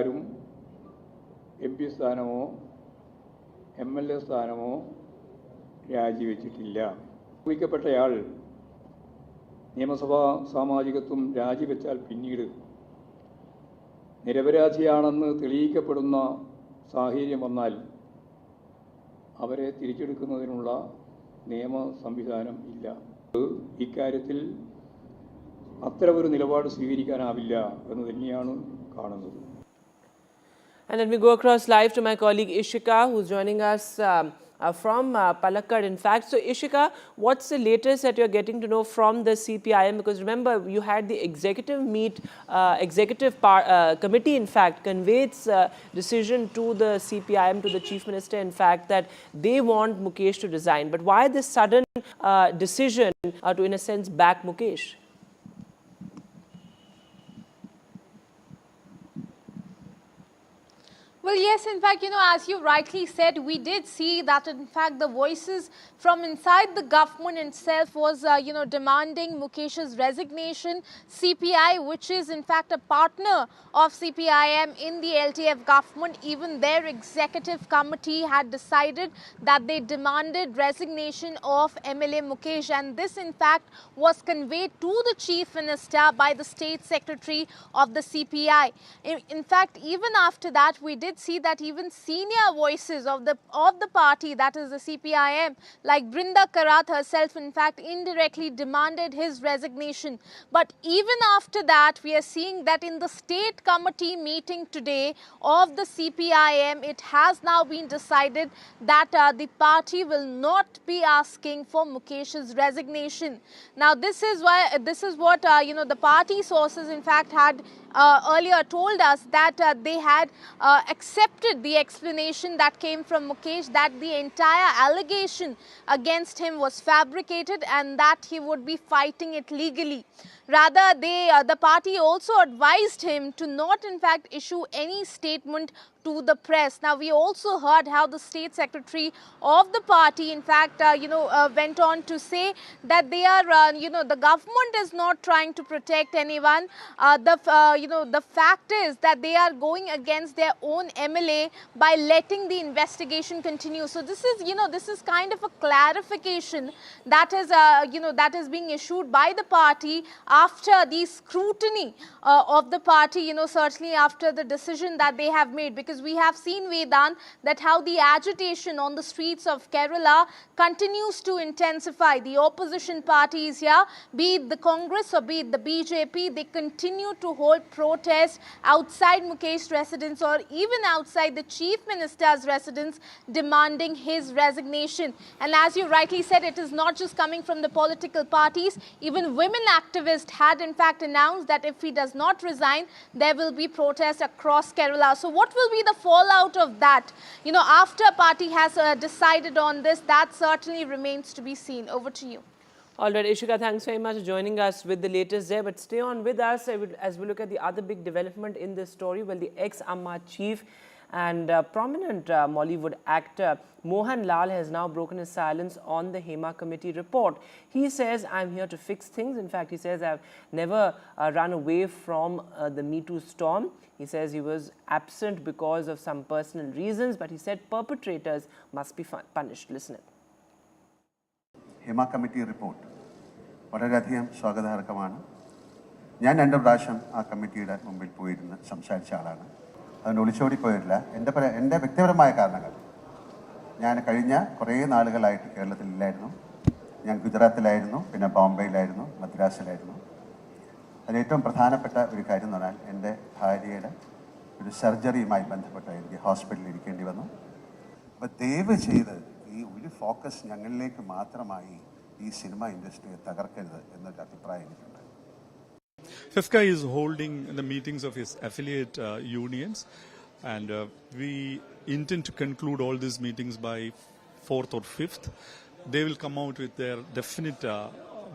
ആരും MP സ്ഥാനമോ MLA സ്ഥാനമോ രാജിവെച്ചിട്ടില്ല. നിയമിക്കപ്പെട്ടയാൾ നിയമസഭാ സാമാജികത്വം രാജിവെച്ചാൽ പിന്നീട് നിരപരാധിയാണെന്ന് തെളിയിക്കപ്പെടുന്ന സാഹചര്യം വന്നാൽ അവരെ തിരിച്ചെടുക്കുന്നതിനുള്ള നിയമ സംവിധാനം ഇല്ല. ഇക്കാര്യത്തിൽ അത്തരമൊരു നിലപാട് സ്വീകരിക്കാനാവില്ല എന്ന് തന്നെയാണ് കാണുന്നത്. And let me go across live to my colleague Ishika, who's joining us from Palakkad, in fact. So Ishika, what's the latest that you're getting to know from the CPIM? Because remember, you had the executive committee, in fact, conveyed its decision to the CPIM, to the Chief Minister, in fact, that they want Mukesh to resign. But why this sudden decision to, in a sense, back Mukesh? Well, yes, in fact, as you rightly said, we did see that, in fact, the voices from inside the government itself was, demanding Mukesh's resignation. CPI, which is, in fact, a partner of CPIM in the LTF government, even their executive committee had decided that they demanded resignation of MLA Mukesh. And this, in fact, was conveyed to the Chief Minister by the State Secretary of the CPI. In fact, even after that, we did see that even senior voices of the party, that is the CPIM, like Brinda Karat herself, in fact, indirectly demanded his resignation. But even after that, we are seeing that in the state committee meeting today of the CPIM, it has now been decided that the party will not be asking for Mukesh's resignation. Now, this is what the party sources, in fact, had earlier told us, that they had accepted the explanation that came from Mukesh, that the entire allegation against him was fabricated and that he would be fighting it legally. Rather, the party also advised him to not, in fact, issue any statement to the press. Now, we also heard how the State Secretary of the party, in fact, went on to say that they are, the government is not trying to protect anyone. The fact is that they are going against their own MLA by letting the investigation continue. So this is kind of a clarification that is being issued by the party after the scrutiny of the party, certainly after the decision that they have made. Because we have seen, Vedan, that how the agitation on the streets of Kerala continues to intensify. The opposition parties here, be it the Congress or be it the BJP, they continue to hold protests outside Mukesh's residence or even outside the Chief Minister's residence, demanding his resignation. And as you rightly said, it is not just coming from the political parties. Even women activists had, in fact, announced that if he does not resign, there will be protests across Kerala. So what will be the fallout of that? After party has decided on this, that certainly remains to be seen. Over to you. All right, Ishika, thanks very much for joining us with the latest there. But stay on with us as we look at the other big development in this story. Well, the ex-Amma chief and prominent Mollywood actor Mohan Lal has now broken his silence on the Hema Committee report. He says, I'm here to fix things. In fact, he says, I've never run away from the Me Too storm. He says he was absent because of some personal reasons, but he said perpetrators must be punished. Listen it. Hema Committee report. വളരെയധികം സ്വാഗതാർഹമാണ്. ഞാൻ 2 പ്രാവശ്യം ആ കമ്മിറ്റിയുടെ മുമ്പിൽ പോയിരുന്ന് സംസാരിച്ച ആളാണ്. അതിന് ഒളിച്ചോടിപ്പോയിട്ടില്ല. എൻ്റെ വ്യക്തിപരമായ കാരണങ്ങൾ. ഞാൻ കഴിഞ്ഞ കുറേ നാളുകളായിട്ട് കേരളത്തിലില്ലായിരുന്നു. ഞാൻ ഗുജറാത്തിലായിരുന്നു, പിന്നെ ബോംബെയിലായിരുന്നു, മദ്രാസിലായിരുന്നു. അതിൽ ഏറ്റവും പ്രധാനപ്പെട്ട ഒരു കാര്യം എന്ന് പറഞ്ഞാൽ എൻ്റെ ഭാര്യയുടെ ഒരു സർജറിയുമായി ബന്ധപ്പെട്ട് എനിക്ക് ഹോസ്പിറ്റലിൽ ഇരിക്കേണ്ടി വന്നു. അപ്പോൾ ദയവ് ചെയ്ത് ഈ ഒരു ഫോക്കസ് ഞങ്ങളിലേക്ക് മാത്രമായി ഈ സിനിമ ഇൻഡസ്ട്രിയെ തകർക്കരുത് എന്നൊരു അഭിപ്രായം എനിക്കുണ്ട്. FIFCA is holding the meetings of his affiliate unions, and we intend to conclude all these meetings by 4th or 5th. They will come out with their definite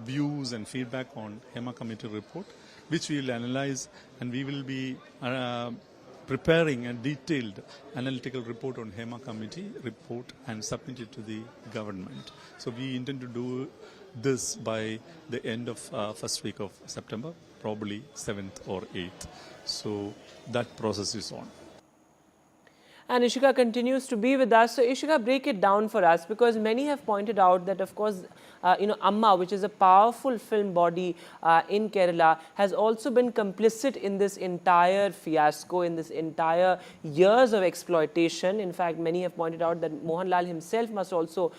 views and feedback on Hema Committee report, which we will analyze, and we will be preparing a detailed analytical report on Hema Committee report and submit it to the government. So we intend to do this by the end of first week of September, probably 7th or 8th. So that process is on. And Ishika continues to be with us. So Ishika, break it down for us, because many have pointed out that, of course, Amma, which is a powerful film body in Kerala, has also been complicit in this entire fiasco, in this entire years of exploitation. In fact, many have pointed out that Mohan Lal himself must also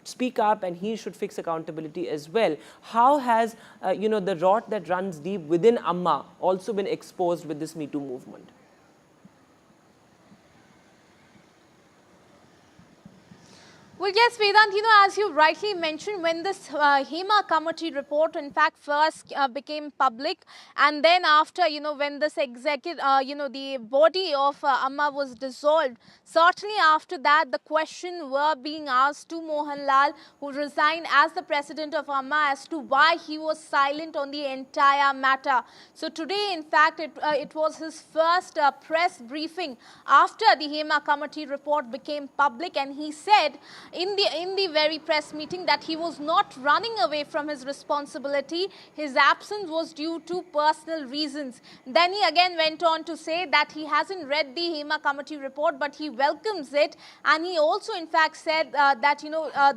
speak up, and he should fix accountability as well. How has, the rot that runs deep within Amma also been exposed with this Me Too movement? Well, yes, Vedant, as you rightly mentioned, when this HEMA committee report, in fact, first became public, and then after, when this executive, the body of Amma was dissolved, certainly after that, the question were being asked to Mohan Lal, who resigned as the president of Amma, as to why he was silent on the entire matter. So today, in fact, it was his first press briefing after the HEMA committee report became public, and he said in the very press meeting that he was not running away from his responsibility. His absence was due to personal reasons. Then he again went on to say that he hasn't read the HEMA committee report, but he welcomes it, and he also in fact said that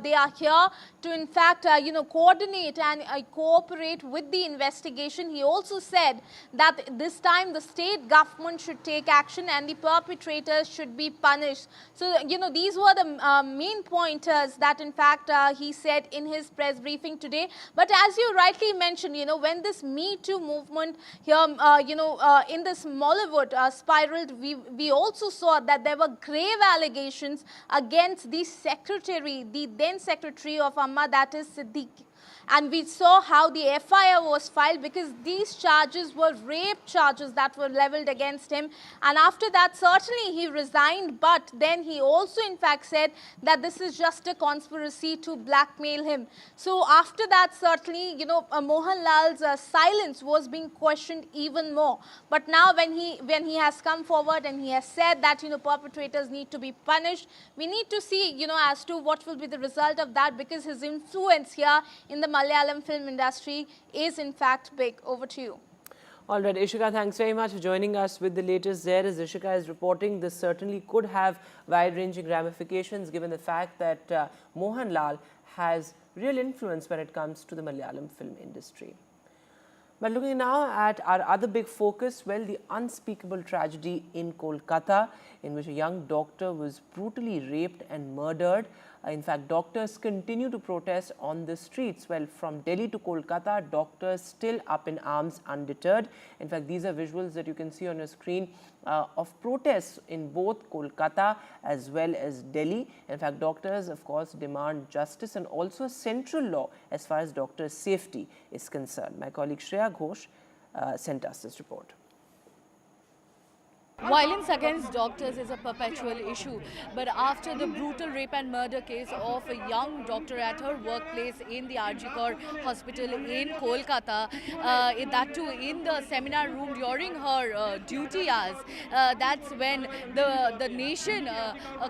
they are here to in fact coordinate and cooperate with the investigation. He also said that this time the state government should take action and the perpetrators should be punished. So these were the main pointers that in fact he said in his press briefing today. But as you rightly mentioned, when this Me Too movement here in this Mollywood spiraled, we also saw that there were grave allegations against the then secretary of Amma, that is Siddiq. And we saw how the FIR was filed, because these charges were rape charges that were leveled against him. And after that, certainly he resigned, but then he also in fact said that this is just a conspiracy to blackmail him. So after that, certainly, Mohan Lal's silence was being questioned even more. But now when he has come forward and he has said that, perpetrators need to be punished, we need to see, as to what will be the result of that, because his influence here in the Malayalam film industry is in fact big. Over to you. All right, Ishika, thanks very much for joining us with the latest there. As Ishika is reporting, this certainly could have wide-ranging ramifications, given the fact that Mohan Lal has real influence when it comes to the Malayalam film industry. But looking now at our other big focus, well, the unspeakable tragedy in Kolkata, in which a young doctor was brutally raped and murdered. In fact, doctors continue to protest on the streets. Well, from Delhi to Kolkata, doctors still up in arms, undeterred. In fact, these are visuals that you can see on your screen of protests in both Kolkata as well as Delhi. In fact, doctors, of course, demand justice and also a central law as far as doctors' safety is concerned. My colleague Shreya Ghosh sent us this report. Violence against doctors is a perpetual issue, but after the brutal rape and murder case of a young doctor at her workplace in the RG Kar hospital in Kolkata, that too in the seminar room during her duty hours, that's when the nation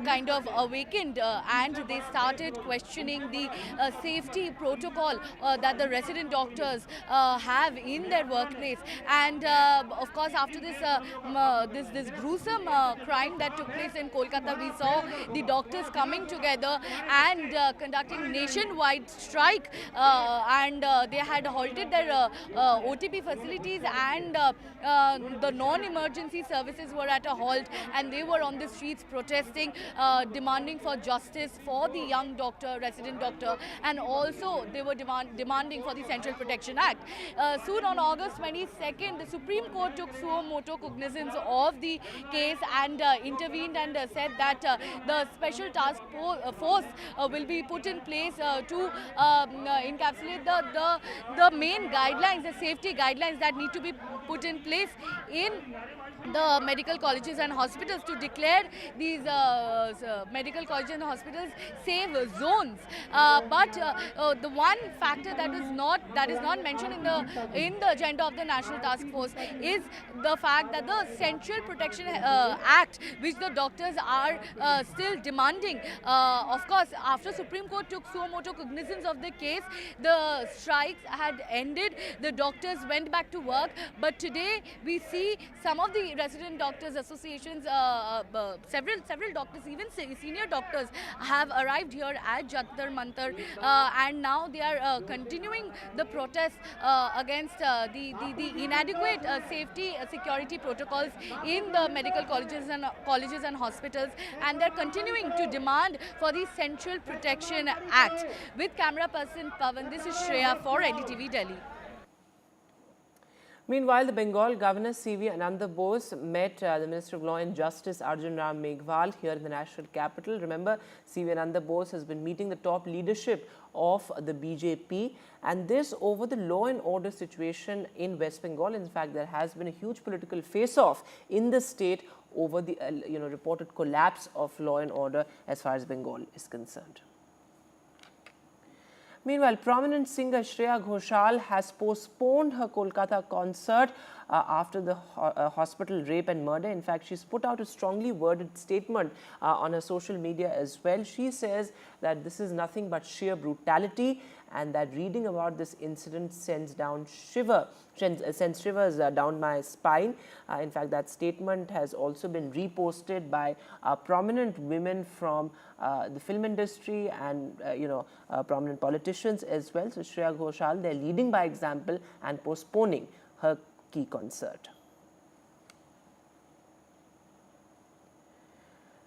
kind of awakened and they started questioning the safety protocol that the resident doctors have in their workplace. And of course, after this gruesome crime that took place in Kolkata, we saw the doctors coming together and conducting nationwide strike, and they had halted their OTP facilities, and the non-emergency services were at a halt, and they were on the streets protesting, demanding for justice for the young doctor, resident doctor, and also they were demanding for the Central Protection Act. Soon on August 22nd, the Supreme Court took suo motu cognizance of the case and intervened and said that the special task force will be put in place to encapsulate the main guidelines, the safety guidelines that need to be put in place in the medical colleges and hospitals to declare these medical colleges and hospitals safe zones. But the one factor that is not mentioned in the agenda of the National Task Force is the fact that the Central Protection Act, which the doctors are still demanding, of course, after Supreme Court took suo motu cognizance of the case, the strikes had ended, the doctors went back to work. But today we see some of the resident doctors associations, several doctors, even senior doctors, have arrived here at Jantar Mantar, and now they are continuing the protest against the inadequate safety security protocols in the medical colleges and hospitals, and they're continuing to demand for the Central Protection Act. With camera person Pavan, this is Shreya for NDTV Delhi. Meanwhile, the Bengal Governor C.V. Ananda Bose met the Minister of Law and Justice Arjun Ram Meghwal here in the national capital. Remember, C.V. Ananda Bose has been meeting the top leadership of the BJP, and this over the law and order situation in West Bengal. In fact, there has been a huge political face-off in the state over the reported collapse of law and order as far as Bengal is concerned. Meanwhile, prominent singer Shreya Ghoshal has postponed her Kolkata concert after the hospital rape and murder. In fact, she's put out a strongly worded statement on her social media as well. She says that this is nothing but sheer brutality, and that reading about this incident sends shivers down my spine. In fact, that statement has also been reposted by prominent women from the film industry and prominent politicians as well. So Shreya Ghoshal, they're leading by example and postponing her key concert.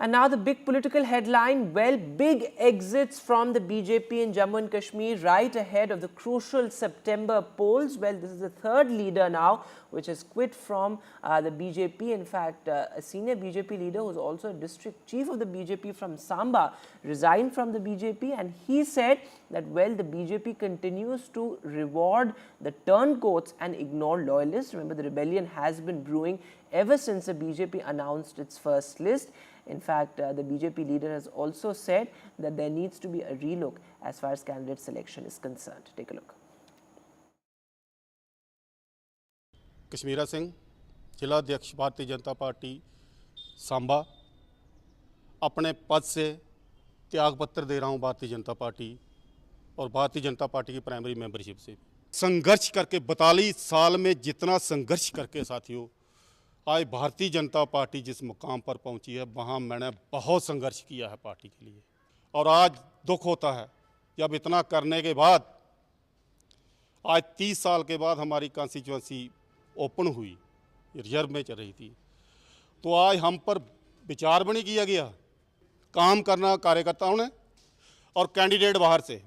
And now the big political headline, well, big exits from the BJP in Jammu and Kashmir right ahead of the crucial September polls. Well, this is the third leader now which has quit from the BJP. In fact, a senior BJP leader who is also a district chief of the BJP from Samba resigned from the BJP, and he said that, well, the BJP continues to reward the turncoats and ignore loyalists. Remember, the rebellion has been brewing ever since the BJP announced its first list. In fact, the BJP leader has also said that there needs to be a relook as far as candidate selection is concerned. Take a look. Kashmira Singh, जिला अध्यक्ष Bharatiya Janata party Samba, अपने पद से त्यागपत्र दे रहा हूं Bharatiya Janata party और Bharatiya Janata party की प्राइमरी मेंबरशिप से। संघर्ष करके 42 साल में जितना संघर्ष करके साथियों आज भारतीय जनता पार्टी जिस मुकाम पर पहुंची है, वहां मैंने बहुत संघर्ष किया है पार्टी के लिए, और आज दुख होता है जब इतना करने के बाद आज 30 साल के बाद हमारी कॉन्स्टिट्यूंसी ओपन हुई, रिजर्व में चल रही थी, तो आज हम पर विचार भी नहीं किया गया, काम करना कार्यकर्ताओं ने और कैंडिडेट बाहर से।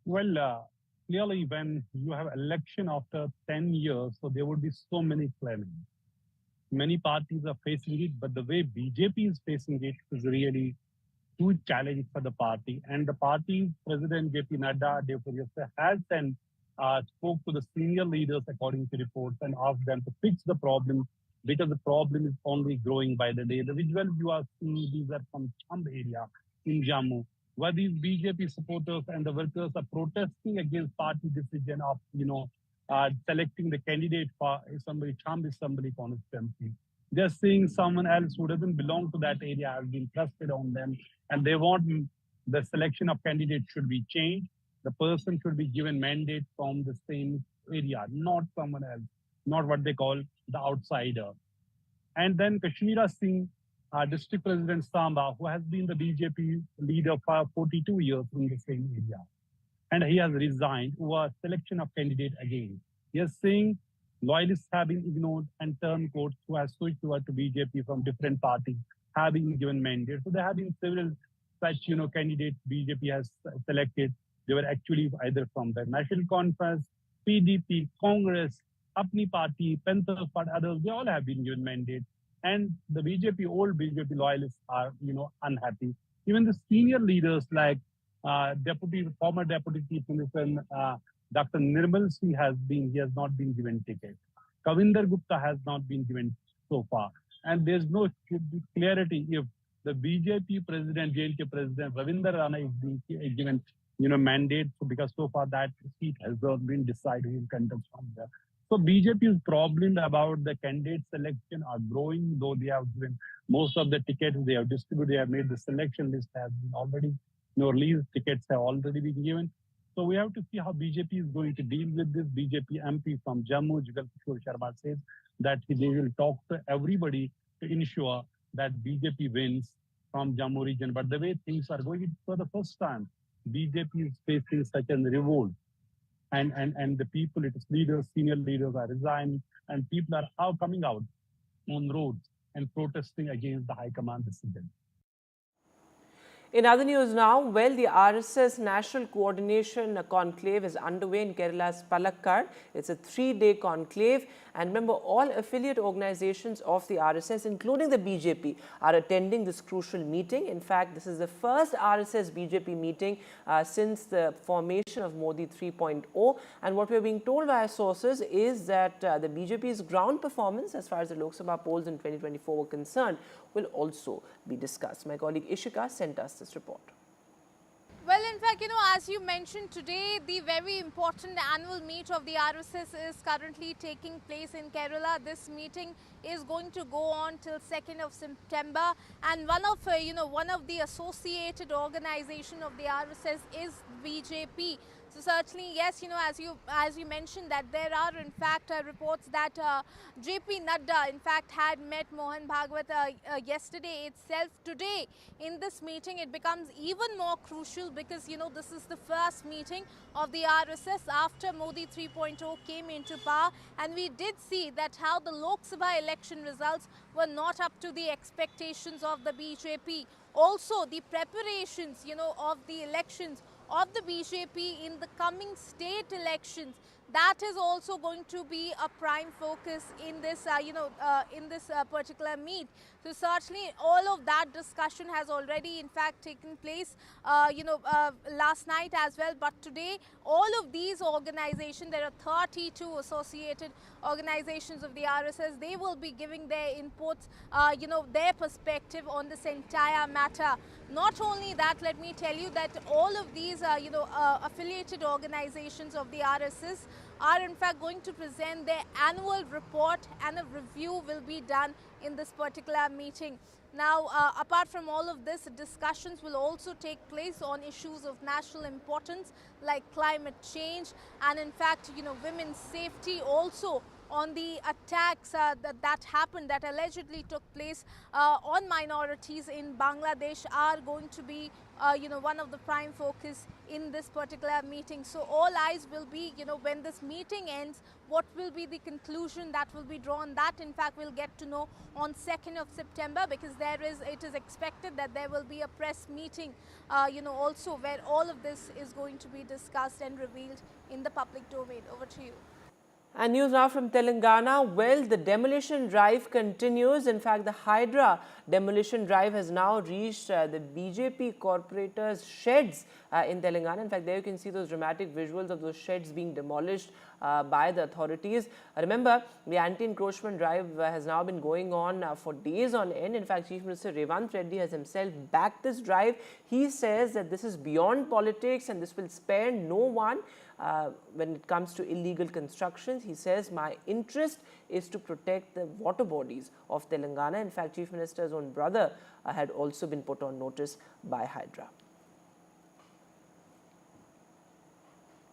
Well, clearly when you have election after 10 years, so there would be so many claimants. Many parties are facing it, but the way BJP is facing it is really huge challenge for the party. And the party president JP Nadda has sent spoke to the senior leaders according to reports and asked them to fix the problem, because the problem is only growing by the day. The visuals you are seeing, these are from Chamb area in Jammu, where these BJP supporters and the workers are protesting against party decision of, selecting the candidate for somebody, Chamb Assembly constituency. They're seeing someone else who doesn't belong to that area has been trusted on them, and they want the selection of candidates should be changed. The person should be given mandate from the same area, not someone else, not what they call the outsider. And then Kashmira Singh, district president Samba, who has been the BJP leader for 42 years in the same area. And he has resigned over selection of candidate again. He is saying loyalists have been ignored and turncoats who have switched over to BJP from different parties have been given mandate. So there have been several such, candidates BJP has selected. They were actually either from the National Conference, PDP, Congress, Apni Party, Panther Party, others, they all have been given mandate. And the BJP, old BJP loyalists are, unhappy. Even the senior leaders like former Deputy Chief Minister Dr. Nirmal Singh he has not been given ticket. Kavinder Gupta has not been given so far. And there's no clarity if the BJP president, JNK president, Ravinder Rana is being given, mandate, because so far that seat has not been decided who will contest from there. So BJP's problem about the candidate selection are growing, though they have given most of the tickets they have distributed, they have made the selection list has been already, released, tickets have already been given. So we have to see how BJP is going to deal with this. BJP MP from Jammu, Jugal Kishore Sharma, says that they will talk to everybody to ensure that BJP wins from Jammu region. But the way things are going, for the first time, BJP is facing such a revolt. And the people, its leaders, senior leaders are resigning, and people are now coming out on roads and protesting against the High Command decision. In other news now, well, the RSS National Coordination Conclave is underway in Kerala's Palakkad. It's a 3-day conclave. And remember, all affiliate organizations of the RSS, including the BJP, are attending this crucial meeting. In fact, this is the first RSS-BJP meeting since the formation of Modi 3.0. And what we're being told by our sources is that the BJP's ground performance, as far as the Lok Sabha polls in 2024 were concerned, will also be discussed. My colleague Ishika sent us this report. Well, in fact, as you mentioned today, the very important annual meet of the RSS is currently taking place in Kerala. This meeting is going to go on till 2nd of September. And one of the associated organization of the RSS is BJP. So certainly, yes, as you mentioned that there are in fact reports that JP Nadda in fact had met Mohan Bhagwat yesterday itself. Today in this meeting it becomes even more crucial because this is the first meeting of the RSS after Modi 3.0 came into power, and we did see that how the Lok Sabha election results were not up to the expectations of the BJP. Also the preparations of the elections of the BJP in the coming state elections, that is also going to be a prime focus in this, particular meet. So certainly all of that discussion has already in fact taken place, last night as well. But today, all of these organizations, there are 32 associated organizations of the RSS, they will be giving their inputs, their perspective on this entire matter. Not only that, let me tell you that all of these, affiliated organizations of the RSS are in fact going to present their annual report, and a review will be done in this particular meeting. Now, apart from all of this, discussions will also take place on issues of national importance like climate change and in fact, women's safety, also on the attacks that happened, that allegedly took place on minorities in Bangladesh, are going to be one of the prime focus in this particular meeting. So all eyes will be, when this meeting ends, what will be the conclusion that will be drawn. That in fact we'll get to know on 2nd of September, because it is expected that there will be a press meeting, also where all of this is going to be discussed and revealed in the public domain. Over to you. And news now from Telangana. Well, the demolition drive continues. In fact, the Hydra demolition drive has now reached the BJP corporators' sheds in Telangana. In fact, there you can see those dramatic visuals of those sheds being demolished by the authorities. Remember, the anti-encroachment drive has now been going on for days on end. In fact, Chief Minister Revanth Reddy has himself backed this drive. He says that this is beyond politics and this will spare no one. When it comes to illegal constructions, he says, my interest is to protect the water bodies of Telangana. In fact, Chief Minister's own brother had also been put on notice by Hydra.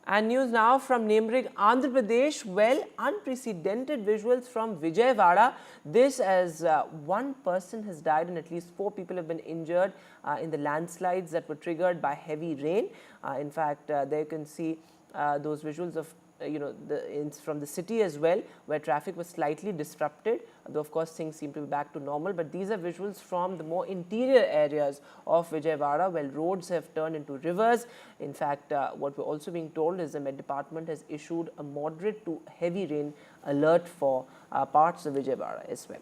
And news now from neighbouring Andhra Pradesh. Well, unprecedented visuals from Vijayawada. This as one person has died and at least 4 people have been injured in the landslides that were triggered by heavy rain. In fact, there you can see those visuals of from the city as well, where traffic was slightly disrupted, though of course things seem to be back to normal. But these are visuals from the more interior areas of Vijayawada, where roads have turned into rivers. In fact, what we're also being told is the Met Department has issued a moderate to heavy rain alert for parts of Vijayawada as well.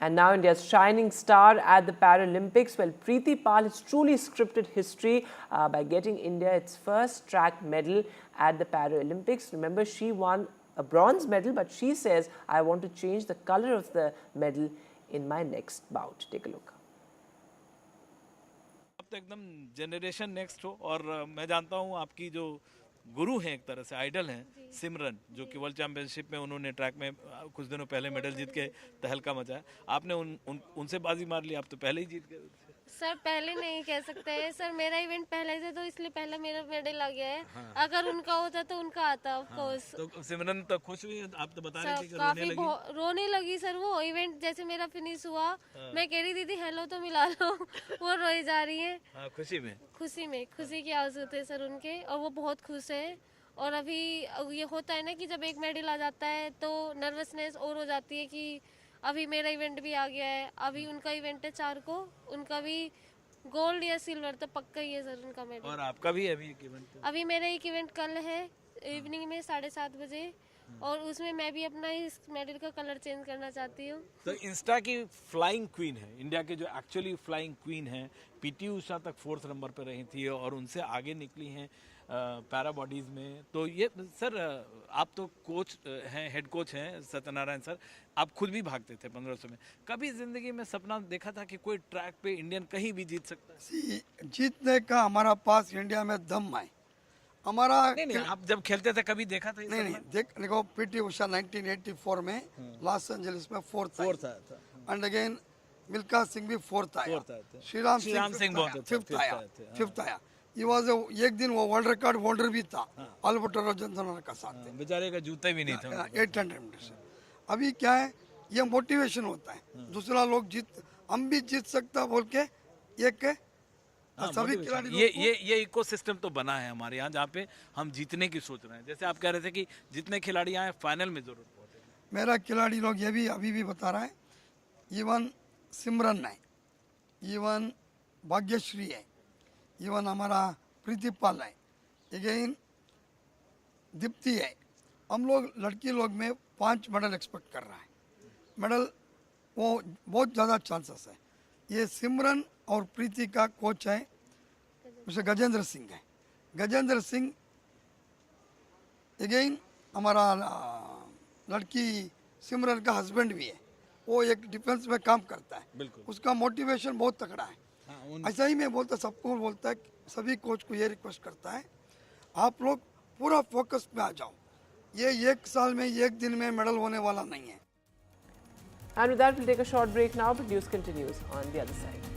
And now India's shining star at the Paralympics. Well, Preeti Pal has truly scripted history by getting India its first track medal at the Paralympics. Remember, she won a bronze medal, but she says, I want to change the color of the medal in my next bout. Take a look. अब तो एकदम generation next हो और मैं जानता हूँ आपकी जो गुरु हैं एक तरह से आइडल हैं सिमरन, जो कि वर्ल्ड चैंपियनशिप में उन्होंने ट्रैक में कुछ दिनों पहले मेडल जीत के तहलका मचाया। आपने उनसे बाजी मार ली, आप तो पहले ही जीत गए। सर पहले नहीं कह सकते हैं सर, मेरा इवेंट पहले से, तो इसलिए पहले मेरा मेडल आ गया है। हाँ। अगर उनका होता तो उनका आता ऑफ कोर्स। तो सिमरन तो खुश हुई, आप तो बता रहे थे कि काफी रोने लगी सर। वो इवेंट जैसे मेरा फिनिश हुआ, मैं कह रही थी हेलो तो मिला लो, वो रोई जा रही है। खुशी में खुशी की आवाज होती है सर उनके, और वो बहुत खुश है। और अभी ये होता है ना कि जब एक मेडल आ जाता है तो नर्वसनेस और हो जाती है कि अभी मेरा इवेंट भी आ गया है। अभी उनका इवेंट है 4 को, उनका भी गोल्ड या सिल्वर तो पक्का ही है सर उनका मेडल। और आपका भी अभी एक इवेंट? अभी मेरा एक इवेंट कल है इवनिंग में 7:30 बजे, और उसमें मैं भी अपना इस मेडल का कलर चेंज करना चाहती हूँ। तो इंस्टा की फ्लाइंग क्वीन है, इंडिया के जो एक्चुअली फ्लाइंग क्वीन है, पीटी उषा तक 4th नंबर पर रही थी और उनसे आगे निकली हैं पैरा बॉडीज़ में। तो ये सर आप तो कोच हैं, हेड कोच हैं सत्यनारायण सर, आप खुद भी भागते थे 1500 में। कभी ज़िंदगी में सपना देखा था कि कोई ट्रैक पे इंडियन कहीं भी जीत सकता है? जीतने का हमारा पास इंडिया में दम है हमारा। नहीं, आप जब खेलते थे कभी देखा था? नहीं, देखो पीटी उषा 1984 में लॉस एंजलिस में 4th आया, एंड अगेन मिल्खा सिंह भी 4th आया, श्रीराम सिंह 5th आया। ये वाज एक दिन वो वर्ल्ड रिकॉर्ड होल्डर भी था अल्बर्टो जॉनसन का साथ, बेचारे का जूता भी नहीं था 800 मीटर से। अभी क्या है, ये मोटिवेशन होता है, दूसरा लोग हम भी जीत सकता बोल के एक सभी खिलाड़ी ये इकोसिस्टम तो बना है हमारे यहाँ, जहाँ पे हम जीतने की सोच रहे हैं। जैसे आप कह रहे थे कि जितने खिलाड़ी आए फाइनल में जरूर पहुंचे। मेरा खिलाड़ी लोग ये भी अभी भी बता रहा है, इवन सिमरन है, इवन भाग्यश्री है, इवन हमारा प्रीतिपाल है, अगेन दीप्ति है। हम लोग लड़की लोग में 5 मेडल एक्सपेक्ट कर रहा है। मेडल वो बहुत ज़्यादा चांसेस है। ये सिमरन और प्रीति का कोच है मिस्टर गजेंद्र सिंह है। गजेंद्र सिंह अगेन हमारा लड़की सिमरन का हस्बैंड भी है, वो एक डिफेंस में काम करता है, उसका मोटिवेशन बहुत तगड़ा है। ऐसा ही मैं बोलता, सबको बोलता है, सभी कोच को ये रिक्वेस्ट करता है, आप लोग पूरा फोकस में आ जाओ। ये 1 साल में 1 दिन में मेडल होने वाला नहीं है। And with that, we'll take a short break now, but news continues on the other side.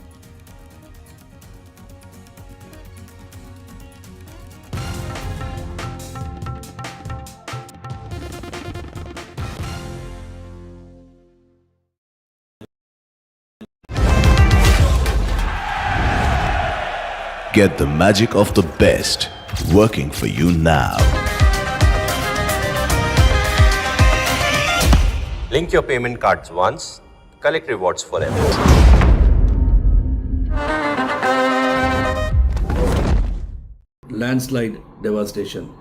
Get the magic of the best working for you now. Link your payment cards once, collect rewards forever. Landslide devastation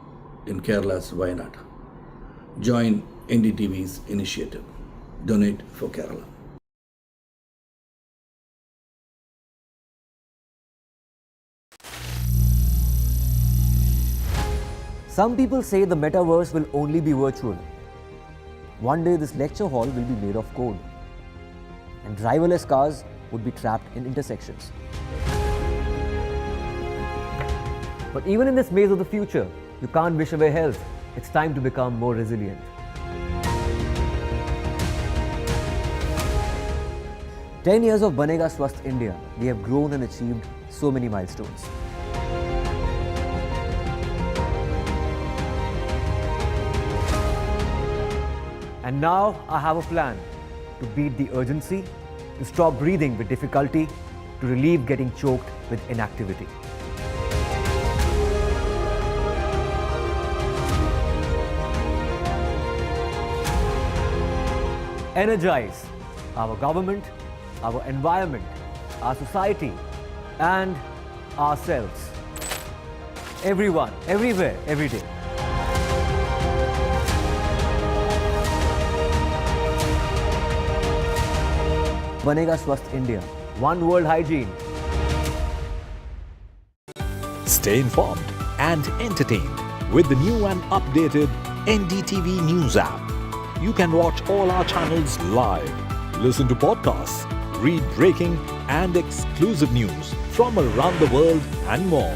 in Kerala's Wayanad. Join NDTV's initiative. Donate for Kerala. Some people say the metaverse will only be virtual. One day this lecture hall will be made of code, and driverless cars would be trapped in intersections. But even in this maze of the future, you can't wish away health. It's time to become more resilient. "10 years of Banega Swasth India, we have grown and achieved so many milestones. And now I have a plan to beat the urgency, to stop breathing with difficulty, to relieve getting choked with inactivity. Energize our government, our environment, our society, and ourselves. Everyone, everywhere, every day. Banega Swasth India. One world hygiene. Stay informed and entertained with the new and updated NDTV News app. You can watch all our channels live, listen to podcasts, read breaking and exclusive news from around the world and more.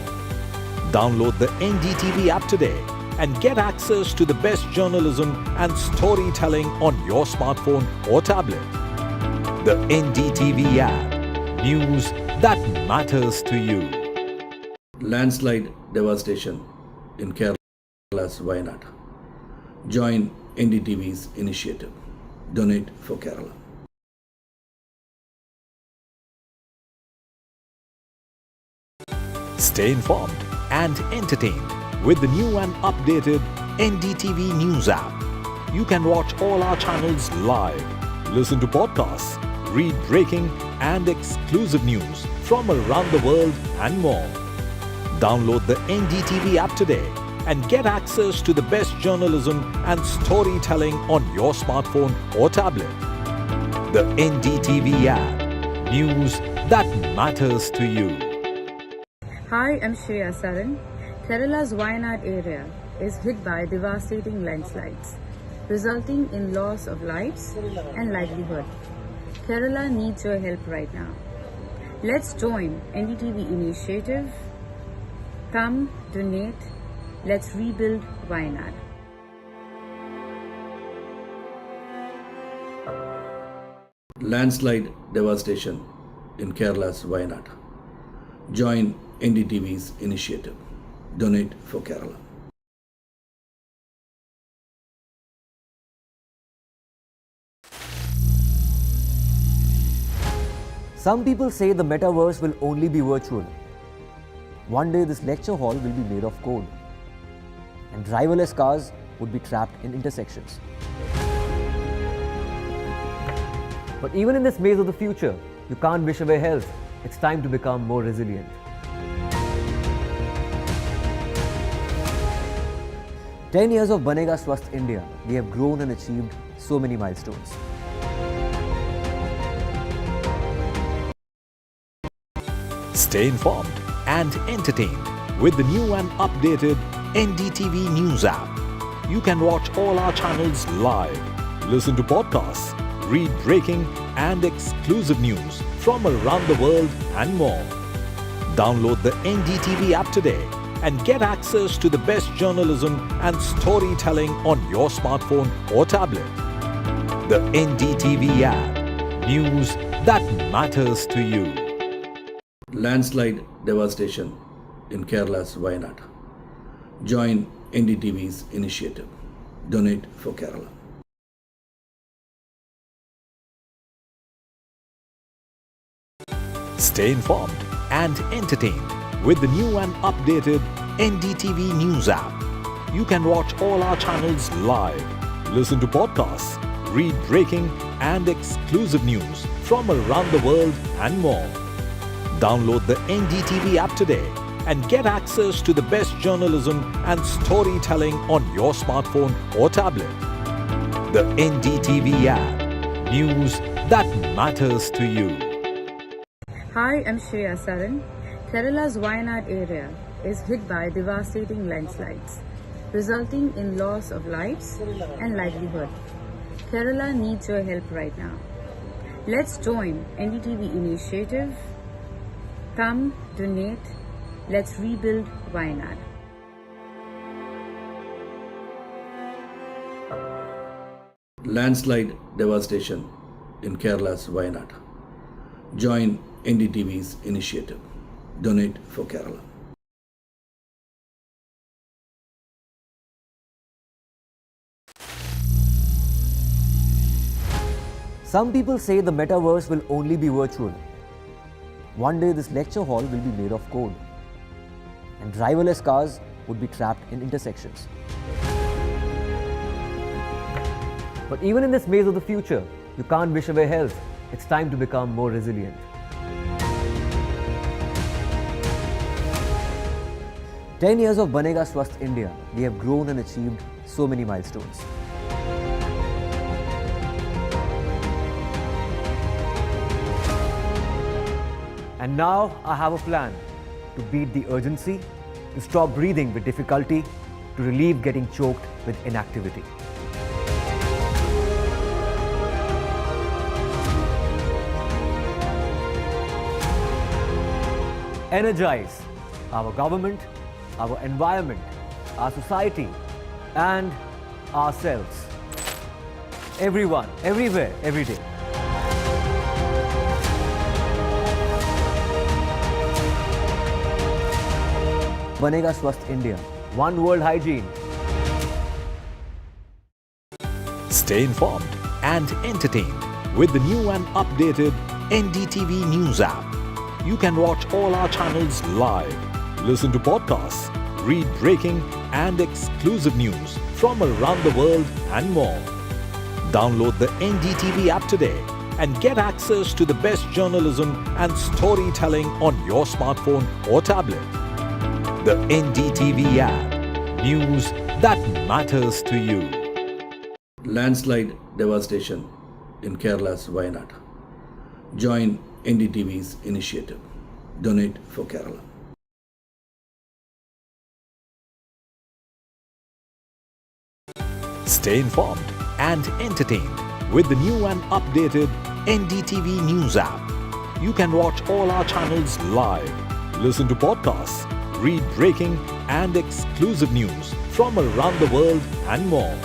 Download the NDTV app today and get access to the best journalism and storytelling on your smartphone or tablet. The NDTV app. News that matters to you. Landslide devastation in Kerala's Wayanad. Join NDTV's initiative. Donate for Kerala. Stay informed and entertained with the new and updated NDTV News app. You can watch all our channels live, listen to podcasts, read breaking and exclusive news from around the world and more. Download the NDTV app today and get access to the best journalism and storytelling on your smartphone or tablet. The NDTV app. News that matters to you. Hi, I'm Shri Akal. Kerala's Wayanad area is hit by devastating landslides, resulting in loss of lives and livelihood. Kerala needs your help right now. Let's join NDTV initiative. Come, donate. Let's rebuild Wayanad. Landslide devastation in Kerala's Wayanad. Join NDTV's initiative. Donate for Kerala. Some people say the metaverse will only be virtual. One day this lecture hall will be made of code, and driverless cars would be trapped in intersections. But even in this maze of the future, you can't wish away health. It's time to become more resilient. "10 years of Banega Swasth India, we have grown and achieved so many milestones. Stay informed and entertained with the new and updated NDTV News app. You can watch all our channels live, listen to podcasts, read breaking and exclusive news from around the world and more. Download the NDTV app today and get access to the best journalism and storytelling on your smartphone or tablet. The NDTV app. News that matters to you. Landslide devastation in Kerala's Wayanad. Join NDTV's initiative. Donate for Kerala. Stay informed and entertained with the new and updated NDTV News app. You can watch all our channels live, listen to podcasts, read breaking and exclusive news from around the world and more. Download the NDTV app today and get access to the best journalism and storytelling on your smartphone or tablet. The NDTV app. News that matters to you. Hi, I'm Shri Akal. Kerala's Wayanad area is hit by devastating landslides, resulting in loss of lives and livelihood. Kerala needs your help right now. Let's join NDTV initiative. Come, donate. Let's rebuild Wayanad. Landslide devastation in Kerala's Wayanad. Join NDTV's initiative. Donate for Kerala. Some people say the metaverse will only be virtual. One day this lecture hall will be made of code, and driverless cars would be trapped in intersections. But even in this maze of the future, you can't wish away health. It's time to become more resilient. "10 years of Banega Swasth India, we have grown and achieved so many milestones. And now I have a plan to beat the urgency, to stop breathing with difficulty, to relieve getting choked with inactivity. Energize our government, our environment, our society, and ourselves. Everyone, everywhere, every day. Banega Swasth India. One World Hygiene. Stay informed and entertained with the new and updated NDTV News app. You can watch all our channels live, listen to podcasts, read breaking and exclusive news from around the world and more. Download the NDTV app today and get access to the best journalism and storytelling on your smartphone or tablet. The NDTV app. News that matters to you. Landslide devastation in Kerala's Wayanad. Join NDTV's initiative. Donate for Kerala. Stay informed and entertained with the new and updated NDTV News app. You can watch all our channels live, listen to podcasts, read breaking and exclusive news from around the world and more.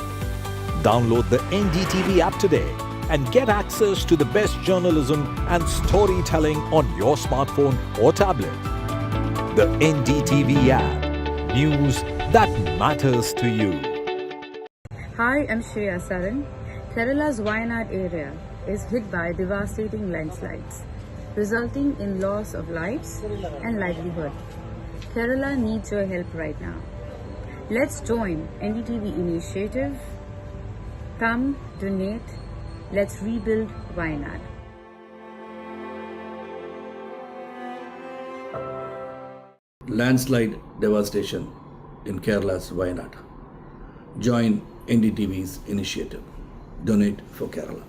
Download the NDTV app today and get access to the best journalism and storytelling on your smartphone or tablet. The NDTV app. News that matters to you. Hi, I'm Shri Akal. Kerala's Wayanad area is hit by devastating landslides, resulting in loss of lives and livelihood. Kerala needs your help right now. Let's join NDTV initiative. Come, donate. Let's rebuild Wayanad. Landslide devastation in Kerala's Wayanad. Join NDTV's initiative. Donate for Kerala.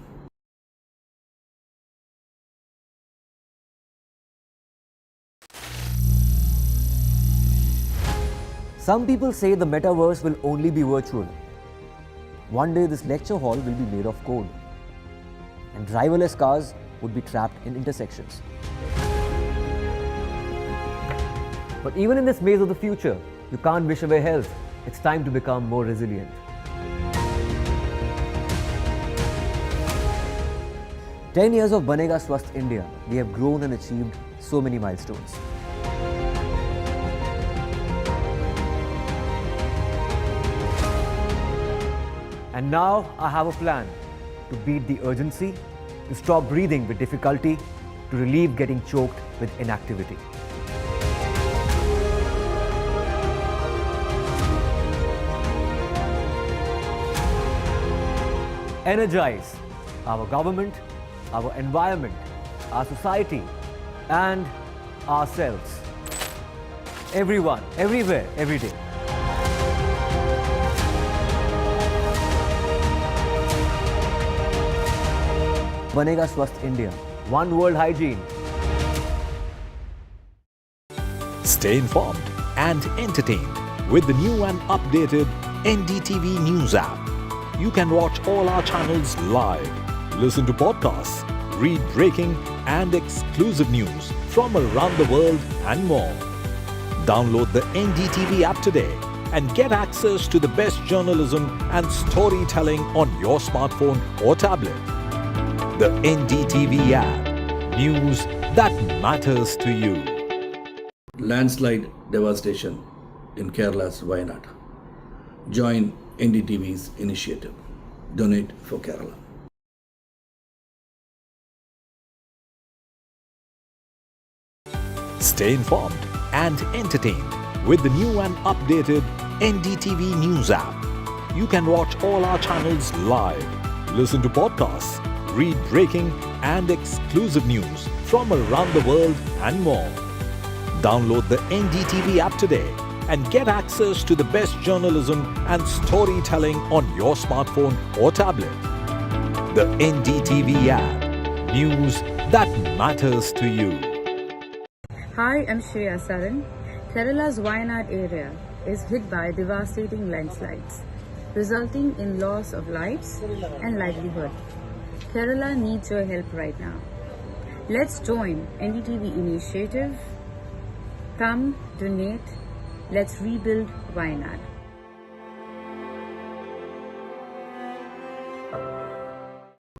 Some people say the metaverse will only be virtual. One day this lecture hall will be made of code, and driverless cars would be trapped in intersections. But even in this maze of the future, you can't wish away health. It's time to become more resilient. "10 years of Banega Swasth India, we have grown and achieved so many milestones. And now I have a plan to beat the urgency, to stop breathing with difficulty, to relieve getting choked with inactivity. Energize our government, our environment, our society, and ourselves. Everyone, everywhere, every day. Banega Swasth India. One World Hygiene. Stay informed and entertained with the new and updated NDTV News app. You can watch all our channels live, listen to podcasts, read breaking and exclusive news from around the world and more. Download the NDTV app today and get access to the best journalism and storytelling on your smartphone or tablet. The NDTV app. News that matters to you. Landslide devastation in Kerala's Wayanad. Join NDTV's initiative. Donate for Kerala. Stay informed and entertained with the new and updated NDTV News app. You can watch all our channels live, listen to podcasts, read breaking and exclusive news from around the world and more. Download the NDTV app today and get access to the best journalism and storytelling on your smartphone or tablet. The NDTV app. News that matters to you. Hi, I'm Shri Akal. Kerala's Wayanad area is hit by devastating landslides, resulting in loss of lives and livelihood. Kerala needs your help right now. Let's join NDTV initiative. Come, donate. Let's rebuild Wayanad.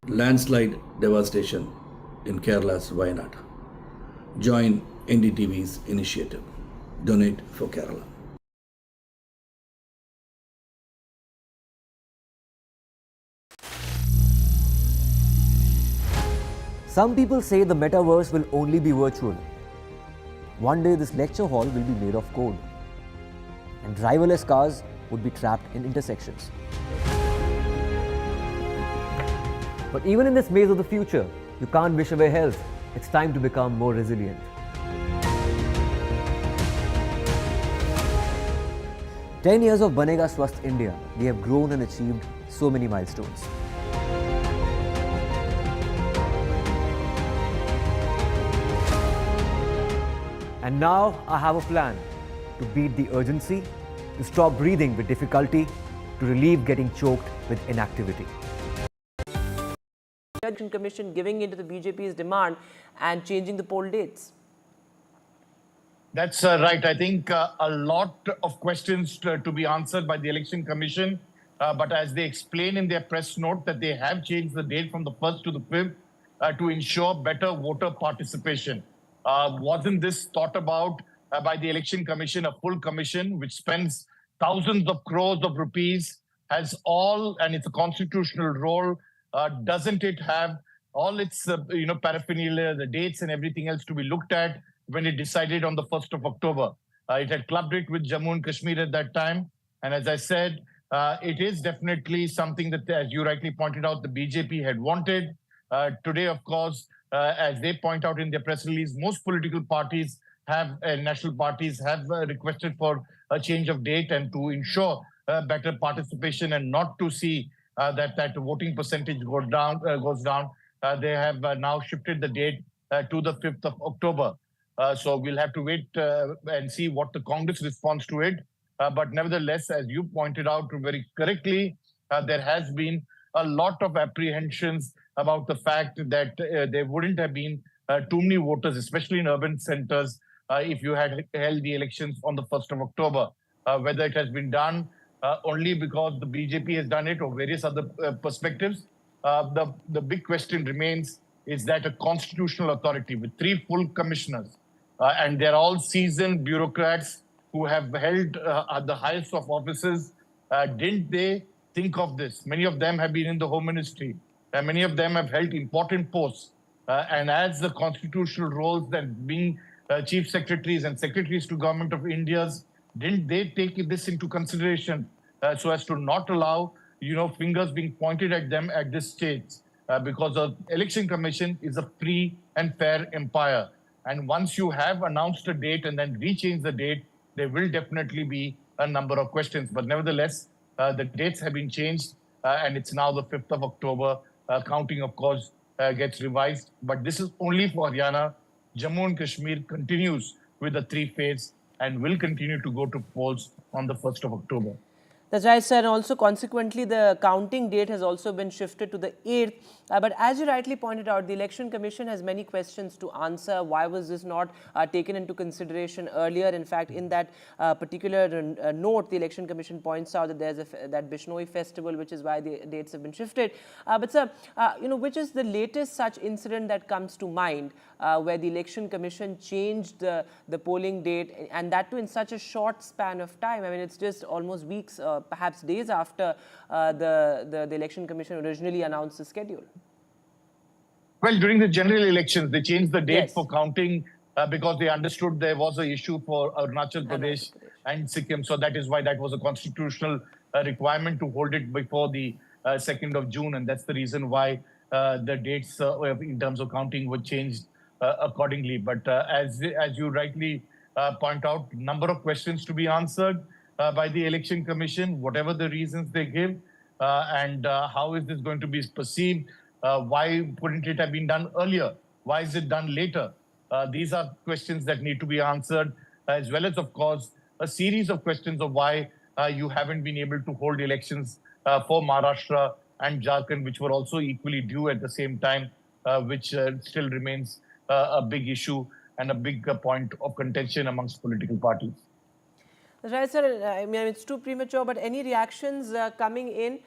Landslide devastation in Kerala's Wayanad. Join NDTV's initiative. Donate for Kerala. Some people say the metaverse will only be virtual. One day this lecture hall will be made of code, and driverless cars would be trapped in intersections. But even in this maze of the future, you can't wish away health. It's time to become more resilient. 10 years of Banega Swasth India, we have grown and achieved so many milestones. And now I have a plan to beat the urgency, to stop breathing with difficulty, to relieve getting choked with inactivity. Election Commission giving in to the BJP's demand and changing the poll dates. That's right. I think a lot of questions to be answered by the Election Commission. But as they explain in their press note that they have changed the date from the 1st to the 5th to ensure better voter participation. Wasn't this thought about by the Election Commission, a full commission which spends thousands of crores of rupees, has all, and it's a constitutional role, doesn't it have all its paraphernalia, the dates and everything else to be looked at when it decided on the 1st of October? It had clubbed it with Jammu and Kashmir at that time. And as I said, it is definitely something that, as you rightly pointed out, the BJP had wanted. Today, of course, as they point out in their press release, most political parties have, national parties have requested for a change of date and to ensure better participation and not to see that voting percentage goes down. They have now shifted the date to the 5th of October. So we'll have to wait and see what the Congress responds to it. But nevertheless, as you pointed out very correctly, there has been a lot of apprehensions about the fact that there wouldn't have been too many voters, especially in urban centers, if you had held the elections on the 1st of October. Whether it has been done only because the BJP has done it or various other perspectives, the big question remains, is that a constitutional authority with 3 full commissioners, and they're all seasoned bureaucrats who have held at the highest of offices, didn't they think of this? Many of them have been in the Home Ministry, and many of them have held important posts. And as the constitutional roles that being chief secretaries and secretaries to Government of India's, didn't they take this into consideration so as to not allow, fingers being pointed at them at this stage? Because the Election Commission is a free and fair empire. And once you have announced a date and then rechange the date, there will definitely be a number of questions. But nevertheless, the dates have been changed and it's now the 5th of October. Counting, of course, gets revised. But this is only for Haryana. Jammu and Kashmir continues with the 3-phase and will continue to go to polls on the 1st of October. That's right, sir. And also, consequently, the counting date has also been shifted to the 8th. But as you rightly pointed out, the Election Commission has many questions to answer. Why was this not taken into consideration earlier? In fact, in that particular note, the Election Commission points out that there's that Bishnoi festival, which is why the dates have been shifted. But sir, which is the latest such incident that comes to mind where the Election Commission changed the polling date, and that too in such a short span of time? I mean, it's just almost weeks, perhaps days after the Election Commission originally announced the schedule. Well, during the general elections, they changed the date for counting because they understood there was an issue for Arunachal Pradesh and Sikkim. So that is why that was a constitutional requirement to hold it before the 2nd of June. And that's the reason why the dates in terms of counting were changed accordingly. But as you rightly point out, number of questions to be answered by the Election Commission, whatever the reasons they give, and how is this going to be perceived? Why couldn't it have been done earlier? Why is it done later? These are questions that need to be answered, as well as, of course, a series of questions of why you haven't been able to hold elections for Maharashtra and Jharkhand, which were also equally due at the same time, which still remains a big issue and a big point of contention amongst political parties. Right, sir. I mean, it's too premature, but any reactions coming in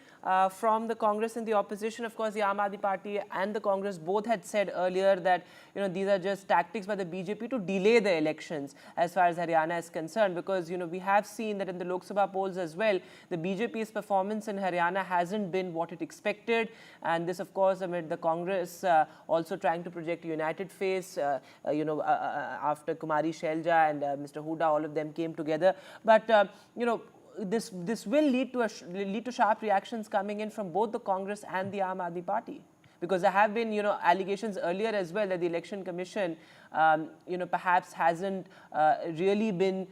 from the Congress and the opposition? Of course, the Aam Aadmi Party and the Congress both had said earlier that, you know, these are just tactics by the BJP to delay the elections as far as Haryana is concerned, because, you know, we have seen that in the Lok Sabha polls as well, the BJP's performance in Haryana hasn't been what it expected. And this, of course, amid the Congress also trying to project a united face, after Kumari Shelja and Mr. Huda, all of them came together. But, this will lead to sharp reactions coming in from both the Congress and the Aam Aadmi Party, because there have been, allegations earlier as well that the Election Commission, perhaps hasn't really been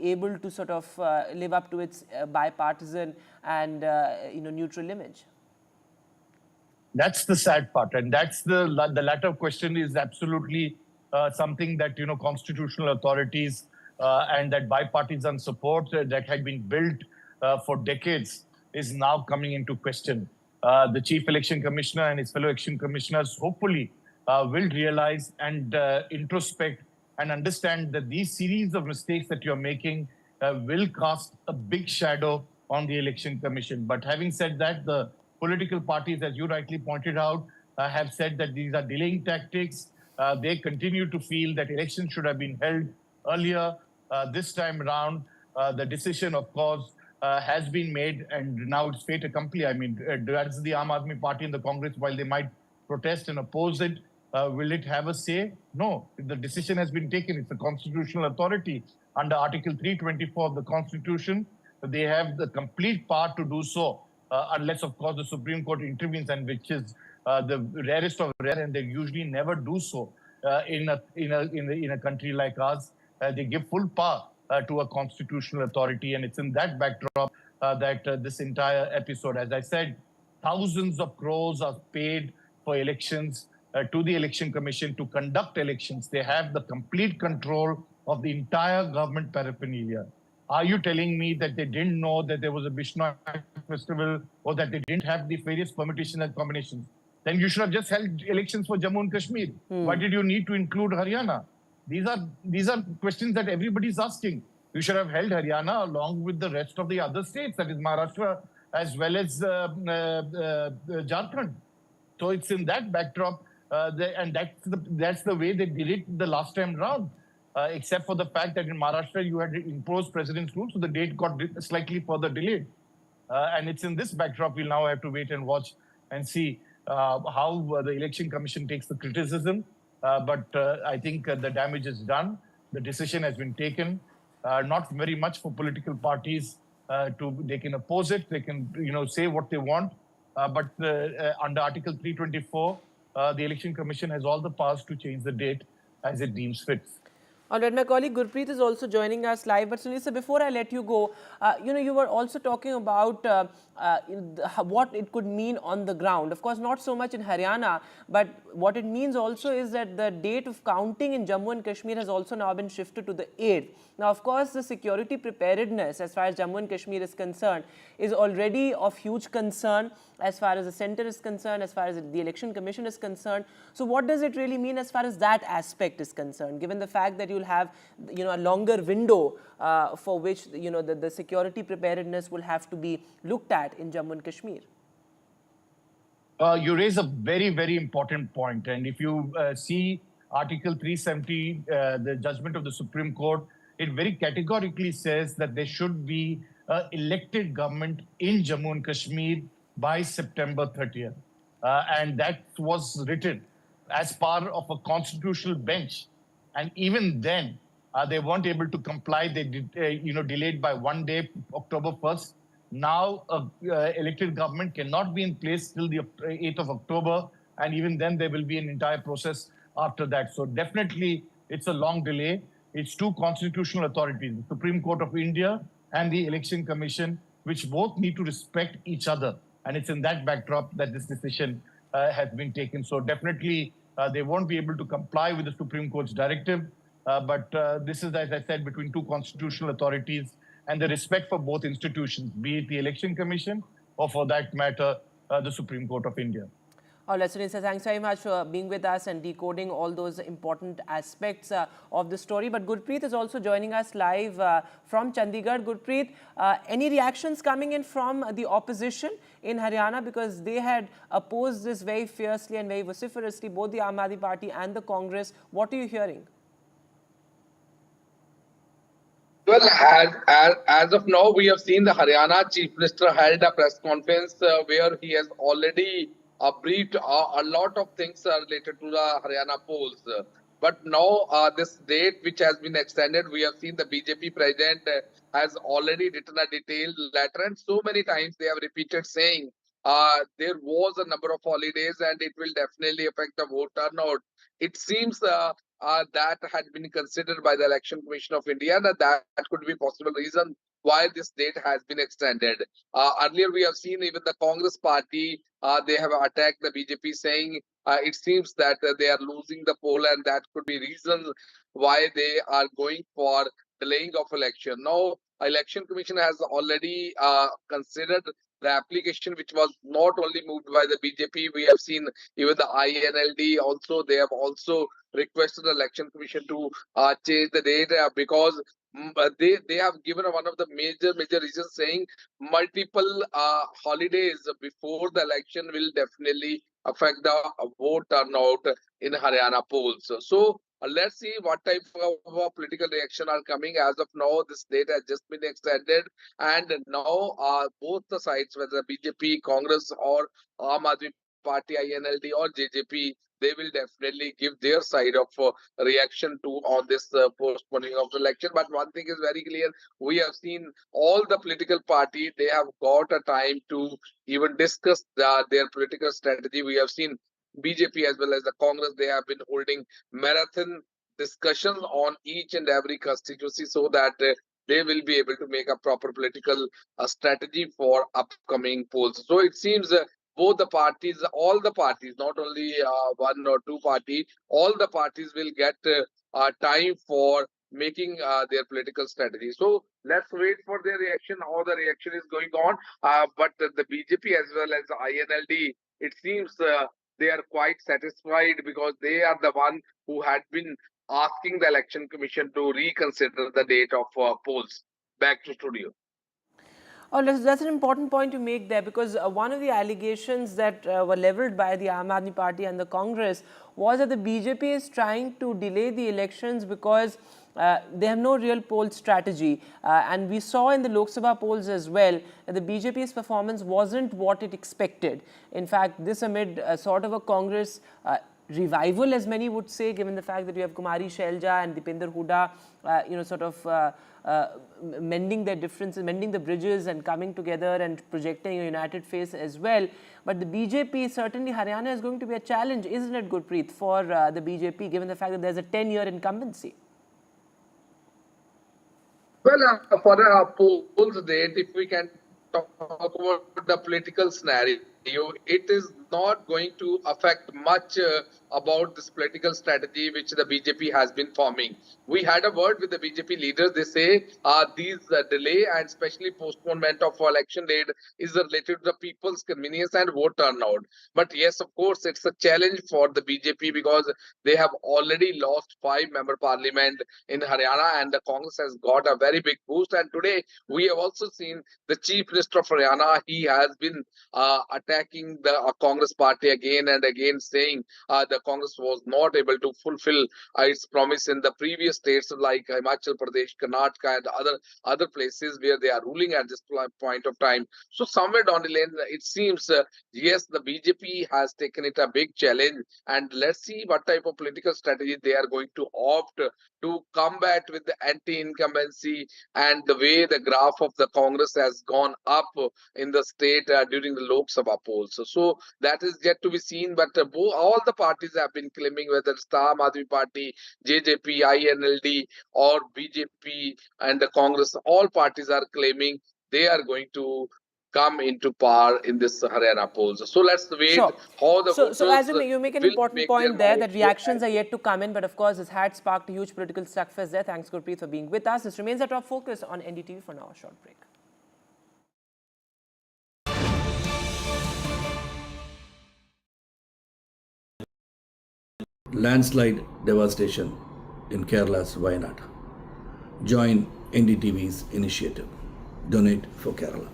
able to sort of live up to its bipartisan and, neutral image. That's the sad part, and that's the latter question is absolutely something that constitutional authorities and that bipartisan support that had been built for decades is now coming into question. The Chief Election Commissioner and his fellow election commissioners hopefully will realize and introspect and understand that these series of mistakes that you're making will cast a big shadow on the Election Commission. But having said that, the political parties, as you rightly pointed out, have said that these are delaying tactics. They continue to feel that elections should have been held earlier. This time around, the decision, of course, has been made, and now it's fait accompli. I mean, does the Aam Aadmi Party and the Congress, while they might protest and oppose it, will it have a say? No, the decision has been taken. It's a constitutional authority. Under Article 324 of the Constitution, they have the complete power to do so, unless, of course, the Supreme Court intervenes, and which is the rarest of rare, and they usually never do so in a country like ours. They give full power to a constitutional authority, and it's in that backdrop that this entire episode, as I said, thousands of crores are paid for elections to the Election Commission to conduct elections. They have the complete control of the entire government paraphernalia. Are you telling me that they didn't know that there was a Bishnoi festival, or that they didn't have the various permutations and combinations? Then you should have just held elections for Jammu and Kashmir. Why did you need to include Haryana? These are questions that everybody's asking. You should have held Haryana along with the rest of the other states, that is Maharashtra as well as Jharkhand. So it's in that backdrop, and that's the way they did it the last time round. Except for the fact that in Maharashtra you had imposed President's rule, so the date got slightly further delayed. And it's in this backdrop we'll now have to wait and watch and see how the Election Commission takes the criticism. But I think the damage is done. The decision has been taken. Not very much for political parties they can oppose it. They can say what they want. But under Article 324, the Election Commission has all the powers to change the date as it deems fit. All right, my colleague Gurpreet is also joining us live. But Sunil sir, before I let you go, you were also talking about what it could mean on the ground. Of course, not so much in Haryana, but what it means also is that the date of counting in Jammu and Kashmir has also now been shifted to the 8th. Now, of course, the security preparedness as far as Jammu and Kashmir is concerned is already of huge concern as far as the centre is concerned, as far as the Election Commission is concerned. So what does it really mean as far as that aspect is concerned, given the fact that you'll have a longer window for which the security preparedness will have to be looked at in Jammu and Kashmir? You raise a very, very important point. And if you see Article 370, the judgment of the Supreme Court, it very categorically says that there should be an elected government in Jammu and Kashmir by September 30th. And that was written as part of a constitutional bench. And even then, they weren't able to comply. They delayed by 1 day, October 1st. Now, elected government cannot be in place till the 8th of October. And even then, there will be an entire process after that. So definitely, it's a long delay. It's two constitutional authorities, the Supreme Court of India and the Election Commission, which both need to respect each other. And it's in that backdrop that this decision has been taken. So definitely, they won't be able to comply with the Supreme Court's directive. But this is, as I said, between two constitutional authorities, and the respect for both institutions, be it the Election Commission or for that matter, the Supreme Court of India. All right, Sunil, sir, thanks very much for being with us and decoding all those important aspects of the story. But Gurpreet is also joining us live from Chandigarh. Gurpreet, any reactions coming in from the opposition in Haryana, because they had opposed this very fiercely and very vociferously, both the Aam Aadmi Party and the Congress. What are you hearing? Well, as of now, we have seen the Haryana Chief Minister held a press conference where he has already briefed a lot of things related to the Haryana polls. But now this date, which has been extended, we have seen the BJP president has already written a detailed letter, and so many times they have repeated saying there was a number of holidays and it will definitely affect the vote turnout. It seems that had been considered by the Election Commission of India, and that could be possible reason why this date has been extended. Earlier, we have seen even the Congress party, they have attacked the BJP saying it seems that they are losing the poll, and that could be reasons why they are going for delaying of election. Now, Election Commission has already considered the application, which was not only moved by the BJP. We have seen even the INLD also, they have also requested the Election Commission to change the date because they have given one of the major reasons saying multiple holidays before the election will definitely affect the vote turnout in Haryana polls. So let's see what type of political reaction are coming. As of now, this date has just been extended, and now both the sides, whether BJP, Congress, or Aam Aadmi Party, INLD, or JJP, they will definitely give their side of reaction to on this postponing of the election. But one thing is very clear: we have seen all the political parties, they have got a time to even discuss their political strategy. We have seen BJP as well as the Congress, they have been holding marathon discussions on each and every constituency so that they will be able to make a proper political strategy for upcoming polls. So it seems both the parties, all the parties, not only one or two parties, all the parties will get time for making their political strategy. So let's wait for their reaction, how the reaction is going on. But the BJP as well as the INLD, it seems they are quite satisfied because they are the one who had been asking the Election Commission to reconsider the date of polls. Back to studio. Oh, that's an important point to make there, because one of the allegations that were levelled by the Aam Aadmi Party and the Congress was that the BJP is trying to delay the elections because they have no real poll strategy. And we saw in the Lok Sabha polls as well that the BJP's performance wasn't what it expected. In fact, this amid sort of a Congress revival, as many would say, given the fact that you have Kumari Shelja and Dipinder Hooda, sort of mending their differences, mending the bridges and coming together and projecting a united face as well. But the BJP, certainly Haryana is going to be a challenge, isn't it, Gurpreet, for the BJP, given the fact that there's a 10-year incumbency? Well, for the polls date, if we can talk about the political scenario, it is not going to affect much about this political strategy which the BJP has been forming. We had a word with the BJP leaders. They say these delay and especially postponement of election date is related to the people's convenience and vote turnout. But yes, of course, it's a challenge for the BJP because they have already lost 5-member parliament in Haryana, and the Congress has got a very big boost. And today we have also seen the Chief Minister of Haryana. He has been attacking the Congress party again and again, saying the Congress was not able to fulfill its promise in the previous states like Himachal Pradesh, Karnataka, and other places where they are ruling at this point of time. So somewhere down the lane, it seems yes, the BJP has taken it a big challenge, and let's see what type of political strategy they are going to opt to combat with the anti-incumbency and the way the graph of the Congress has gone up in the state during the Lok Sabha polls. So that is yet to be seen, but all the parties have been claiming, whether it's the Aam Aadmi Party, JJP, INLD, or BJP and the Congress, all parties are claiming they are going to come into power in this Haryana polls. So let's wait how the voters So as you make an important point there, that reactions are yet to come in, but of course this had sparked a huge political slugfest there. Thanks, Gurpreet, for being with us. This remains our top focus on NDTV. For now, a short break. Landslide devastation in Kerala's Wayanad. Join NDTV's initiative. Donate for Kerala.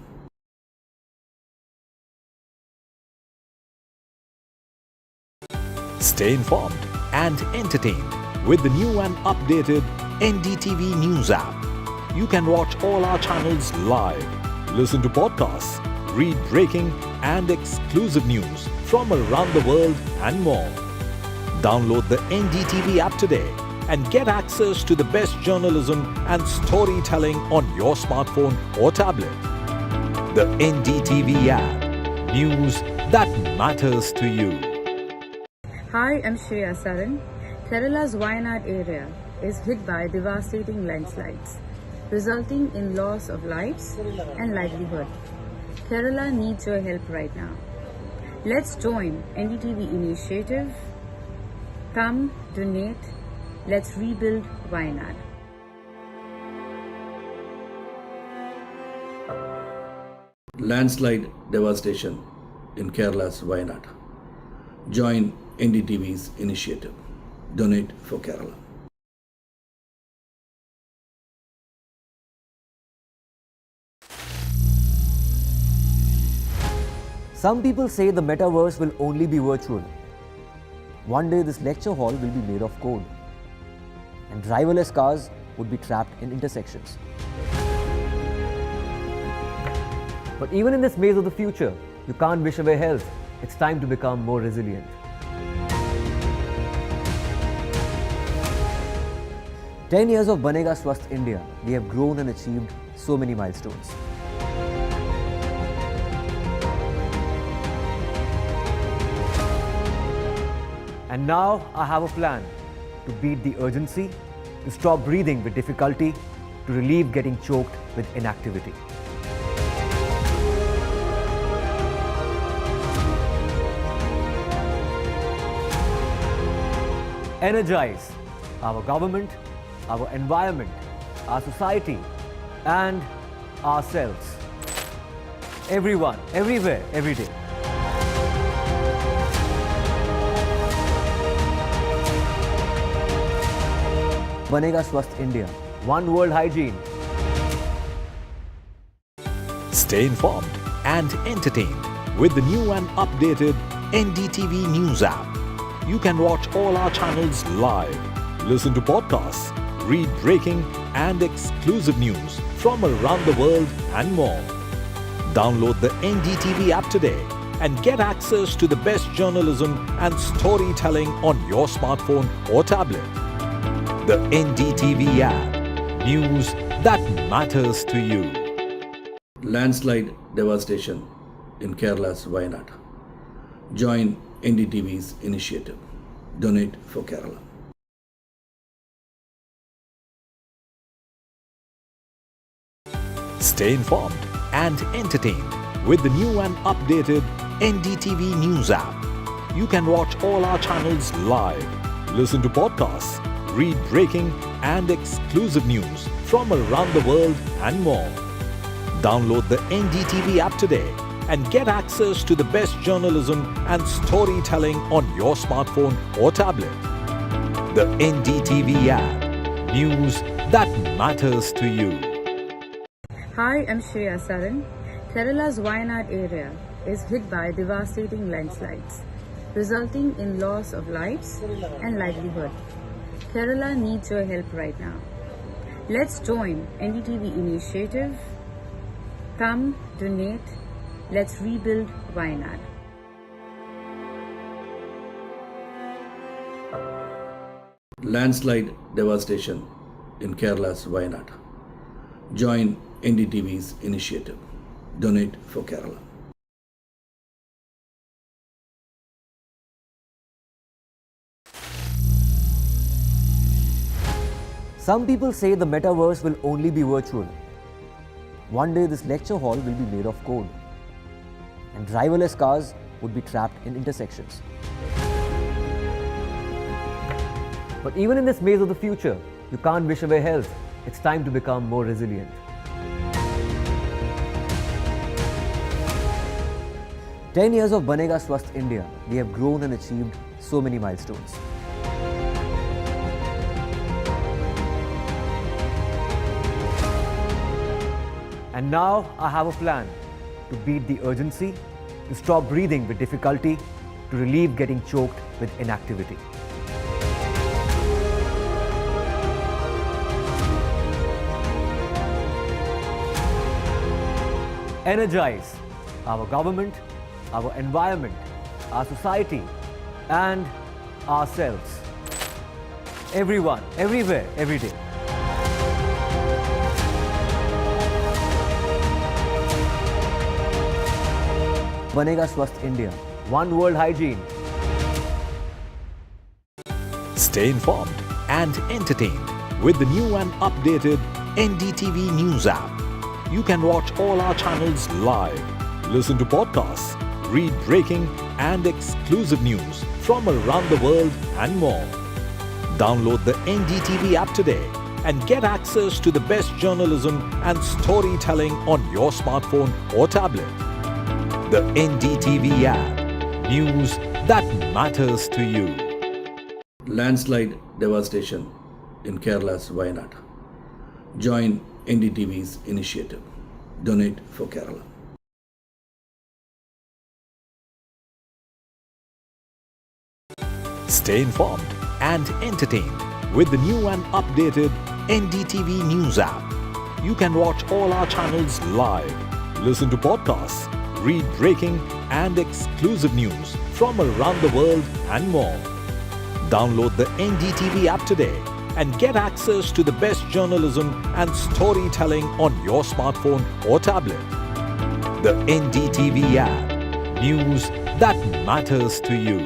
Stay informed and entertained with the new and updated NDTV News app. You can watch all our channels live, listen to podcasts, read breaking and exclusive news from around the world and more. Download the NDTV app today and get access to the best journalism and storytelling on your smartphone or tablet. The NDTV app. News that matters to you. Hi, I'm Shri Akal. Kerala's Wayanad area is hit by devastating landslides, resulting in loss of lives and livelihood. Kerala needs your help right now. Let's join NDTV initiative. Come, donate. Let's rebuild Wayanad. Landslide devastation in Kerala's Wayanad. Join NDTV's initiative. Donate for Kerala. Some people say the metaverse will only be virtual. One day this lecture hall will be made of code, and driverless cars would be trapped in intersections. But even in this maze of the future, you can't wish away health. It's time to become more resilient. 10 years of Banega Swasth India, we have grown and achieved so many milestones. And now I have a plan to beat the urgency, to stop breathing with difficulty, to relieve getting choked with inactivity. Energize our government, our environment, our society, and ourselves. Everyone, everywhere, every day. Banega Swasth India. One world hygiene. Stay informed and entertained with the new and updated NDTV News app. You can watch all our channels live, listen to podcasts, read breaking and exclusive news from around the world and more. Download the NDTV app today and get access to the best journalism and storytelling on your smartphone or tablet. The NDTV app. News that matters to you. Landslide devastation in Kerala's Wayanad. Join NDTV's initiative. Donate for Kerala. Stay informed and entertained with the new and updated NDTV News app. You can watch all our channels live, listen to podcasts, read breaking and exclusive news from around the world and more. Download the NDTV app today and get access to the best journalism and storytelling on your smartphone or tablet. The NDTV app. News that matters to you. Hi, I'm Shri Akal. Kerala's Wayanad area is hit by devastating landslides, resulting in loss of lives and livelihood. Kerala needs your help right now. Let's join NDTV initiative. Come, donate. Let's rebuild Wayanad. Landslide devastation in Kerala's Wayanad. Join NDTV's initiative. Donate for Kerala. Some people say the metaverse will only be virtual. One day this lecture hall will be made of code, and driverless cars would be trapped in intersections. But even in this maze of the future, you can't wish away health. It's time to become more resilient. "10 years of Banega Swasth India, we have grown and achieved so many milestones. And now I have a plan to beat the urgency, to stop breathing with difficulty, to relieve getting choked with inactivity. Energize our government, our environment, our society, and ourselves. Everyone, everywhere, every day. Banega Swasth India. One World Hygiene. Stay informed and entertained with the new and updated NDTV News app. You can watch all our channels live, listen to podcasts, read breaking and exclusive news from around the world and more. Download the NDTV app today and get access to the best journalism and storytelling on your smartphone or tablet. The NDTV app. News that matters to you. Landslide devastation in Kerala's Wayanad. Join NDTV's initiative. Donate for Kerala. Stay informed and entertained with the new and updated NDTV News app. You can watch all our channels live, listen to podcasts, read breaking and exclusive news from around the world and more. Download the NDTV app today and get access to the best journalism and storytelling on your smartphone or tablet. The NDTV app. News that matters to you.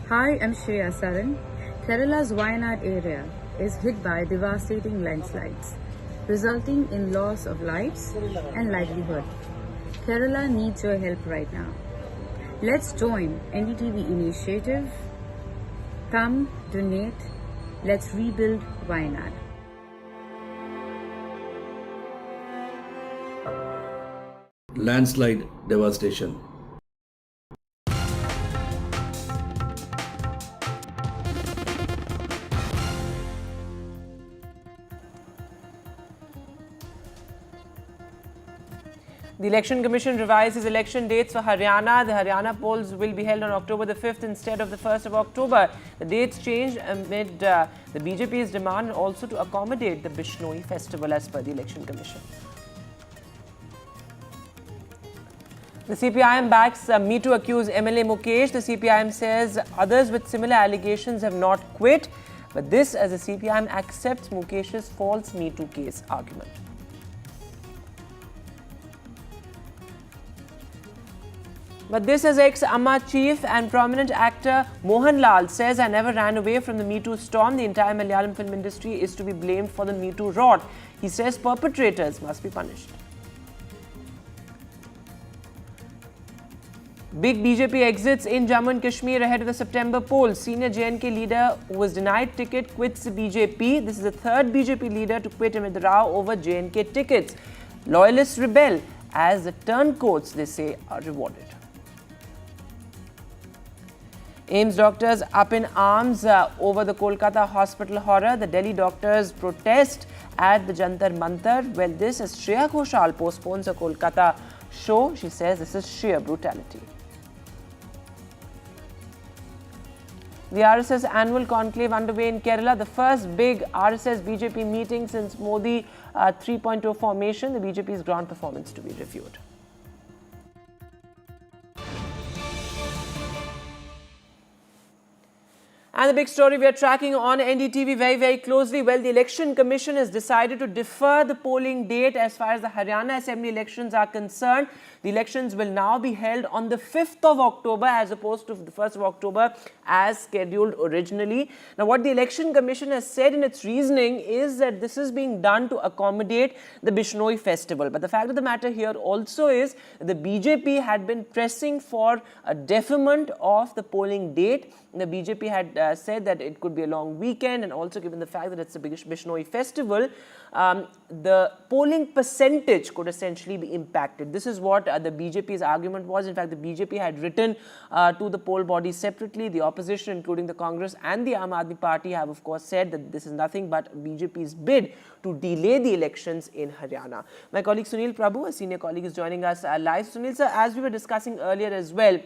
Hi, I'm Shri Akal. Kerala's Wayanad area is hit by devastating landslides, resulting in loss of lives and livelihood. Kerala needs your help right now. Let's join NDTV initiative. Come, donate. Let's rebuild Wayanad. Landslide devastation. The Election Commission revises election dates for Haryana. The Haryana polls will be held on October the 5th instead of the 1st of October. The dates changed amid the BJP's demand also to accommodate the Bishnoi festival as per the Election Commission. The CPIM backs Me Too accused MLA Mukesh. The CPIM says others with similar allegations have not quit. But this as the CPIM accepts Mukesh's false Me Too case argument. But this as ex-Aam Aadmi chief and prominent actor Mohan Lal says, I never ran away from the Me Too storm. The entire Malayalam film industry is to be blamed for the Me Too rot. He says perpetrators must be punished. Big BJP exits in Jammu and Kashmir ahead of the September polls. Senior JNK leader who was denied ticket quits the BJP. This is the third BJP leader to quit amid the row over JNK tickets. Loyalists rebel as the turncoats, they say, are rewarded. AIIMS doctors up in arms over the Kolkata hospital horror. The Delhi doctors protest at the Jantar Mantar. Well, this as Shreya Ghoshal postpones a Kolkata show. She says this is sheer brutality. The RSS annual conclave underway in Kerala, the first big RSS BJP meeting since Modi 3.0 formation. The BJP's ground performance to be reviewed. And the big story we are tracking on NDTV very, very closely. Well, the Election Commission has decided to defer the polling date as far as the Haryana Assembly elections are concerned. The elections will now be held on the 5th of October as opposed to the 1st of October as scheduled originally. Now, what the Election Commission has said in its reasoning is that this is being done to accommodate the Bishnoi festival. But the fact of the matter here also is that the BJP had been pressing for a deferment of the polling date. The BJP had said that it could be a long weekend, and also given the fact that it's the biggest Bishnoi festival, the polling percentage could essentially be impacted. This is what the BJP's argument was. In fact, the BJP had written to the poll bodies separately. The opposition, including the Congress and the Aam Aadmi Party, have of course said that this is nothing but BJP's bid to delay the elections in Haryana. My colleague Sunil Prabhu, a senior colleague, is joining us live. Sunil sir, as we were discussing earlier as well,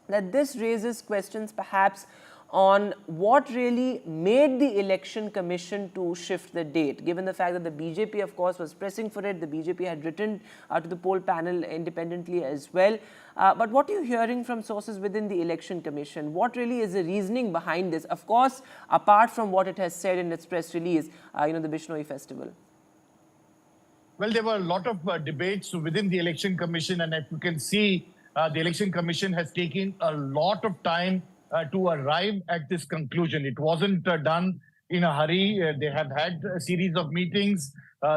that this raises questions perhaps on what really made the Election Commission to shift the date, given the fact that the BJP, of course, was pressing for it. The BJP had written to the poll panel independently as well. But what are you hearing from sources within the Election Commission? What really is the reasoning behind this? Of course, apart from what it has said in its press release, the Bishnoi festival. Well, there were a lot of debates within the Election Commission, and as you can see, the Election Commission has taken a lot of time to arrive at this conclusion. It wasn't done in a hurry. They have had a series of meetings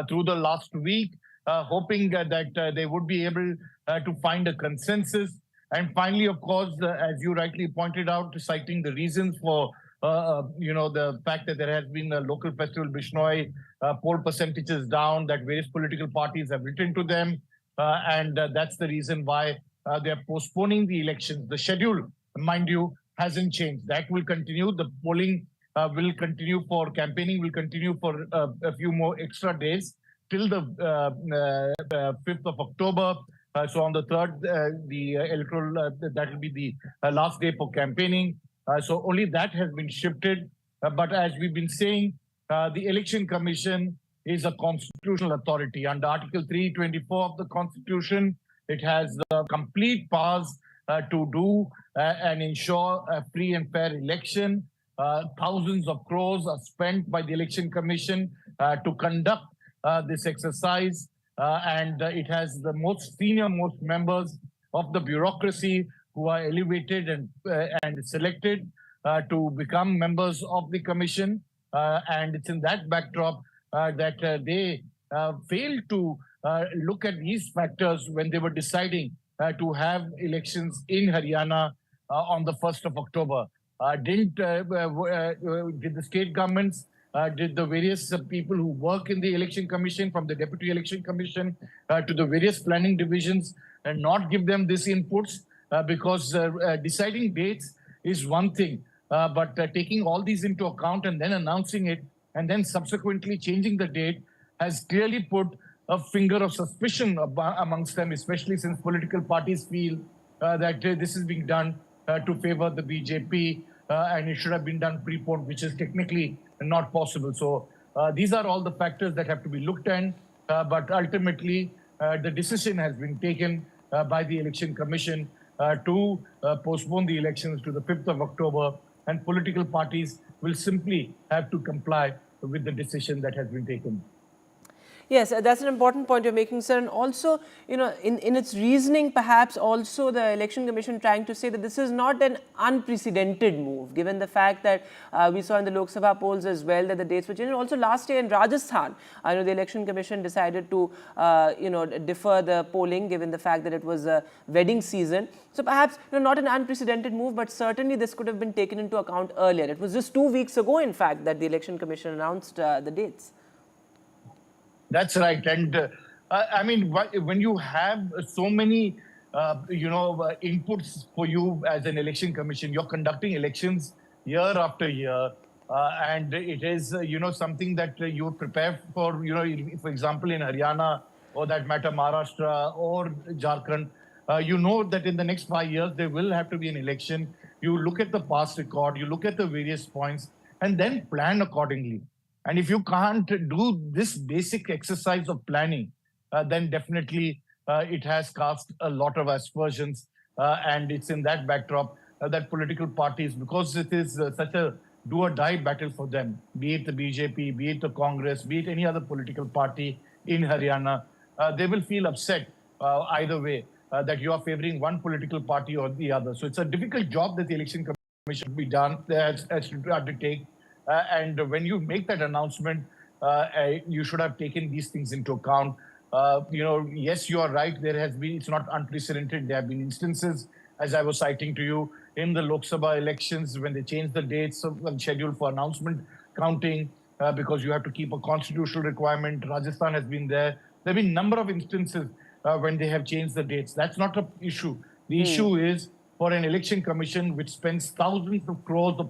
through the last week, hoping that they would be able to find a consensus. And finally, of course, as you rightly pointed out, citing the reasons for the fact that there has been a local festival, Bishnoi, poll percentages down, that various political parties have written to them. And that's the reason why they are postponing the elections. The schedule, mind you, hasn't changed. That will continue. The polling will continue for campaigning, will continue for a few more extra days till the 5th of October. So on the 3rd, the electoral, that will be the last day for campaigning. So only that has been shifted. But as we've been saying, the Election Commission is a constitutional authority. Under Article 324 of the Constitution, it has complete powers to do and ensure a free and fair election. Thousands of crores are spent by the Election Commission to conduct this exercise. And it has the most senior-most members of the bureaucracy who are elevated and selected to become members of the commission. And it's in that backdrop that they failed to look at these factors when they were deciding to have elections in Haryana on the 1st of October. Did the state governments, did the various people who work in the Election Commission, from the Deputy Election Commission to the various planning divisions, not give them these inputs? Because deciding dates is one thing, but taking all these into account and then announcing it and then subsequently changing the date has clearly put a finger of suspicion amongst them, especially since political parties feel that this is being done to favor the BJP and it should have been done pre-polled, which is technically not possible. So these are all the factors that have to be looked at, but ultimately the decision has been taken by the Election Commission to postpone the elections to the 5th of October, and political parties will simply have to comply with the decision that has been taken. Yes, that's an important point you're making, sir. And also, in its reasoning, perhaps also the Election Commission trying to say that this is not an unprecedented move, given the fact that we saw in the Lok Sabha polls as well that the dates were changed. And also last year in Rajasthan, the Election Commission decided to, defer the polling, given the fact that it was a wedding season. So perhaps, not an unprecedented move, but certainly this could have been taken into account earlier. It was just 2 weeks ago, in fact, that the Election Commission announced the dates. That's right. And I mean, when you have so many, inputs for you as an election commission, you're conducting elections year after year. And it is, something that you prepare for, for example, in Haryana or that matter Maharashtra or Jharkhand, that in the next 5 years, there will have to be an election. You look at the past record, you look at the various points, and then plan accordingly. And if you can't do this basic exercise of planning, then definitely it has cast a lot of aspersions. And it's in that backdrop that political parties, because it is such a do or die battle for them, be it the BJP, be it the Congress, be it any other political party in Haryana, they will feel upset either way that you are favoring one political party or the other. So it's a difficult job that the Election Commission should be done, has to undertake. And when you make that announcement, you should have taken these things into account. Yes, you are right. There has been, it's not unprecedented. There have been instances, as I was citing to you, in the Lok Sabha elections when they changed the dates of the schedule for announcement counting because you have to keep a constitutional requirement. Rajasthan has been there. There have been a number of instances when they have changed the dates. That's not an issue. The issue is for an election commission which spends thousands of crores of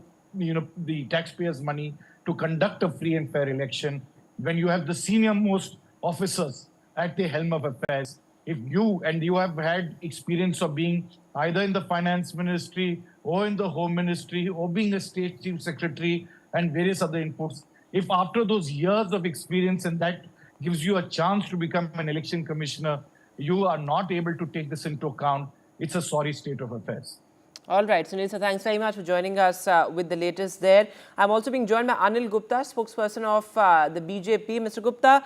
the taxpayers' money to conduct a free and fair election, when you have the senior most officers at the helm of affairs, if you have had experience of being either in the finance ministry or in the home ministry or being a state chief secretary and various other inputs, if after those years of experience and that gives you a chance to become an election commissioner, you are not able to take this into account, it's a sorry state of affairs. All right, Sunil, so thanks very much for joining us with the latest there. I'm also being joined by Anil Gupta, spokesperson of the BJP. Mr. Gupta,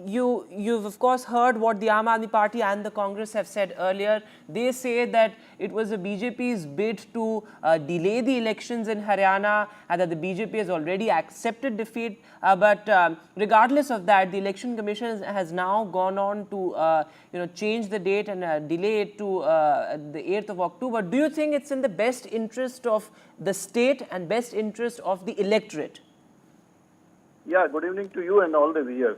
you've of course heard what the Aam Aadmi Party and the Congress have said earlier. They say that it was the BJP's bid to delay the elections in Haryana and that the BJP has already accepted defeat. But regardless of that, the Election Commission has now gone on to change the date and delay it to the 8th of October. Do you think it's in the best interest of the state and best interest of the electorate? Yeah, good evening to you and all the viewers.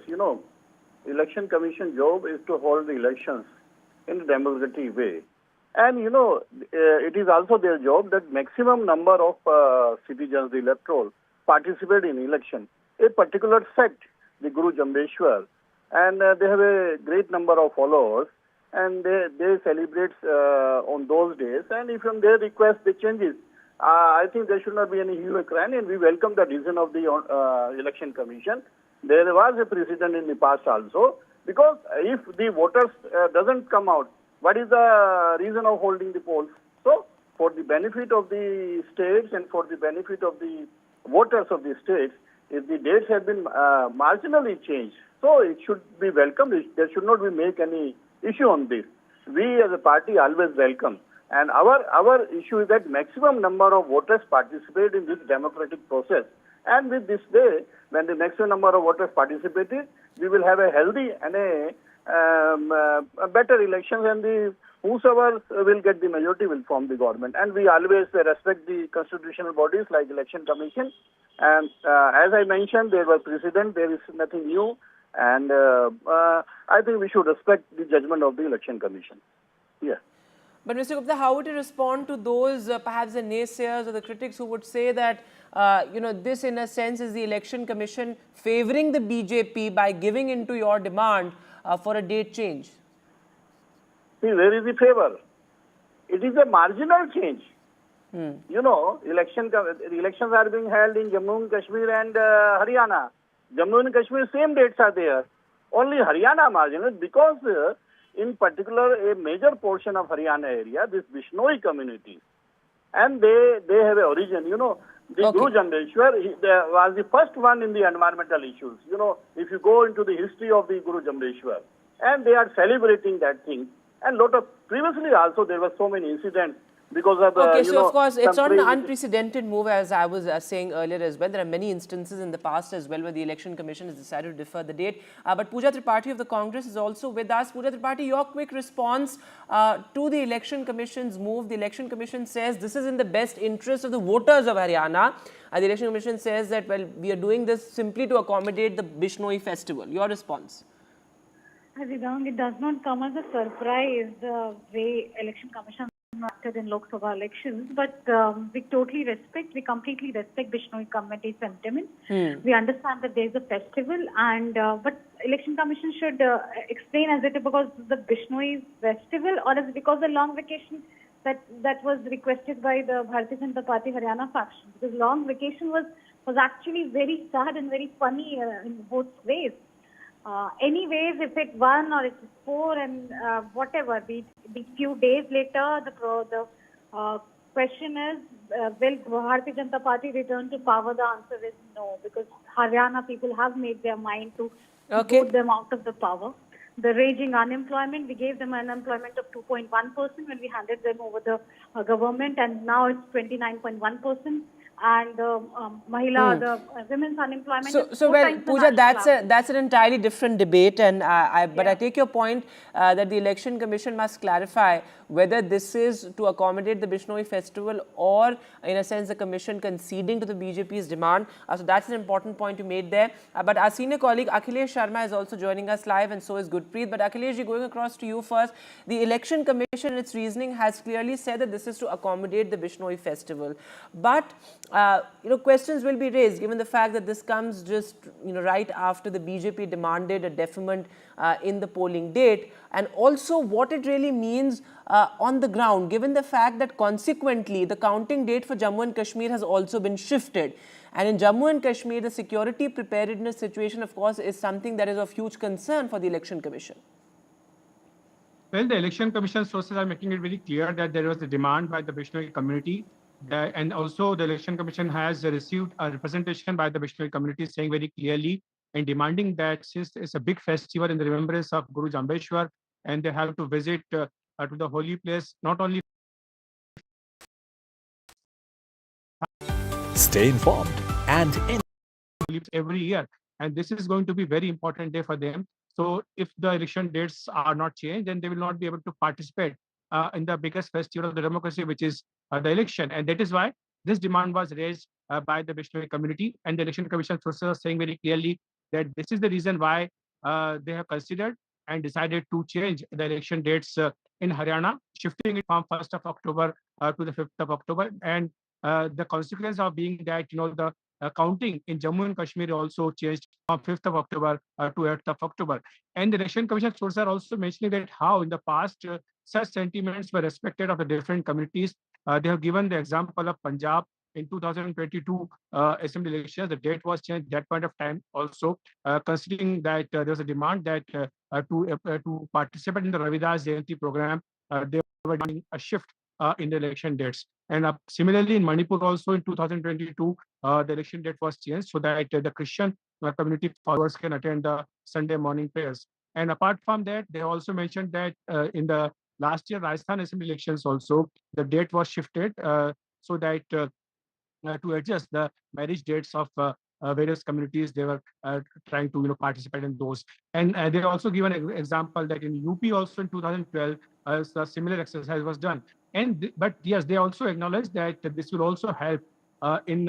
Election Commission job is to hold the elections in a democratic way. And, it is also their job that maximum number of citizens, the electoral, participate in election. A particular sect, the Guru Jambeshwar, and they have a great number of followers, and they celebrate on those days. And if from their request they changes, I think there should not be any huge crime, and we welcome the decision of the Election Commission. There was a precedent in the past also, because if the voters doesn't come out, what is the reason of holding the polls? So, for the benefit of the states and for the benefit of the voters of the states, if the dates have been marginally changed, so it should be welcomed. There should not be make any issue on this. We as a party always welcome. And our issue is that maximum number of voters participate in this democratic process. And with this day, when the maximum number of voters participated, we will have a healthy and a better elections, and whosoever will get the majority will form the government. And we always respect the constitutional bodies like Election Commission. And as I mentioned, there was precedent, there is nothing new. And I think we should respect the judgment of the Election Commission. Yeah. But Mr. Gupta, how would you respond to those perhaps the naysayers or the critics who would say that, this in a sense is the Election Commission favouring the BJP by giving into your demand for a date change? See, where is the favour? It is a marginal change. Elections are being held in Jammu and Kashmir and Haryana. Jammu and Kashmir, same dates are there. Only Haryana marginal, because in particular a major portion of Haryana area, this Bishnoi community, and they have a origin, the Guru Jambeshwar was the first one in the environmental issues. If you go into the history of the Guru Jambeshwar, and they are celebrating that thing. And previously also there were so many incidents because of okay, so of course it's not an unprecedented move, as I was saying earlier as well. There are many instances in the past as well where the Election Commission has decided to defer the date. But Pooja Tripathi of the Congress is also with us. Pooja Tripathi, your quick response to the Election Commission's move. The Election Commission says this is in the best interest of the voters of Haryana. The Election Commission says that, well, we are doing this simply to accommodate the Bishnoi festival. Your response? It does not come as a surprise the way Election Commission acted in Lok Sabha elections, but we completely respect Bishnoi committee sentiment. We understand that there is a festival, and but Election Commission should explain, as it because the Bishnoi festival, or is it because the long vacation that was requested by the Bharatiya Janata Party Haryana faction? Because long vacation was actually very sad and very funny in both ways. Anyways, if it's 1 or it's 4 and whatever, the few days later, the question is, will Bharatiya Janata Party return to power? The answer is no, because Haryana people have made their mind to put them out of the power. The raging unemployment, we gave them unemployment of 2.1% when we handed them over the government, and now it's 29.1%. and Mahila, the women's unemployment is So four well, times the Pooja, national average. that's an entirely different debate, and but I take your point that the Election Commission must clarify whether this is to accommodate the Bishnoi festival or, in a sense, the Commission conceding to the BJP's demand. So that's an important point you made there. But our senior colleague Akhilesh Sharma is also joining us live, and so is Gurpreet. But Akhilesh, going across to you first. The Election Commission, in its reasoning, has clearly said that this is to accommodate the Bishnoi festival. But questions will be raised given the fact that this comes just right after the BJP demanded a deferment in the polling date, and also what it really means on the ground, given the fact that consequently the counting date for Jammu and Kashmir has also been shifted. And in Jammu and Kashmir, the security preparedness situation, of course, is something that is of huge concern for the Election Commission. Well, the Election Commission sources are making it very clear that there was a demand by the Bishnoi community. And also the Election Commission has received a representation by the Bishnoi community saying very clearly and demanding that since it's a big festival in the remembrance of Guru Jambeshwar, and they have to visit to the holy place, not only Stay informed and every year. And this is going to be very important day for them. So if the election dates are not changed, then they will not be able to participate in the biggest festival of the democracy, which is the election. And that is why this demand was raised by the Bishnoi community. And the Election Commission sources are saying very clearly that this is the reason why they have considered and decided to change the election dates in Haryana, shifting it from 1st of October to the 5th of October. And the consequence of being that, the counting in Jammu and Kashmir also changed from 5th of October to 8th of October. And the Election Commission sources are also mentioning that how in the past such sentiments were respected of the different communities. They have given the example of Punjab in 2022 assembly elections. The date was changed at that point of time also, considering that there was a demand that to participate in the Ravidas Jayanti program, they were demanding a shift in the election dates. And similarly, in Manipur also in 2022, the election date was changed so that the Christian community followers can attend the Sunday morning prayers. And apart from that, they also mentioned that in the last year Rajasthan Assembly elections also, the date was shifted so that to adjust the marriage dates of various communities. They were trying to participate in those. And they also given an example that in UP also in 2012, a similar exercise was done. And but yes, they also acknowledge that this will also help in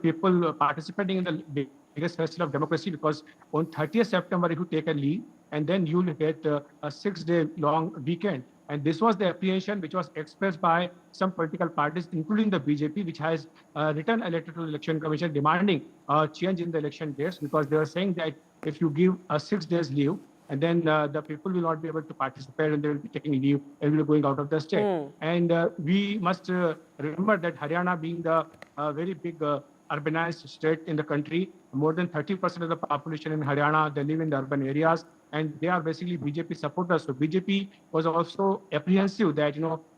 people participating in the biggest festival of democracy, because on 30th September, if you take a leave, and then you'll get a 6-day long weekend. And this was the apprehension which was expressed by some political parties, including the BJP, which has written a letter to the Election Commission demanding a change in the election dates, because they are saying that if you give a 6 days leave, and then the people will not be able to participate and they will be taking leave and will be going out of the state. And we must remember that Haryana being the very big urbanized state in the country, more than 30% of the population in Haryana, they live in the urban areas, and they are basically BJP supporters. So BJP was also apprehensive that,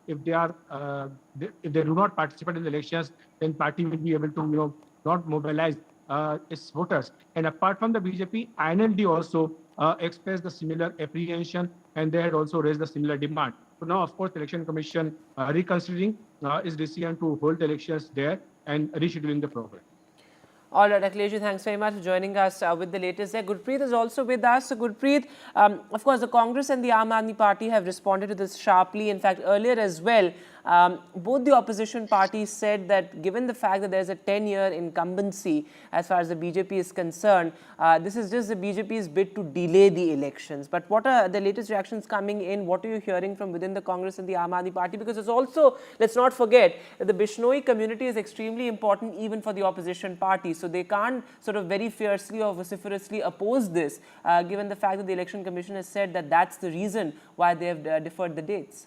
if they are, if they do not participate in the elections, then party will be able to, not mobilize its voters. And apart from the BJP, INLD also expressed the similar apprehension, and they had also raised the similar demand. So now, of course, the Election Commission reconsidering its decision to hold the elections there and rescheduling the program. All right, Akhilesh, thanks very much for joining us with the latest there. Gurpreet is also with us. So, Gurpreet, of course, the Congress and the Aam Aadmi Party have responded to this sharply. In fact, earlier as well, both the opposition parties said that given the fact that there's a 10-year incumbency as far as the BJP is concerned, this is just the BJP's bid to delay the elections. But what are the latest reactions coming in? What are you hearing from within the Congress and the Aam Aadmi Party? Because it's also, let's not forget, that the Bishnoi community is extremely important even for the opposition party. So they can't sort of very fiercely or vociferously oppose this, given the fact that the Election Commission has said that that's the reason why they have deferred the dates.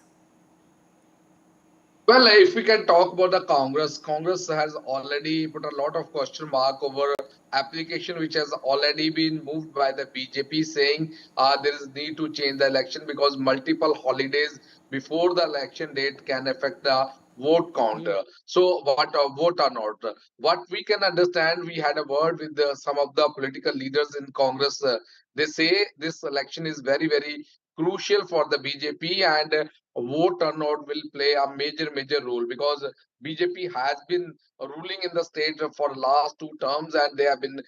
Well, if we can talk about the Congress has already put a lot of question mark over application which has already been moved by the BJP, saying there is need to change the election because multiple holidays before the election date can affect the vote count. So what vote or not? What we can understand, we had a word with some of the political leaders in Congress. They say this election is very, very crucial for the BJP, and vote turnout will play a major role, because BJP has been ruling in the state for the last 2 terms, and they have been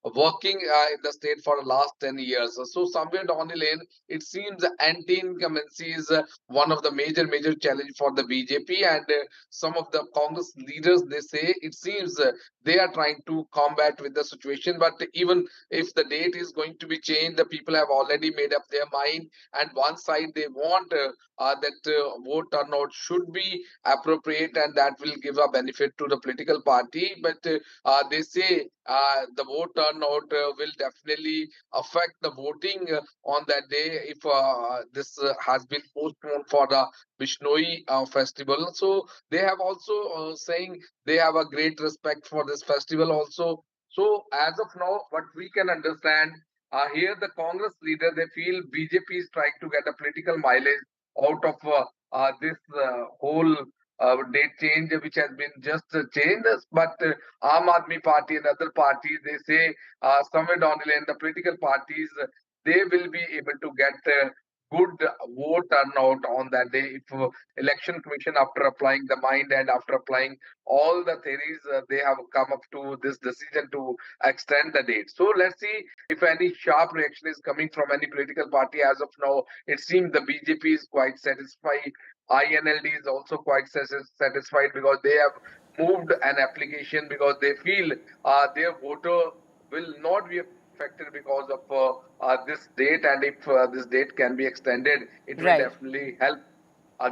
working in the state for the last 10 years. So somewhere down the lane, it seems anti-incumbency is one of the major challenge for the BJP, and some of the Congress leaders, they say it seems they are trying to combat with the situation. But even if the date is going to be changed, the people have already made up their mind, and one side they want that vote turnout should be appropriate, and that will give a benefit to the political party. But they say the vote turnout will definitely affect the voting on that day if this has been postponed for the Bishnoi festival. So they have also saying they have a great respect for this festival also. So as of now, what we can understand, here the Congress leader, they feel BJP is trying to get a political mileage out of this whole date change, which has been just changed. But Aam Aadmi Party and other parties, they say somewhere down the line, the political parties, they will be able to get good vote turnout on that day if election commission, after applying the mind and after applying all the theories, they have come up to this decision to extend the date. So let's see if any sharp reaction is coming from any political party. As of now, it seems the BJP is quite satisfied. INLD is also quite satisfied, because they have moved an application, because they feel their voter will not be affected because of this date, and if this date can be extended, it will definitely help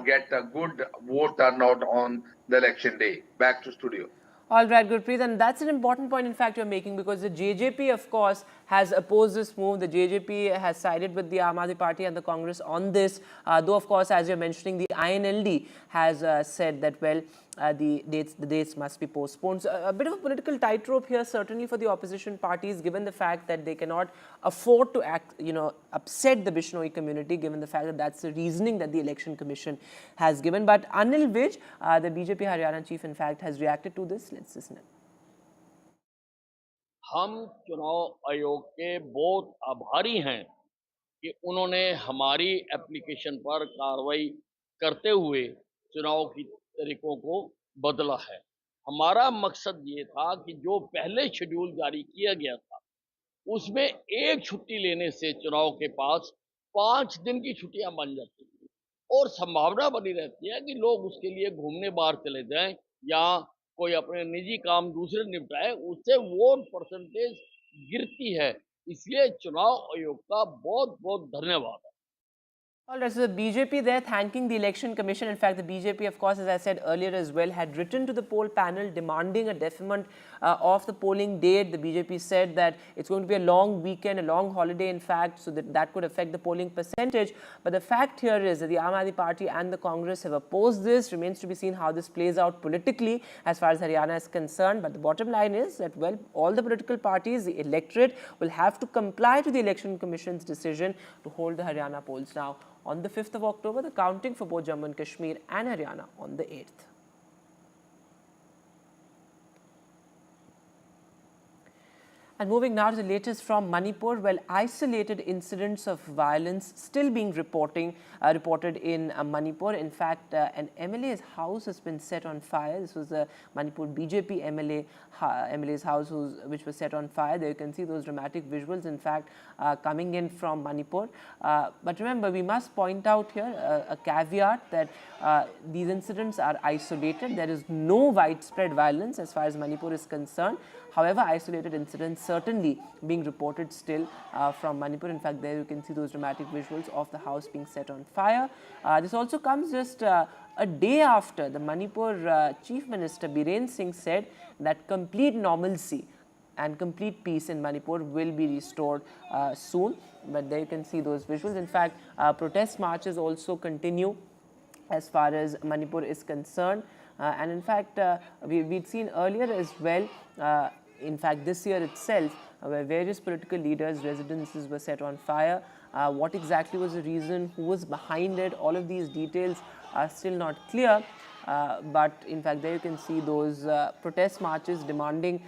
get a good vote turnout on the election day. Back to studio. All right, Gurpreet, and that's an important point, in fact, you're making, because the JJP, of course, has opposed this move. The JJP has sided with the Aam Aadmi Party and the Congress on this, though, of course, as you're mentioning, the INLD has said that, well, the dates must be postponed. So a bit of a political tightrope here, certainly for the opposition parties, given the fact that they cannot afford to upset the Bishnoi community, given the fact that that's the reasoning that the Election Commission has given. But Anil Vij, the BJP Haryana chief, in fact, has reacted to this. Let's listen. हम चुनाव आयोग के बहुत आभारी हैं कि उन्होंने हमारी एप्लीकेशन पर कार्रवाई करते हुए चुनाव की तारीखों को बदला है। हमारा मकसद ये था कि जो पहले शेड्यूल जारी किया गया था, उसमें एक छुट्टी लेने से चुनाव के पास 5 दिन की छुट्टियां बन जाती हैं और संभावना बनी रहती है कि लोग उसके लिए घूमने बाहर चले जाएं या कोई अपने निजी काम दूसरे निपटाए, उससे वोट परसेंटेज गिरती है। इसलिए चुनाव आयोग का बहुत बहुत धन्यवाद है। All right, so the BJP there thanking the Election Commission. In fact, the BJP, of course, as I said earlier as well, had written to the poll panel demanding a deferment of the polling date. The BJP said that it's going to be a long weekend, a long holiday, in fact, so that could affect the polling percentage. But the fact here is that the Aam Aadmi Party and the Congress have opposed this. Remains to be seen how this plays out politically as far as Haryana is concerned. But the bottom line is that, well, all the political parties, the electorate, will have to comply to the Election Commission's decision to hold the Haryana polls now on the 5th of October, the counting for both Jammu and Kashmir and Haryana on the 8th. And moving now to the latest from Manipur, well, isolated incidents of violence still being reported in Manipur. In fact, an MLA's house has been set on fire. This was a Manipur BJP MLA's house which was set on fire. There you can see those dramatic visuals, in fact, coming in from Manipur. But remember, we must point out here a caveat that these incidents are isolated. There is no widespread violence as far as Manipur is concerned. However, isolated incidents certainly being reported still from Manipur. In fact, there you can see those dramatic visuals of the house being set on fire. This also comes just a day after the Manipur Chief Minister Biren Singh said that complete normalcy and complete peace in Manipur will be restored soon. But there you can see those visuals. In fact, protest marches also continue as far as Manipur is concerned. And in fact, we'd seen earlier as well, in fact, this year itself, where various political leaders' residences were set on fire. What exactly was the reason? Who was behind it? All of these details are still not clear. But in fact, there you can see those protest marches demanding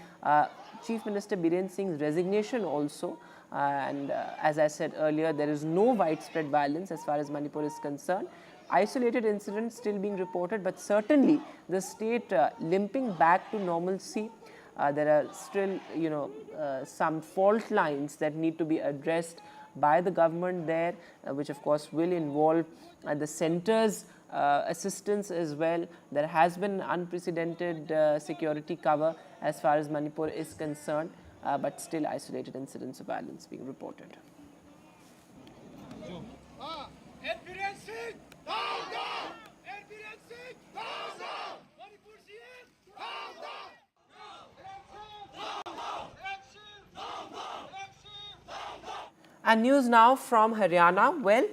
Chief Minister Biren Singh's resignation also. As I said earlier, there is no widespread violence as far as Manipur is concerned. Isolated incidents still being reported, but certainly the state limping back to normalcy. There are still, some fault lines that need to be addressed by the government there, which of course will involve the centre's assistance as well. There has been unprecedented security cover as far as Manipur is concerned, but still isolated incidents of violence being reported. And news now from Haryana. Well,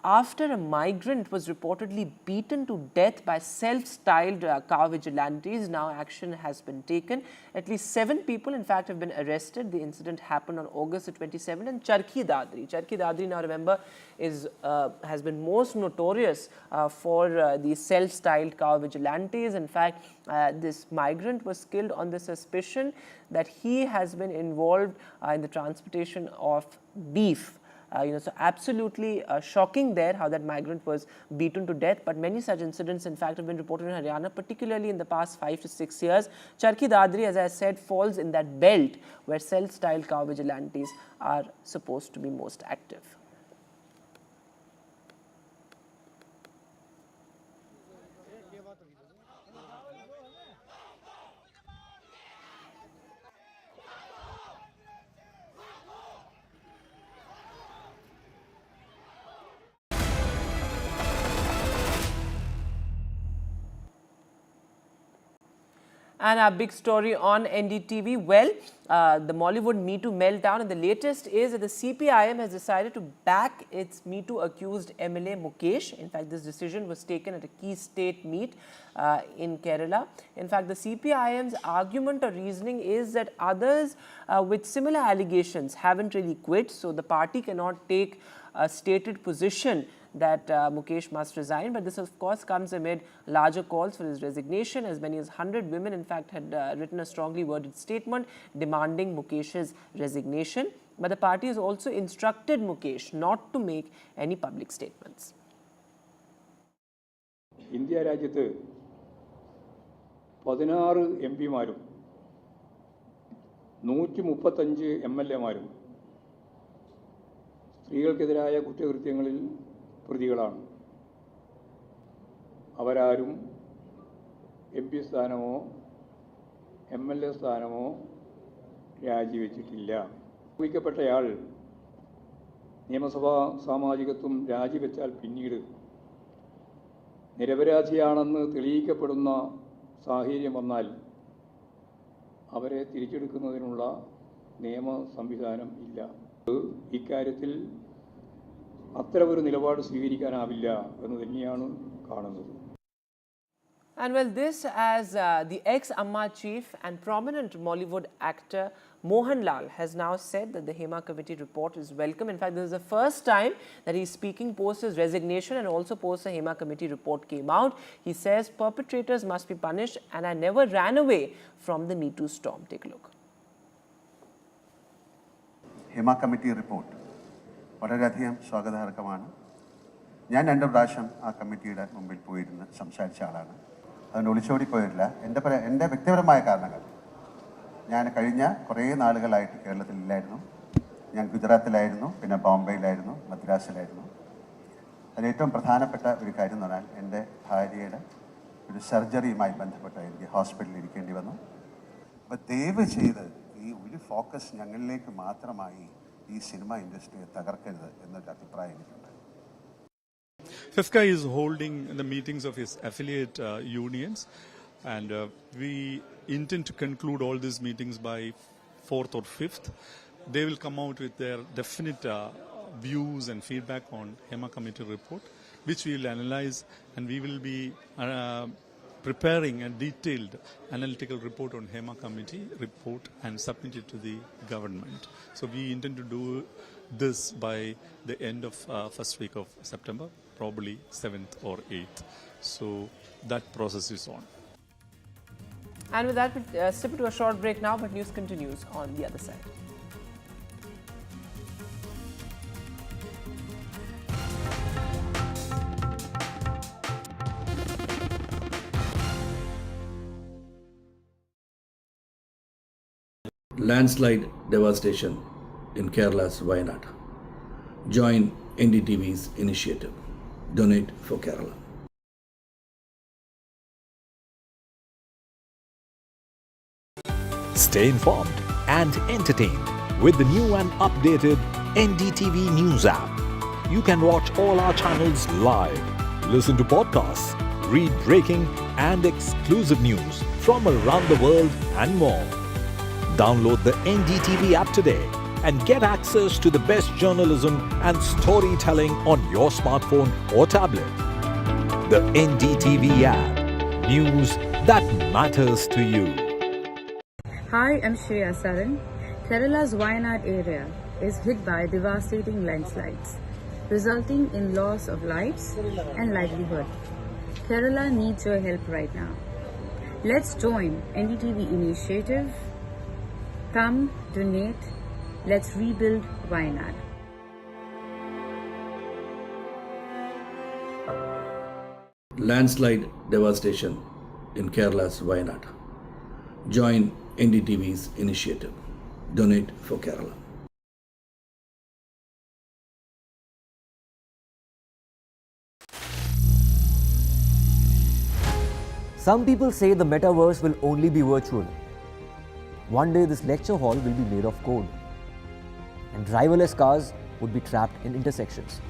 after a migrant was reportedly beaten to death by self-styled car vigilantes, now action has been taken. At least 7 people, in fact, have been arrested. The incident happened on August 27 in Charkhi Dadri. Charkhi Dadri, now remember, has been most notorious for these self-styled car vigilantes. In fact, this migrant was killed on the suspicion that he has been involved in the transportation of beef. So absolutely shocking there how that migrant was beaten to death. But many such incidents, in fact, have been reported in Haryana, particularly in the past 5 to 6 years. Charkhi Dadri, as I said, falls in that belt where self-styled car vigilantes are supposed to be most active. And our big story on NDTV, well, the Mollywood Me Too meltdown, and the latest is that the CPIM has decided to back its Me Too accused MLA Mukesh. In fact, this decision was taken at a key state meet in Kerala. In fact, the CPIM's argument or reasoning is that others with similar allegations haven't really quit, so the party cannot take a stated position that Mukesh must resign. But this, of course, comes amid larger calls for his resignation. As many as 100 women, in fact, had written a strongly worded statement demanding Mukesh's resignation. But the party has also instructed Mukesh not to make any public statements. India രാജ്യത്ത് 16 എംപിമാരും 135 MLAമാരും സ്ത്രീകൾക്കെതിരായ കുറ്റകൃത്യങ്ങളിൽ പ്രതികളാണ്. അവരാരും MP സ്ഥാനമോ MLA സ്ഥാനമോ രാജിവെച്ചിട്ടില്ല. ആരോപിക്കപ്പെട്ടയാൾ നിയമസഭാ സാമാജികത്വം രാജിവെച്ചാൽ പിന്നീട് നിരപരാധിയാണെന്ന് തെളിയിക്കപ്പെടുന്ന സാഹചര്യം വന്നാൽ അവരെ തിരിച്ചെടുക്കുന്നതിനുള്ള നിയമ സംവിധാനം ഇല്ല. ഇക്കാര്യത്തിൽ അത്തരമൊരു നിലപാട് സ്വീകരിക്കാനാവില്ല എന്ന് തന്നെയാണ് കാണുന്നത്. And well, this as the ex-Amma chief and prominent Mollywood actor Mohan Lal has now said that the Hema Committee report is welcome. In fact, this is the first time that he is speaking post his resignation and also post the Hema Committee report came out. He says perpetrators must be punished and I never ran away from the Me Too storm. Take a look. Hema Committee report. വളരെയധികം സ്വാഗതാർഹമാണ്. ഞാൻ 2 പ്രാവശ്യം ആ കമ്മിറ്റിയുടെ മുമ്പിൽ പോയിരുന്ന് സംസാരിച്ച ആളാണ്. അതുകൊണ്ട് ഒളിച്ചോടിപ്പോയിട്ടില്ല. എൻ്റെ വ്യക്തിപരമായ കാരണങ്ങൾ ഞാൻ കഴിഞ്ഞ കുറേ നാളുകളായിട്ട് കേരളത്തിലില്ലായിരുന്നു. ഞാൻ ഗുജറാത്തിലായിരുന്നു, പിന്നെ ബോംബെയിലായിരുന്നു, മദ്രാസിലായിരുന്നു. അതിലേറ്റവും പ്രധാനപ്പെട്ട ഒരു കാര്യം എന്ന് പറഞ്ഞാൽ എൻ്റെ ഭാര്യയുടെ ഒരു സർജറിയുമായി ബന്ധപ്പെട്ട് എനിക്ക് ഹോസ്പിറ്റലിൽ ഇരിക്കേണ്ടി വന്നു. അപ്പോൾ ദയവ് ചെയ്ത് ഈ ഒരു ഫോക്കസ് ഞങ്ങളിലേക്ക് മാത്രമായി ഈ സിനിമ ഇൻഡസ്ട്രിയെ തകർക്കരുത് എന്നൊരു അഭിപ്രായം എനിക്കുണ്ട്. FIFCA is holding the meetings of his affiliate unions, and we intend to conclude all these meetings by 4th or 5th. They will come out with their definite views and feedback on Hema Committee report, which we will analyze, and we will be preparing a detailed analytical report on Hema Committee report and submit it to the government. So we intend to do this by the end of first week of September, probably 7th or 8th. So that process is on. And with that, we'll step into a short break now, but news continues on the other side. Landslide devastation in Kerala's Wayanad. Join NDTV's initiative. Donate for Kerala. Stay informed and entertained with the new and updated NDTV News app. You can watch all our channels live, listen to podcasts, read breaking and exclusive news from around the world and more. Download the NDTV app today and get access to the best journalism and storytelling on your smartphone or tablet. The NDTV app. News that matters to you. Hi, I'm Shri Akal. Kerala's Wayanad area is hit by devastating landslides, resulting in loss of lives and livelihood. Kerala needs your help right now. Let's join NDTV initiative. Come, donate. Let's rebuild Wayanad. Landslide devastation in Kerala's Wayanad. Join NDTV's initiative. Donate for Kerala. Some people say the metaverse will only be virtual. One day this lecture hall will be made of code, and driverless cars would be trapped in intersections.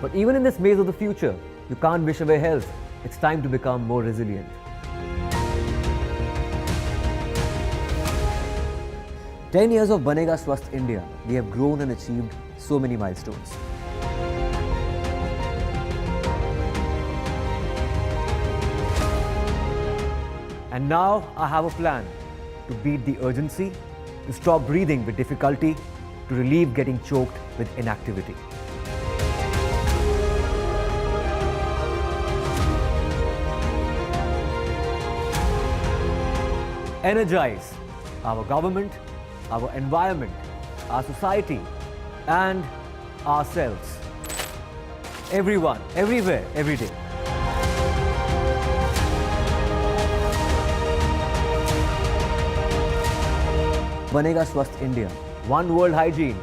But even in this maze of the future, you can't wish away health. It's time to become more resilient. "10 years of Banega Swasth India, we have grown and achieved so many milestones. And now I have a plan to beat the urgency, to stop breathing with difficulty, to relieve getting choked with inactivity. Energize our government, our environment, our society, and ourselves. Everyone, everywhere, every day. Banega Swasth India. One world hygiene.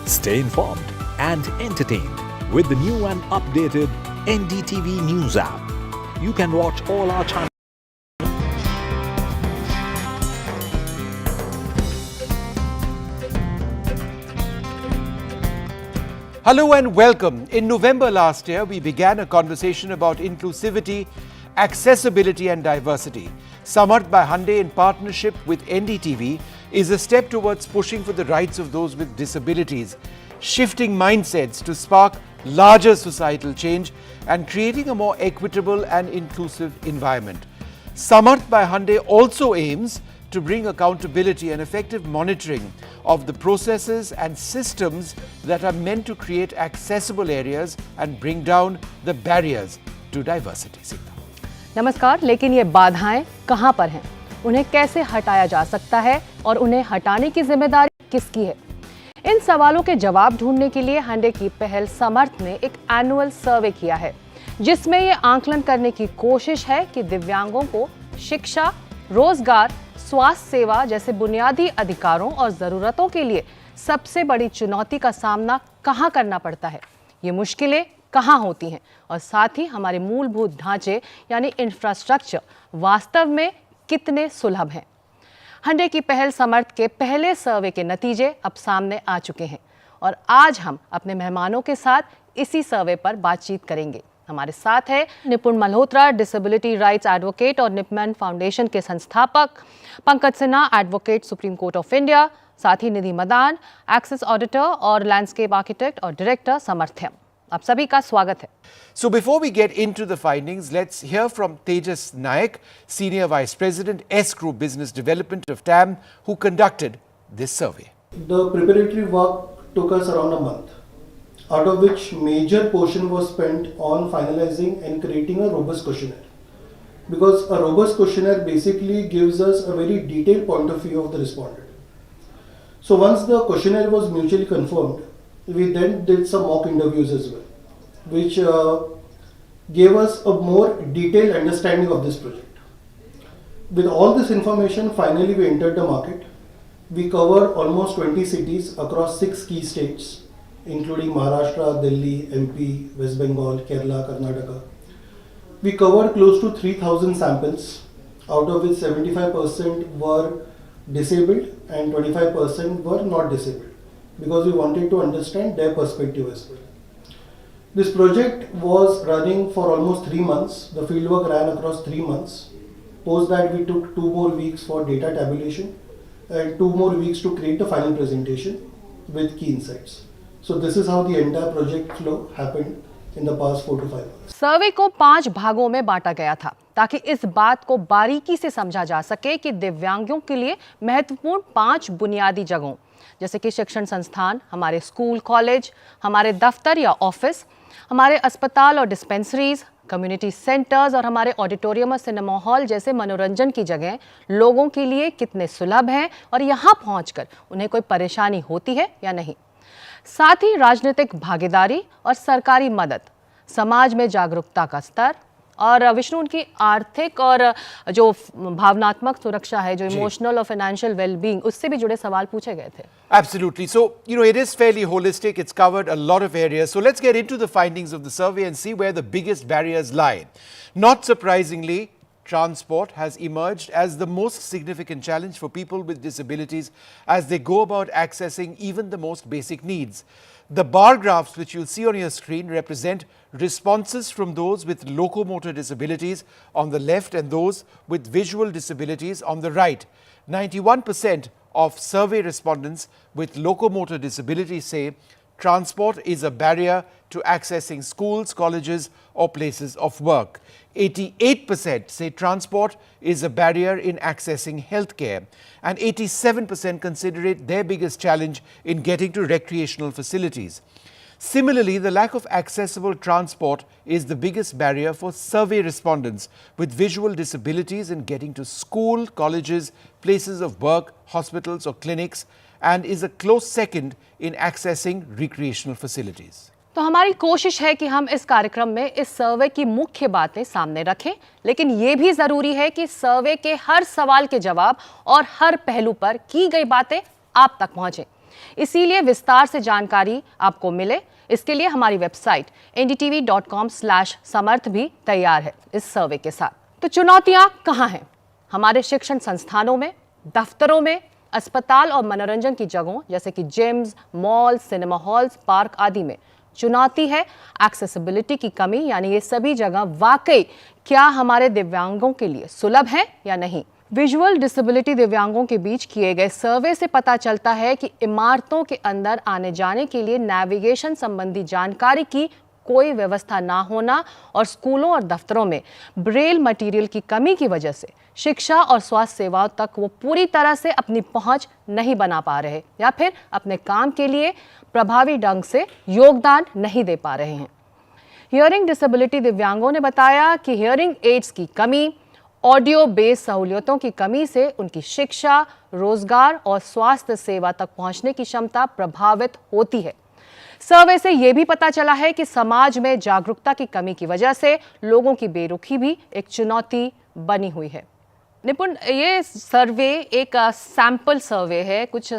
Stay informed and entertained with the new and updated NDTV News app. You can watch all our channels. Hello and welcome. In November last year, we began a conversation about inclusivity, accessibility and diversity. Samarth by Hyundai in partnership with NDTV is a step towards pushing for the rights of those with disabilities, shifting mindsets to spark larger societal change and creating a more equitable and inclusive environment. Samarth by Hyundai also aims to bring accountability and effective monitoring of the processes and systems that are meant to create accessible areas and bring down the barriers to diversity. नमस्कार, लेकिन ये बाधाएं कहां पर हैं? उन्हें कैसे हटाया जा सकता है और उन्हें हटाने की जिम्मेदारी किसकी है? इन सवालों के जवाब ढूंढने के लिए हांडे की पहल समर्थ ने एक एनुअल सर्वे किया है, जिसमें ये आंकलन करने की कोशिश है कि दिव्यांगों को शिक्षा, रोजगार, स्वास्थ्य सेवा जैसे बुनियादी अधिकारों और जरूरतों के लिए सबसे बड़ी चुनौती का सामना कहां करना पड़ता है, ये मुश्किलें कहां होती हैं और साथ ही हमारे मूलभूत ढांचे यानी इंफ्रास्ट्रक्चर वास्तव में कितने सुलभ हैं। हांडे की पहल समर्थ के पहले सर्वे के नतीजे अब सामने आ चुके हैं और आज हम अपने मेहमानों के साथ इसी सर्वे पर बातचीत करेंगे। हमारे साथ है निपुण मल्होत्रा, डिसेबिलिटी राइट्स एडवोकेट और निपमैन फाउंडेशन के संस्थापक, Pankaj Sinha, advocate, supreme court of India, साथ ही निधि मदान, एक्सेस ऑडिटर और लैंडस्केप आर्किटेक्ट और डायरेक्टर समर्थ्यम। आप सभी का स्वागत है। So before we get into the findings, let's hear from Tejas Naik, Senior Vice President, S Group Business Development of TAM, who conducted this survey. The preparatory work took us around a month, out of which major portion was spent on finalizing and creating a robust questionnaire. Because a robust questionnaire basically gives us a very detailed point of view of the respondent. So once the questionnaire was mutually confirmed, we then did some mock interviews as well, which gave us a more detailed understanding of this project. With all this information, finally we entered the market. We covered almost 20 cities across 6 key states, including Maharashtra, Delhi, MP, West Bengal, Kerala, Karnataka. We covered close to 3,000 samples, out of which 75% were disabled and 25% were not disabled, because we wanted to understand their perspective as well. This project was running for almost 3 months. The fieldwork ran across 3 months. Post that, we took 2 more weeks for data tabulation and 2 more weeks to create the final presentation with key insights. So this is how the entire project flow happened in the past 4 to 5 months. सर्वे को 5 भागों में बांटा गया था ताकि इस बात को बारीकी से समझा जा सके कि दिव्यांगों के लिए महत्वपूर्ण 5 बुनियादी जगहों जैसे कि शिक्षण संस्थान, हमारे स्कूल कॉलेज, हमारे दफ्तर या ऑफिस, हमारे अस्पताल और डिस्पेंसरीज, कम्युनिटी सेंटर्स और हमारे ऑडिटोरियम और सिनेमा हॉल जैसे मनोरंजन की जगह लोगों के लिए कितने सुलभ हैं और यहाँ पहुँचकर उन्हें कोई परेशानी होती है या नहीं। साथ ही राजनीतिक भागीदारी और सरकारी मदद, समाज में जागरूकता का स्तर और विष्णु उनकी आर्थिक और जो भावनात्मक सुरक्षा है, जो इमोशनल और फाइनेंशियल वेलबींग, उससे भी जुड़े सवाल पूछे गए थे। Absolutely. So, it is fairly holistic. It's covered a lot of areas. So, let's get into the findings of the survey and see where the biggest barriers lie. Not surprisingly, transport has emerged as the most significant challenge for people with disabilities as they go about accessing even the most basic needs. The bar graphs which you'll see on your screen represent responses from those with locomotor disabilities on the left and those with visual disabilities on the right. 91% of survey respondents with locomotor disabilities say transport is a barrier to accessing schools, colleges or places of work. 88% say transport is a barrier in accessing healthcare, and 87% consider it their biggest challenge in getting to recreational facilities. Similarly, the lack of accessible transport is the biggest barrier for survey respondents with visual disabilities in getting to school, colleges, places of work, hospitals or clinics, and is a close second in accessing recreational facilities. तो हमारी कोशिश है कि हम इस कार्यक्रम में इस सर्वे की मुख्य बातें सामने रखें, लेकिन ये भी जरूरी है कि सर्वे के हर सवाल के जवाब और हर पहलू पर की गई बातें आप तक पहुंचे। इसीलिए विस्तार से जानकारी आपको मिले, इसके लिए हमारी वेबसाइट ndtv.com/samarth भी तैयार है इस सर्वे के साथ। तो चुनौतियां कहां हैं? हमारे शिक्षण संस्थानों में, दफ्तरों में, अस्पताल और मनोरंजन की जगहों जैसे कि gyms, mall, cinema halls, park आदि में चुनौती है एक्सेसिबिलिटी की कमी, यानी ये सभी जगह वाकई क्या हमारे दिव्यांगों के लिए सुलभ है या नहीं। विजुअल डिसेबिलिटी दिव्यांगों के बीच किए गए सर्वे से पता चलता है कि इमारतों के अंदर आने जाने के लिए नेविगेशन संबंधी जानकारी की कोई व्यवस्था ना होना और स्कूलों और दफ्तरों में ब्रेल मटेरियल की कमी की वजह से शिक्षा और स्वास्थ्य सेवाओं तक वो पूरी तरह से अपनी पहुंच नहीं बना पा रहे या फिर अपने काम के लिए प्रभावी ढंग से योगदान नहीं दे पा रहे हैं। हियरिंग डिसेबिलिटी दिव्यांगों ने बताया कि हियरिंग एड्स की कमी, ऑडियो बेस्ड सहूलियतों की कमी से उनकी शिक्षा, रोजगार और स्वास्थ्य सेवा तक पहुंचने की क्षमता प्रभावित होती है। सर्वे से यह भी पता चला है कि समाज में जागरूकता की कमी की वजह से लोगों की बेरुखी भी एक चुनौती बनी हुई है। निपुण, ये सर्वे एक सैंपल सर्वे है, कुछ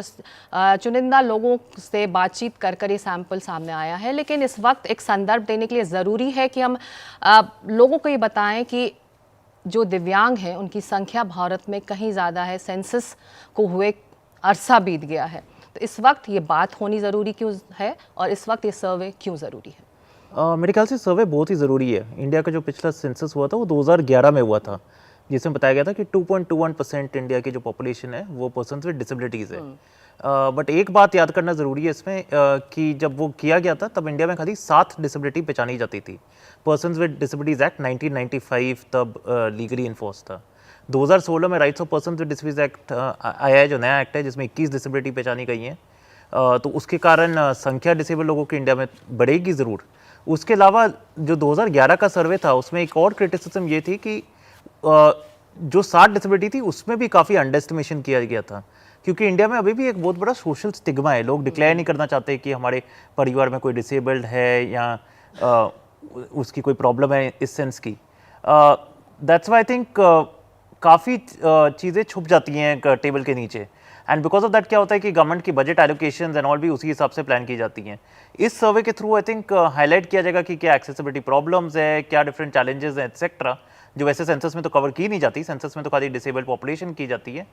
चुनिंदा लोगों से बातचीत कर ये सैंपल सामने आया है, लेकिन इस वक्त एक संदर्भ देने के लिए ज़रूरी है कि हम लोगों को ये बताएं कि जो दिव्यांग हैं उनकी संख्या भारत में कहीं ज़्यादा है। सेंसस को हुए अरसा बीत गया है, तो इस वक्त ये बात होनी ज़रूरी क्यों है और इस वक्त ये सर्वे क्यों ज़रूरी है? मेरे ख्याल से सर्वे बहुत ही ज़रूरी है। इंडिया का जो पिछला सेंसस हुआ था वो 2011 में हुआ था, जिसमें बताया गया था कि 2.21% इंडिया की जो पॉपुलेशन है वो पर्सन्स विद डिसेबिलिटीज़ है। बट एक बात याद करना ज़रूरी है इसमें कि जब वो किया गया था तब इंडिया में खाली 7 डिसेबिलिटी पहचानी जाती थी। पर्सन्स विद डिसेबिलिटीज़ एक्ट 1995 तब लीगली इन्फोर्स था। 2016 में rights of persons with disabilities act आया है, जो नया एक्ट है जिसमें 21 डिसेबिलिटी पहचानी गई हैं। तो उसके कारण संख्या डिसेबल लोगों की इंडिया में बढ़ेगी ज़रूर। उसके अलावा जो 2011 का सर्वे था उसमें एक और क्रिटिसिज्म ये थी कि जो 60 डिसेबिलिटी थी उसमें भी काफ़ी अंडर एस्टिमेशन किया गया था, क्योंकि इंडिया में अभी भी एक बहुत बड़ा सोशल स्टिग्मा है। लोग डिक्लेयर नहीं करना चाहते कि हमारे परिवार में कोई डिसेबल्ड है या उसकी कोई प्रॉब्लम है इस सेंस की। दैट्स व्हाई आई थिंक काफ़ी चीज़ें छुप जाती हैं टेबल के नीचे, एंड बिकॉज ऑफ दैट क्या होता है कि गवर्नमेंट की बजट एलोकेशंस एंड ऑल भी उसी हिसाब से प्लान की जाती हैं। इस सर्वे के थ्रू आई थिंक हाईलाइट किया जाएगा कि क्या एक्सेसिबिलिटी प्रॉब्लम्स है, क्या डिफरेंट चैलेंजेस हैं एक्सेट्रा, जो वैसे सेंसस में तो कवर की नहीं जाती। सेंसस में तो खाली डिसेबल्ड पॉपुलेशन की जाती है,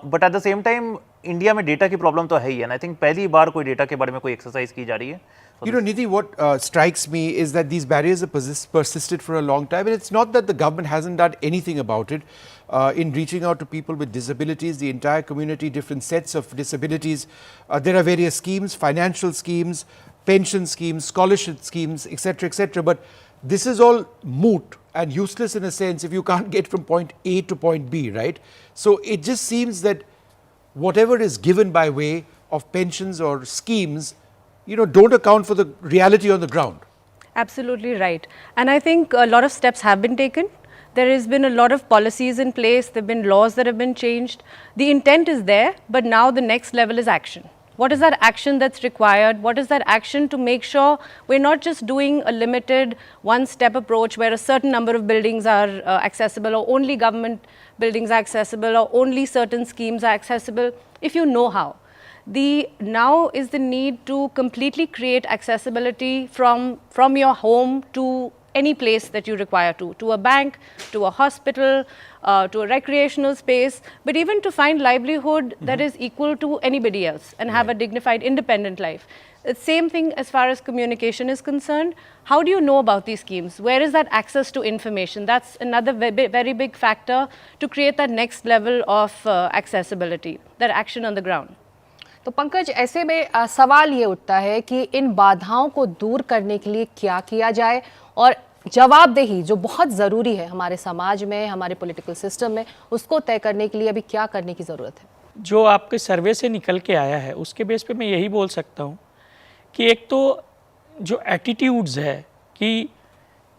but at the same time India में डेटा की प्रॉब्लम तो है ही, एंड आई थिंक पहली बार कोई डेटा के बारे में कोई एक्सरसाइज की जा रही है। You know, Nidhi, what strikes me is that these barriers have persisted for a long time, and it's not that the government hasn't done anything about it in reaching out to people with disabilities, the entire community, different sets of disabilities. There are various schemes, financial schemes, pension schemes, scholarship schemes, etc., but this is all moot and useless in a sense if you can't get from point A to point B, right? So it just seems that whatever is given by way of pensions or schemes, you know, don't account for the reality on the ground. Absolutely right. And I think a lot of steps have been taken. There has been a lot of policies in place. There have been laws that have been changed. The intent is there, but now the next level is action. What is that action that's required? What is that action to make sure we're not just doing a limited one-step approach where a certain number of buildings are accessible, or only government buildings are accessible, or only certain schemes are accessible, if you know how. Now is the need to completely create accessibility from your home to any place that you require to a bank, to a hospital, to a recreational space, but even to find livelihood that is equal to anybody else and have a dignified, independent life. The same thing as far as communication is concerned. How do you know about these schemes? Where is that access to information? That's another very big factor to create that next level of accessibility, that action on the ground. तो पंकज, ऐसे में सवाल ये उठता है कि इन बाधाओं को दूर करने के लिए क्या किया जाए, और जवाबदेही जो बहुत ज़रूरी है हमारे समाज में, हमारे पॉलिटिकल सिस्टम में, उसको तय करने के लिए अभी क्या करने की ज़रूरत है? जो आपके सर्वे से निकल के आया है उसके बेस पे मैं यही बोल सकता हूँ कि एक तो जो एटीट्यूड्स है कि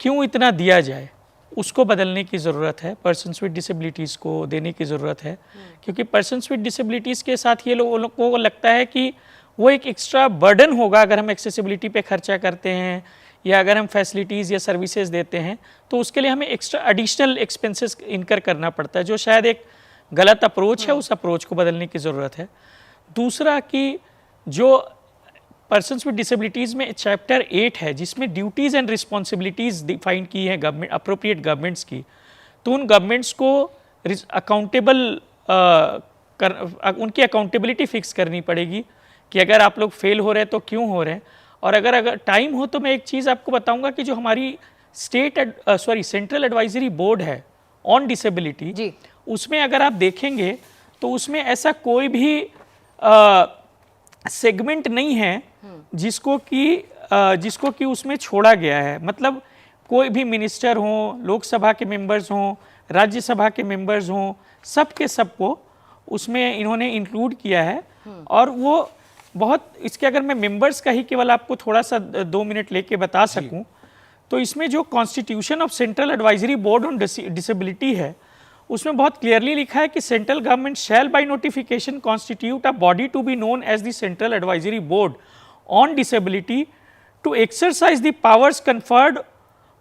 क्यों इतना दिया जाए, उसको बदलने की ज़रूरत है। पर्सन्स विद डिसेबिलिटीज़ को देने की ज़रूरत है, क्योंकि पर्सन्स विद डिसेबिलिटीज़ के साथ ये लोगों को लगता है कि वो एक एक्स्ट्रा बर्डन होगा अगर हम एक्सेसिबिलिटी पे खर्चा करते हैं, या अगर हम फैसिलिटीज़ या सर्विसेज देते हैं तो उसके लिए हमें एक्स्ट्रा एडिशनल एक्सपेंसेस इनकर करना पड़ता है, जो शायद एक गलत अप्रोच है। उस अप्रोच को बदलने की ज़रूरत है। दूसरा कि जो पर्सन्स विद डिसेबिलिटीज़ में चैप्टर 8 है जिसमें ड्यूटीज़ एंड रिस्पॉन्सिबिलिटीज़ डिफाइन की हैं गवर्नमेंट, अप्रोप्रिएट गवर्नमेंट्स की, तो उन गवर्नमेंट्स को अकाउंटेबल उनकी अकाउंटेबिलिटी फिक्स करनी पड़ेगी कि अगर आप लोग फेल हो रहे हैं तो क्यों हो रहे हैं। और अगर टाइम हो तो मैं एक चीज़ आपको बताऊंगा कि जो हमारी सेंट्रल एडवाइजरी बोर्ड है ऑन डिसेबिलिटी, उसमें अगर आप देखेंगे तो उसमें ऐसा कोई भी सेगमेंट नहीं है जिसको कि उसमें छोड़ा गया है। मतलब कोई भी मिनिस्टर हों, लोकसभा के मेंबर्स हों, राज्यसभा के मेंबर्स हों, सब के सबको उसमें इन्होंने इंक्लूड किया है। और वो बहुत, इसके अगर मैं मेंबर्स का ही केवल आपको थोड़ा सा 2 मिनट लेके बता सकूं तो इसमें जो constitution of central advisory board on disability है उसमें बहुत क्लियरली लिखा है कि central government shall by notification constitute a body to be known as the central advisory board on disability to exercise the powers conferred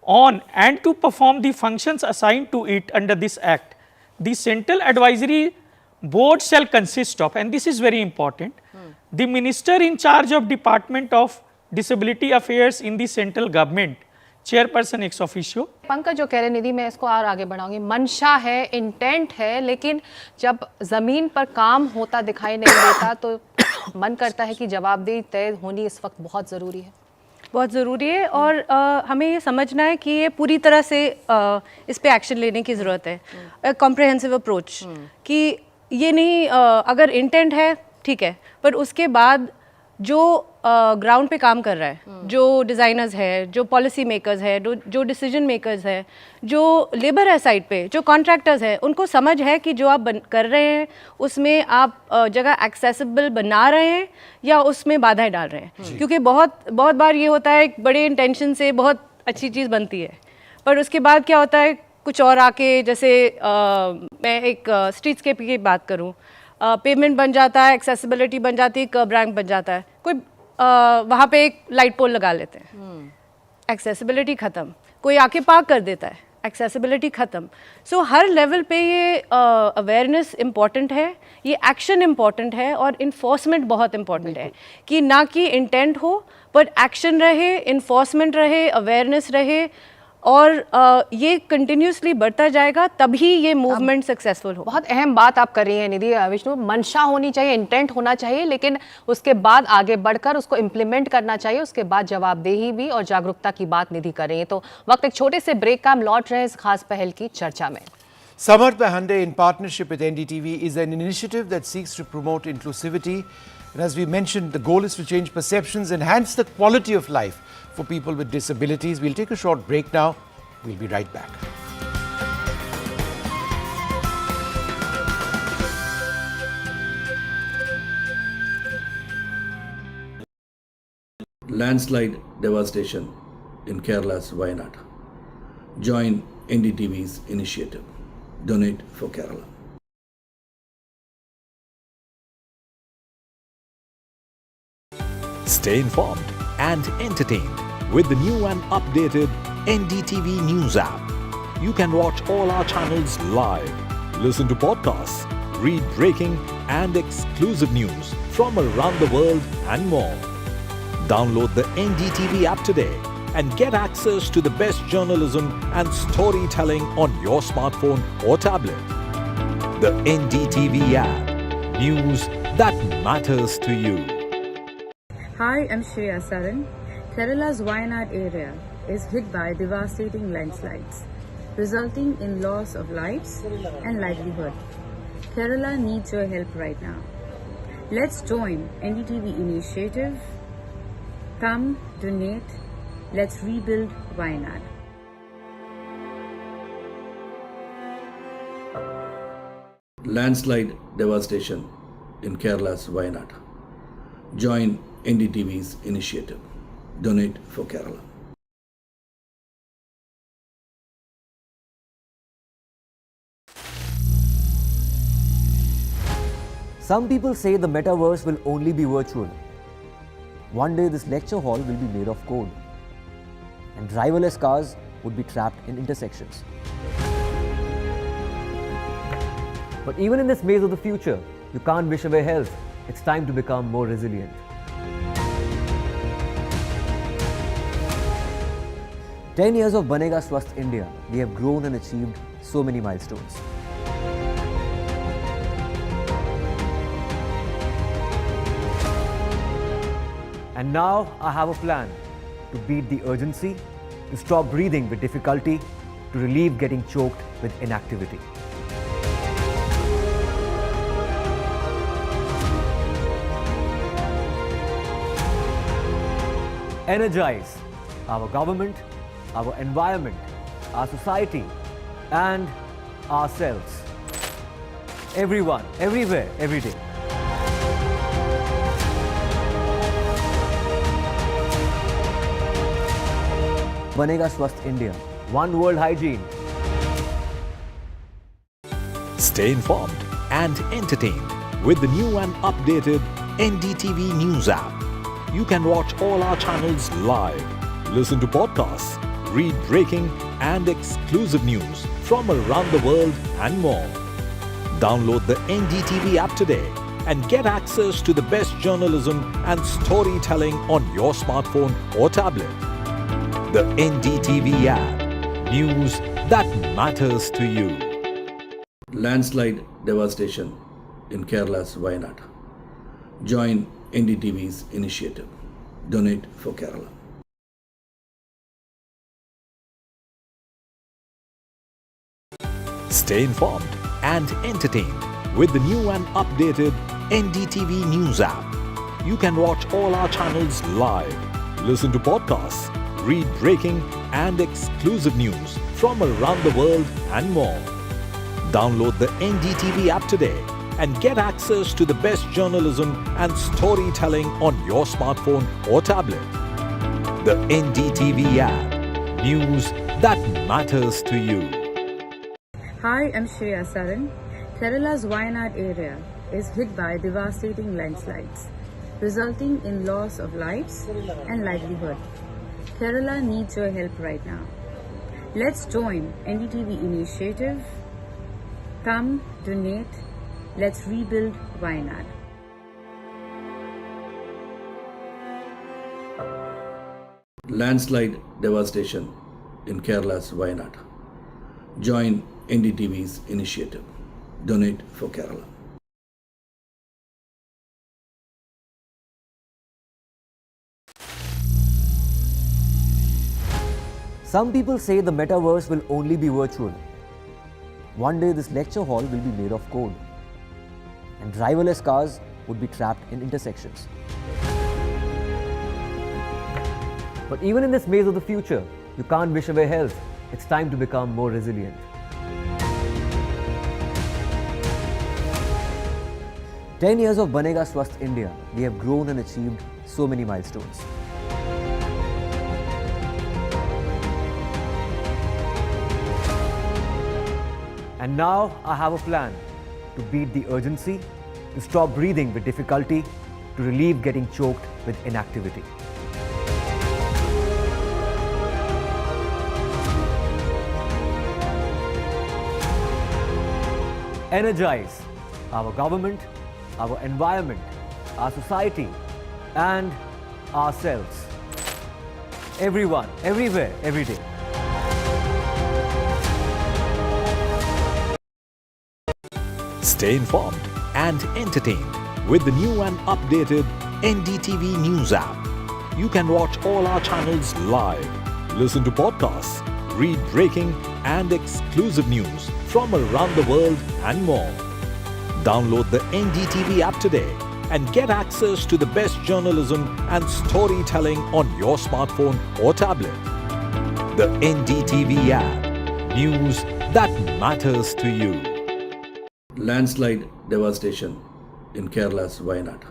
on and to perform the functions assigned to it under this act. The central advisory board shall consist of, and this is very important, the minister in charge of Department of Disability Affairs in the central government, chairperson ex officio. Pankaj जो कह रहे निधि, मैं इसको और आगे बढ़ाऊंगी। मंशा है, intent है, लेकिन जब जमीन पर काम होता दिखाई नहीं देता तो मन करता है कि जवाबदेही तय होनी इस वक्त बहुत ज़रूरी है। बहुत ज़रूरी है, और हमें ये समझना है कि ये पूरी तरह से इस पे एक्शन लेने की ज़रूरत है। कॉम्प्रिहेंसिव अप्रोच, कि ये नहीं अगर इंटेंट है ठीक है, पर उसके बाद जो ग्राउंड पे काम कर रहा है, जो डिज़ाइनर्स है, जो पॉलिसी मेकर्स है, जो डिसीजन मेकर्स है, जो लेबर है साइड पे, जो कॉन्ट्रैक्टर्स है, उनको समझ है कि जो आप कर रहे हैं उसमें आप जगह एक्सेसिबल बना रहे हैं या उसमें बाधाएं डाल रहे हैं। क्योंकि बहुत बार ये होता है, बड़े इंटेंशन से बहुत अच्छी चीज़ बनती है, पर उसके बाद क्या होता है, कुछ और आके, जैसे मैं एक स्ट्रीट्सकेप की बात करूँ, पेमेंट बन जाता है, एक्सेसिबिलिटी बन जाती है, कर्ब रैंप बन जाता है, कोई वहाँ पे एक लाइट पोल लगा लेते हैं, एक्सेसिबिलिटी ख़त्म, कोई आके पार्क कर देता है, एक्सेसिबिलिटी ख़त्म. सो हर लेवल पे ये अवेयरनेस इम्पॉर्टेंट है, ये एक्शन इम्पॉर्टेंट है और इन्फोर्समेंट बहुत इम्पॉर्टेंट है कि ना कि इंटेंट हो बट एक्शन रहे, इन्फोर्समेंट रहे, अवेयरनेस रहे और ये कंटिन्यूसली बढ़ता जाएगा, तभी ये मूवमेंट सक्सेसफुल हो. बहुत अहम बात आप कर रही हैं निधि. विष्णु, मंशा होनी चाहिए, इंटेंट होना चाहिए, लेकिन उसके बाद आगे बढ़कर उसको इम्प्लीमेंट करना चाहिए, उसके बाद जवाबदेही भी और जागरूकता की बात निधि कर रही है. तो वक्त एक छोटे से ब्रेक का, हम लौट रहे हैं इस खास पहल की चर्चा में. Samarth by Hyundai in partnership with NDTV is an initiative that seeks to promote inclusivity. And as we mentioned, the goal is to change perceptions, enhance the quality of life for people with disabilities. We'll take a short break now. We'll be right back. Landslide devastation in Kerala's Wayanad. Join NDTV's initiative. Donate for Kerala. Stay informed and entertained with the new and updated NDTV News app. You can watch all our channels live, listen to podcasts, read breaking and exclusive news from around the world and more. Download the NDTV app today and get access to the best journalism and storytelling on your smartphone or tablet. The NDTV app. News that matters to you. Hi, I'm Shri Akal. Kerala's Wayanad area is hit by devastating landslides, resulting in loss of lives and livelihood. Kerala needs your help right now. Let's join NDTV initiative. Come, donate. Let's rebuild Wayanad. Landslide devastation in Kerala's Wayanad. Join NDTV's initiative. Donate for Kerala. Some people say the metaverse will only be virtual. One day this lecture hall will be made of code, and driverless cars would be trapped in intersections. But even in this maze of the future, you can't wish away health. It's time to become more resilient. "10 years of Banega Swasth India, we have grown and achieved so many milestones. And now I have a plan to beat the urgency, to stop breathing with difficulty, to relieve getting choked with inactivity. Energize our government, our environment, our society, and ourselves. Everyone, everywhere, every day. Banega Swasth India. One world hygiene. Stay informed and entertained with the new and updated NDTV News app. You can watch all our channels live, listen to podcasts, read breaking and exclusive news from around the world and more. Download the NDTV app today and get access to the best journalism and storytelling on your smartphone or tablet. The NDTV app. News that matters to you. Landslide devastation in Kerala's Wayanad. Join NDTV's initiative. Donate for Kerala. Stay informed and entertained with the new and updated NDTV News app. You can watch all our channels live, listen to podcasts, read breaking and exclusive news from around the world and more. Download the NDTV app today and get access to the best journalism and storytelling on your smartphone or tablet. The NDTV app. News that matters to you. Hi, I'm Shri Akal. Kerala's Wayanad area is hit by devastating landslides, resulting in loss of lives and livelihood. Kerala needs your help right now. Let's join NDTV initiative. Come, donate. Let's rebuild Wayanad. Landslide devastation in Kerala's Wayanad. Join NDTV's initiative. Donate for Kerala. Some people say the metaverse will only be virtual. One day this lecture hall will be made of code, and driverless cars would be trapped in intersections. But even in this maze of the future, you can't wish away health. It's time to become more resilient. "10 years of Banega Swasth India, we have grown and achieved so many milestones. And now I have a plan to beat the urgency, to stop breathing with difficulty, to relieve getting choked with inactivity. Energize our government, our environment, our society, and ourselves. Everyone, everywhere, every day. Stay informed and entertained with the new and updated NDTV News app. You can watch all our channels live, listen to podcasts, read breaking and exclusive news from around the world and more. Download the NDTV app today and get access to the best journalism and storytelling on your smartphone or tablet. The NDTV app. News that matters to you. Landslide devastation in Kerala's Wayanad.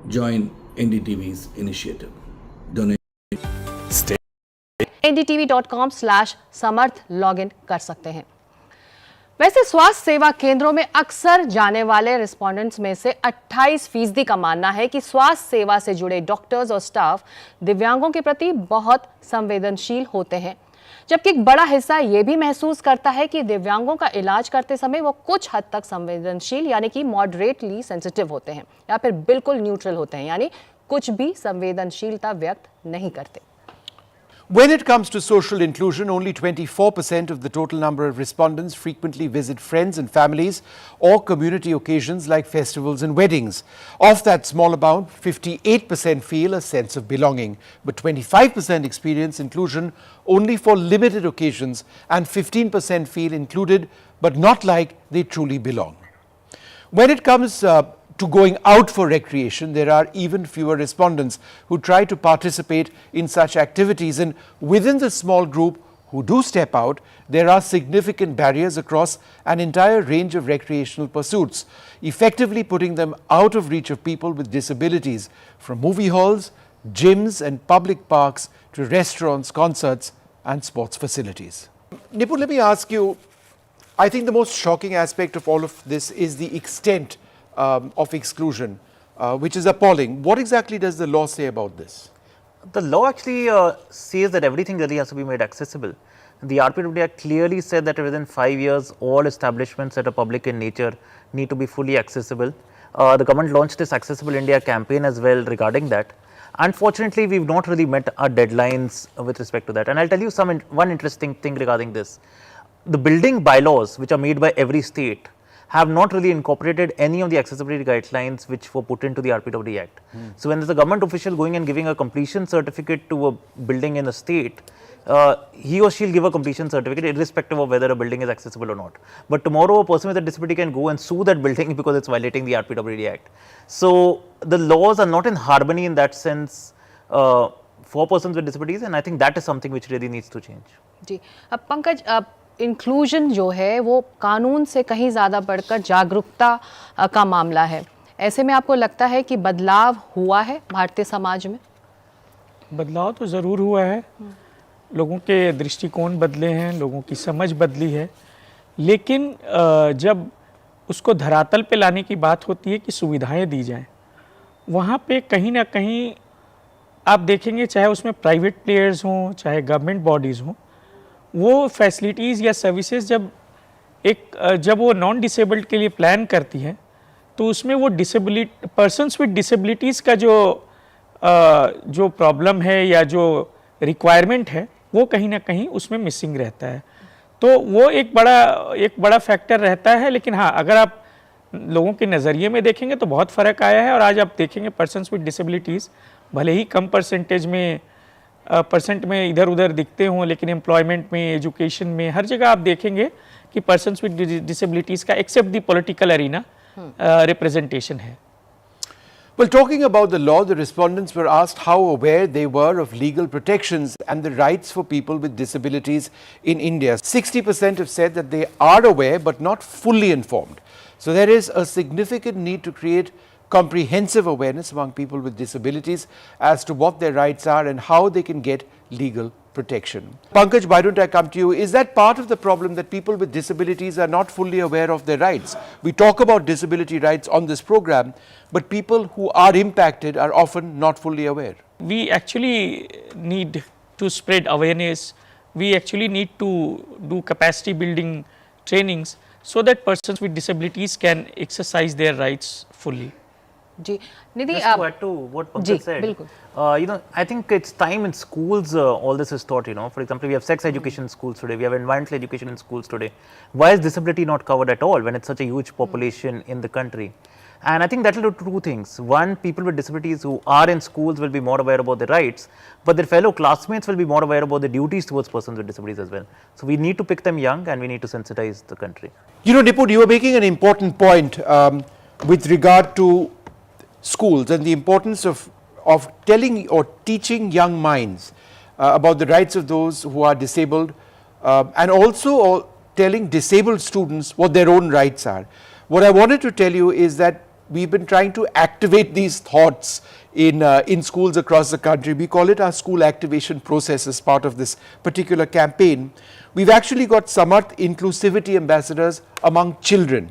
Join NDTV's initiative. Donate. Stay. ndtv.com/samarth login कर सकते हैं। वैसे स्वास्थ्य सेवा केंद्रों में अक्सर जाने वाले रिस्पोंडेंट्स में से 28% का मानना है कि स्वास्थ्य सेवा से जुड़े डॉक्टर्स और स्टाफ दिव्यांगों के प्रति बहुत संवेदनशील होते हैं, जबकि एक बड़ा हिस्सा ये भी महसूस करता है कि दिव्यांगों का इलाज करते समय वो कुछ हद तक संवेदनशील यानी कि मॉडरेटली सेंसिटिव होते हैं या फिर बिल्कुल न्यूट्रल होते हैं, यानी कुछ भी संवेदनशीलता व्यक्त नहीं करते। When it comes to social inclusion, only 24% of the total number of respondents frequently visit friends and families or community occasions like festivals and weddings. Of that small amount, 58% feel a sense of belonging, but 25% experience inclusion only for limited occasions, and 15% feel included but not like they truly belong. When it comes to going out for recreation, there are even fewer respondents who try to participate in such activities, and within the small group who do step out, there are significant barriers across an entire range of recreational pursuits, effectively putting them out of reach of people with disabilities, from movie halls, gyms and public parks to restaurants, concerts and sports facilities. Nipun, let me ask you, I think the most shocking aspect of all of this is the extent of exclusion, which is appalling. What exactly does the law say about this? The law actually says that everything really has to be made accessible. The RPWD Act clearly said that within 5 years, all establishments that are public in nature need to be fully accessible. The government launched this Accessible India campaign as well regarding that. Unfortunately, we've not really met our deadlines with respect to that. And I'll tell you one interesting thing regarding this. The building bylaws, which are made by every state, have not really incorporated any of the accessibility guidelines which were put into the RPWD Act. So when there's a government official going and giving a completion certificate to a building in a state, he or she will give a completion certificate irrespective of whether a building is accessible or not. But tomorrow a person with a disability can go and sue that building because it's violating the RPWD Act. So the laws are not in harmony in that sense for persons with disabilities, and I think that is something which really needs to change. जी, अब Pankaj, inclusion जो है वो कानून से कहीं ज़्यादा बढ़कर जागरूकता का मामला है। ऐसे में आपको लगता है कि बदलाव हुआ है भारतीय समाज में? बदलाव तो ज़रूर हुआ है, लोगों के दृष्टिकोण बदले हैं, लोगों की समझ बदली है, लेकिन जब उसको धरातल पे लाने की बात होती है कि सुविधाएं दी जाएं, वहाँ पे कहीं ना कहीं आप देखेंगे चाहे उसमें प्राइवेट प्लेयर्स हों चाहे गवर्नमेंट बॉडीज़ हों, वो फैसिलिटीज़ या सर्विसेज जब वो नॉन डिसेबल्ड के लिए प्लान करती हैं तो उसमें वो पर्सन्स विद डिसेबिलिटीज़ का जो प्रॉब्लम है या जो रिक्वायरमेंट है वो कहीं ना कहीं उसमें मिसिंग रहता है। तो वो एक बड़ा फैक्टर रहता है। लेकिन हाँ, अगर आप लोगों के नज़रिए में देखेंगे तो बहुत फ़र्क आया है। और आज आप देखेंगे पर्सन्स विद डिसेबिलिटीज़ भले ही कम परसेंटेज में इधर उधर दिखते हों, लेकिन एम्प्लॉयमेंट में, एजुकेशन में, हर जगह आप देखेंगे कि पर्सन्स विद डिसेबिलिटीज़ का except the political arena representation है। Well, talking about the law, the respondents were asked how aware they were of legal protections and the rights for people with disabilities in India. 60% have said that they are aware but not fully informed. So there is a significant need to create comprehensive awareness among people with disabilities as to what their rights are and how they can get legal protection. Pankaj, why don't I come to you? Is that part of the problem, that people with disabilities are not fully aware of their rights? We talk about disability rights on this program, but people who are impacted are often not fully aware. We actually need to spread awareness. We actually need to do capacity building trainings so that persons with disabilities can exercise their rights fully. जी Nidhi, Just to add to what Pankaj said, I think it's time in schools all this is taught. For example, we have sex education in schools today, we have environmental education in schools today. Why is disability not covered at all when it's such a huge population in the country? And I think that will do two things. One, people with disabilities who are in schools will be more aware about their rights, but their fellow classmates will be more aware about the duties towards persons with disabilities as well. So we need to pick them young and we need to sensitize the country. Nipur, you are making an important point with regard to schools and the importance of telling or teaching young minds about the rights of those who are disabled and also telling disabled students what their own rights are. What I wanted to tell you is that we've been trying to activate these thoughts in schools across the country. We call it our school activation process as part of this particular campaign. We've actually got Samarth Inclusivity ambassadors among children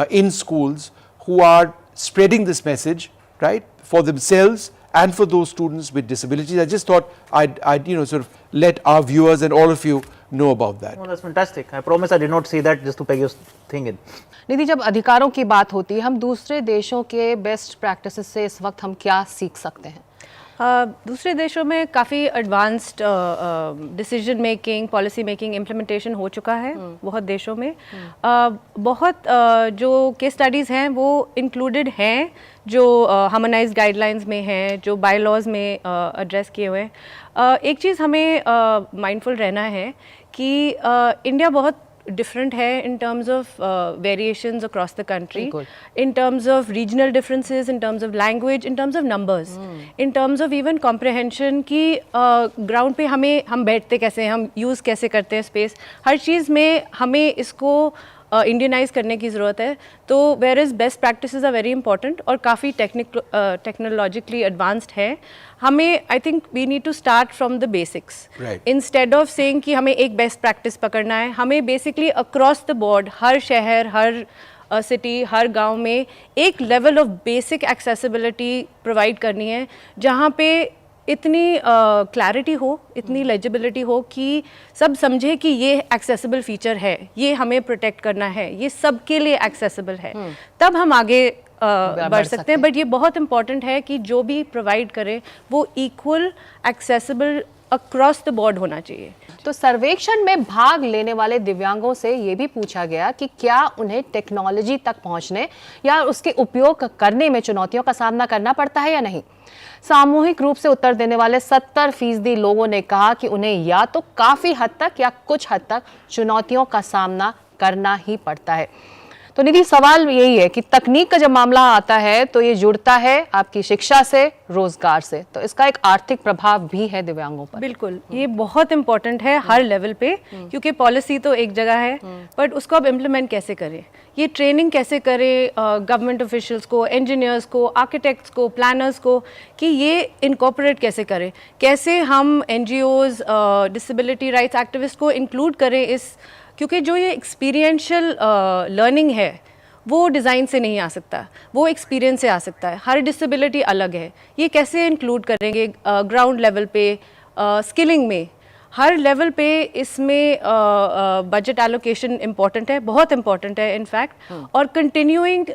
in schools who are spreading this message, right, for themselves and for those students with disabilities. I just thought I'd sort of let our viewers and all of you know about that. Oh, that's fantastic. I promise I did not say that just to peg your thing in. निधि, जब अधिकारों की बात होती है, हम दूसरे देशों के बेस्ट प्रैक्टिसेस से इस वक्त हम क्या सीख सकते हैं? दूसरे देशों में काफ़ी advanced decision making, policy making, implementation हो चुका है बहुत देशों में। बहुत जो केस स्टडीज़ हैं वो इंक्लूडेड हैं, जो हार्मोनाइज्ड गाइडलाइंस में हैं, जो बाय लॉज में एड्रेस किए हुए हैं। एक चीज़ हमें माइंडफुल रहना है कि इंडिया बहुत different है in terms of variations across the country, in terms of regional differences, in terms of language, in terms of numbers, in terms of even comprehension कि ground पे हम बैठते कैसे हैं, हम use कैसे करते हैं space, हर चीज़ में हमें इसको इंडियनाइज करने की ज़रूरत है। तो where is best practices are very important और काफ़ी टेक्नोलॉजिकली एडवांस्ड है। हमें I think we need to start from the basics instead of saying कि हमें एक बेस्ट प्रैक्टिस पकड़ना है। हमें बेसिकली अक्रॉस द बोर्ड हर शहर, हर सिटी, हर गांव में एक level of basic accessibility provide करनी है, जहां पे इतनी क्लैरिटी हो, इतनी लेजिबिलिटी हो कि सब समझे कि ये एक्सेसिबल फीचर है, ये हमें प्रोटेक्ट करना है, ये सबके लिए एक्सेसिबल है, तब हम आगे बढ़ सकते हैं। बट ये बहुत इंपॉर्टेंट है कि जो भी प्रोवाइड करे वो equal accessible across the board होना चाहिए। तो सर्वेक्षण में भाग लेने वाले दिव्यांगों से ये भी पूछा गया कि क्या उन्हें टेक्नोलॉजी तक पहुंचने या उसके उपयोग करने में चुनौतियों का सामना करना पड़ता है या नहीं। सामूहिक रूप से उत्तर देने वाले 70% लोगों ने कहा कि उन्हें या तो काफी हद तक या कुछ हद तक चुनौतियों का सामना करना ही पड़ता है। तो निधि, सवाल यही है कि तकनीक का जब मामला आता है तो ये जुड़ता है आपकी शिक्षा से, रोजगार से, तो इसका एक आर्थिक प्रभाव भी है दिव्यांगों पर। बिल्कुल, ये बहुत इंपॉर्टेंट है हर लेवल पे, क्योंकि पॉलिसी तो एक जगह है बट उसको अब इम्प्लीमेंट कैसे करें, ये ट्रेनिंग कैसे करें गवर्नमेंट ऑफिशियल्स को, इंजीनियर्स को, आर्किटेक्ट्स को, प्लानर्स को, कि ये इनकॉर्पोरेट कैसे करें, कैसे हम NGOs, डिसेबिलिटी राइट्स एक्टिविस्ट को इंक्लूड करें इस, क्योंकि जो ये एक्सपीरियंशियल लर्निंग है वो डिज़ाइन से नहीं आ सकता, वो एक्सपीरियंस से आ सकता है। हर डिसेबिलिटी अलग है, ये कैसे इंक्लूड करेंगे ग्राउंड लेवल पे, स्किलिंग में, हर लेवल पे इसमें बजट एलोकेशन इम्पॉर्टेंट है, बहुत इम्पॉर्टेंट है इनफैक्ट। और कंटिन्यूइंग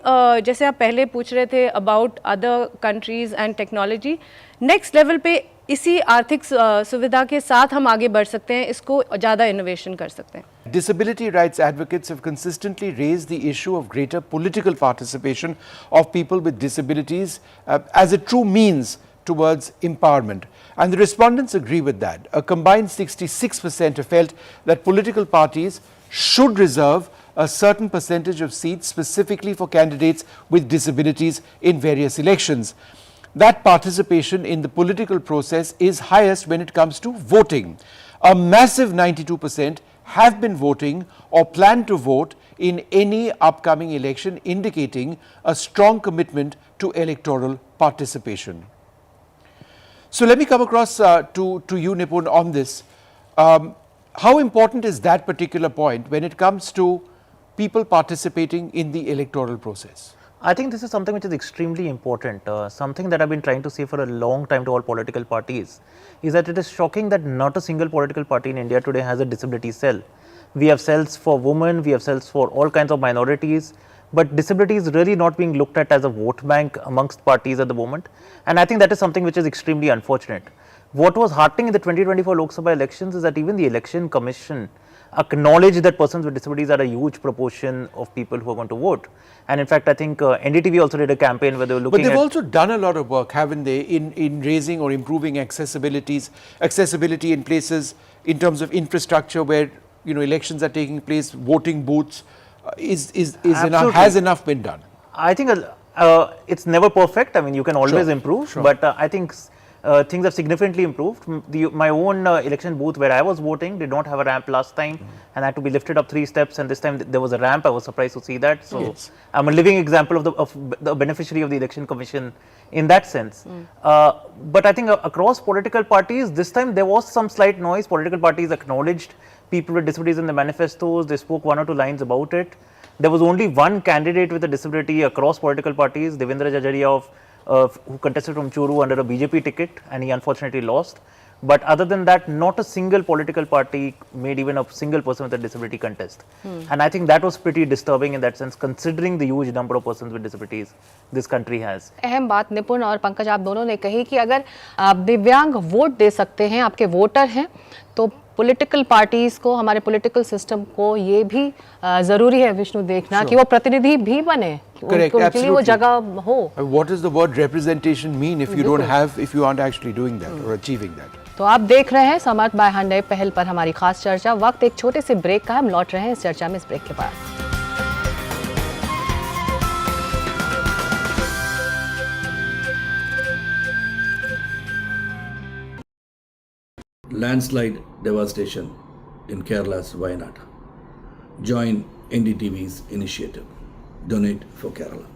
जैसे आप पहले पूछ रहे थे about other countries and technology, next level पे इसी आर्थिक सुविधा के साथ हम आगे बढ़ सकते हैं, इसको ज़्यादा इनोवेशन कर सकते हैं। Disability rights advocates have consistently raised the issue of greater political participation of people with disabilities as a true means towards empowerment. And the respondents agree with that. A combined 66% have felt that political parties should reserve a certain percentage of seats specifically for candidates with disabilities in various elections. That participation in the political process is highest when it comes to voting. A massive 92% have been voting or plan to vote in any upcoming election, indicating a strong commitment to electoral participation. So let me come across to you, Nipun, on this. How important is that particular point when it comes to people participating in the electoral process? I think this is something which is extremely important. Something that I've been trying to say for a long time to all political parties is that it is shocking that not a single political party in India today has a disability cell. We have cells for women, we have cells for all kinds of minorities, but disability is really not being looked at as a vote bank amongst parties at the moment. And I think that is something which is extremely unfortunate. What was heartening in the 2024 Lok Sabha elections is that even the Election Commission acknowledge that persons with disabilities are a huge proportion of people who are going to vote. And in fact, I think NDTV also did a campaign where they were looking at... But they've also done a lot of work, haven't they, in raising or improving accessibility in places in terms of infrastructure where, you know, elections are taking place, voting booths, has enough been done? I think it's never perfect. I mean, you can always improve, but I think things have significantly improved. My own election booth where I was voting did not have a ramp last time and had to be lifted up 3 steps, and this time there was a ramp. I was surprised to see that. So I'm a living example of the beneficiary of the Election Commission in that sense. But I think across political parties, this time there was some slight noise. Political parties acknowledged people with disabilities in the manifestos. They spoke 1 or 2 lines about it. There was only one candidate with a disability across political parties, Devendra Jajaria who contested from Churu under a BJP ticket, and he unfortunately lost. But other than that, not a single political party made even a single person with a disability contest. And I think that was pretty disturbing in that sense, considering the huge number of persons with disabilities this country has. अहम बात निपुण और पंकज आप दोनों ने कही कि अगर आप दिव्यांग वोट दे सकते हैं, आपके वोटर हैं, तो पॉलिटिकल पार्टीज को, हमारे पॉलिटिकल सिस्टम को ये भी जरूरी है विष्णु देखना कि वो प्रतिनिधि भी बने, उनके लिए वो जगह हो. What does the word representation mean if you don't have, if you aren't actually doing that or achieving that? तो आप देख रहे हैं समर्थ बाय हंडे पहल पर हमारी खास चर्चा. वक्त एक छोटे से ब्रेक का, हम लौट रहे हैं इस चर्चा में इस ब्रेक के बाद. Landslide devastation in Kerala's Wayanad. Join NDTV's initiative. Donate for Kerala.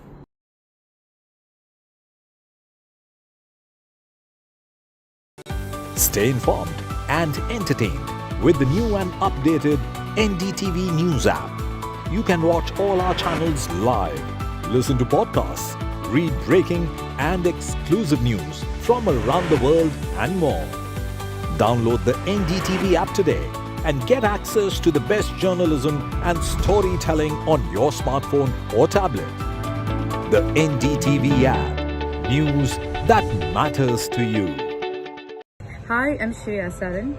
Stay informed and entertained with the new and updated NDTV News app. You can watch all our channels live, listen to podcasts, read breaking and exclusive news from around the world and more. Download the NDTV app today and get access to the best journalism and storytelling on your smartphone or tablet. The NDTV app. News that matters to you. Hi, I'm Shri Akal.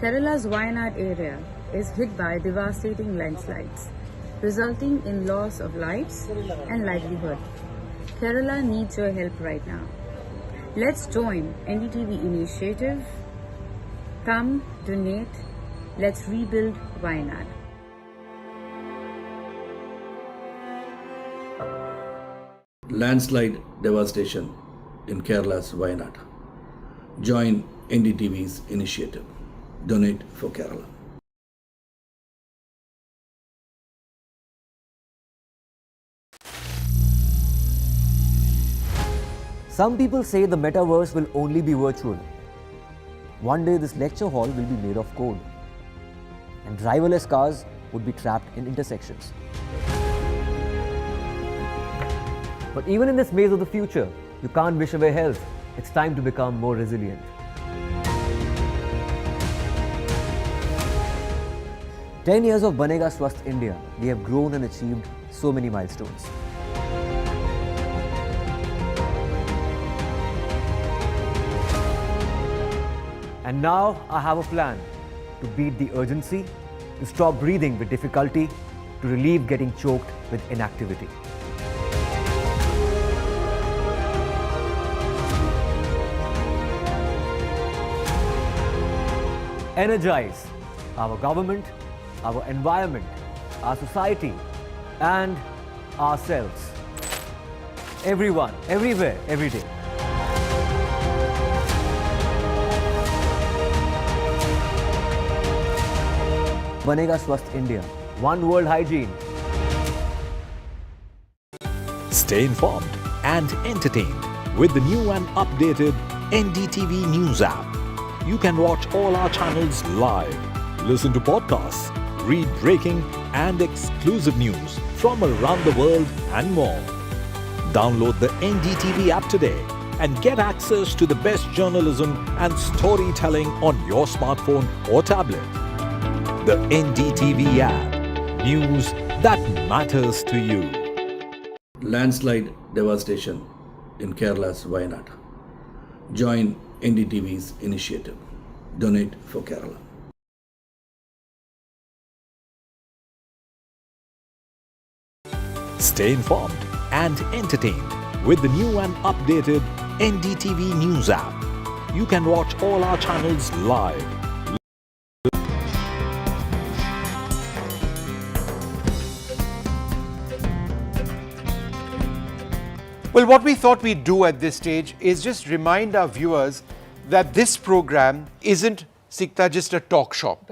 Kerala's Wayanad area is hit by devastating landslides, resulting in loss of lives and livelihood. Kerala needs your help right now. Let's join NDTV initiative. Come, donate, let's rebuild Wayanad. Landslide devastation in Kerala's Wayanad. Join NDTV's initiative. Donate for Kerala. Some people say the metaverse will only be virtual. One day this lecture hall will be made of code, and driverless cars would be trapped in intersections. But even in this maze of the future, you can't wish away health. It's time to become more resilient. "10 years of Banega Swasth India, we have grown and achieved so many milestones. And now I have a plan to beat the urgency, to stop breathing with difficulty, to relieve getting choked with inactivity. Energize our government, our environment, our society, and ourselves. Everyone, everywhere, every day. Banega Swasth India. One world hygiene. Stay informed and entertained with the new and updated NDTV News app. You can watch all our channels live, listen to podcasts, read breaking and exclusive news from around the world and more. Download the NDTV app today and get access to the best journalism and storytelling on your smartphone or tablet. The NDTV app. News that matters to you. Landslide devastation in Kerala's Wayanad. Join NDTV's initiative. Donate for Kerala. Stay informed and entertained with the new and updated NDTV News app. You can watch all our channels live. Well, what we thought we'd do at this stage is just remind our viewers that this program isn't Sikta just a talk shop.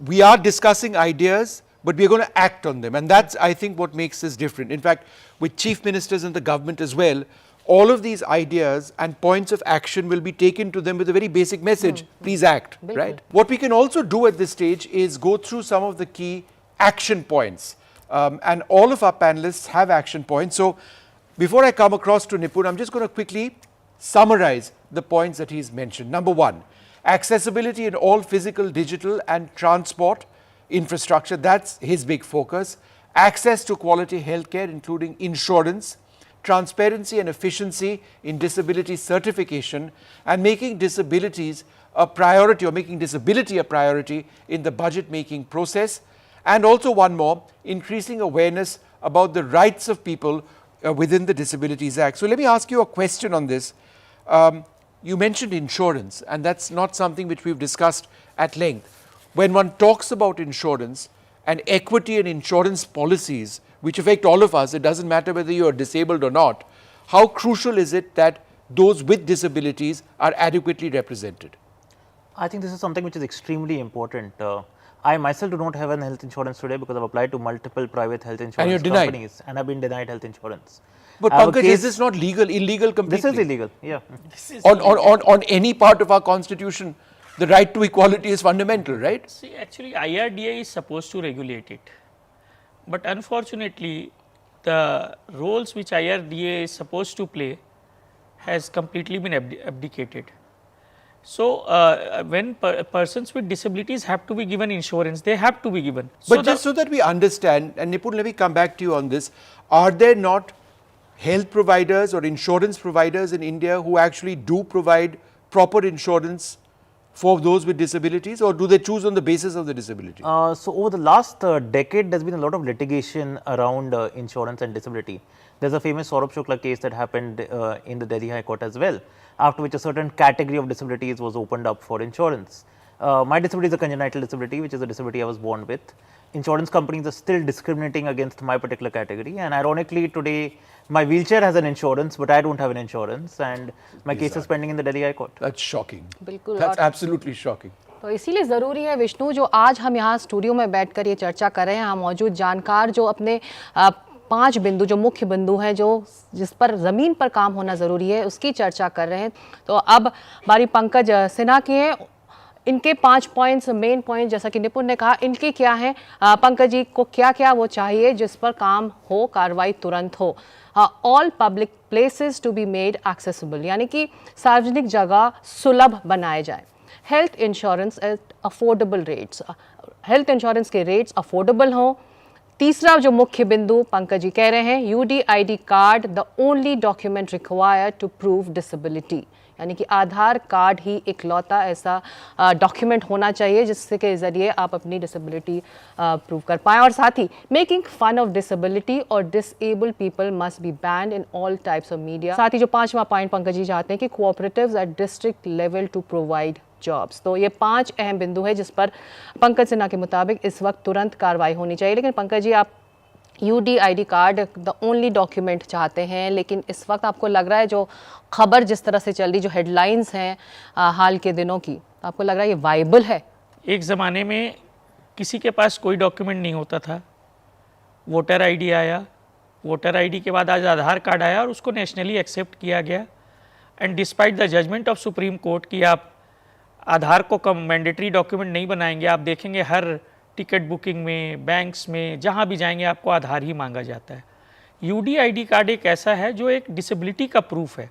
We are discussing ideas, but we're going to act on them. And that's, I think, what makes this different. In fact, with chief ministers in the government as well, all of these ideas and points of action will be taken to them with a very basic message. Please act, right? What we can also do at this stage is go through some of the key action points. And all of our panelists have action points. So before I come across to Nipun, I'm just going to quickly summarize the points that he's mentioned. Number one, accessibility in all physical, digital and transport infrastructure. That's his big focus. Access to quality healthcare, including insurance, transparency and efficiency in disability certification, and making disabilities a priority, or making disability a priority in the budget making process. And also one more, increasing awareness about the rights of people within the Disabilities Act. So let me ask you a question on this. You mentioned insurance, and that's not something which we've discussed at length. When one talks about insurance and equity and insurance policies, which affect all of us, it doesn't matter whether you are disabled or not, how crucial is it that those with disabilities are adequately represented? I think this is something which is extremely important. I myself do not have an health insurance today because I've applied to multiple private health insurance companies and I've been denied health insurance. But Pankaj, is this not legal, illegal completely? This is illegal, yeah. On any part of our constitution, the right to equality is fundamental, right? See, actually IRDA is supposed to regulate it. But unfortunately, the roles which IRDA is supposed to play has completely been abdicated. So, when persons with disabilities have to be given insurance, they have to be given. But just so that we understand, and Nipun, let me come back to you on this, are there not health providers or insurance providers in India who actually do provide proper insurance for those with disabilities, or do they choose on the basis of the disability? So over the last decade, there's been a lot of litigation around insurance and disability. There's a famous Saurabh Shukla case that happened in the Delhi High Court as well, after which a certain category of disabilities was opened up for insurance. My disability is a congenital disability, which is a disability I was born with. Insurance companies are still discriminating against my particular category, and ironically today my wheelchair has an insurance, but I don't have an insurance, and my case is pending in the Delhi High Court. That's shocking. बिल्कुल. That's absolutely shocking. तो इसीलिए ज़रूरी है विष्णु, जो आज हम यहाँ studio में बैठकर ये चर्चा कर रहे हैं, हम मौजूद जानकार जो अपने 5 बिंदु जो मुख्य बिंदु हैं, जो जिस पर ज़मीन पर काम होना ज़रूरी है, उसकी चर्चा कर रहे हैं. तो अब बारी पंकज सिन्हा की है. इनके 5 पॉइंट्स, मेन पॉइंट, जैसा कि निपुण ने कहा, इनके क्या हैं? पंकज जी को क्या क्या वो चाहिए जिस पर काम हो, कार्रवाई तुरंत हो? All public places to be made accessible, यानी कि सार्वजनिक जगह सुलभ बनाए जाए। Health insurance at affordable rates, health insurance के रेट्स अफोर्डेबल हों। तीसरा जो मुख्य बिंदु पंकज जी कह रहे हैं, UDID card the only document required to prove disability, यानी कि आधार कार्ड ही इकलौता ऐसा डॉक्यूमेंट होना चाहिए जिससे के ज़रिए आप अपनी डिसेबिलिटी प्रूव कर पाएँ। और साथ ही मेकिंग फन ऑफ डिसेबिलिटी और disabled people must be band in all types of media. साथ ही जो 5वां पॉइंट पंकज जी चाहते हैं कि cooperatives at district level to provide jobs. तो ये 5 अहम बिंदु है जिस पर पंकज सिन्हा के मुताबिक इस वक्त तुरंत कार्रवाई होनी चाहिए। लेकिन पंकज जी, आप UDID card the only document चाहते हैं, लेकिन इस वक्त आपको लग रहा है जो खबर जिस तरह से चल रही, जो हेडलाइंस हैं हाल के दिनों की, आपको लग रहा है ये वाइबल है? एक ज़माने में किसी के पास कोई डॉक्यूमेंट नहीं होता था, वोटर ID आया, वोटर ID के बाद आज आधार कार्ड आया और उसको नेशनली एक्सेप्ट किया गया। And despite the judgement of supreme court कि आप आधार को मैंडेटरी डॉक्यूमेंट नहीं बनाएंगे, आप देखेंगे हर टिकट बुकिंग में, बैंक्स में, जहाँ भी जाएंगे आपको आधार ही मांगा जाता है। UDID कार्ड एक ऐसा है जो एक डिसेबिलिटी का प्रूफ है।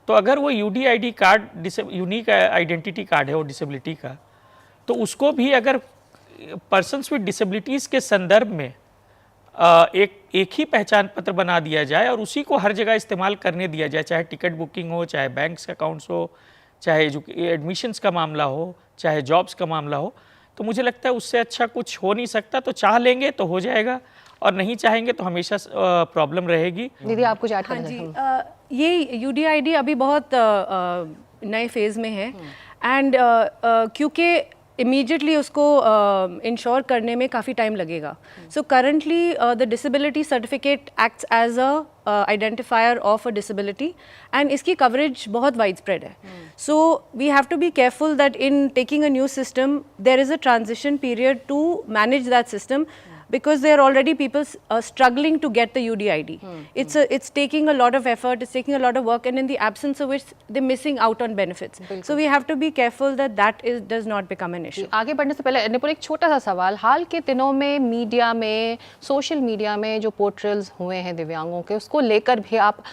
तो अगर वो UDID card unique identity card है वो डिसेबिलिटी का, तो उसको भी अगर पर्सन्स विद डिसेबिलिटीज़ के संदर्भ में एक ही पहचान पत्र बना दिया जाए और उसी को हर जगह इस्तेमाल करने दिया जाए, चाहे टिकट बुकिंग हो, चाहे बैंक्स अकाउंट्स हो, चाहे एडमिशन्स का मामला हो, चाहे जॉब्स का मामला हो, तो मुझे लगता है उससे अच्छा कुछ हो नहीं सकता। तो चाह लेंगे तो हो जाएगा और नहीं चाहेंगे तो हमेशा प्रॉब्लम रहेगी। दीदी आप कुछ ऐड हाँ करना जी, ये UDID अभी बहुत नए फेज़ में है एंड क्योंकि इमीडिएटली उसको इंश्योर करने में काफ़ी टाइम लगेगा। So currently the disability certificate acts as a identifier of a disability and इसकी कवरेज बहुत वाइड स्प्रेड है। So we have to be careful that in taking a new system there is a transition period to manage that system, because there are already people struggling to get the UDID. It's taking a lot of effort, it's taking a lot of work, and in the absence of which they're missing out on benefits. So we have to be careful that does not become an issue. आगे बढ़ने से पहले निपुण एक छोटा सा सवाल, हाल के दिनों में मीडिया में, सोशल मीडिया में जो पोर्ट्रेल्स हुए हैं दिव्यांगों के, उसको लेकर भी आप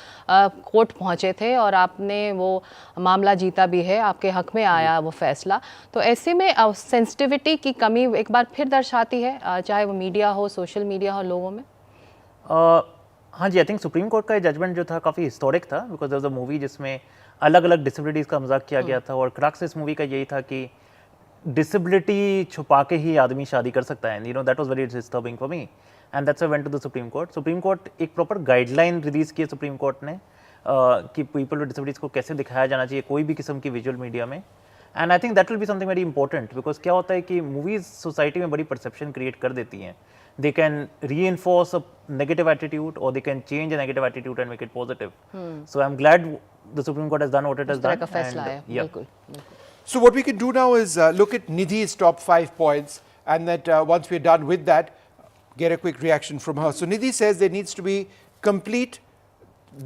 कोर्ट पहुंचे थे और आपने वो मामला जीता भी है, आपके हक में आया वो फैसला। तो ऐसे में सेंसिटिविटी की कमी एक बार फिर दर्शाती है, चाहे वो मीडिया हो, सोशल मीडिया हो, लोगों में। हाँ जी, आई थिंक सुप्रीम कोर्ट का ये जजमेंट जो था काफ़ी हिस्टोरिक था, because there was a movie जिसमें अलग अलग डिसेबिलिटीज़ का मजाक किया गया था और क्रक्स इस मूवी का यही था कि डिसेबिलिटी छुपा के ही आदमी शादी कर सकता है। That was very disturbing for me and that's why went to the supreme court. Supreme court एक प्रॉपर गाइडलाइन रिलीज़ की है सुप्रीम कोर्ट ने कि पीपल विद डिसेबिलिटीज़ को कैसे दिखाया जाना चाहिए कोई भी किस्म की विजुअल मीडिया में। And I think that will be something very important, because क्या होता है कि मूवीज़ सोसाइटी में बड़ी परसेप्शन क्रिएट कर देती हैं। They can reinforce a negative attitude or they can change a negative attitude and make it positive. So I'm glad the Supreme Court has done what it has done. And, yeah. So what we can do now is look at Nidhi's top 5 points, and that once we're done with that, get a quick reaction from her. So Nidhi says there needs to be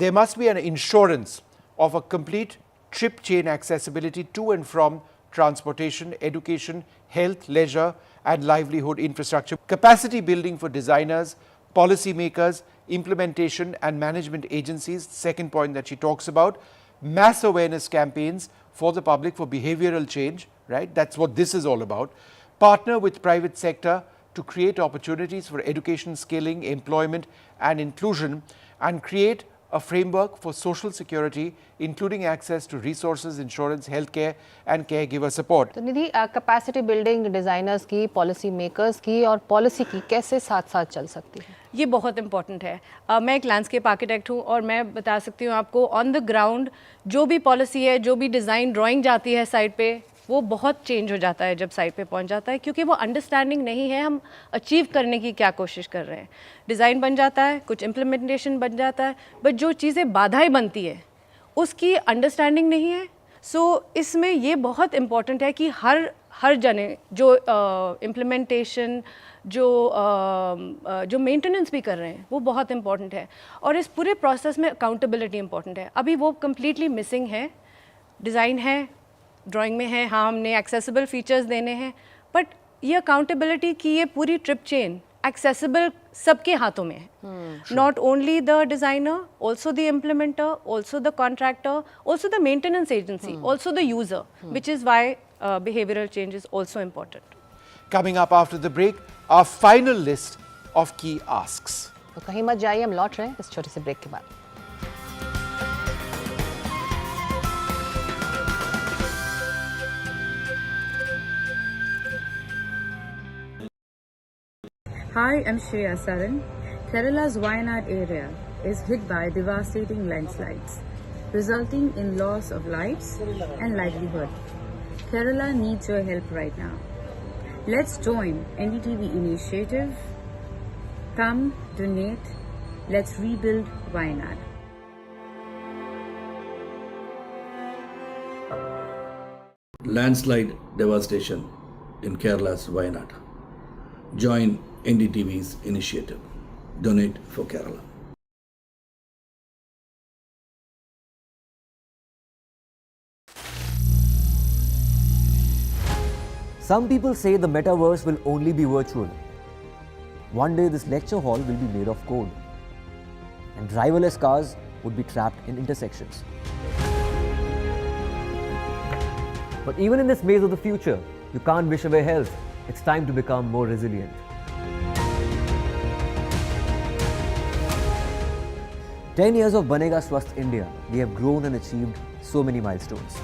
there must be an insurance of a complete trip chain accessibility to and from transportation, education, health, leisure and livelihood infrastructure. Capacity building for designers, policymakers, implementation and management agencies, second point that she talks about. Mass awareness campaigns for the public for behavioral change, right? That's what this is all about. Partner with private sector to create opportunities for education, skilling, employment and inclusion, and create a framework for social security, including access to resources, insurance, healthcare and caregiver support. तो निधि, capacity building designers की, policy makers की और policy की कैसे साथ साथ चल सकती है? ये बहुत इंपॉर्टेंट है। मैं एक लैंडस्केप आर्किटेक्ट हूँ और मैं बता सकती हूँ आपको, ऑन द ग्राउंड जो भी पॉलिसी है, जो भी डिज़ाइन ड्राइंग जाती है साइट पे, वो बहुत चेंज हो जाता है जब साइट पे पहुंच जाता है, क्योंकि वो अंडरस्टैंडिंग नहीं है हम अचीव करने की क्या कोशिश कर रहे हैं। डिज़ाइन बन जाता है, कुछ इम्प्लीमेंटेशन बन जाता है, बट जो चीज़ें बाधाएं बनती है उसकी अंडरस्टैंडिंग नहीं है। सो इसमें ये बहुत इम्पॉर्टेंट है कि हर जने जो इम्प्लीमेंटेशन जो मेंटेनेंस भी कर रहे हैं वो बहुत इम्पॉर्टेंट है, और इस पूरे प्रोसेस में अकाउंटेबिलिटी इम्पॉर्टेंट है। अभी वो कम्प्लीटली मिसिंग है। डिज़ाइन है, ड्राइंग में है, हाँ हमने एक्सेसिबल फीचर्स देने हैं, बट ये अकाउंटेबिलिटी की ये पूरी ट्रिप चेन accessible सबके हाथों में है. Not only the designer, also the implementer, also the contractor, also the maintenance agency, also the user, which is why behavioral change is also important. Coming up after the break, our final list of key asks. तो कहीं मत जाइए, हम लौट रहे हैं इस छोटे से ब्रेक के बाद. Hi, I'm Shri Akal. Kerala's Wayanad area is hit by devastating landslides, resulting in loss of lives and livelihood. Kerala needs your help right now. Let's join NDTV initiative. Come, donate. Let's rebuild Wayanad. Landslide devastation in Kerala's Wayanad. Join NDTV's initiative. Donate for Kerala. Some people say the metaverse will only be virtual. One day this lecture hall will be made of code, and driverless cars would be trapped in intersections. But even in this maze of the future, you can't wish away health. It's time to become more resilient. 10 years of Banega Swasth India, we have grown and achieved so many milestones.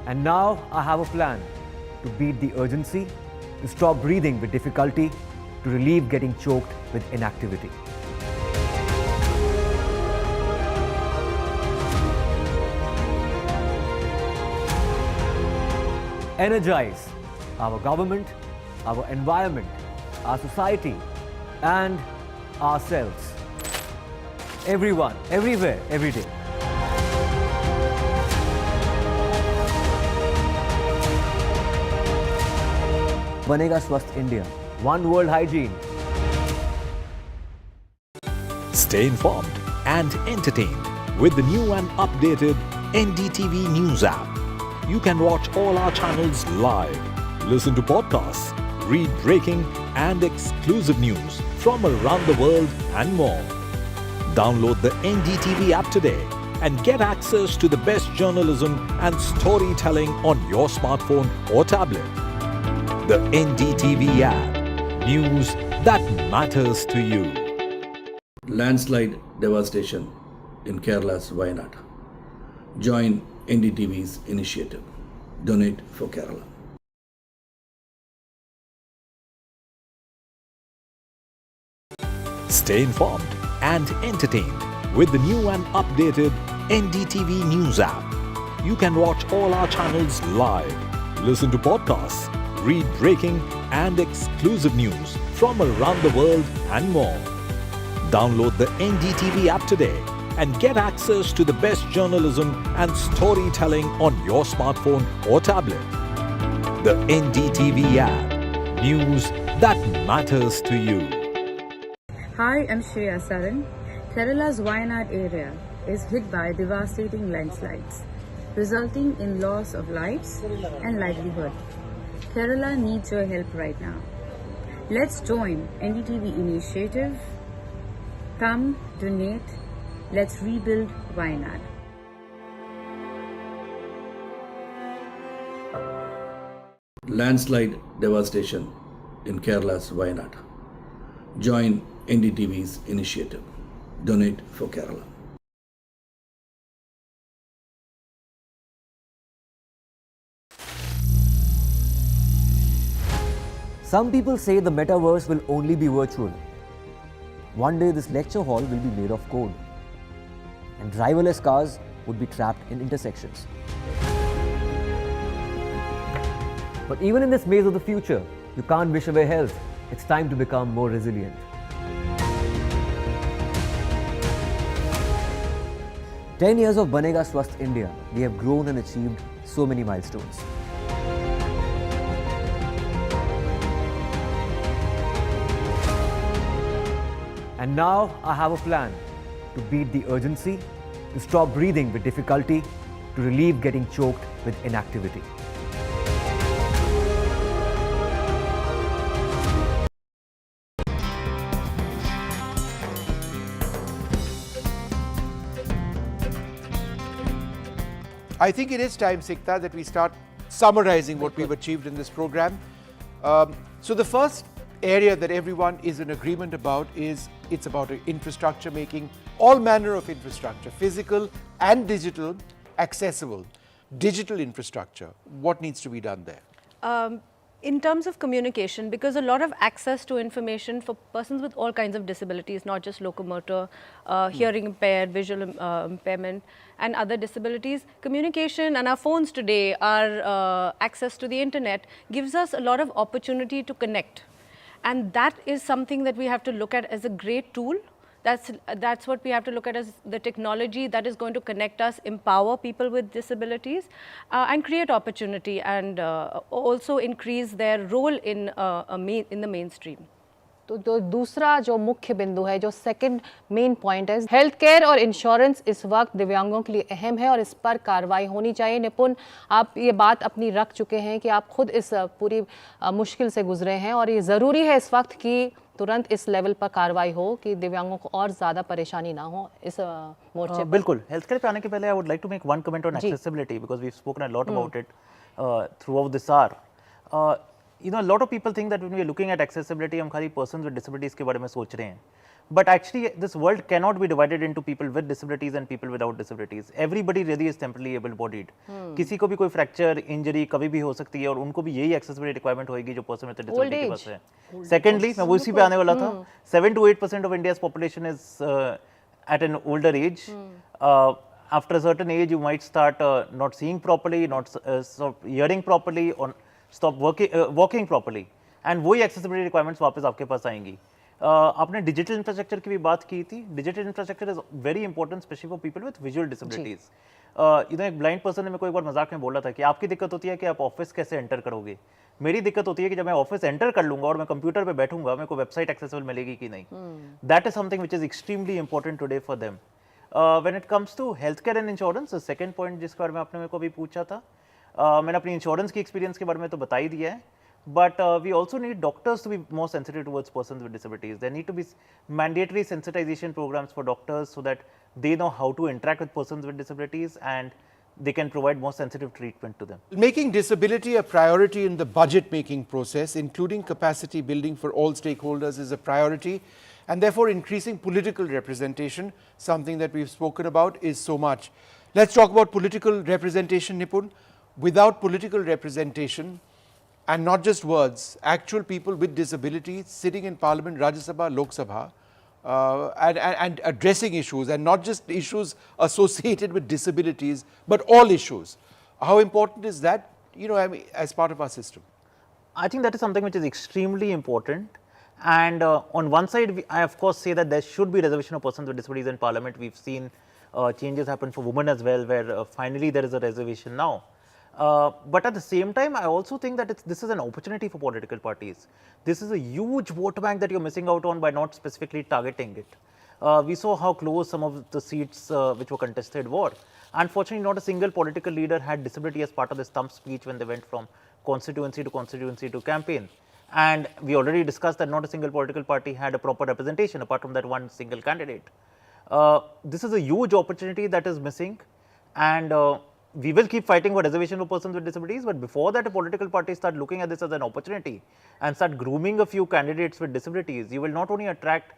And now I have a plan to beat the urgency, to stop breathing with difficulty, to relieve getting choked with inactivity. Energize our government, our environment, our society, and ourselves. Everyone, everywhere, every day. Banega Swasth India. One world hygiene. Stay informed and entertained with the new and updated NDTV News app. You can watch all our channels live, listen to podcasts, read breaking and exclusive news from around the world and more. Download the NDTV app today and get access to the best journalism and storytelling on your smartphone or tablet. The NDTV app. News that matters to you. Landslide devastation in Kerala's Wayanad. Join NDTV's initiative. Donate for Kerala. Stay informed and entertained with the new and updated NDTV News app. You can watch all our channels live, listen to podcasts, read breaking and exclusive news from around the world and more. Download the NDTV app today and get access to the best journalism and storytelling on your smartphone or tablet. The NDTV app. News that matters to you. Hi, I'm Shri Akal. Kerala's Wayanad area is hit by devastating landslides, resulting in loss of lives and livelihood. Kerala needs your help right now. Let's join NDTV initiative. Come, donate. Let's rebuild Wayanad. Landslide devastation in Kerala's Wayanad. Join NDTV's initiative. Donate for Kerala. Some people say the metaverse will only be virtual. One day this lecture hall will be made of code, and driverless cars would be trapped in intersections. But even in this maze of the future, you can't wish away health. It's time to become more resilient. 10 years of Banega Swasth India, we have grown and achieved so many milestones. And now I have a plan to beat the urgency, to stop breathing with difficulty, to relieve getting choked with inactivity. I think it is time, Sikta, that we start summarizing what we've achieved in this program. So the first area that everyone is in agreement about is it's about infrastructure, making all manner of infrastructure, physical and digital, accessible. Digital infrastructure, what needs to be done there? In terms of communication, because a lot of access to information for persons with all kinds of disabilities, not just locomotor, hearing impaired, visual impairment and other disabilities, communication and our phones today, our access to the internet gives us a lot of opportunity to connect. And that is something that we have to look at as a great tool. That's what we have to look at as the technology that is going to connect us, empower people with disabilities and create opportunity and also increase their role in the mainstream. तो दूसरा जो मुख्य बिंदु है, जो second main point है, health care और insurance इस वक्त दिव्यांगों के लिए अहम है और इस पर कार्रवाई होनी चाहिए। निपुण, आप ये बात अपनी रख चुके हैं कि आप खुद इस पूरी मुश्किल से गुजरे हैं और ये ज़रूरी है इस वक्त कि तुरंत इस लेवल पर कार्रवाई हो कि दिव्यांगों को और ज़्यादा परेशानी ना हो इस मोर्चे पर। बिल्कुल, हेल्थ केयर पे आने के पहले I would like to make one comment on accessibility because we have spoken a lot about it throughout this hour. You know, a lot of people think that when we are looking at accessibility, हम खाली persons with disabilities के बारे में सोच रहे हैं. But actually, this world cannot be divided into people with disabilities and people without disabilities. Everybody really is temporarily able-bodied. किसी को भी कोई fracture, injury कभी भी हो सकती है और उनको भी यही accessibility requirement होगी जो person with disability के पास है. Secondly, मैं वो इसी पे आने वाला था. 7 to 8% of India's population is at an older age. After a certain age, you might start not seeing properly, not hearing properly, or stop walking properly, and वही accessibility requirements वापस आपके पास आएंगी. आपने digital infrastructure की भी बात की थी. Digital infrastructure is very important, especially for people with visual disabilities. You know, एक blind person ने मेरे को एक बार मजाक में बोला था कि आपकी दिक्कत होती है कि आप ऑफिस कैसे एंटर करोगे. मेरी दिक्कत होती है कि जब मैं ऑफिस एंटर कर लूंगा और मैं कंप्यूटर पे बैठूंगा, मेरे को वेबसाइट एक्सेसिबल मिलेगी कि नहीं. That is something which is extremely important today for them. When it comes to healthcare and insurance, the second point जिसके बारे में आपने मेरे को अभी पूछा था, मैंने अपनी इंश्योरेंस की एक्सपीरियंस के बारे में तो बता ही दिया है, but we also need doctors to be more sensitive towards persons with disabilities. There need to be mandatory sensitisation programmes for doctors so that they know how to interact with persons with disabilities and they can provide more sensitive treatment to them. Making disability a priority in the budget making process, including capacity building for all stakeholders, is a priority, and therefore increasing political representation, something that we've spoken about, is so much. Let's talk about political representation, Nipun. Without political representation, and not just words, actual people with disabilities sitting in Parliament, Rajya Sabha, Lok Sabha, and addressing issues, and not just issues associated with disabilities, but all issues. How important is that, you know, I mean, as part of our system? I think that is something which is extremely important. And on one side, I of course say that there should be reservation of persons with disabilities in Parliament. We've seen changes happen for women as well, where finally there is a reservation now. But at the same time, I also think that this is an opportunity for political parties. This is a huge vote bank that you're missing out on by not specifically targeting it. We saw how close some of the seats which were contested were. Unfortunately, not a single political leader had disability as part of the stump speech when they went from constituency to campaign. And we already discussed that not a single political party had a proper representation apart from that one single candidate. This is a huge opportunity that is missing, and we will keep fighting for reservation for persons with disabilities, but before that, a political party start looking at this as an opportunity and start grooming a few candidates with disabilities. You will not only attract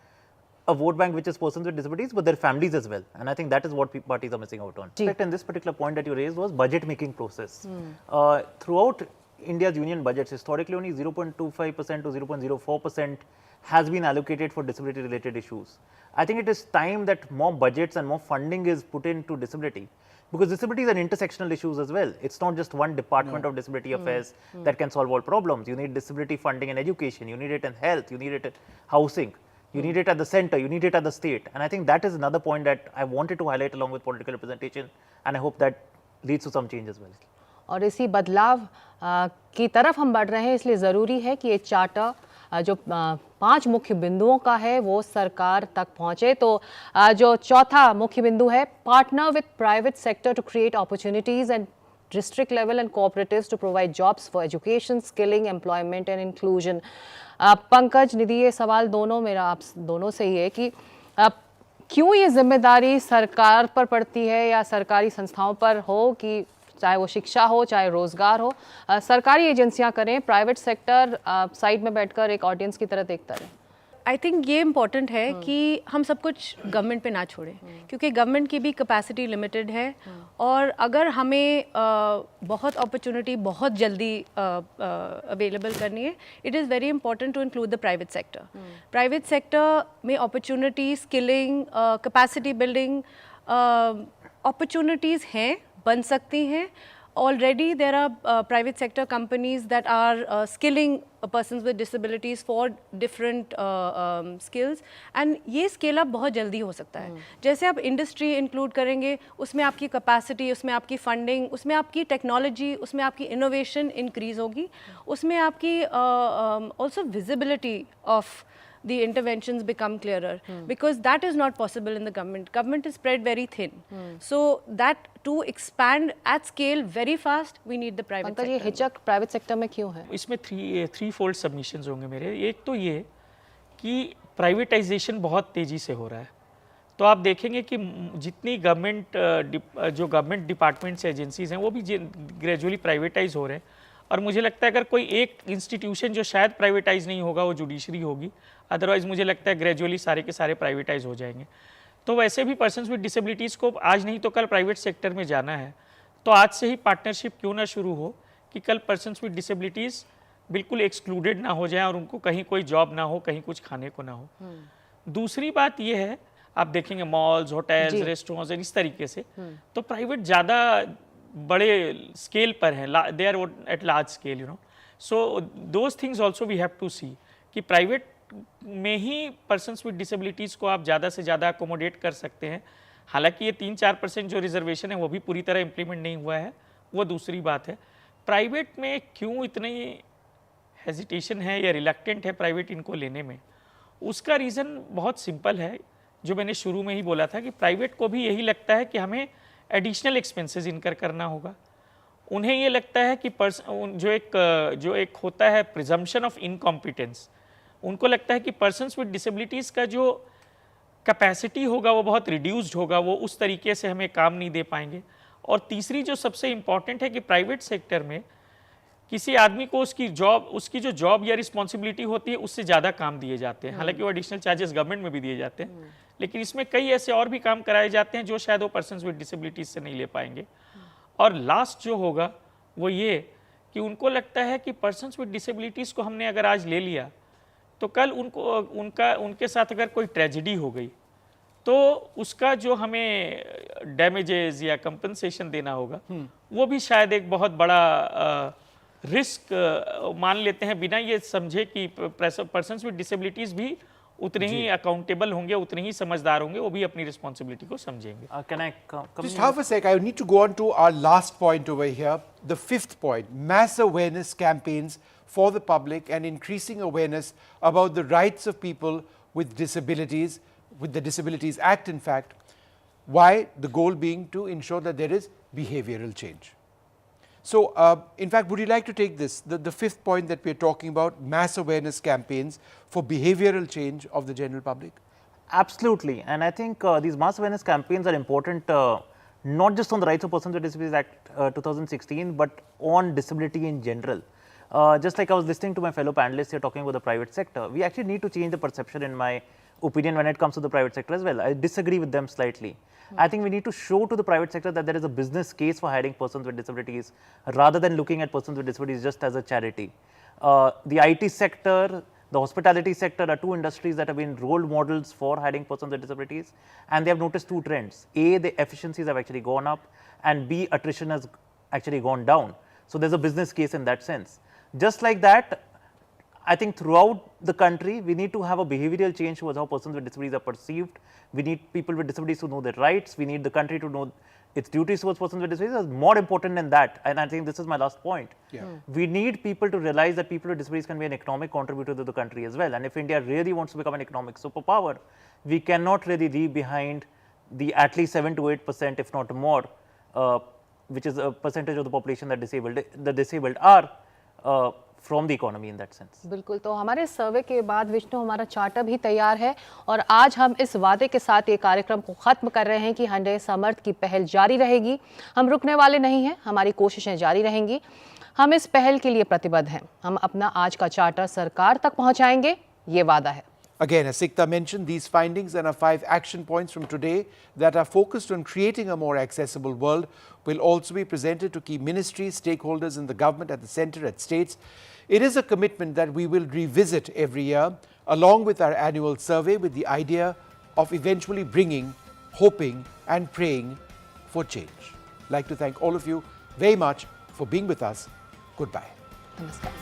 a vote bank which is persons with disabilities, but their families as well. And I think that is what parties are missing out on. And this particular point that you raised was budget making process. Throughout India's union budgets, historically only 0.25% to 0.04% has been allocated for disability related issues. I think it is time that more budgets and more funding is put into disability, because disabilities are intersectional issues as well. It's not just one department of disability affairs that can solve all problems. You need disability funding in education, you need it in health, you need it in housing, you need it at the center, you need it at the state. And I think that is another point that I wanted to highlight along with political representation, and I hope that leads to some change as well. और इसी बदलाव की तरफ हम बढ़ रहे हैं, इसलिए ज़रूरी है कि ये चार्टर जो 5 मुख्य बिंदुओं का है वो सरकार तक पहुंचे। तो जो चौथा मुख्य बिंदु है, partner with private sector to create opportunities and district level and cooperatives to provide jobs for education, skilling, employment and inclusion। Pankaj, Nidhi, ये सवाल दोनों मेरा आप दोनों से ही है कि क्यों ये जिम्मेदारी सरकार पर पड़ती है या सरकारी संस्थाओं पर हो, कि चाहे वो शिक्षा हो चाहे रोजगार हो, सरकारी एजेंसियां करें, प्राइवेट सेक्टर साइड में बैठकर एक ऑडियंस की तरह देखता रहे। आई थिंक ये इम्पॉर्टेंट है कि हम सब कुछ गवर्नमेंट पे ना छोड़ें, क्योंकि गवर्नमेंट की भी कैपेसिटी लिमिटेड है और अगर हमें बहुत अपॉर्चुनिटी बहुत जल्दी अवेलेबल करनी है, it is very important to include the private sector. Private sector में opportunity, skilling, capacity building opportunities हैं, बन सकती हैं। Already there are private sector companies that are skilling persons with disabilities for different skills, and ये scale up बहुत जल्दी हो सकता है। जैसे आप industry include करेंगे, उसमें आपकी capacity, उसमें आपकी funding, उसमें आपकी technology, उसमें आपकी innovation increase होगी, उसमें आपकी also visibility of the interventions become clearer, because that is not possible in the government. Government is spread very thin. So that to expand at scale very fast, we need the private sector. ये हिचक private sector में क्यों है? इसमें three fold submissions होंगे मेरे। एक तो ये कि प्राइवेटाइजेशन बहुत तेज़ी से हो रहा है, तो आप देखेंगे कि जितनी गवर्नमेंट डिपार्टमेंट्स, एजेंसीज हैं, वो भी ग्रेजुअली प्राइवेटाइज हो रहे हैं। और मुझे लगता है अगर कोई एक इंस्टीट्यूशन जो शायद प्राइवेटाइज नहीं होगा वो जुडिशरी होगी, अदरवाइज मुझे लगता है ग्रेजुअली सारे के सारे प्राइवेटाइज हो जाएंगे। तो वैसे भी पर्सन्स विद डिसेबिलिटीज़ को आज नहीं तो कल प्राइवेट सेक्टर में जाना है, तो आज से ही पार्टनरशिप क्यों ना शुरू हो कि कल पर्सन्स विद डिसेबिलिटीज़ बिल्कुल एक्सक्लूडेड ना हो जाए और उनको कहीं कोई जॉब ना हो, कहीं कुछ खाने को ना हो। दूसरी बात ये है, आप देखेंगे मॉल्स, होटल्स, रेस्टोरेंट्स इस तरीके से, तो प्राइवेट ज़्यादा बड़े स्केल पर हैं, they are at large scale, you know. So those things also we have to see कि प्राइवेट में ही पर्सन्स विद डिसेबिलिटीज़ को आप ज़्यादा से ज़्यादा अकोमोडेट कर सकते हैं। हालांकि ये 3-4% जो रिजर्वेशन है वो भी पूरी तरह इम्प्लीमेंट नहीं हुआ है, वो दूसरी बात है। प्राइवेट में क्यों इतनी हेजिटेशन है या रिलक्टेंट है प्राइवेट इनको लेने में, उसका रीज़न बहुत सिंपल है, जो मैंने शुरू में ही बोला था कि प्राइवेट को भी यही लगता है कि हमें एडिशनल एक्सपेंसेस इनकर करना होगा। उन्हें ये लगता है कि जो एक होता है प्रिजम्पशन ऑफ इनकॉम्पिटेंस, उनको लगता है कि पर्सन्स विद डिसेबिलिटीज़ का जो कैपेसिटी होगा वो बहुत रिड्यूस्ड होगा, वो उस तरीके से हमें काम नहीं दे पाएंगे। और तीसरी जो सबसे इम्पॉर्टेंट है कि प्राइवेट सेक्टर में किसी आदमी को उसकी जो जॉब या रिस्पॉन्सिबिलिटी होती है उससे ज़्यादा काम दिए जाते हैं। हालांकि वो एडिशनल चार्जेस गवर्नमेंट में भी दिए जाते हैं, लेकिन इसमें कई ऐसे और भी काम कराए जाते हैं जो शायद वो पर्सन्स विद डिसेबिलिटीज से नहीं ले पाएंगे। और लास्ट जो होगा वो ये कि उनको लगता है कि पर्सन्स विद डिसेबिलिटीज़ को हमने अगर आज ले लिया तो कल उनके साथ अगर कोई ट्रेजेडी हो गई तो उसका जो हमें डैमेजेस या कंपनसेशन देना होगा वो भी शायद एक बहुत बड़ा रिस्क मान लेते हैं, बिना ये समझे कि पर्सन्स विद डिसेबिलिटीज भी उतने ही अकाउंटेबल होंगे, उतने ही समझदार होंगे, वो भी अपनी रिस्पॉन्सिबिलिटी को समझेंगे। Can I come just half a sec? I need to go on to our last point over here, the fifth point: mass awareness campaigns for the public and increasing awareness about the rights of people with disabilities, with the Disabilities Act, in fact. Why? The goal being to ensure that there is behavioral change. So, in fact, would you like to take this, the fifth point that we are talking about, mass awareness campaigns for behavioral change of the general public? Absolutely, and I think these mass awareness campaigns are important not just on the Rights of Persons with Disabilities Act 2016, but on disability in general. Just like I was listening to my fellow panelists here talking about the private sector, we actually need to change the perception, in my opinion, when it comes to the private sector as well. I disagree with them slightly. I think we need to show to the private sector that there is a business case for hiring persons with disabilities, rather than looking at persons with disabilities just as a charity. The IT sector, the hospitality sector are two industries that have been role models for hiring persons with disabilities, and they have noticed two trends. A, the efficiencies have actually gone up, and B, attrition has actually gone down. So there's a business case in that sense. Just like that, I think throughout the country, we need to have a behavioral change towards how persons with disabilities are perceived. We need people with disabilities to know their rights. We need the country to know its duties towards persons with disabilities is more important than that. And I think this is my last point. We need people to realize that people with disabilities can be an economic contributor to the country as well. And if India really wants to become an economic superpower, we cannot really leave behind the at least 7 to 8%, if not more, which is a percentage of the population that the disabled are from the economy in that sense. बिल्कुल, तो हमारे सर्वे के बाद विष्णु हमारा charter भी तैयार है और आज हम इस वादे के साथ ये कार्यक्रम को ख़त्म कर रहे हैं कि हंडे समर्थ की पहल जारी रहेगी। हम रुकने वाले नहीं हैं, हमारी कोशिशें जारी रहेंगी। हम इस पहल के लिए प्रतिबद्ध हैं। हम अपना आज का चार्टर सरकार तक पहुंचाएंगे, ये वादा है। Again, as Sikta mentioned, these findings and our 5 action points from today that are focused on creating a more accessible world will also be presented to key ministries, stakeholders in the government, at the centre, at states. It is a commitment that we will revisit every year, along with our annual survey, with the idea of eventually bringing, hoping and praying for change. I'd like to thank all of you very much for being with us. Goodbye. Namaskar.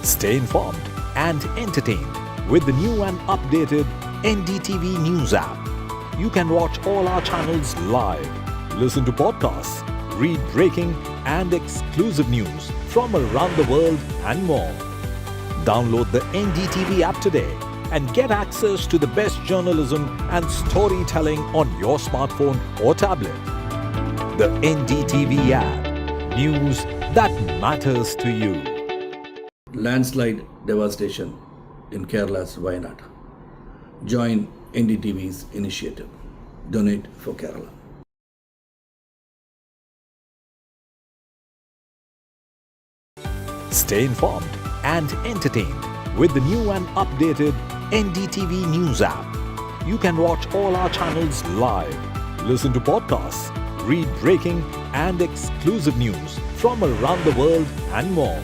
Stay informed and entertained with the new and updated NDTV News app. You can watch all our channels live, listen to podcasts, read breaking and exclusive news from around the world and more. Download the NDTV app today and get access to the best journalism and storytelling on your smartphone or tablet. The NDTV app. News that matters to you. Landslide devastation in Kerala's Wayanad. Join NDTV's initiative. Donate for Kerala. Stay informed and entertained with the new and updated NDTV News app. You can watch all our channels live, listen to podcasts, read breaking and exclusive news from around the world and more.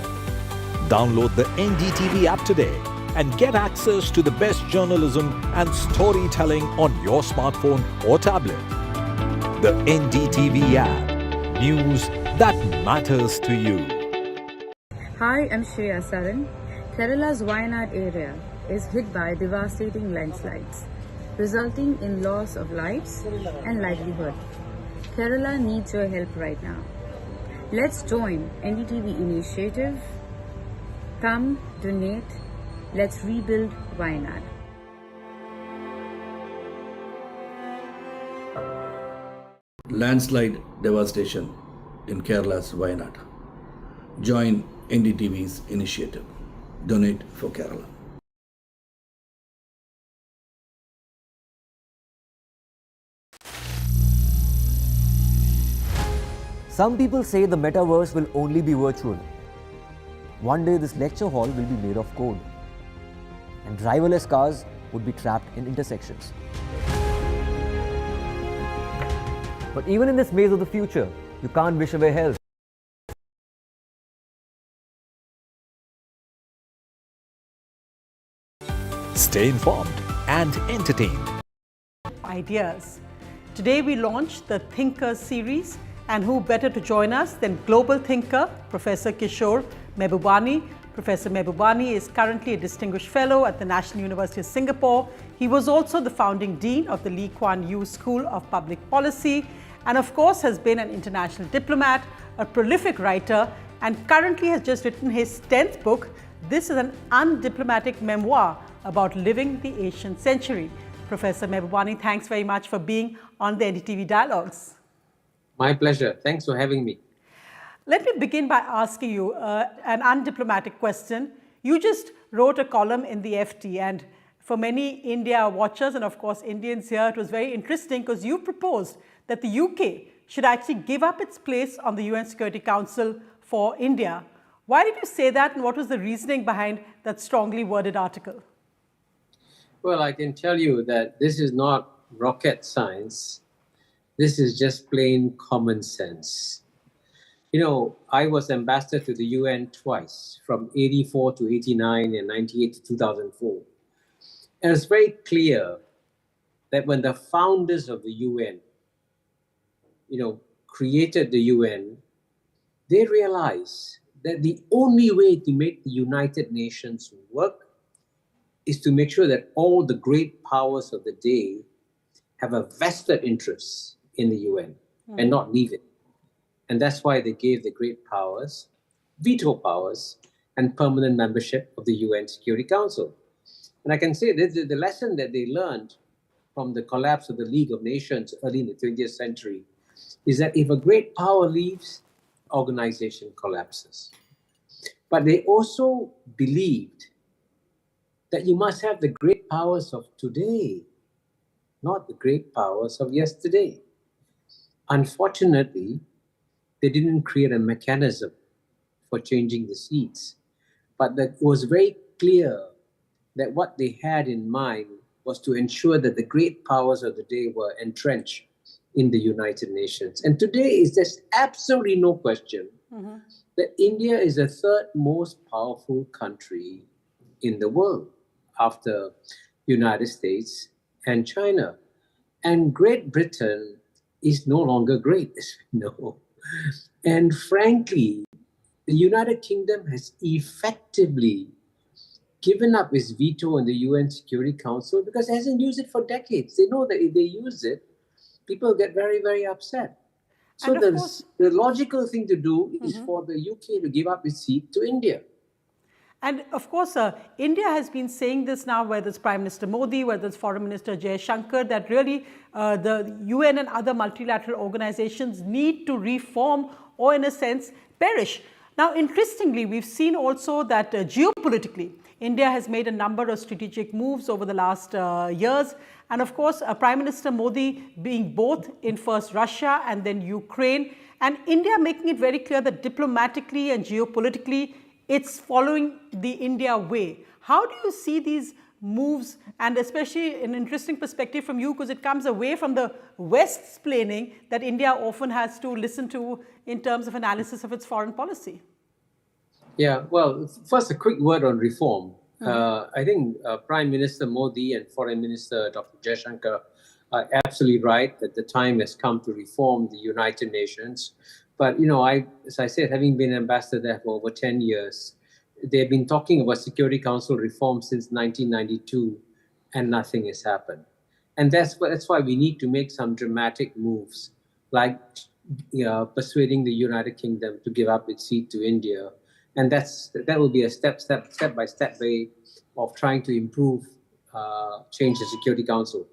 Download the NDTV app today and get access to the best journalism and storytelling on your smartphone or tablet. The NDTV app. News that matters to you. Hi, I'm Shri Akal. Kerala's Wayanad area is hit by devastating landslides, resulting in loss of lives and livelihood. Kerala needs your help right now. Let's join NDTV initiative. Come, donate, let's rebuild Wayanad. Landslide devastation in Kerala's Wayanad. Join NDTV's initiative. Donate for Kerala. Some people say the metaverse will only be virtual. One day this lecture hall will be made of code, and driverless cars would be trapped in intersections. But even in this maze of the future, you can't wish away health. Stay informed and entertained. Ideas. Today we launched the Thinkers series, and who better to join us than global thinker Professor Kishore Mehbubani. Professor Mehbubani is currently a distinguished fellow at the National University of Singapore. He was also the founding dean of the Lee Kuan Yew School of Public Policy, and of course has been an international diplomat, a prolific writer, and currently has just written his 10th book. This is an undiplomatic memoir about living the Asian century. Professor Mehbubani, thanks very much for being on the NDTV Dialogues. My pleasure. Thanks for having me. Let me begin by asking you an undiplomatic question. You just wrote a column in the FT, and for many India watchers and of course Indians here, it was very interesting because you proposed that the UK should actually give up its place on the UN Security Council for India. Why did you say that, and what was the reasoning behind that strongly worded article? Well, I can tell you that this is not rocket science. This is just plain common sense. You know, I was ambassador to the UN twice, from 84 to 89 and 98 to 2004. And it's very clear that when the founders of the UN, created the UN, they realized that the only way to make the United Nations work is to make sure that all the great powers of the day have a vested interest in the UN and not leave it. And that's why they gave the great powers, veto powers, and permanent membership of the UN Security Council. And I can say that the lesson that they learned from the collapse of the League of Nations early in the 20th century is that if a great power leaves, organization collapses. But they also believed that you must have the great powers of today, not the great powers of yesterday. Unfortunately, they didn't create a mechanism for changing the seats, but that it was very clear that what they had in mind was to ensure that the great powers of the day were entrenched in the United Nations. And today there's absolutely no question that India is the third most powerful country in the world after United States and China. And Great Britain is no longer great, as we know. And frankly, the United Kingdom has effectively given up its veto on the UN Security Council because it hasn't used it for decades. They know that if they use it, people get very, very upset. So the logical thing to do is for the UK to give up its seat to India. And of course, India has been saying this now, whether it's Prime Minister Modi, whether it's Foreign Minister Jay Shankar, that really the UN and other multilateral organizations need to reform or, in a sense, perish. Now, interestingly, we've seen also that geopolitically, India has made a number of strategic moves over the last years. And of course, Prime Minister Modi being both in first Russia and then Ukraine, and India making it very clear that diplomatically and geopolitically, it's following the India way. How do you see these moves, and especially an interesting perspective from you, because it comes away from the West's planning that India often has to listen to in terms of analysis of its foreign policy? Yeah, well, first a quick word on reform. I think Prime Minister Modi and Foreign Minister Dr. Jaishankar are absolutely right that the time has come to reform the United Nations. But, you know, as I said, having been ambassador there for over 10 years, they've been talking about Security Council reform since 1992, and nothing has happened. And that's why we need to make some dramatic moves, like persuading the United Kingdom to give up its seat to India. And that will be a step-by-step way of trying to improve, change the Security Council.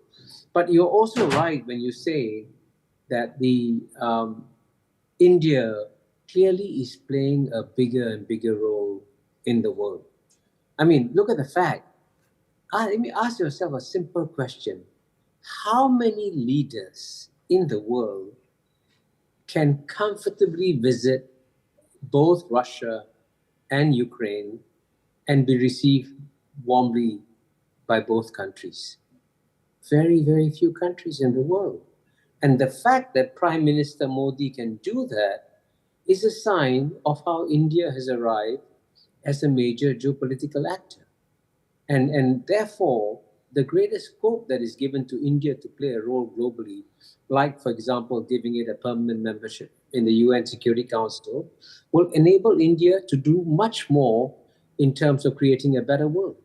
But you're also right when you say that the India clearly is playing a bigger and bigger role in the world. I mean, look at the fact. Let me ask yourself a simple question. How many leaders in the world can comfortably visit both Russia and Ukraine and be received warmly by both countries? Very, very few countries in the world. And the fact that Prime Minister Modi can do that is a sign of how India has arrived as a major geopolitical actor. And therefore, the greatest scope that is given to India to play a role globally, like, for example, giving it a permanent membership in the UN Security Council, will enable India to do much more in terms of creating a better world.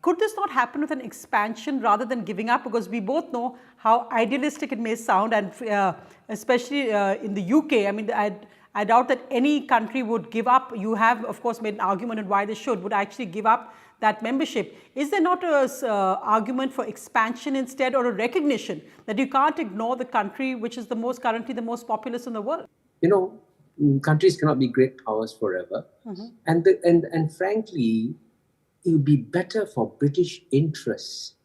Could this not happen with an expansion rather than giving up? Because we both know how idealistic it may sound, and especially in the UK, I mean, I doubt that any country would give up. You have, of course, made an argument on why they would actually give up that membership. Is there not an argument for expansion instead, or a recognition that you can't ignore the country which is currently the most populous in the world? You know, countries cannot be great powers forever. And frankly, it would be better for British interests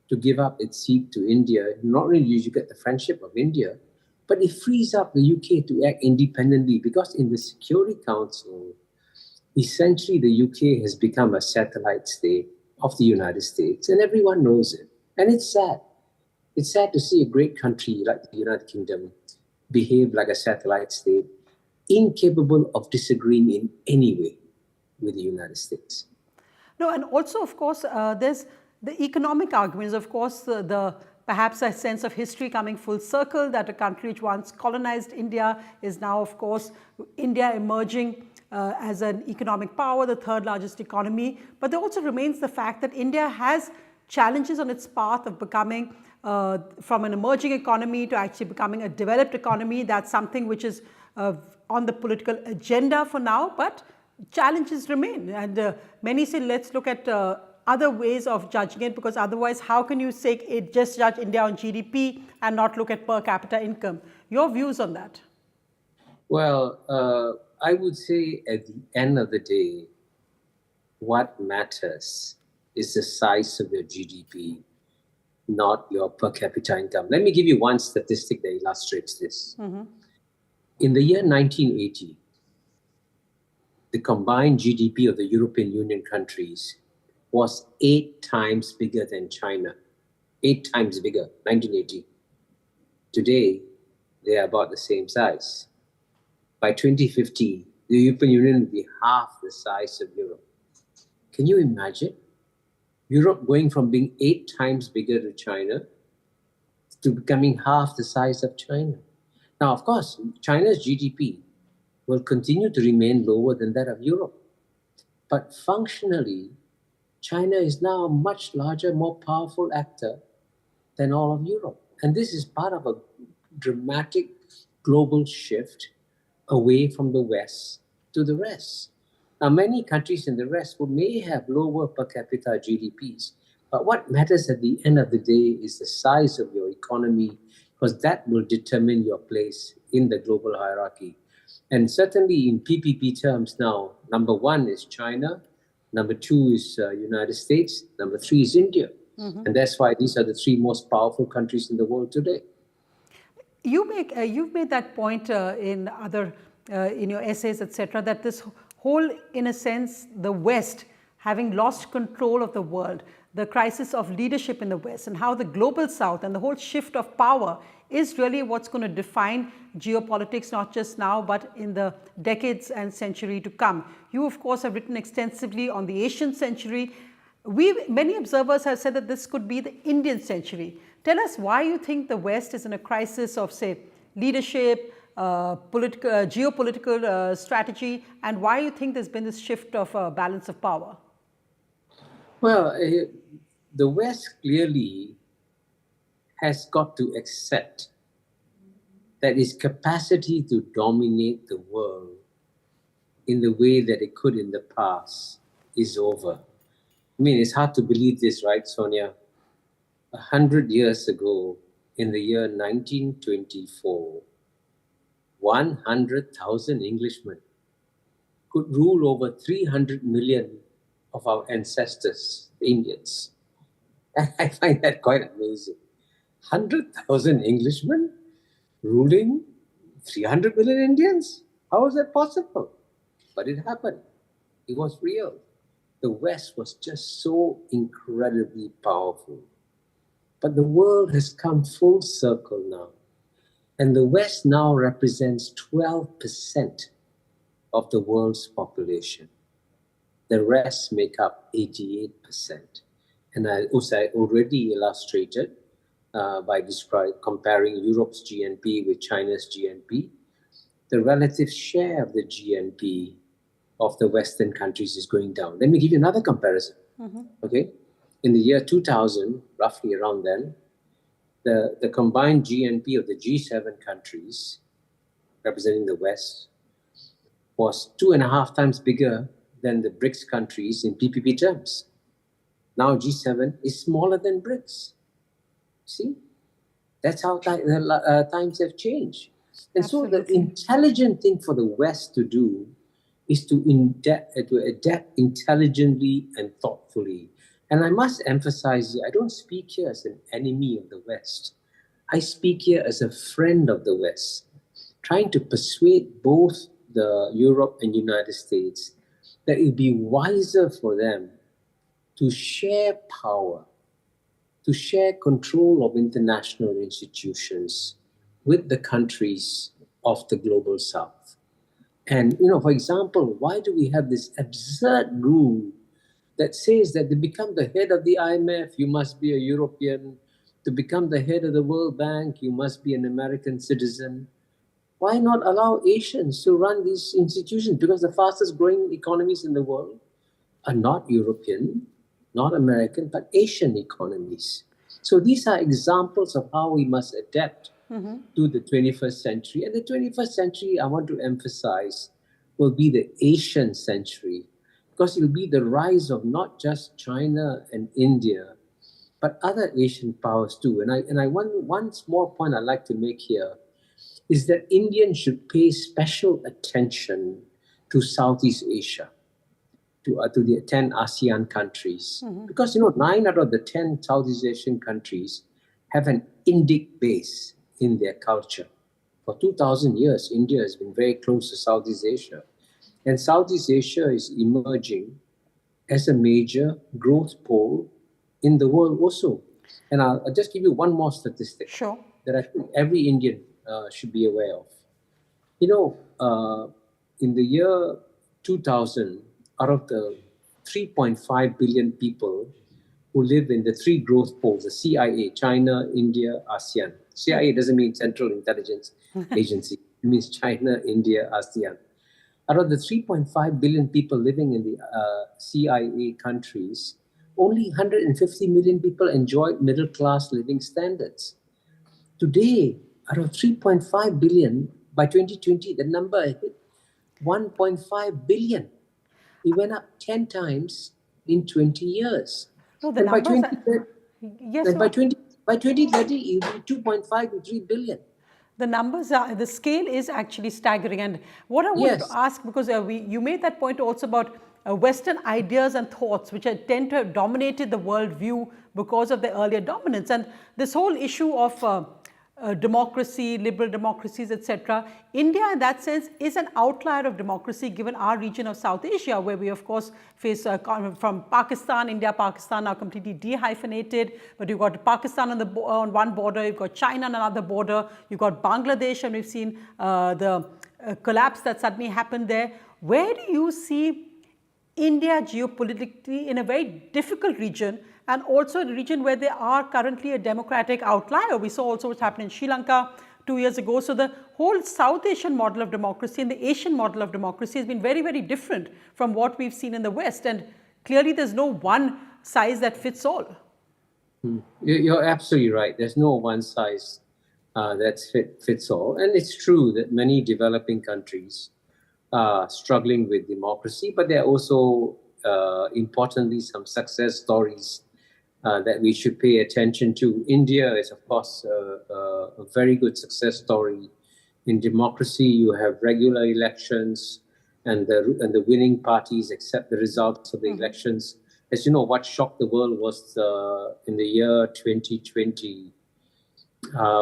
to give up its seat to India. Not only do you get the friendship of India, but it frees up the UK to act independently, because in the Security Council, essentially the UK has become a satellite state of the United States, and everyone knows it. And it's sad. It's sad to see a great country like the United Kingdom behave like a satellite state, incapable of disagreeing in any way with the United States. No, and also, of course, there's the economic arguments. Of course, perhaps a sense of history coming full circle, that a country which once colonized India is now, of course, India emerging as an economic power, the third largest economy. But there also remains the fact that India has challenges on its path of becoming from an emerging economy to actually becoming a developed economy. That's something which is on the political agenda for now, but challenges remain. And many say, let's look at other ways of judging it, because otherwise, how can you say just judge India on GDP and not look at per capita income? Your views on that? Well, I would say at the end of the day, what matters is the size of your GDP, not your per capita income. Let me give you one statistic that illustrates this. In the year 1980, the combined GDP of the European Union countries was 8 times bigger than China. 8 times bigger, 1980. Today, they are about the same size. By 2050, the European Union will be half the size of Europe. Can you imagine? Europe going from being 8 times bigger to China to becoming half the size of China. Now, of course, China's GDP will continue to remain lower than that of Europe. But functionally, China is now a much larger, more powerful actor than all of Europe. And this is part of a dramatic global shift away from the West to the rest. Now, many countries in the West may have lower per capita GDPs, but what matters at the end of the day is the size of your economy, because that will determine your place in the global hierarchy. And certainly in PPP terms now, number 1 is China, number 2 is United States, number 3 is India. And that's why these are the 3 most powerful countries in the world today. You've made that point in other in your essays, etc., that this whole, in a sense, the West having lost control of the world, the crisis of leadership in the West, and how the global South and the whole shift of power is really what's going to define geopolitics, not just now, but in the decades and century to come. You, of course, have written extensively on the Asian century. Many observers have said that this could be the Indian century. Tell us why you think the West is in a crisis of, say, leadership, geopolitical strategy, and why you think there's been this shift of balance of power. Well, the West clearly has got to accept that its capacity to dominate the world in the way that it could in the past is over. I mean, it's hard to believe this, right, Sonia? 100 years ago, in the year 1924, 100,000 Englishmen could rule over 300 million of our ancestors, the Indians. I find that quite amazing. 100,000 Englishmen ruling 300 million Indians? How is that possible? But it happened. It was real. The West was just so incredibly powerful. But the world has come full circle now. And the West now represents 12% of the world's population. The rest make up 88%. And I already illustrated by comparing Europe's GNP with China's GNP, the relative share of the GNP of the Western countries is going down. Let me give you another comparison. Okay, in the year 2000, roughly around then, the combined GNP of the G7 countries, representing the West, was 2.5 times bigger than the BRICS countries in PPP terms. Now G7 is smaller than BRICS. See, that's how times have changed. And Absolutely. So the intelligent thing for the West to do is to adapt intelligently and thoughtfully. And I must emphasize, I don't speak here as an enemy of the West. I speak here as a friend of the West, trying to persuade both the Europe and United States that it would be wiser for them to share power, to share control of international institutions with the countries of the global South. And, for example, why do we have this absurd rule that says that to become the head of the IMF, you must be a European. To become the head of the World Bank, you must be an American citizen. Why not allow Asians to run these institutions? Because the fastest growing economies in the world are not European, not American, but Asian economies. So these are examples of how we must adapt to the 21st century. And the 21st century, I want to emphasize, will be the Asian century, because it will be the rise of not just China and India, but other Asian powers too. And one small point I'd like to make here is that Indians should pay special attention to Southeast Asia, to the 10 ASEAN countries. Because, 9 out of the 10 Southeast Asian countries have an Indic base in their culture. For 2,000 years, India has been very close to Southeast Asia. And Southeast Asia is emerging as a major growth pole in the world also. And I'll just give you one more statistic that I think every Indian should be aware of. In the year 2000, out of the 3.5 billion people who live in the three growth poles, the CIA, China, India, ASEAN. CIA doesn't mean Central Intelligence Agency. It means China, India, ASEAN. Out of the 3.5 billion people living in the CIA countries, only 150 million people enjoy middle-class living standards. Today, out of 3.5 billion, by 2020, the number hit 1.5 billion. It went up 10 times in 20 years. No, the and by numbers 2030, yes, and by 2030, it will be 2.5 to 3 billion. The numbers are, the scale is actually staggering. And what I wanted to ask, because you made that point also about Western ideas and thoughts, which tend to have dominated the worldview because of the earlier dominance. And this whole issue of democracy, liberal democracies, etc. India, in that sense, is an outlier of democracy given our region of South Asia, where we, of course, face from Pakistan, India, Pakistan are completely dehyphenated. But you've got Pakistan on one border, you've got China on another border, you've got Bangladesh, and we've seen the collapse that suddenly happened there. Where do you see India geopolitically in a very difficult region, and also a region where they are currently a democratic outlier? We saw also what's happened in Sri Lanka 2 years ago. So the whole South Asian model of democracy and the Asian model of democracy has been very, very different from what we've seen in the West. And clearly there's no one size that fits all. You're absolutely right. There's no one size that fits all. And it's true that many developing countries are struggling with democracy, but there are also, importantly, some success stories that we should pay attention to. India is, of course, a very good success story in democracy. You have regular elections, and the winning parties accept the results of the elections. As you know, what shocked the world was in the year 2020,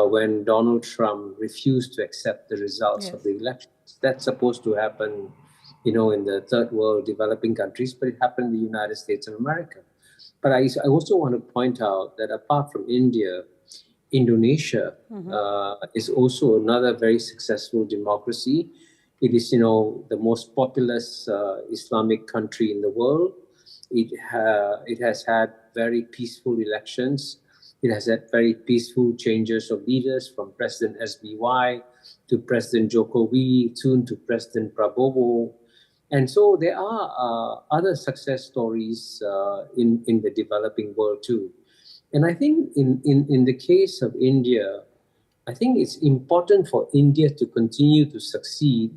when Donald Trump refused to accept the results of the elections. That's supposed to happen, in the third world developing countries, but it happened in the United States of America. But I also want to point out that apart from India, Indonesia is also another very successful democracy. It is, the most populous Islamic country in the world. It has had very peaceful elections. It has had very peaceful changes of leaders, from President SBY to President Jokowi, soon to President Prabowo. And so there are other success stories in the developing world too. And I think in the case of India, I think it's important for India to continue to succeed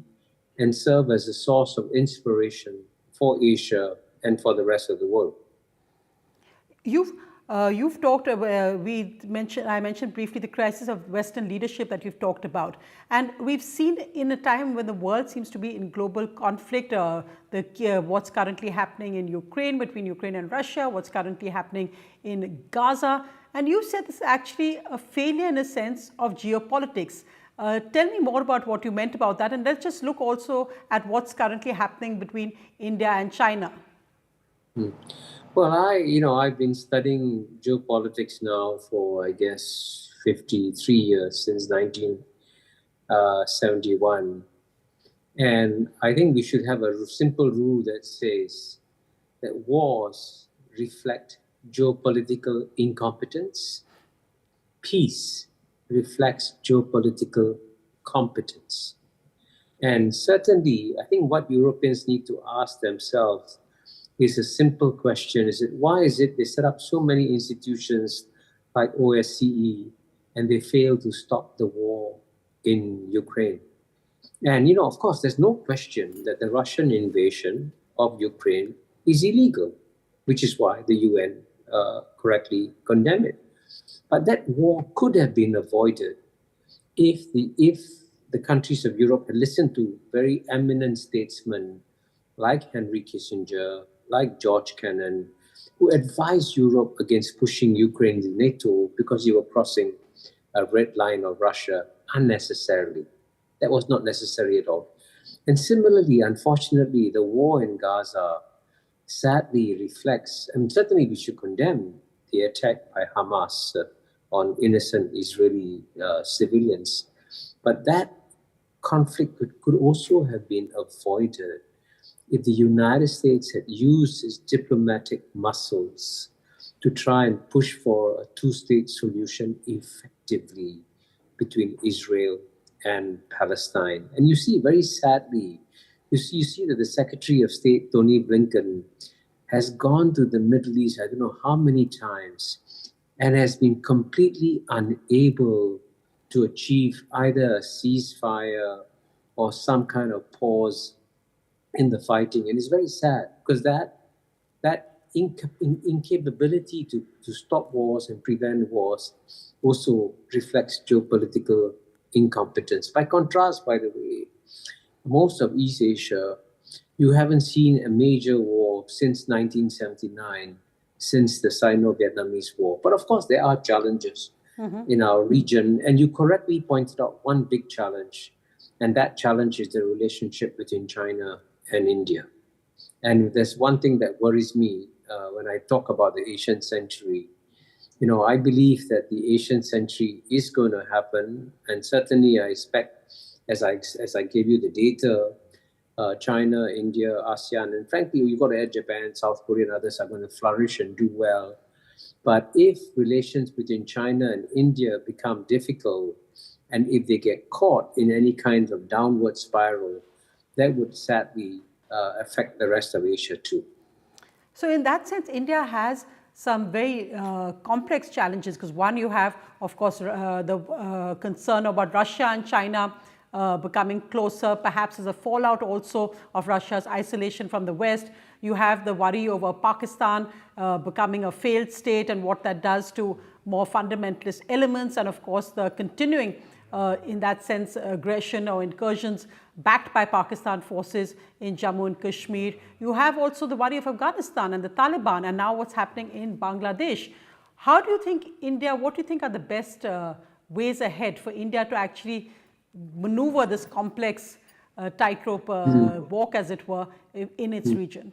and serve as a source of inspiration for Asia and for the rest of the world. You've talked about, I mentioned briefly the crisis of Western leadership that you've talked about. And we've seen in a time when the world seems to be in global conflict, what's currently happening in Ukraine, between Ukraine and Russia, what's currently happening in Gaza. And you said this is actually a failure in a sense of geopolitics. Tell me more about what you meant about that. And let's just look also at what's currently happening between India and China. Well, I've been studying geopolitics now for, I guess, 53 years, since 1971. And I think we should have a simple rule that says that wars reflect geopolitical incompetence. Peace reflects geopolitical competence. And certainly, I think what Europeans need to ask themselves is a simple question. Why is it they set up so many institutions like OSCE and they fail to stop the war in Ukraine? And, of course, there's no question that the Russian invasion of Ukraine is illegal, which is why the UN correctly condemned it. But that war could have been avoided if the countries of Europe had listened to very eminent statesmen like Henry Kissinger, like George Kennan, who advised Europe against pushing Ukraine to NATO because you were crossing a red line of Russia unnecessarily. That was not necessary at all. And similarly, unfortunately, the war in Gaza sadly reflects, and certainly we should condemn the attack by Hamas on innocent Israeli civilians. But that conflict could also have been avoided if the United States had used its diplomatic muscles to try and push for a two-state solution effectively between Israel and Palestine. And you see, very sadly, you see that the Secretary of State, Tony Blinken, has gone to the Middle East, I don't know how many times, and has been completely unable to achieve either a ceasefire or some kind of pause in the fighting. And it's very sad because that incapability to stop wars and prevent wars also reflects geopolitical incompetence. By contrast, by the way, most of East Asia, you haven't seen a major war since 1979, since the Sino-Vietnamese War. But of course, there are challenges in our region. And you correctly pointed out one big challenge, and that challenge is the relationship between China and India. And there's one thing that worries me when I talk about the Asian century. I believe that the Asian century is going to happen, and certainly I expect, as I gave you the data, China, India, ASEAN, and frankly, you've got to add Japan, South Korea, and others are going to flourish and do well. But if relations between China and India become difficult, and if they get caught in any kind of downward spiral, that would sadly affect the rest of Asia too. So in that sense, India has some very complex challenges, because one, you have, of course, the concern about Russia and China becoming closer, perhaps as a fallout also of Russia's isolation from the West. You have the worry over Pakistan becoming a failed state and what that does to more fundamentalist elements, and of course the continuing, in that sense, aggression or incursions backed by Pakistan forces in Jammu and Kashmir. You have also the worry of Afghanistan and the Taliban, and now what's happening in Bangladesh. How do you think India, what do you think are the best ways ahead for India to actually maneuver this complex tightrope walk, as it were, in its region?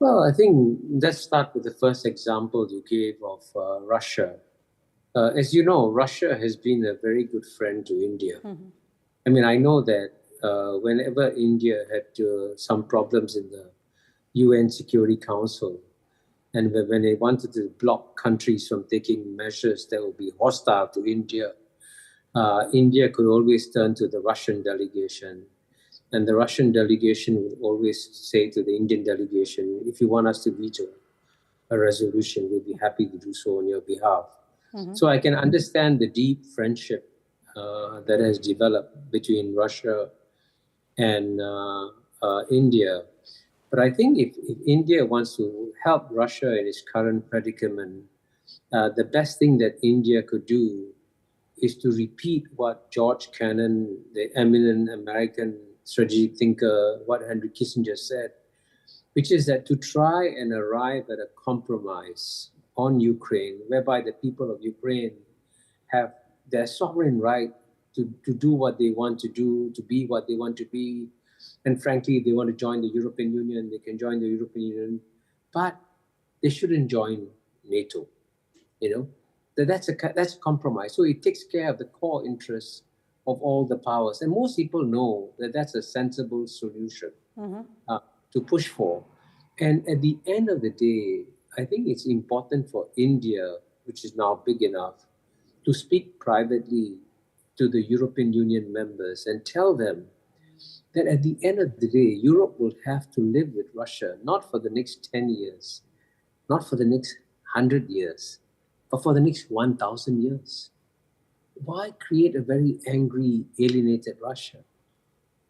Well, I think let's start with the first example you gave of Russia. As you know, Russia has been a very good friend to India. I mean, I know that whenever India had some problems in the UN Security Council, and when they wanted to block countries from taking measures that would be hostile to India, India could always turn to the Russian delegation. And the Russian delegation would always say to the Indian delegation, if you want us to veto a resolution, we'll be happy to do so on your behalf. So I can understand the deep friendship that has developed between Russia and India. But I think if India wants to help Russia in its current predicament, the best thing that India could do is to repeat what George Kennan, the eminent American strategic thinker, what Henry Kissinger said, which is that to try and arrive at a compromise on Ukraine, whereby the people of Ukraine have their sovereign right to do what they want to do, to be what they want to be. And frankly, if they want to join the European Union, they can join the European Union, but they shouldn't join NATO. That's a compromise. So it takes care of the core interests of all the powers. And most people know that that's a sensible solution to push for. And at the end of the day, I think it's important for India, which is now big enough, to speak privately to the European Union members and tell them that at the end of the day, Europe will have to live with Russia, not for the next 10 years, not for the next 100 years, but for the next 1,000 years. Why create a very angry, alienated Russia?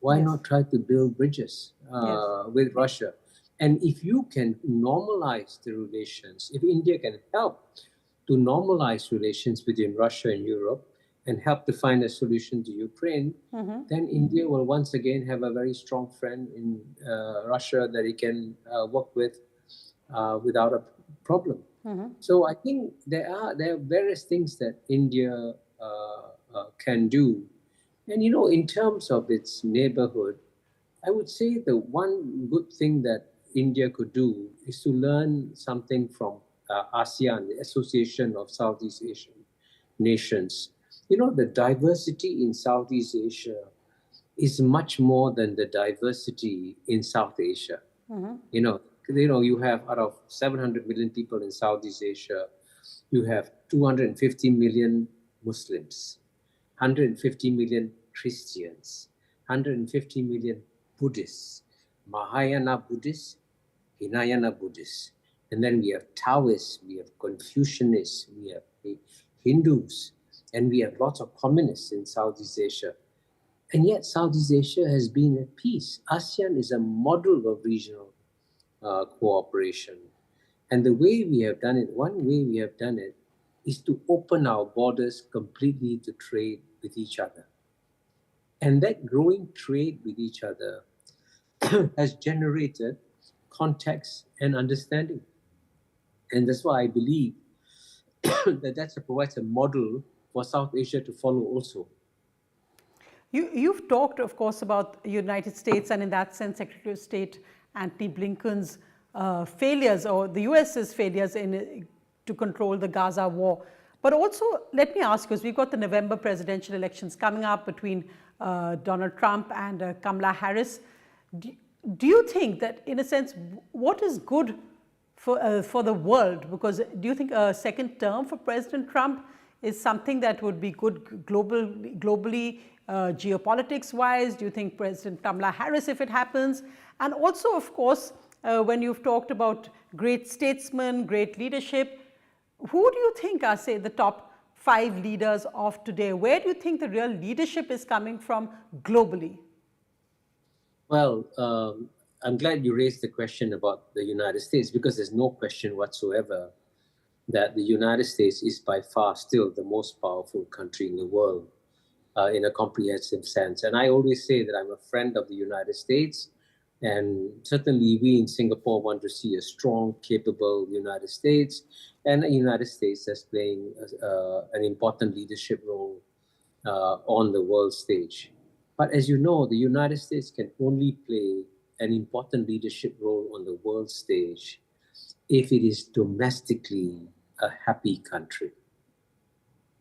Why not try to build bridges with Russia? And if you can normalize the relations, if India can help to normalize relations between Russia and Europe and help to find a solution to Ukraine, then India will once again have a very strong friend in Russia that it can work with without a problem. So I think there are various things that India can do. And you know, in terms of its neighborhood, I would say the one good thing that India could do is to learn something from ASEAN, the Association of Southeast Asian Nations. You know, the diversity in Southeast Asia is much more than the diversity in South Asia. You know, you have out of 700 million people in Southeast Asia, you have 250 million Muslims, 150 million Christians, 150 million Buddhists, Mahayana Buddhists, Hinayana Buddhists. And then we have Taoists, we have Confucianists, we have Hindus, and we have lots of communists in Southeast Asia. And yet Southeast Asia has been at peace. ASEAN is a model of regional cooperation. And the way we have done it, one way we have done it, is to open our borders completely to trade with each other. And that growing trade with each other has generated context and understanding. And that's why I believe that provides a model for South Asia to follow also. You've talked, of course, about the United States, and in that sense, Secretary of State Antony Blinken's failures, or the US's failures to control the Gaza war. But also, let me ask you, because we've got the November presidential elections coming up between Donald Trump and Kamala Harris. Do you think that, in a sense, what is good for the world? Because do you think a second term for President Trump is something that would be good globally, geopolitics-wise? Do you think President Kamala Harris, if it happens? And also, of course, when you've talked about great statesmen, great leadership, who do you think are, say, the top 5 leaders of today? Where do you think the real leadership is coming from globally? Well, I'm glad you raised the question about the United States, because there's no question whatsoever that the United States is by far still the most powerful country in the world in a comprehensive sense. And I always say that I'm a friend of the United States, and certainly we in Singapore want to see a strong, capable United States, and a United States that's playing an important leadership role on the world stage. But as you know, the United States can only play an important leadership role on the world stage if it is domestically a happy country.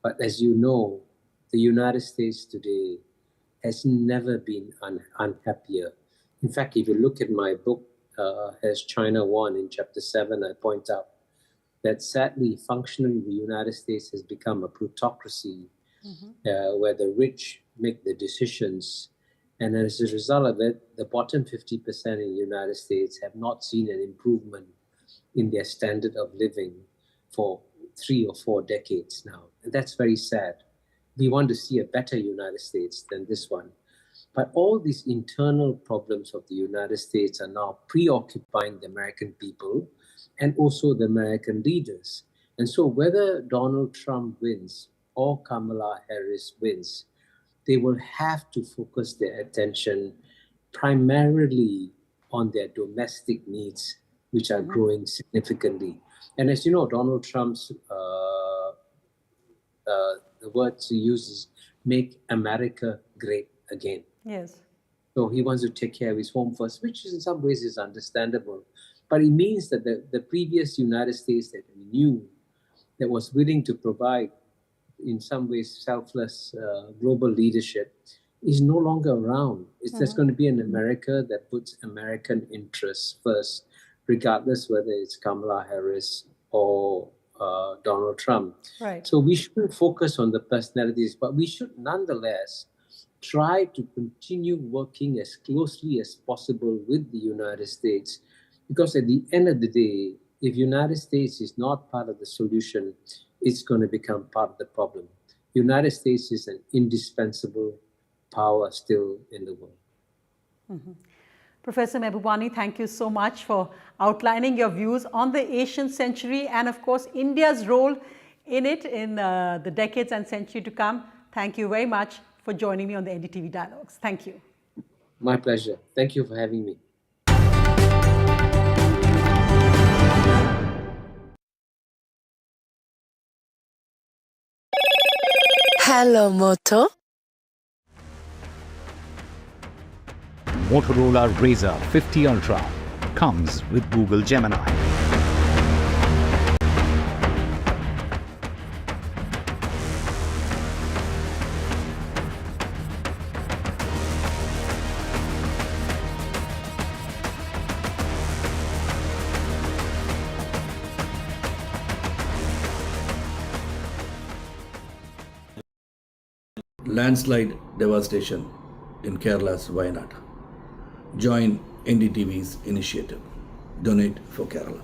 But as you know, the United States today has never been unhappier. In fact, if you look at my book, Has China Won, in chapter 7, I point out that sadly, functionally, the United States has become a plutocracy where the rich make the decisions. And as a result of it, the bottom 50% in the United States have not seen an improvement in their standard of living for 3 or 4 decades now. And that's very sad. We want to see a better United States than this one. But all these internal problems of the United States are now preoccupying the American people and also the American leaders. And so whether Donald Trump wins or Kamala Harris wins, they will have to focus their attention primarily on their domestic needs, which are growing significantly. And as you know, Donald Trump's, the words he uses, make America great again. Yes. So he wants to take care of his home first, which in some ways is understandable. But it means that the previous United States that we knew, that was willing to provide, in some ways, selfless global leadership, is no longer around. There's going to be an America that puts American interests first, regardless whether it's Kamala Harris or Donald Trump. Right. So we shouldn't focus on the personalities, but we should nonetheless try to continue working as closely as possible with the United States, because at the end of the day, if United States is not part of the solution, it's going to become part of the problem. United States is an indispensable power still in the world. Mm-hmm. Professor Mehbubani, thank you so much for outlining your views on the Asian century and, of course, India's role in it in the decades and century to come. Thank you very much for joining me on the NDTV Dialogues. Thank you. My pleasure. Thank you for having me. Hello, Moto. Motorola Razr 50 Ultra comes with Google Gemini. Landslide devastation in Kerala's Wayanad. Join NDTV's initiative. Donate for Kerala.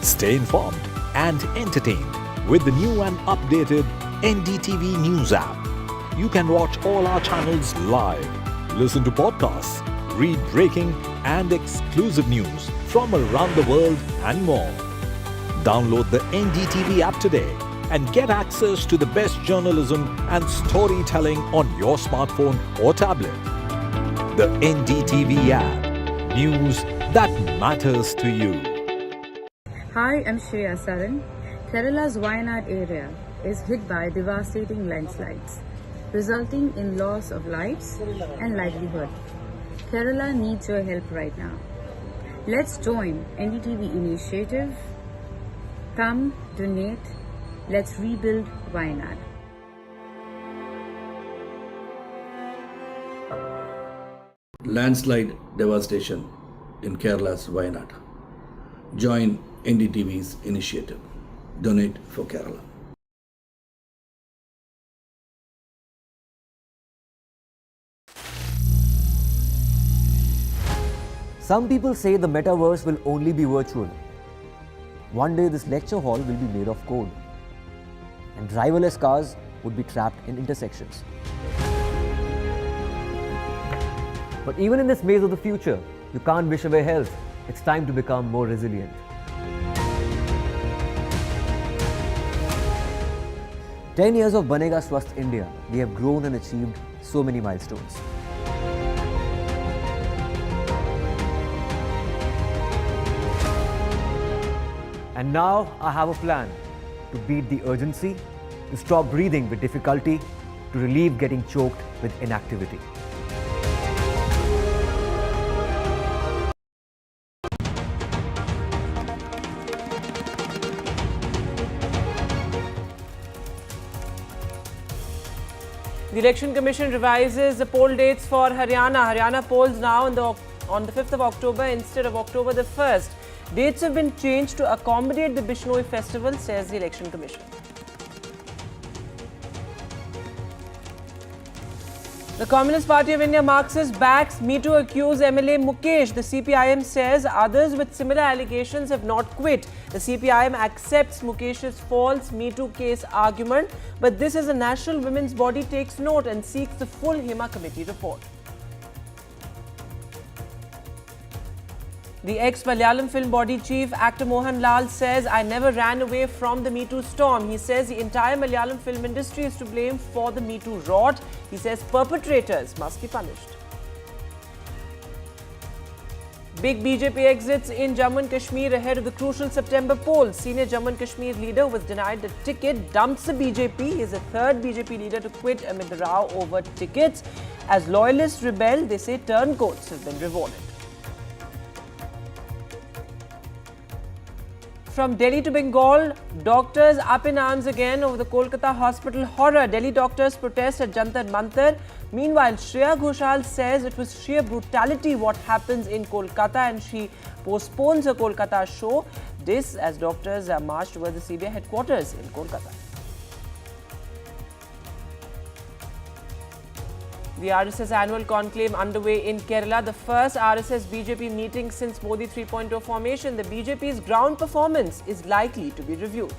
Stay informed and entertained with the new and updated NDTV News app. You can watch all our channels live, listen to podcasts, read breaking and exclusive news from around the world and more. Download the NDTV app today and get access to the best journalism and storytelling on your smartphone or tablet. The NDTV app. News that matters to you. Hi, I'm Shri Akal. Kerala's Wayanad area is hit by devastating landslides, resulting in loss of lives and livelihood. Kerala needs your help right now. Let's join NDTV initiative. Come, donate. Let's rebuild Wayanad. Landslide devastation in Kerala's Wayanad. Join NDTV's initiative. Donate for Kerala. Some people say the metaverse will only be virtual. One day this lecture hall will be made of code, and driverless cars would be trapped in intersections. But even in this maze of the future, you can't wish away health. It's time to become more resilient. "10 years of Banega Swasth India, we have grown and achieved so many milestones. And now I have a plan to beat the urgency, to stop breathing with difficulty, to relieve getting choked with inactivity." The Election Commission revises the poll dates for Haryana. Haryana polls now on the 5th of October instead of October the 1st. Dates have been changed to accommodate the Bishnoi festival, says the Election Commission. The Communist Party of India Marxist backs Me Too accused MLA Mukesh. The CPIM says others with similar allegations have not quit. The CPIM accepts Mukesh's false Me Too case argument, but this as a national women's body takes note and seeks the full HEMA committee report. The ex-Malayalam film body chief, actor Mohan Lal, says, "I never ran away from the Me Too storm." He says the entire Malayalam film industry is to blame for the Me Too rot. He says perpetrators must be punished. Big BJP exits in Jammu and Kashmir ahead of the crucial September polls. Senior Jammu and Kashmir leader was denied the ticket, dumps the BJP. He is the third BJP leader to quit amid the row over tickets. As loyalists rebel, they say turncoats have been rewarded. From Delhi to Bengal, doctors up in arms again over the Kolkata hospital horror. Delhi doctors protest at Jantar Mantar. Meanwhile, Shreya Ghoshal says it was sheer brutality what happens in Kolkata and she postpones her Kolkata show. This as doctors march towards the CBI headquarters in Kolkata. The RSS annual conclave underway in Kerala, the first RSS BJP meeting since Modi 3.0 formation. The BJP's ground performance is likely to be reviewed.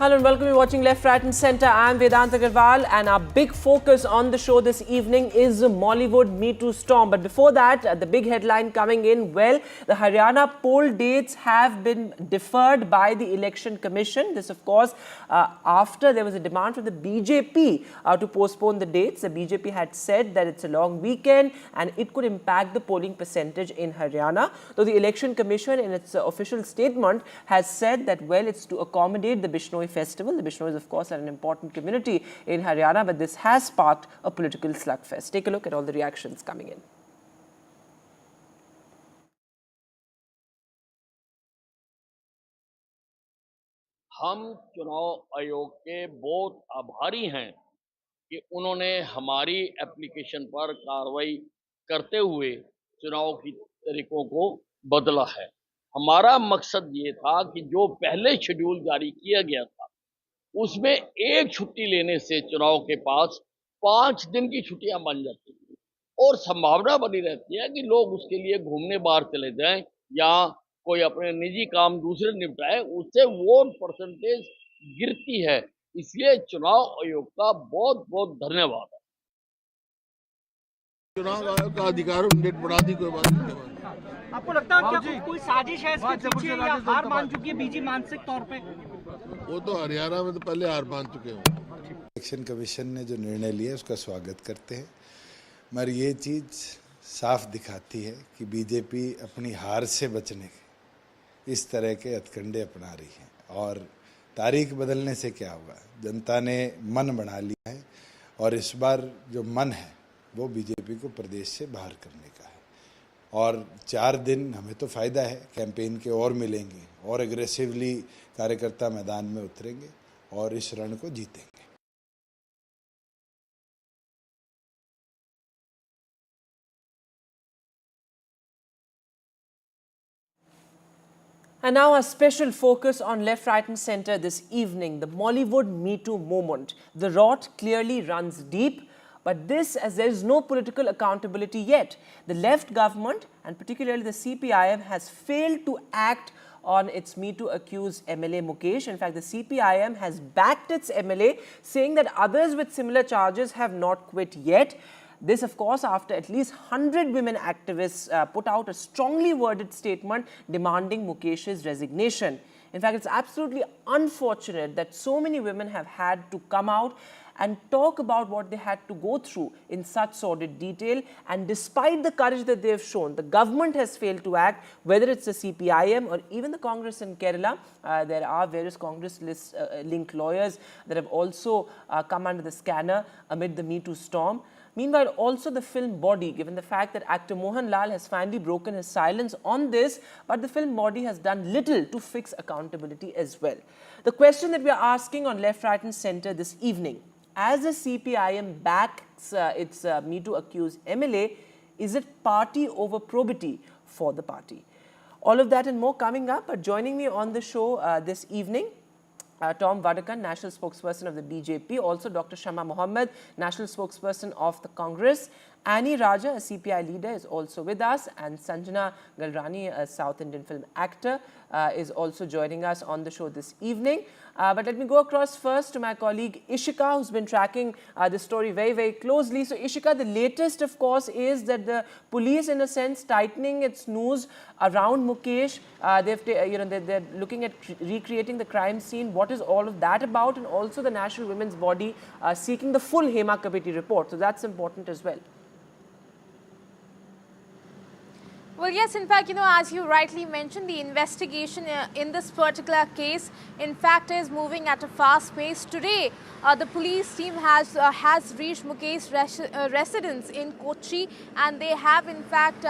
Hello and welcome. You're watching Left, Right and Centre. I'm Vedant Agarwal and our big focus on the show this evening is Mollywood Me Too storm. But before that, the big headline coming in, well, the Haryana poll dates have been deferred by the Election Commission. This, of course, after there was a demand from the BJP to postpone the dates. The BJP had said that it's a long weekend and it could impact the polling percentage in Haryana. Though the Election Commission in its official statement has said that, well, it's to accommodate the Bishnoi festival. The Bishnois, of course, are an important community in Haryana, but this has sparked a political slugfest. Take a look at all the reactions coming in. हम चुनाव आयोग के बहुत आभारी हैं कि उन्होंने हमारी एप्लीकेशन पर कार्रवाई करते हुए चुनाव की तारीखों को बदला है। हमारा मकसद ये था कि जो पहले शेड्यूल जारी किया गया था उसमें एक छुट्टी लेने से चुनाव के पास 5 दिन की छुट्टियां बन जाती हैं और संभावना बनी रहती है कि लोग उसके लिए घूमने बाहर चले जाएं या कोई अपने निजी काम दूसरे निपटाए, उससे वोट परसेंटेज गिरती है। इसलिए चुनाव आयोग का बहुत बहुत धन्यवाद है। चुनाव आयोग का अधिकार डेट बढ़ा दी, कोई बात नहीं। आपको लगता है कि कोई साजिश है इसके पीछे या हार मान चुकी है बीजेपी मानसिक तौर पे? वो तो हरियाणा में तो पहले हार मान चुके हैं। इलेक्शन कमीशन ने जो निर्णय लिया उसका स्वागत करते हैं, मगर ये चीज़ साफ दिखाती है कि बीजेपी अपनी हार से बचने के इस तरह के हथकंडे अपना रही है। और तारीख बदलने से क्या होगा, जनता ने मन बना लिया है और इस बार जो मन है वो बीजेपी को प्रदेश से बाहर करने का है। और 4 दिन हमें तो फ़ायदा है, कैंपेन के और मिलेंगे और एग्रेसिवली कार्यकर्ता मैदान में उतरेंगे और इस रण को जीतेंगे। And now a special focus on Left, Right and Centre this evening, the Mollywood Me Too moment. The rot clearly runs deep, but this as there is no political accountability yet. The left government and particularly the CPIM has failed to act on its Me Too accused MLA Mukesh. In fact, the CPIM has backed its MLA, saying that others with similar charges have not quit yet. This, of course, after at least 100 women activists put out a strongly worded statement demanding Mukesh's resignation. In fact, it's absolutely unfortunate that so many women have had to come out and talk about what they had to go through in such sordid detail. And despite the courage that they have shown, the government has failed to act, whether it's the CPIM or even the Congress in Kerala. There are various Congress-linked lawyers that have also come under the scanner amid the Me Too storm. Meanwhile, also the film body, given the fact that actor Mohan Lal has finally broken his silence on this, but the film body has done little to fix accountability as well. The question that we are asking on Left, Right and Centre this evening, as the CPIM backs its Me Too accused MLA, is it party over probity for the party? All of that and more coming up. But joining me on the show this evening, Tom Vadakan, National Spokesperson of the BJP, also Dr. Shama Mohammed, National Spokesperson of the Congress, Annie Raja, a CPI leader, is also with us, and Sanjana Galrani, a South Indian film actor, is also joining us on the show this evening. But let me go across first to my colleague Ishika, who's been tracking this story very, very closely. So Ishika, the latest, of course, is that the police, in a sense, tightening its noose around Mukesh. They're looking at recreating the crime scene. What is all of that about? And also the National Women's Body seeking the full Hema Committee report. So that's important as well. Well, yes, in fact, as you rightly mentioned, the investigation in this particular case, in fact, is moving at a fast pace. Today, the police team has reached Mukesh's residence in Kochi, and they have, in fact,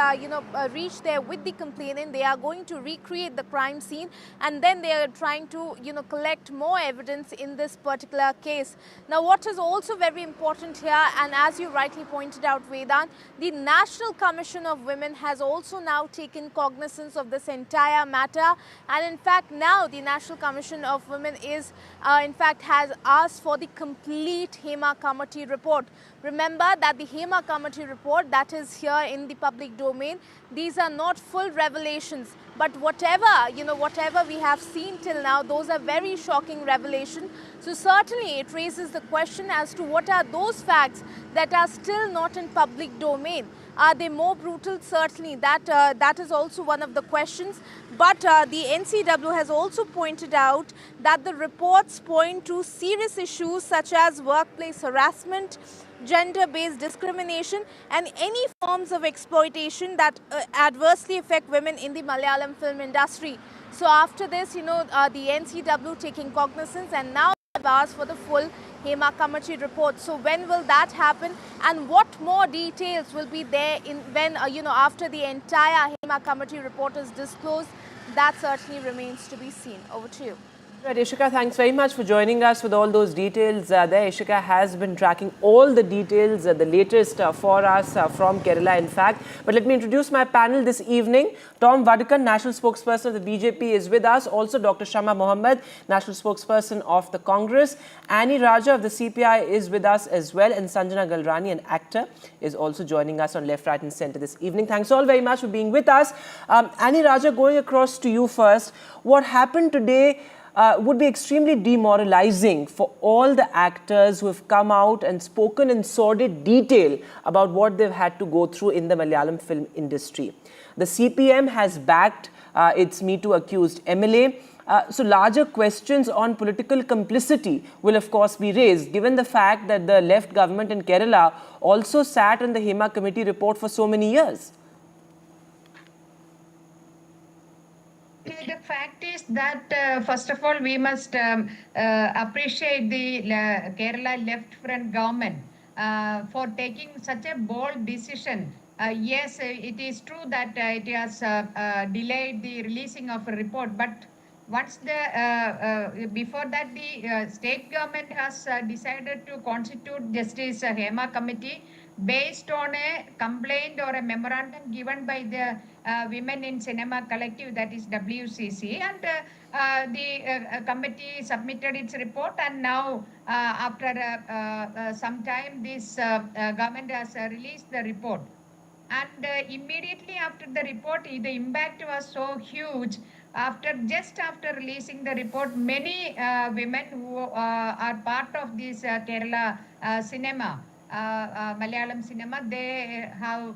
reached there with the complainant. They are going to recreate the crime scene, and then they are trying to, collect more evidence in this particular case. Now, what is also very important here, and as you rightly pointed out, Vedant, the National Commission of Women has also now taken cognizance of this entire matter, and in fact now the National Commission of Women is has asked for the complete Hema Committee report. Remember that the Hema Committee report that is here in the public domain, these are not full revelations, but whatever we have seen till now, those are very shocking revelations. So certainly it raises the question as to what are those facts that are still not in public domain. Are they more brutal? Certainly, that is also one of the questions. But the NCW has also pointed out that the reports point to serious issues such as workplace harassment, gender-based discrimination, and any forms of exploitation that adversely affect women in the Malayalam film industry. So after this, the NCW taking cognizance, and now have asked for the full Hema Committee report. So when will that happen, and what more details will be there when after the entire Hema Committee report is disclosed? That certainly remains to be seen. Over to you. Right, Ishika, thanks very much for joining us with all those details there. Ishika has been tracking all the details, the latest for us from Kerala, in fact. But let me introduce my panel this evening. Tom Vadakan, National Spokesperson of the BJP, is with us. Also, Dr. Shama Mohammed, National Spokesperson of the Congress. Annie Raja of the CPI is with us as well. And Sanjana Galrani, an actor, is also joining us on Left, Right and Centre this evening. Thanks all very much for being with us. Annie Raja, going across to you first. What happened today would be extremely demoralizing for all the actors who have come out and spoken in sordid detail about what they've had to go through in the Malayalam film industry. The CPM has backed its Me Too accused MLA. So larger questions on political complicity will of course be raised, given the fact that the left government in Kerala also sat on the Hema Committee report for so many years. The fact is that, first of all, we must appreciate the Kerala left front government for taking such a bold decision. Yes, it is true that it has delayed the releasing of a report, but once before that the state government has decided to constitute Justice Hema Committee based on a complaint or a memorandum given by the Women in Cinema Collective, that is WCC, and the committee submitted its report, and now after some time this government has released the report. And immediately after the report, the impact was so huge. Just after releasing the report, many women who are part of this Kerala cinema, Malayalam cinema, they have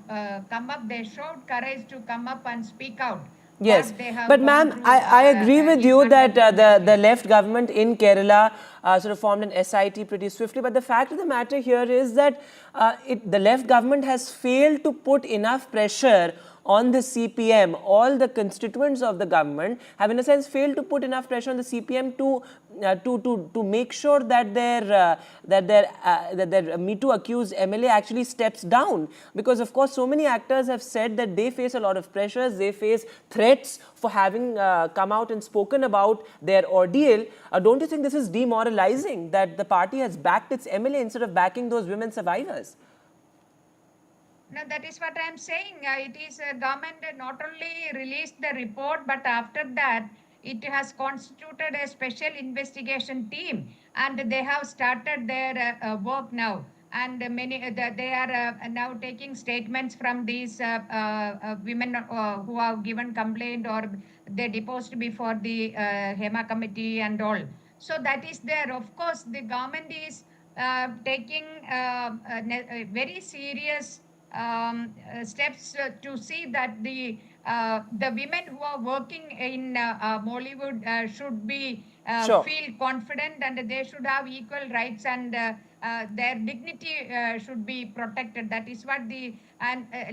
come up, they showed courage to come up and speak out. Yes, but ma'am, I agree with you that the left government in Kerala sort of formed an SIT pretty swiftly. But the fact of the matter here is that the left government has failed to put enough pressure on the CPM. All the constituents of the government have, in a sense, failed to put enough pressure on the CPM to make sure that their Me Too accused MLA actually steps down. Because, of course, so many actors have said that they face a lot of pressures, they face threats for having come out and spoken about their ordeal. Don't you think this is demoralizing that the party has backed its MLA instead of backing those women survivors? No, that is what I am saying. It is government not only released the report, but after that, it has constituted a special investigation team, and they have started their work now. And they are now taking statements from these women who have given complaint or they deposed before the Hema Committee and all. So that is there. Of course, the government is taking very serious steps to see that the women who are working in Mollywood should be feel confident, and they should have equal rights and their dignity should be protected. That is what the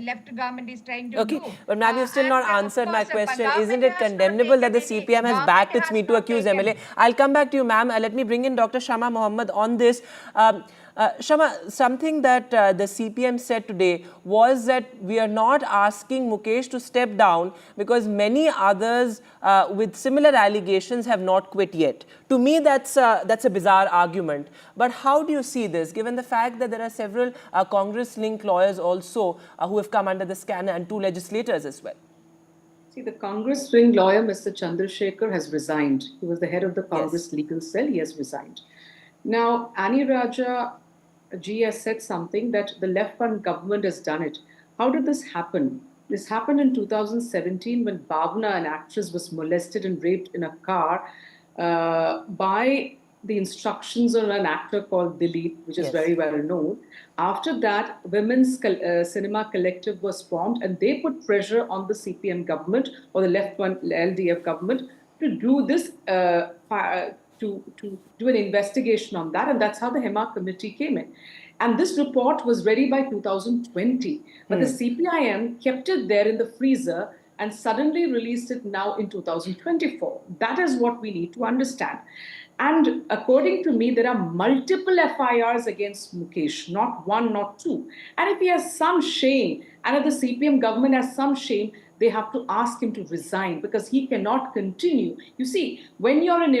left government is trying to Okay, do. but ma'am, you still not answered my question. Isn't it has not condemnable that the taken CPM has government backed its has Me Too not accused taken. MLA? I'll come back to you, ma'am. Let me bring in Dr. Shama Mohammed on this. Shama, something that the CPM said today was that we are not asking Mukesh to step down because many others with similar allegations have not quit yet. To me, that's a bizarre argument. But how do you see this, given the fact that there are several Congress-linked lawyers also who have come under the scanner and 2 legislators as well? See, the Congress-linked lawyer, Mr. Chandrasekhar, has resigned. He was the head of the Congress legal cell. He has resigned. Now, Annie Raja Ji has said something that the left-front government has done it. How did this happen? This happened in 2017 when Bhavna, an actress, was molested and raped in a car by the instructions of an actor called Dilip, which is very well known. After that, Women's Cinema Collective was formed and they put pressure on the CPM government or the left-wing LDF government to do this, to do an investigation on that. And that's how the Hema committee came in. And this report was ready by 2020. But the CPIM kept it there in the freezer and suddenly released it now in 2024. That is what we need to understand. And according to me, there are multiple FIRs against Mukesh, not 1, not 2. And if he has some shame, and if the CPM government has some shame, they have to ask him to resign because he cannot continue. You see, when you're an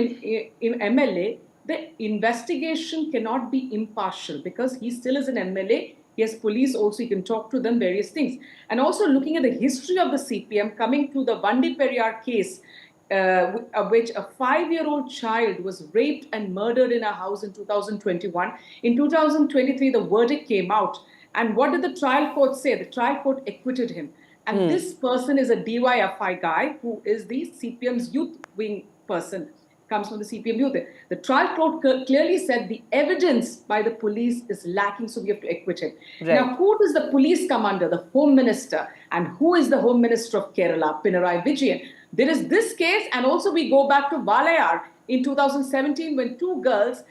MLA, the investigation cannot be impartial because he still is an MLA. He has police also, he can talk to them, various things. And also looking at the history of the CPM, coming to the Vandi Periyar case, which a 5-year-old child was raped and murdered in a house in 2021. In 2023, the verdict came out. And what did the trial court say? The trial court acquitted him. And this person is a DYFI guy who is the CPM's youth wing person, comes from the CPM youth. The trial court clearly said the evidence by the police is lacking, so we have to acquit him. Right. Now, who does the police come under? The Home Minister. And who is the Home Minister of Kerala? Pinarayi Vijayan. There is this case, and also we go back to Walayar in 2017 when 2 girls,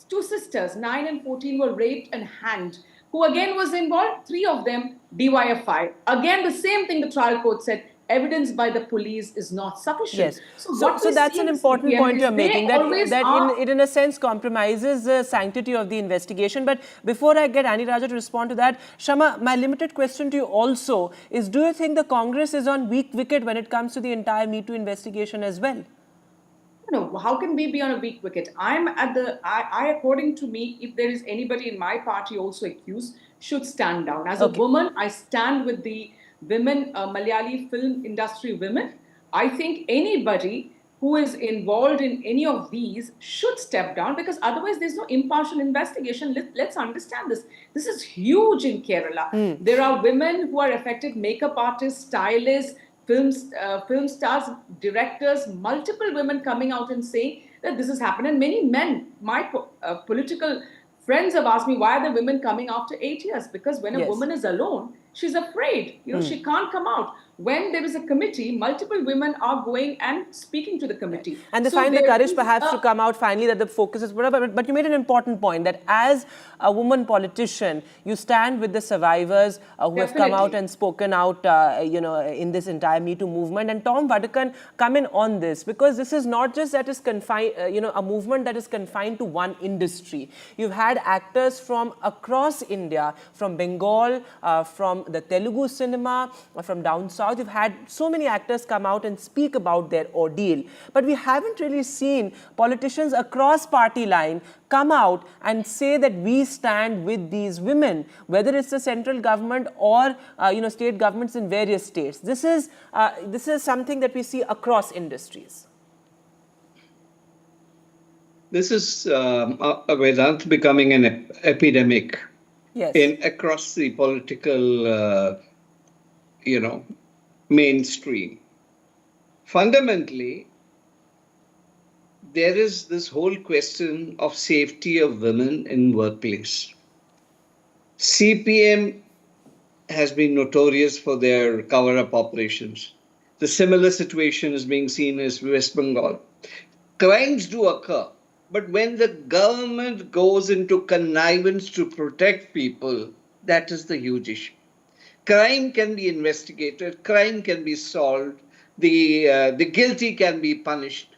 2 sisters, 9 and 14, were raped and hanged. Who again was involved? 3 of them, DYFI. Again, the same thing the trial court said, evidence by the police is not sufficient. Yes. So that's an important point you're making, that it in a sense compromises the sanctity of the investigation. But before I get Annie Raja to respond to that, Shama, my limited question to you also is, do you think the Congress is on weak wicket when it comes to the entire Me Too investigation as well? No, how can we be on a weak wicket? According to me, if there is anybody in my party also accused, should stand down. As a woman, I stand with the women, Malayali film industry women. I think anybody who is involved in any of these should step down because otherwise there's no impartial investigation. Let's understand this. This is huge in Kerala. There are women who are affected, makeup artists, stylists, film stars, directors, multiple women coming out and saying that this has happened. And many men, my political friends have asked me, why are the women coming after 8 years? Because when a woman is alone, she's afraid. She can't come out. When there is a committee, multiple women are going and speaking to the committee. And they find the courage perhaps to come out finally that the focus is whatever. But you made an important point that as a woman politician, you stand with the survivors who have come out and spoken out, in this entire Me Too movement. And Tom Vadakan, come in on this because this is not just that is confined, a movement that is confined to one industry. You've had actors from across India, from Bengal, from the Telugu cinema, from down south. You've had so many actors come out and speak about their ordeal. But we haven't really seen politicians across party line come out and say that we stand with these women, whether it's the central government or state governments in various states. This is something that we see across industries. This is Vedant becoming an epidemic across the political, mainstream. Fundamentally, there is this whole question of safety of women in workplace. CPM has been notorious for their cover-up operations. The similar situation is being seen as West Bengal. Crimes do occur, But when the government goes into connivance to protect people, that is the huge issue. Crime can be investigated, crime can be solved, the guilty can be punished.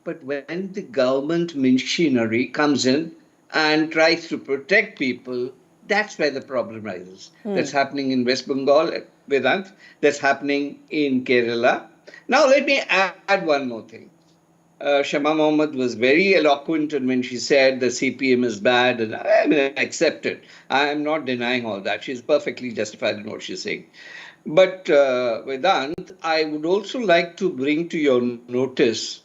But when the government machinery comes in and tries to protect people, that's where the problem rises. That's happening in West Bengal, Vedant. That's happening in Kerala. Now, let me add one more thing. Shama Mohammed was very eloquent when she said the CPM is bad, and I mean, I accept it. I am not denying all that. She's perfectly justified in what she's saying. But Vedant, I would also like to bring to your notice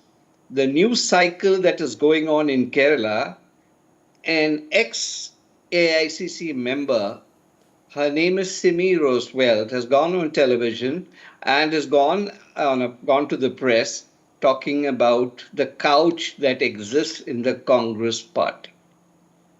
the news cycle that is going on in Kerala. An ex-AICC member, her name is Simi Rosewell, has gone on television and has gone to the press talking about the couch that exists in the Congress party.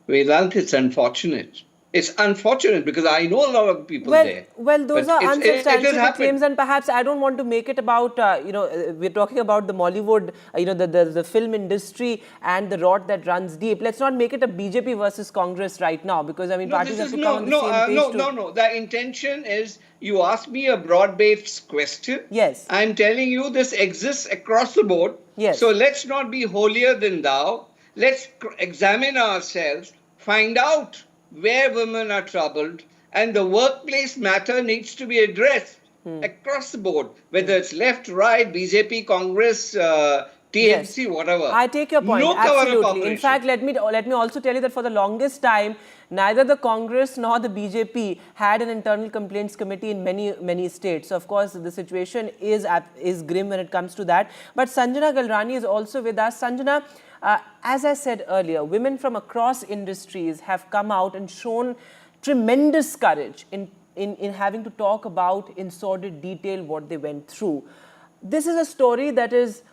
Vedant, it's unfortunate. It's unfortunate because I know a lot of people there. Well, those are it has unsubstantiated happened. claims, and perhaps I don't want to make it about, we're talking about the Mollywood, the film industry and the rot that runs deep. Let's not make it a BJP versus Congress right now, because, I mean, parties have to come on the same page. No. The intention is, you asked me a broad-based question. Yes. I'm telling you this exists across the board. Yes. So let's not be holier than thou. Let's examine ourselves, find out where women are troubled, and the workplace matter needs to be addressed across the board, whether it's left, right, BJP, Congress, TMC, whatever. I take your point. No cover-up Absolutely. operation. In fact, let me also tell you that for the longest time, neither the Congress nor the BJP had an internal complaints committee in many states. So, of course, the situation is grim when it comes to that. But Sanjana Galrani is also with us. Sanjana, as I said earlier, women from across industries have come out and shown tremendous courage in having to talk about in sordid detail what they went through. This is a story that is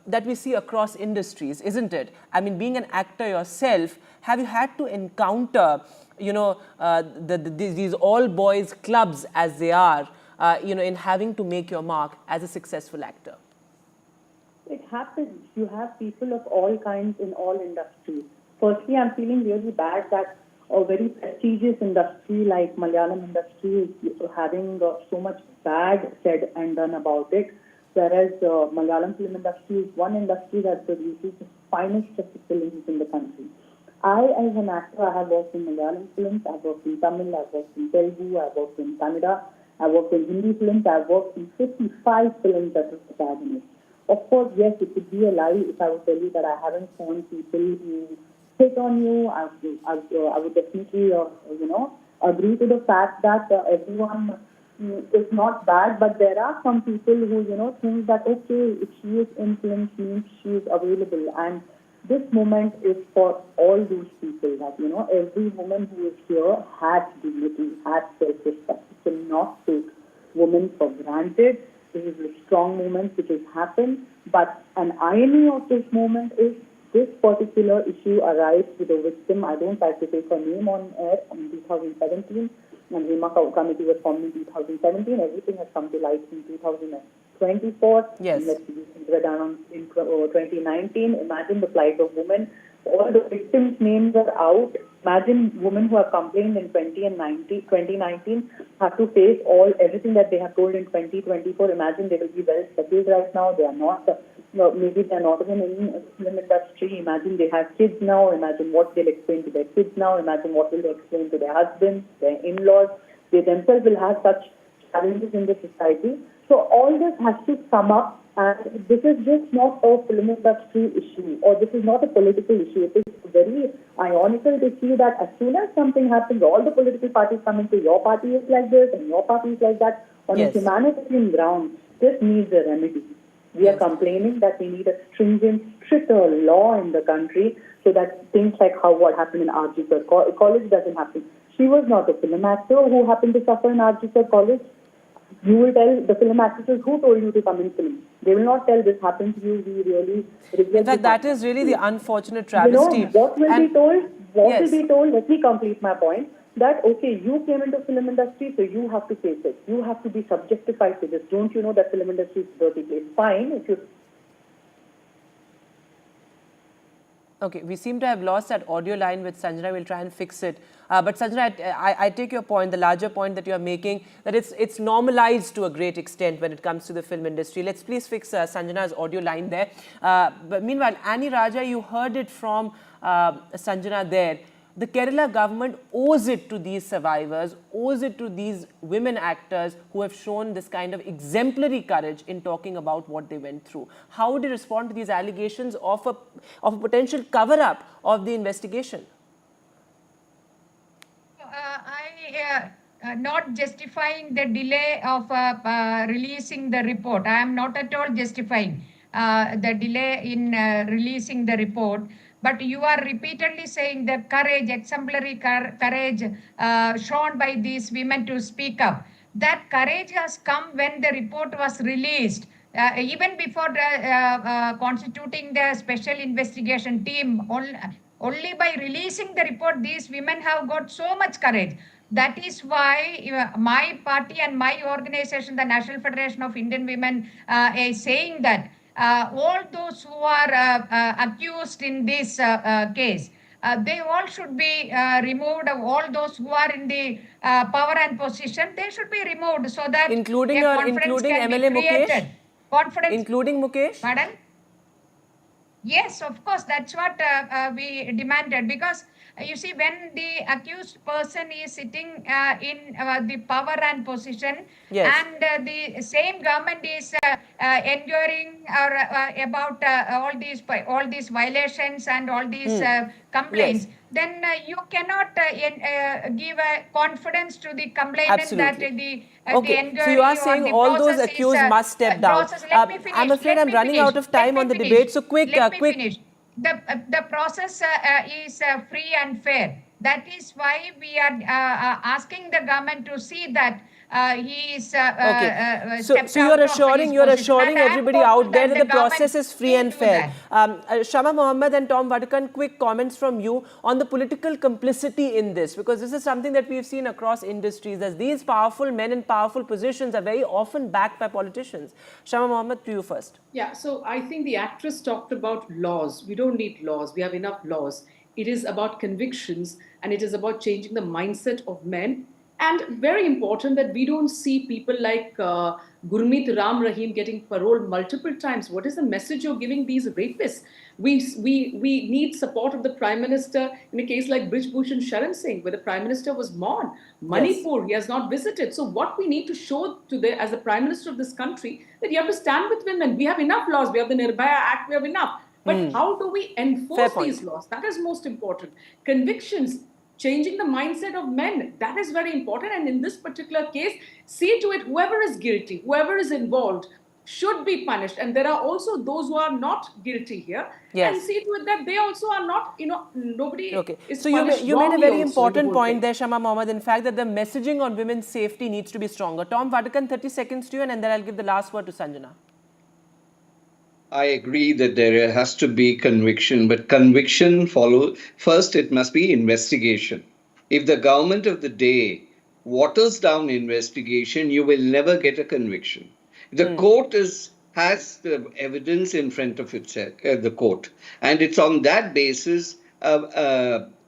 that we see across industries, isn't it? I mean, being an actor yourself, have you had to encounter, these all-boys clubs as they are, in having to make your mark as a successful actor? It happens. You have people of all kinds in all industries. Firstly, I'm feeling really bad that a very prestigious industry like Malayalam industry is having so much bad said and done about it. Whereas Malayalam film industry is one industry that produces the finest of the films in the country. I, as an actor, I have worked in Malayalam films, I've worked in Tamil, I've worked in Telugu, I've worked in Kannada, I've worked in Hindi films, I've worked in 55 films as a protagonist. Of course, yes, it would be a lie if I would tell you that I haven't found people who hit on you. I would definitely, agree to the fact that everyone is not bad, but there are some people who, think that, okay, if she is in films, means she is available. And this moment is for all those people that, every woman who is here has dignity, has self-respect. You cannot take women for granted. This is a strong moment which has happened. But an irony of this moment is this particular issue arrives with a victim. I don't like to take her name on air in 2017. And Hema Committee was formed in 2017. Everything has come to light in 2024. Yes. Investigations were done in 2019. Imagine the plight of women. All the victims' names are out. Imagine women who have complained in 2019 have to face everything that they have told in 2024. Imagine they will be well settled right now. They are not, maybe they are not even in the film industry. Imagine they have kids now. Imagine what they'll explain to their kids now. Imagine what will they explain to their husbands, their in-laws. They themselves will have such challenges in the society. So all this has to sum up. And this is just not a film industry issue, or this is not a political issue. It is very ironical to see that as soon as something happens, all the political parties come into your party is like this and your party is like that. On a humanitarian ground, this needs a remedy. We are complaining that we need a stringent, stricter law in the country so that things like what happened in RG College doesn't happen. She was not a film actor who happened to suffer in RG College. You will tell the film actresses who told you to come in film. They will not tell this happened to you. We really regret. In fact, that is really the unfortunate travesty. What will be told? What will be told? Let me complete my point. That okay, you came into film industry, so you have to face it. You have to be subjectified to this. Don't you know that film industry is a dirty place? Fine, if you. Okay, we seem to have lost that audio line with Sanjana. We'll try and fix it. But Sanjana, I take your point, the larger point that you are making, that it's normalized to a great extent when it comes to the film industry. Let's please fix Sanjana's audio line there. But meanwhile, Annie Raja, you heard it from Sanjana there. The Kerala government owes it to these survivors, owes it to these women actors who have shown this kind of exemplary courage in talking about what they went through. How would you respond to these allegations of a potential cover-up of the investigation? Not justifying the delay of releasing the report. I am not at all justifying the delay in releasing the report. But you are repeatedly saying the courage, exemplary courage shown by these women to speak up. That courage has come when the report was released. Even before constituting the special investigation team, only by releasing the report, these women have got so much courage. That is why my party and my organization, the National Federation of Indian Women, is saying that all those who are accused in this case, they all should be removed. All those who are in the power and position, they should be removed so that including MLA Mukesh, including Mukesh. Pardon? Yes, of course. That's what we demanded, because you see, when the accused person is sitting in the power and position, yes, and the same government is enduring about all these violations and all these complaints, yes, then you cannot give a confidence to the complainant. Absolutely. That Okay, so you are saying all those accused must step down. I'm afraid I'm running out of time on the debate, so quick. Finish. The process is free and fair. That is why we are asking the government to see that he is okay. So you're assuring everybody out there that the process is free and fair. Shama Mohammed and Tom Vadakan, quick comments from you on the political complicity in this, because this is something that we've seen across industries, as these powerful men in powerful positions are very often backed by politicians. Shama Mohammed, to you first. Yeah, so I think the actress talked about laws. We don't need laws. We have enough laws. It is about convictions, and it is about changing the mindset of men. And very important that we don't see people like Gurmeet Ram Rahim getting paroled multiple times. What is the message you're giving these rapists? We need support of the Prime Minister in a case like Brij Bhushan Sharan Singh, where the Prime Minister was mourned. Manipur, yes, he has not visited. So what we need to show as the Prime Minister of this country, that you have to stand with women. We have enough laws. We have the Nirbhaya Act. We have enough. But how do we enforce these laws? That is most important. Convictions, changing the mindset of men, that is very important. And in this particular case, see to it, whoever is guilty, whoever is involved, should be punished. And there are also those who are not guilty here. Yes. And see to it that they also are not, nobody is so punished. you made a very important point there, Shama Mohammed, in fact, that the messaging on women's safety needs to be stronger. Tom Vadakan, 30 seconds to you, and then I'll give the last word to Sanjana. I agree that there has to be conviction, but conviction first it must be investigation. If the government of the day waters down investigation, you will never get a conviction. The court has the evidence in front of itself, the court, and it's on that basis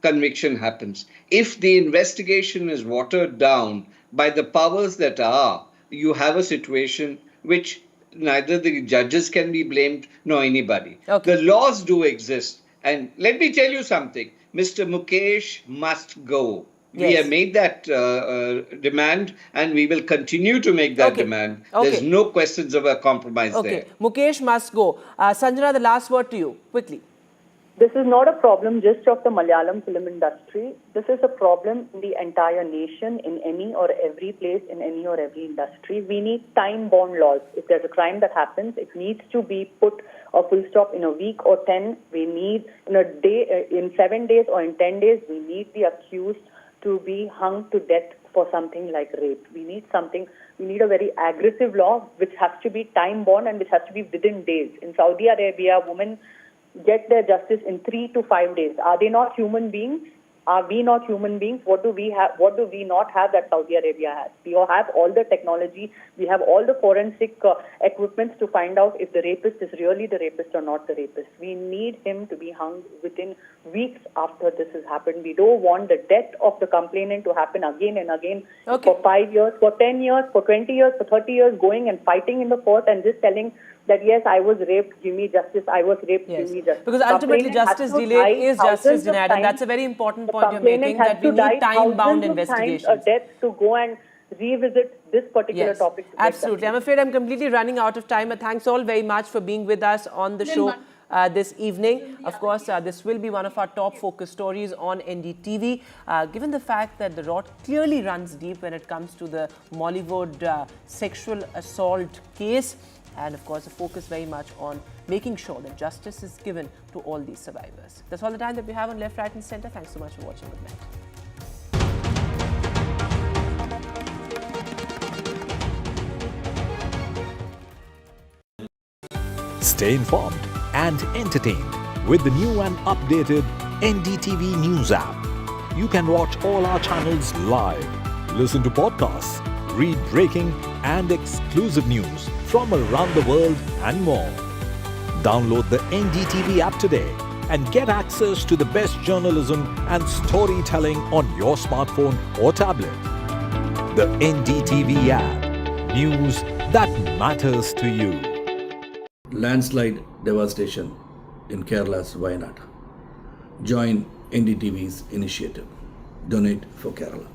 conviction happens. If the investigation is watered down by the powers that are, you have a situation which neither the judges can be blamed nor anybody. Okay. The laws do exist. And let me tell you something. Mr. Mukesh must go. Yes. We have made that demand, and we will continue to make that demand. There's no questions of a compromise there. Mukesh must go. Sanjana, the last word to you, quickly. This is not a problem just of the Malayalam film industry. This is a problem in the entire nation, in any or every place, in any or every industry. We need time-bound laws. If there's a crime that happens, it needs to be put a full stop in a week or 10. We need in a day, in 7 days or in 10 days, we need the accused to be hung to death for something like rape. We need a very aggressive law which has to be time-bound and which has to be within days. In Saudi Arabia, women get their justice in 3 to 5 days. Are they not human beings? Are we not human beings? What do we have? What do we not have that Saudi Arabia has? We have all the technology. We have all the forensic equipments to find out if the rapist is really the rapist or not the rapist. We need him to be hung within weeks after this has happened. We don't want the death of the complainant to happen again and again for 5 years, for 10 years, for 20 years, for 30 years, going and fighting in the court and just telling that yes, I was raped, give me justice, I was raped, give me justice. Because ultimately justice delayed is justice denied, and that's a very important point you're making, that we need time-bound investigations. A death to go and revisit this particular topic. Absolutely. I'm afraid I'm completely running out of time, but thanks all very much for being with us on the show this evening. Of course, this will be one of our top focus stories on NDTV, given the fact that the rot clearly runs deep when it comes to the Mollywood sexual assault case. And of course, the focus very much on making sure that justice is given to all these survivors. That's all the time that we have on Left, Right and Centre. Thanks so much for watching. Good night. Stay informed and entertained with the new and updated NDTV News app. You can watch all our channels live, listen to podcasts, read breaking and exclusive news from around the world and more. Download the NDTV app today and get access to the best journalism and storytelling on your smartphone or tablet. The NDTV app. News that matters to you. Landslide devastation in Kerala's Wayanad. Join NDTV's initiative. Donate for Kerala.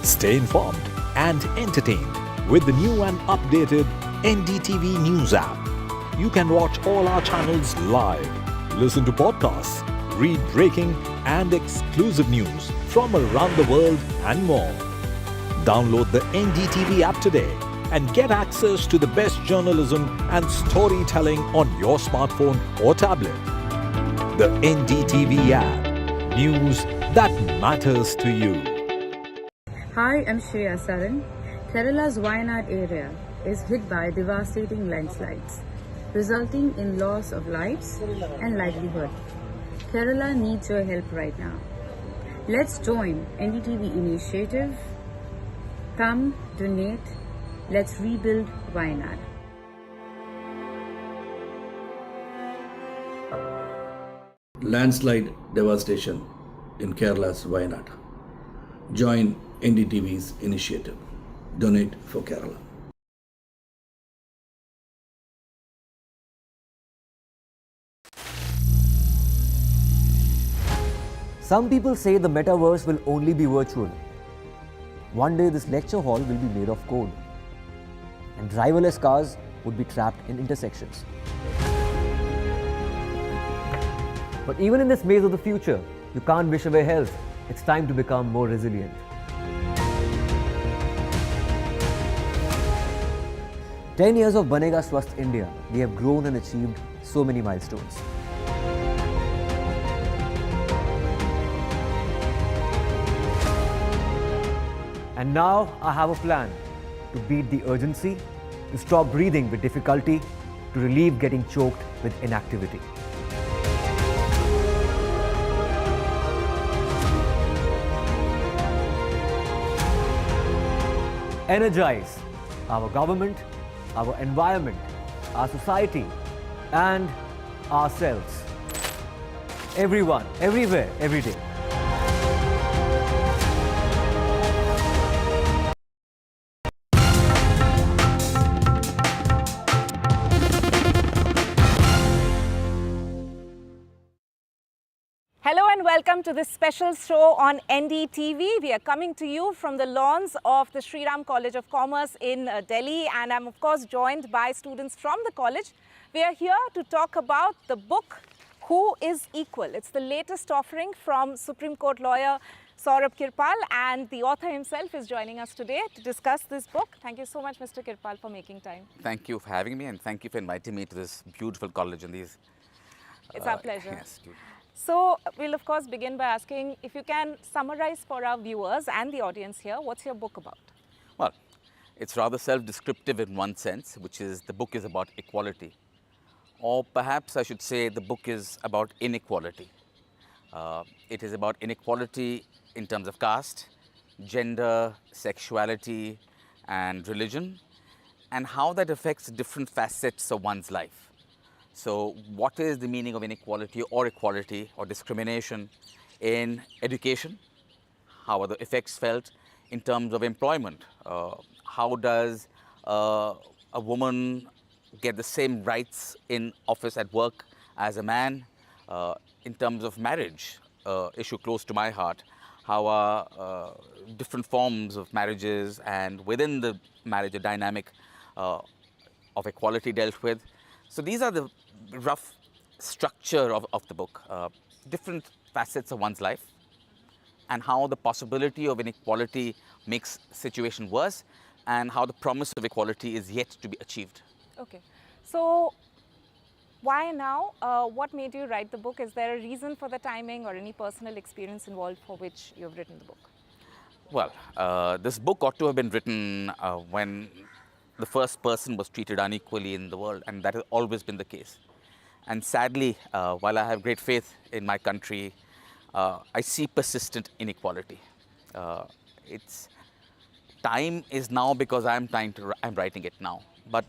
Stay informed and entertained with the new and updated NDTV News app. You can watch all our channels live, listen to podcasts, read breaking and exclusive news from around the world and more. Download the NDTV app today and get access to the best journalism and storytelling on your smartphone or tablet. The NDTV app. News that matters to you. Hi, I'm Shri Akal. Kerala's Wayanad area is hit by devastating landslides, resulting in loss of lives and livelihood. Kerala needs your help right now. Let's join NDTV initiative. Come, donate. Let's rebuild Wayanad. Landslide devastation in Kerala's Wayanad. Join NDTV's initiative. Donate for Kerala. Some people say the metaverse will only be virtual. One day this lecture hall will be made of code, and driverless cars would be trapped in intersections. But even in this maze of the future, you can't wish away health. It's time to become more resilient. "10 years of Banega Swasth India, we have grown and achieved so many milestones. And now I have a plan to beat the urgency, to stop breathing with difficulty, to relieve getting choked with inactivity. Energize our government, our environment, our society, and ourselves. Everyone, everywhere, every day. Hello and welcome to this special show on NDTV. We are coming to you from the lawns of the Sri Ram College of Commerce in Delhi, and I'm of course joined by students from the college. We are here to talk about the book, Who is Equal? It's the latest offering from Supreme Court lawyer Saurabh Kirpal, and the author himself is joining us today to discuss this book. Thank you so much, Mr. Kirpal, for making time. Thank you for having me, and thank you for inviting me to this beautiful college and these. It's our pleasure. Yes, so, we'll of course begin by asking if you can summarize for our viewers and the audience here, what's your book about? Well, it's rather self-descriptive in one sense, which is the book is about equality. or perhaps I should say the book is about inequality. It is about inequality in terms of caste, gender, sexuality, and religion, and how that affects different facets of one's life. So what is the meaning of inequality or equality or discrimination in education? How are the effects felt in terms of employment? How does a woman get the same rights in office at work as a man? In terms of marriage, issue close to my heart, how are different forms of marriages and within the marriage a dynamic of equality dealt with. So these are the rough structure of the book, different facets of one's life and how the possibility of inequality makes situation worse and how the promise of equality is yet to be achieved. Okay. So why now? What made you write the book? Is there a reason for the timing or any personal experience involved for which you've written the book? Well, this book ought to have been written when the first person was treated unequally in the world, and that has always been the case. And sadly, while I have great faith in my country, I see persistent inequality. Time is now because I'm writing it now, but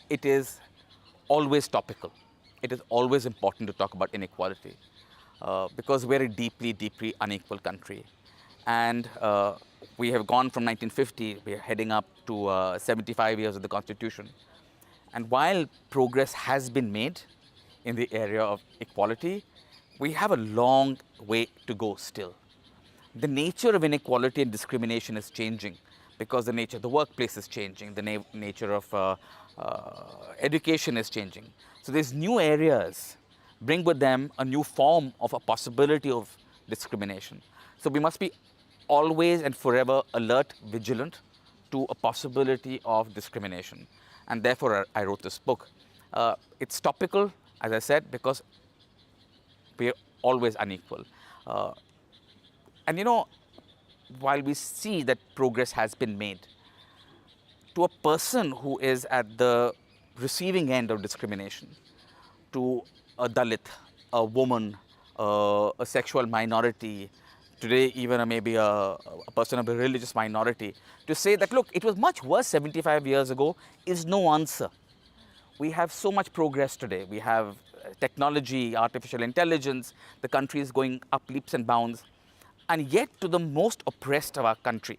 it is always topical. It is always important to talk about inequality because we're a deeply, deeply unequal country. And we have gone from 1950, we're heading up to 75 years of the Constitution. And while progress has been made in the area of equality, we have a long way to go still. The nature of inequality and discrimination is changing because the nature of the workplace is changing, the nature of education is changing. So these new areas bring with them a new form of a possibility of discrimination. So we must be always and forever alert, vigilant to a possibility of discrimination. And therefore I wrote this book. It's topical, as I said, because we're always unequal. And you know, while we see that progress has been made, to a person who is at the receiving end of discrimination, to a Dalit, a woman, a sexual minority, today even maybe a person of a religious minority, to say that, look, it was much worse 75 years ago is no answer. We have so much progress today. We have technology, artificial intelligence, the country is going up leaps and bounds. And yet to the most oppressed of our country,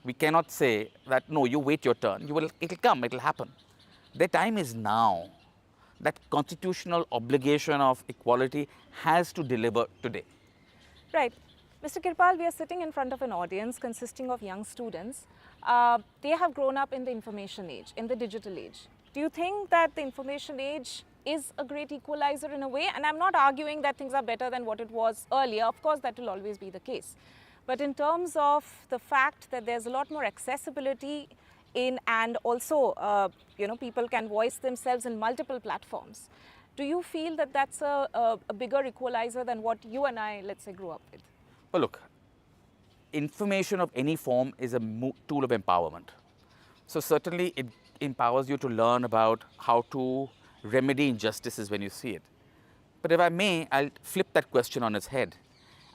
we cannot say that, no, you wait your turn, it'll come, it'll happen. The time is now. That constitutional obligation of equality has to deliver today. Right. Mr. Kirpal, we are sitting in front of an audience consisting of young students. They have grown up in the information age, in the digital age. Do you think that the information age is a great equalizer in a way? And I'm not arguing that things are better than what it was earlier. Of course, that will always be the case. But in terms of the fact that there's a lot more accessibility in, and also, people can voice themselves in multiple platforms. Do you feel that that's a bigger equalizer than what you and I, let's say, grew up with? Well, look, information of any form is a tool of empowerment. So certainly it empowers you to learn about how to remedy injustices when you see it. But if I may, I'll flip that question on its head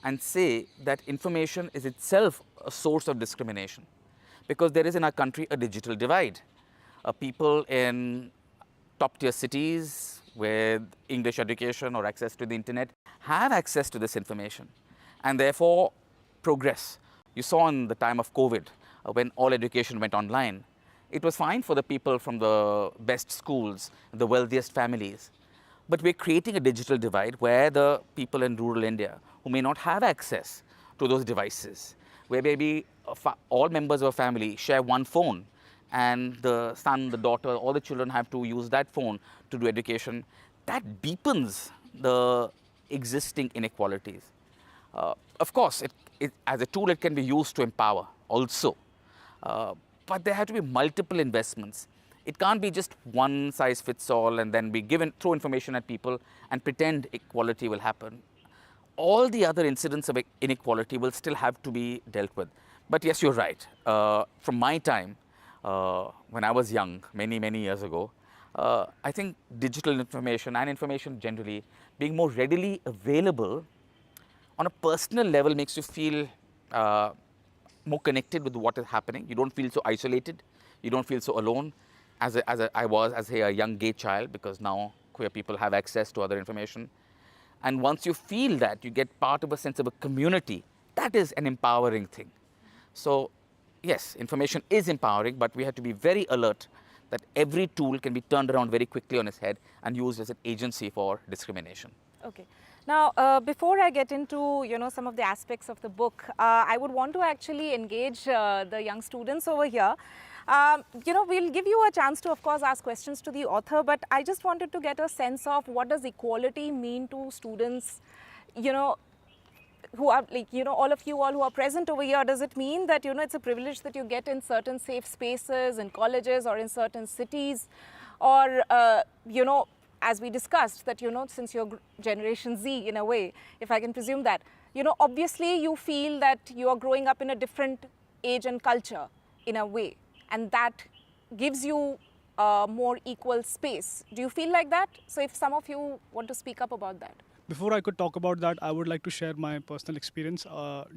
and say that information is itself a source of discrimination, because there is in our country a digital divide. People in top-tier cities with English education or access to the internet have access to this information and therefore progress. You saw in the time of COVID, when all education went online, it was fine for the people from the best schools, the wealthiest families. But we're creating a digital divide where the people in rural India who may not have access to those devices, where maybe all members of a family share one phone and the son, the daughter, all the children have to use that phone to do education, that deepens the existing inequalities. Of course, as a tool, it can be used to empower also. But there have to be multiple investments. It can't be just one size fits all and then we throw information at people and pretend equality will happen. All the other incidents of inequality will still have to be dealt with. But yes, you're right. From my time, when I was young, many, many years ago, I think digital information and information generally being more readily available on a personal level makes you feel more connected with what is happening. You don't feel so isolated. You don't feel so alone I was as a young gay child, because now queer people have access to other information. And once you feel that, you get part of a sense of a community. That is an empowering thing. So yes, information is empowering, but we have to be very alert that every tool can be turned around very quickly on its head and used as an agency for discrimination. Okay. Now, before I get into, some of the aspects of the book, I would want to actually engage the young students over here. We'll give you a chance to, of course, ask questions to the author, but I just wanted to get a sense of what does equality mean to students, who are all of you all who are present over here. Does it mean that, it's a privilege that you get in certain safe spaces, in colleges or in certain cities? Or, as we discussed, that, since you're Generation Z in a way, if I can presume that, obviously you feel that you are growing up in a different age and culture in a way, and that gives you more equal space. Do you feel like that? So if some of you want to speak up about that. Before I could talk about that, I would like to share my personal experience.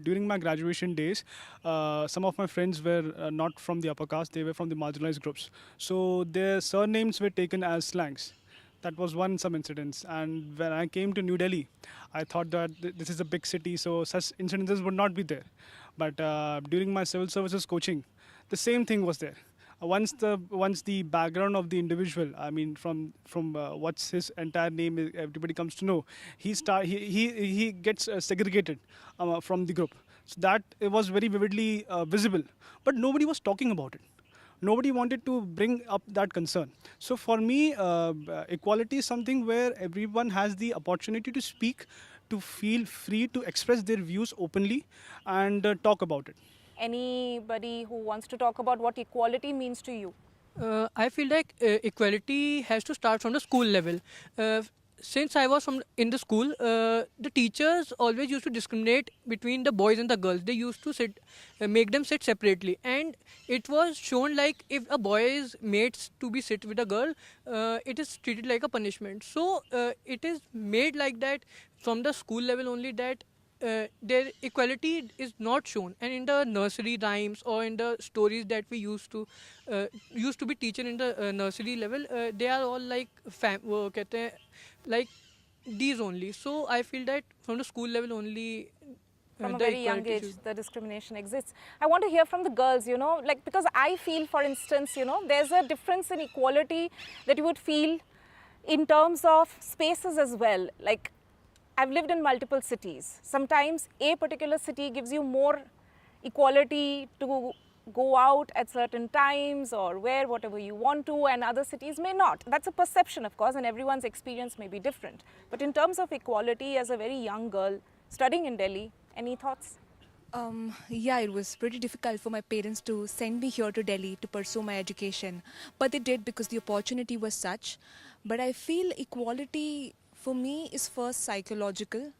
During my graduation days, some of my friends were not from the upper caste, they were from the marginalized groups. So their surnames were taken as slangs. That was some incidents. And when I came to New Delhi, I thought that this is a big city, so such incidences would not be there. But during my civil services coaching, the same thing was there. Once the background of the individual, I mean, from what's his entire name, everybody comes to know, he gets segregated from the group. So that it was very vividly visible, but nobody was talking about it. Nobody wanted to bring up that concern. So for me, equality is something where everyone has the opportunity to speak, to feel free to express their views openly and talk about it. Anybody who wants to talk about what equality means to you? I feel like equality has to start from the school level. Since I was in the school, the teachers always used to discriminate between the boys and the girls. They used to make them sit separately, and it was shown like if a boy is made to be sit with a girl, it is treated like a punishment. So it is made like that from the school level only, that their equality is not shown, and in the nursery rhymes or in the stories that we used to be teaching in the nursery level, they are all like like these only. So I feel that from the school level only, from a very young age, the discrimination exists. I want to hear from the girls, because I feel, for instance, there's a difference in equality that you would feel in terms of spaces as well. Like, I've lived in multiple cities. Sometimes a particular city gives you more equality to go out at certain times or wear whatever you want to, and other cities may not. That's a perception, of course, and everyone's experience may be different. But in terms of equality, as a very young girl studying in Delhi, any thoughts? Yeah, it was pretty difficult for my parents to send me here to Delhi to pursue my education. But they did because the opportunity was such. But I feel equality for me is first psychological,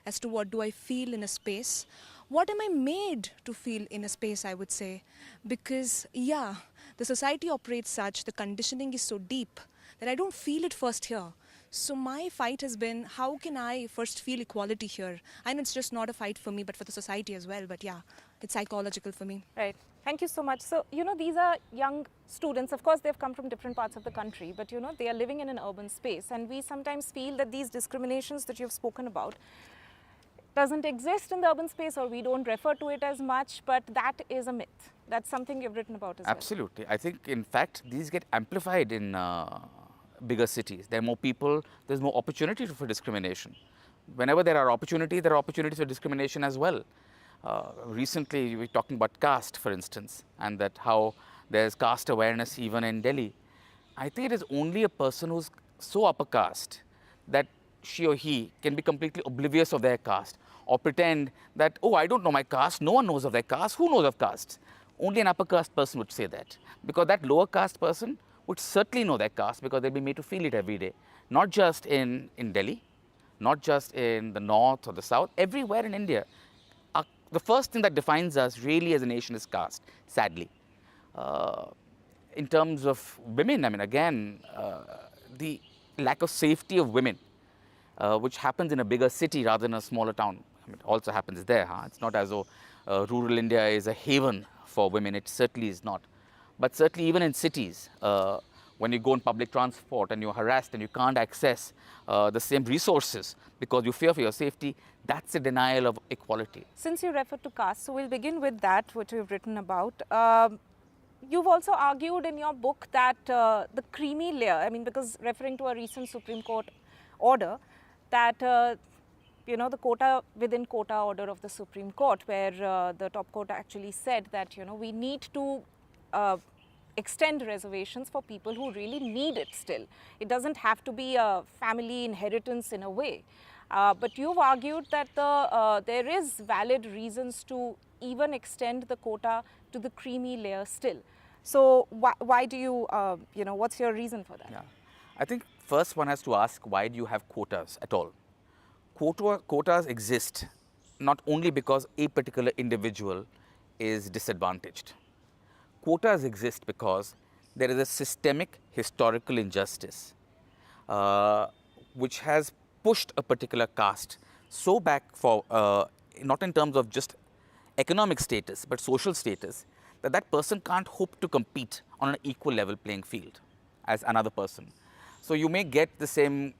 as to what do I feel in a space. What am I made to feel in a space, I would say. Because, yeah, the society operates such, the conditioning is so deep that I don't feel it first here. So my fight has been, how can I first feel equality here? I know it's just not a fight for me, but for the society as well. But yeah, it's psychological for me. Right. Thank you so much. So, these are young students. Of course, they've come from different parts of the country, but, they are living in an urban space. And we sometimes feel that these discriminations that you've spoken about doesn't exist in the urban space, or we don't refer to it as much, but that is a myth. That's something you've written about as well. Absolutely. I think, in fact, these get amplified in bigger cities. There are more people, there's more opportunity for discrimination. Whenever there are opportunities for discrimination as well. Recently, we were talking about caste, for instance, and that how there's caste awareness even in Delhi. I think it is only a person who's so upper caste that she or he can be completely oblivious of their caste, or pretend that, oh, I don't know my caste, no one knows of their caste, who knows of caste? Only an upper caste person would say that, because that lower caste person would certainly know their caste, because they'll be made to feel it every day. Not just in Delhi, not just in the north or the south, everywhere in India. The first thing that defines us really as a nation is caste, sadly. in terms of women, I mean, again, the lack of safety of women, which happens in a bigger city rather than a smaller town. I mean, it also happens there. Huh? It's not as though rural India is a haven for women. It certainly is not. But certainly even in cities, when you go in public transport and you're harassed and you can't access the same resources because you fear for your safety, that's a denial of equality. Since you referred to caste, so we'll begin with that, what you've written about. You've also argued in your book that the creamy layer, I mean, because referring to a recent Supreme Court order, that you know, the quota within quota order of the Supreme Court, where the top court actually said that, you know, we need to extend reservations for people who really need it still. It doesn't have to be a family inheritance in a way. But you've argued that there is valid reasons to even extend the quota to the creamy layer still. So why do you, you know, what's your reason for that? Yeah. I think first one has to ask, why do you have quotas at all? Quotas exist not only because a particular individual is disadvantaged. Quotas exist because there is a systemic historical injustice which has pushed a particular caste so back for, not in terms of just economic status, but social status, that that person can't hope to compete on an equal level playing field as another person. So you may get the same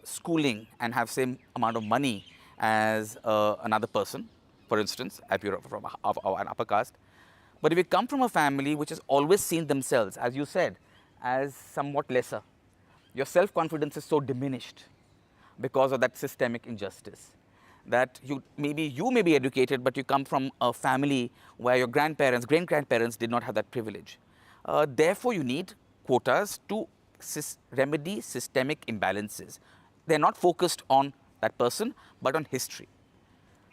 schooling and have same amount of money as another person, for instance, if you're from an upper caste. But if you come from a family which has always seen themselves, as you said, as somewhat lesser, your self-confidence is so diminished because of that systemic injustice, that you may be educated, but you come from a family where your grandparents, great-grandparents did not have that privilege. Therefore, you need quotas to remedy systemic imbalances. They're not focused on that person, but on history.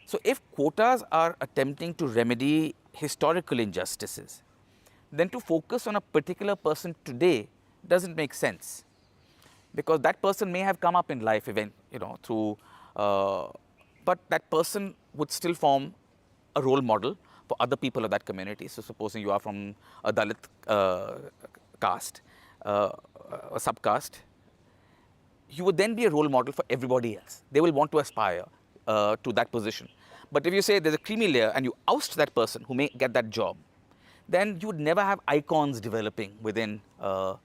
So if quotas are attempting to remedy historical injustices, then to focus on a particular person today doesn't make sense, because that person may have come up in life through, but that person would still form a role model for other people of that community. So supposing you are from a Dalit caste, a subcaste, you would then be a role model for everybody else. They will want to aspire to that position. But if you say there's a creamy layer and you oust that person who may get that job, then you would never have icons developing within a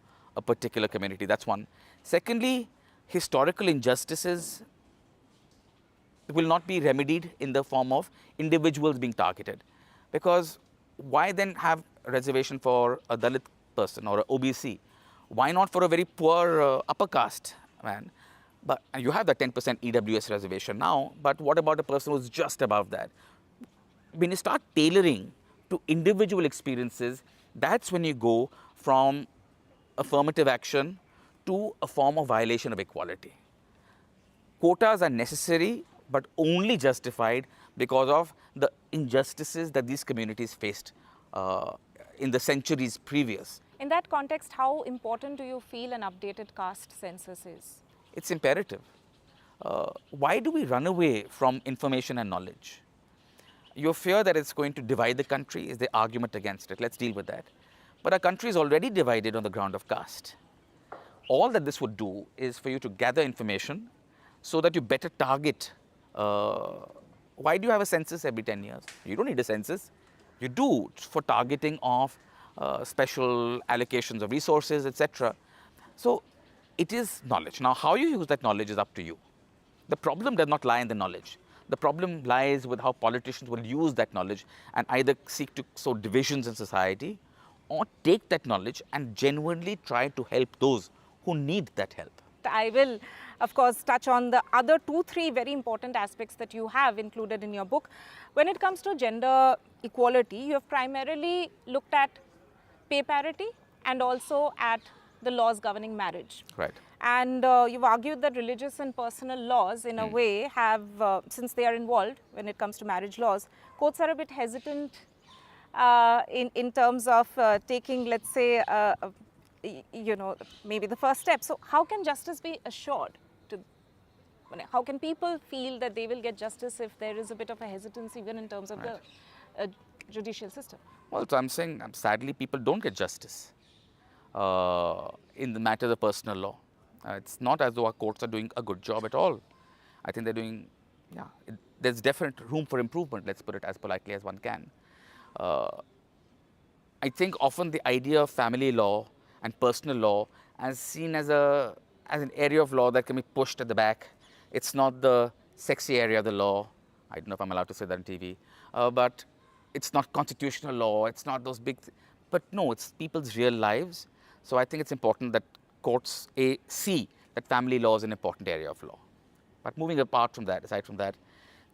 particular community. That's one. Secondly, historical injustices will not be remedied in the form of individuals being targeted. Because why then have a reservation for a Dalit person or an OBC? Why not for a very poor upper caste man? But you have the 10% EWS reservation now, but what about a person who's just above that? When you start tailoring to individual experiences, that's when you go from affirmative action to a form of violation of equality. Quotas are necessary, but only justified because of the injustices that these communities faced in the centuries previous. In that context, how important do you feel an updated caste census is? It's imperative. Why do we run away from information and knowledge? Your fear that it's going to divide the country is the argument against it. Let's deal with that. But our country is already divided on the ground of caste. All that this would do is for you to gather information so that you better target. Why do you have a census every 10 years? You don't need a census. You do for targeting of special allocations of resources, etc. So it is knowledge. Now, how you use that knowledge is up to you. The problem does not lie in the knowledge. The problem lies with how politicians will use that knowledge and either seek to sow divisions in society or take that knowledge and genuinely try to help those who need that help. I will, of course, touch on the other 2-3 very important aspects that you have included in your book. When it comes to gender equality, you have primarily looked at pay parity and also at the laws governing marriage. Right. And you've argued that religious and personal laws, in a way, have, since they are involved when it comes to marriage laws, courts are a bit hesitant in terms of taking, let's say, maybe the first step. So how can justice be assured? How can people feel that they will get justice if there is a bit of a hesitance even in terms of the judicial system? Well, so I'm saying, sadly, people don't get justice in the matters of personal law. It's not as though our courts are doing a good job at all. I think they're doing, there's definite room for improvement, let's put it as politely as one can. I think often the idea of family law and personal law is seen as an area of law that can be pushed at the back. It's not the sexy area of the law. I don't know if I'm allowed to say that on TV, but it's not constitutional law. It's not those big, but no, it's people's real lives. So I think it's important that courts see that family law is an important area of law. But moving apart from that, aside from that,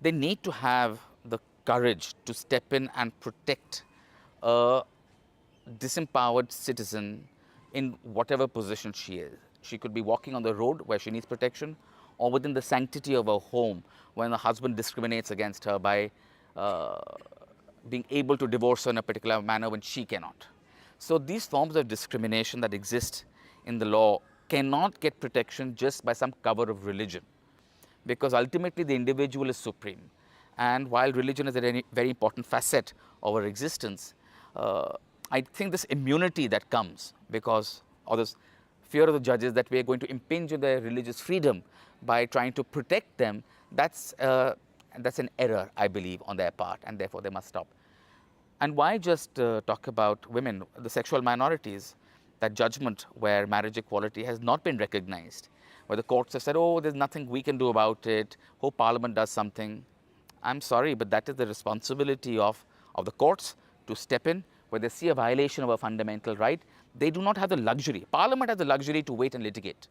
they need to have the courage to step in and protect a disempowered citizen in whatever position she is. She could be walking on the road where she needs protection, or within the sanctity of her home when the husband discriminates against her by being able to divorce her in a particular manner when she cannot. So these forms of discrimination that exist in the law cannot get protection just by some cover of religion, because ultimately the individual is supreme. And while religion is a very important facet of our existence, I think this immunity that comes because of this fear of the judges that we are going to impinge on their religious freedom by trying to protect them, that's an error, I believe, on their part, and therefore they must stop. And why just talk about women, the sexual minorities, that judgment where marriage equality has not been recognized, where the courts have said, oh, there's nothing we can do about it, hope Parliament does something. I'm sorry, but that is the responsibility of the courts to step in where they see a violation of a fundamental right. They do not have the luxury. Parliament has the luxury to wait and litigate.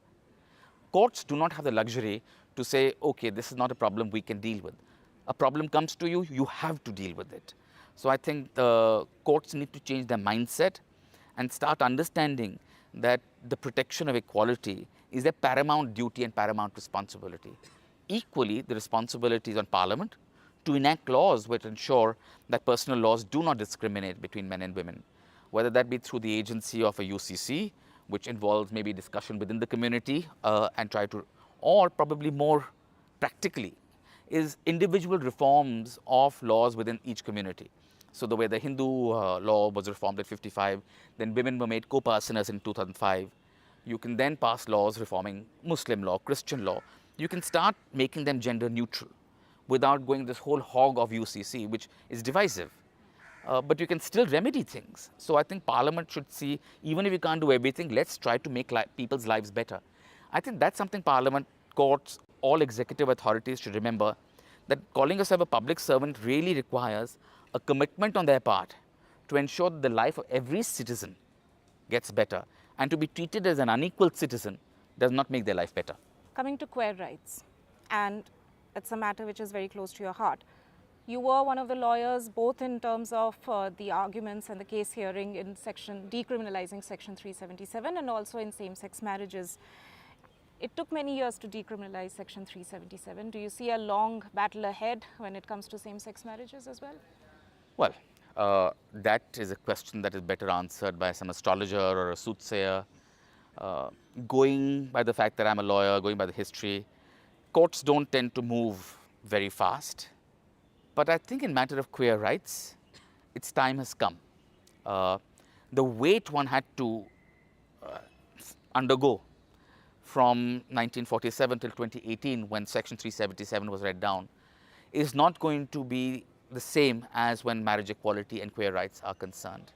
Courts do not have the luxury to say, okay, this is not a problem we can deal with. A problem comes to you, you have to deal with it. So I think the courts need to change their mindset and start understanding that the protection of equality is their paramount duty and paramount responsibility. Equally, the responsibility is on Parliament to enact laws which ensure that personal laws do not discriminate between men and women, whether that be through the agency of a UCC, which involves maybe discussion within the community and try to, or probably more practically, is individual reforms of laws within each community. So the way the Hindu law was reformed at 55, then women were made co-parsonas in 2005. You can then pass laws reforming Muslim law, Christian law. You can start making them gender neutral without going this whole hog of UCC, which is divisive. But you can still remedy things. So I think Parliament should see, even if you can't do everything, let's try to make people's lives better. I think that's something Parliament, courts, all executive authorities should remember, that calling yourself a public servant really requires a commitment on their part to ensure that the life of every citizen gets better, and to be treated as an unequal citizen does not make their life better. Coming to queer rights, and it's a matter which is very close to your heart. You were one of the lawyers both in terms of the arguments and the case hearing in decriminalizing Section 377 and also in same-sex marriages. It took many years to decriminalize Section 377. Do you see a long battle ahead when it comes to same-sex marriages as well? Well, that is a question that is better answered by some astrologer or a soothsayer. Going by the fact that I'm a lawyer, going by the history, courts don't tend to move very fast. But I think in matter of queer rights, its time has come. The wait one had to undergo from 1947 till 2018, when Section 377 was read down, is not going to be the same as when marriage equality and queer rights are concerned.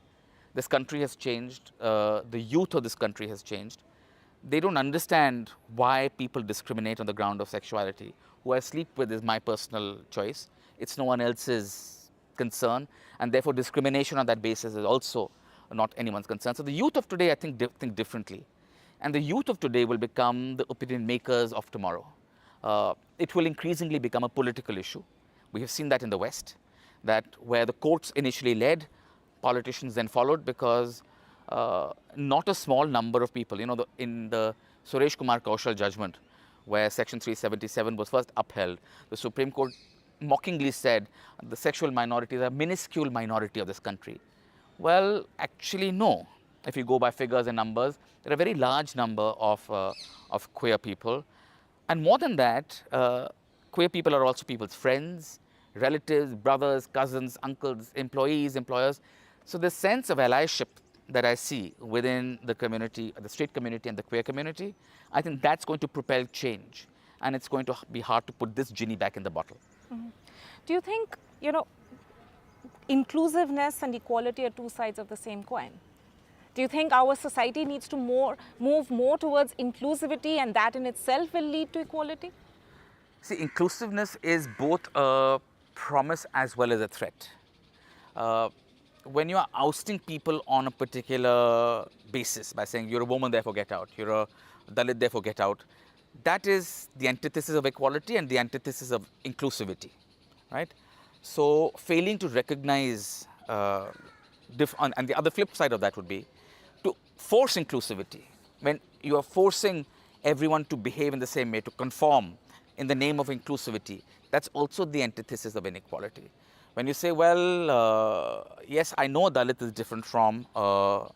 This country has changed. The youth of this country has changed. They don't understand why people discriminate on the ground of sexuality. Who I sleep with is my personal choice. It's no one else's concern, and therefore discrimination on that basis is also not anyone's concern. So the youth of today, I think, think differently. And the youth of today will become the opinion makers of tomorrow. It will increasingly become a political issue. We have seen that in the West, that where the courts initially led, politicians then followed, because not a small number of people, in the Suresh Kumar Kaushal judgment, where Section 377 was first upheld, the Supreme Court mockingly said the sexual minorities are a minuscule minority of this country. Well, actually, no. If you go by figures and numbers, there are a very large number of queer people. And more than that, queer people are also people's friends, relatives, brothers, cousins, uncles, employees, employers. So the sense of allyship that I see within the community, the straight community and the queer community, I think that's going to propel change. And it's going to be hard to put this genie back in the bottle. Do you think, inclusiveness and equality are two sides of the same coin? Do you think our society needs to move more towards inclusivity, and that in itself will lead to equality? See, inclusiveness is both a promise as well as a threat. When you are ousting people on a particular basis by saying you're a woman, therefore get out, you're a Dalit, therefore get out, that is the antithesis of equality and the antithesis of inclusivity, right? So failing to recognize, and the other flip side of that would be to force inclusivity. When you are forcing everyone to behave in the same way, to conform in the name of inclusivity, that's also the antithesis of inequality. When you say, well, yes, I know Dalit is different from a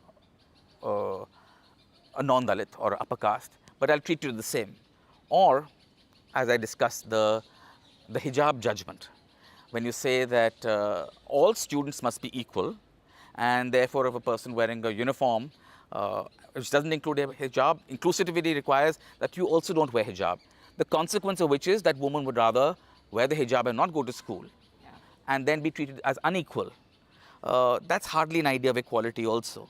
non-Dalit or upper caste, but I'll treat you the same. Or, as I discussed, the hijab judgment. When you say that all students must be equal, and therefore if a person wearing a uniform, which doesn't include a hijab, inclusivity requires that you also don't wear hijab. The consequence of which is that women would rather wear the hijab and not go to school, and then be treated as unequal. That's hardly an idea of equality also.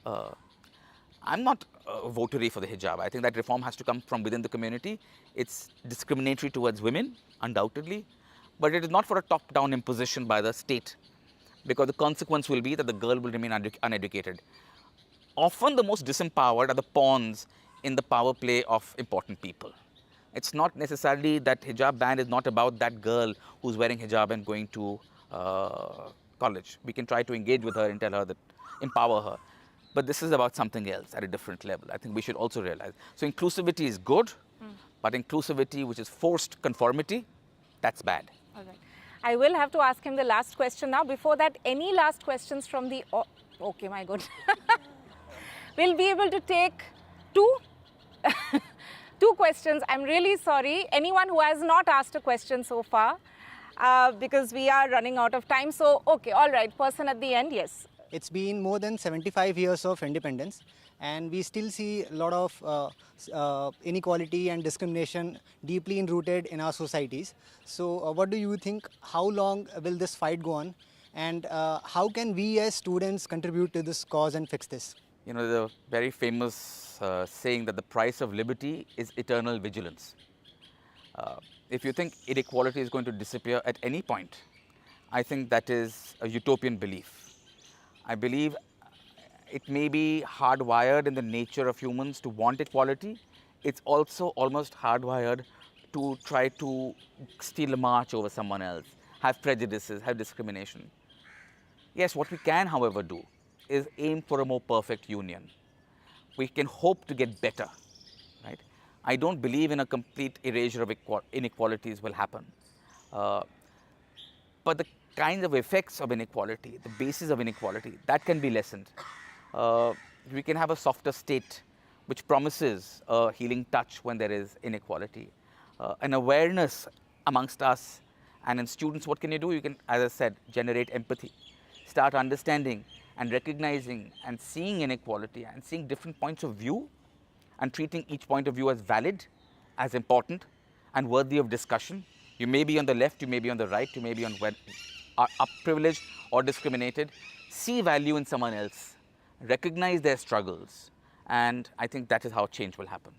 I'm not a votary for the hijab. I think that reform has to come from within the community. It's discriminatory towards women, undoubtedly, but it is not for a top-down imposition by the state, because the consequence will be that the girl will remain uneducated. Often the most disempowered are the pawns in the power play of important people. It's not necessarily that hijab ban is not about that girl who's wearing hijab and going to college. We can try to engage with her and tell her that, empower her. But this is about something else at a different level. I think we should also realize. So inclusivity is good, but inclusivity which is forced conformity, that's bad. All right. I will have to ask him the last question now. Before that, any last questions from the... okay, my God. We'll be able to take two questions. I'm really sorry. Anyone who has not asked a question so far, because we are running out of time. So, okay, all right. Person at the end, yes. It's been more than 75 years of independence, and we still see a lot of inequality and discrimination deeply rooted in our societies. So what do you think, how long will this fight go on, and how can we as students contribute to this cause and fix this? You know, the very famous saying that the price of liberty is eternal vigilance. If you think inequality is going to disappear at any point, I think that is a utopian belief. I believe it may be hardwired in the nature of humans to want equality. It's also almost hardwired to try to steal a march over someone else, have prejudices, have discrimination. Yes, what we can, however, do is aim for a more perfect union. We can hope to get better, right? I don't believe in a complete erasure of inequalities will happen. But the kinds of effects of inequality, the basis of inequality, that can be lessened. We can have a softer state which promises a healing touch when there is inequality. An awareness amongst us and in students, what can you do? You can, as I said, generate empathy, start understanding and recognizing and seeing inequality and seeing different points of view and treating each point of view as valid, as important and worthy of discussion. You may be on the left, you may be on the right, you may be on where are privileged or discriminated. See value in someone else, recognize their struggles, and I think that is how change will happen.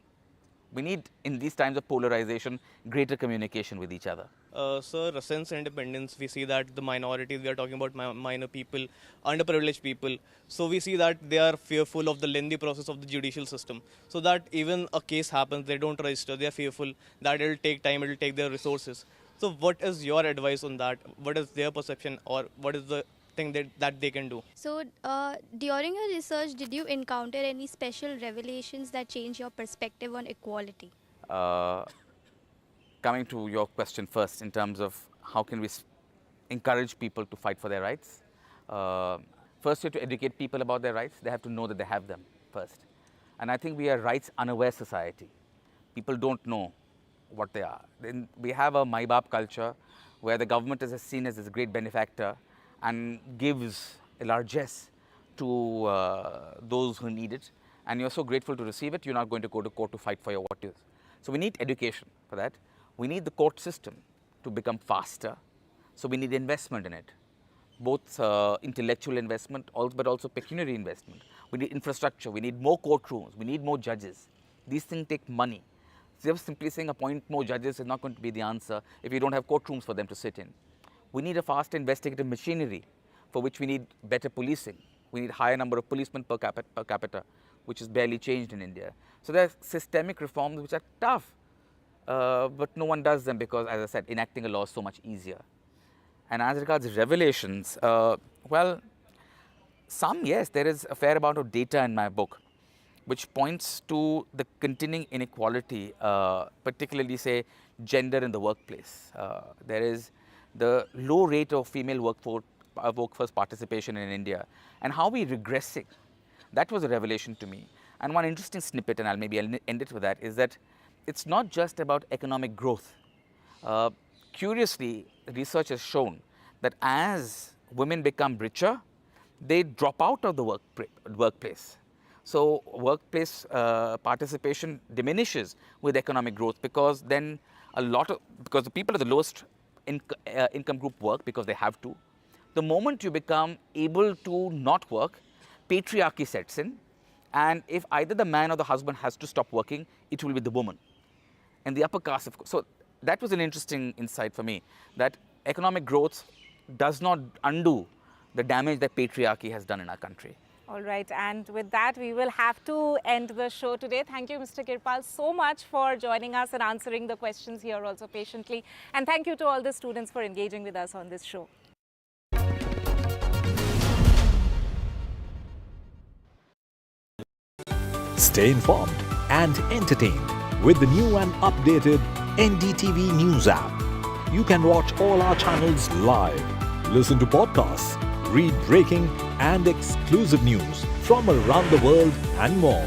We need, in these times of polarization, greater communication with each other. Sir, since independence, we see that the minorities, we are talking about minor people, underprivileged people. So we see that they are fearful of the lengthy process of the judicial system. So that even a case happens, they don't register, they are fearful that it will take time, it will take their resources. So what is your advice on that? What is their perception, or what is the thing that they can do? So during your research, did you encounter any special revelations that change your perspective on equality? Coming to your question first, in terms of how can we encourage people to fight for their rights. First, you have to educate people about their rights. They have to know that they have them first. And I think we are a rights-unaware society. People don't know what they are. Then we have a my-baap culture where the government is seen as a great benefactor and gives a largesse to those who need it, and you're so grateful to receive it, you're not going to go to court to fight for your what is. So we need education for that. We need the court system to become faster. So we need investment in it, both intellectual investment, but also pecuniary investment. We need infrastructure. We need more courtrooms. We need more judges. These things take money. Just simply saying appoint more judges is not going to be the answer if you don't have courtrooms for them to sit in. We need a faster investigative machinery, for which we need better policing. We need higher number of policemen per capita, which is barely changed in India. So there are systemic reforms which are tough, but no one does them because, as I said, enacting a law is so much easier. And as regards revelations, well, yes, there is a fair amount of data in my book, which points to the continuing inequality, particularly, say, gender in the workplace. There is the low rate of female workforce participation in India, and how we're regressing. That was a revelation to me. And one interesting snippet, and I'll end it with that, is that it's not just about economic growth. Curiously, research has shown that as women become richer, they drop out of the workplace. So workplace participation diminishes with economic growth, because then because the people of the lowest income group work because they have to. The moment you become able to not work, patriarchy sets in, and if either the man or the husband has to stop working, it will be the woman. And the upper caste, of course. So that was an interesting insight for me, that economic growth does not undo the damage that patriarchy has done in our country. All right, and with that, we will have to end the show today. Thank you, Mr. Kirpal, so much for joining us and answering the questions here also patiently. And thank you to all the students for engaging with us on this show. Stay informed and entertained with the new and updated NDTV News app. You can watch all our channels live, listen to podcasts, read breaking and exclusive news from around the world and more.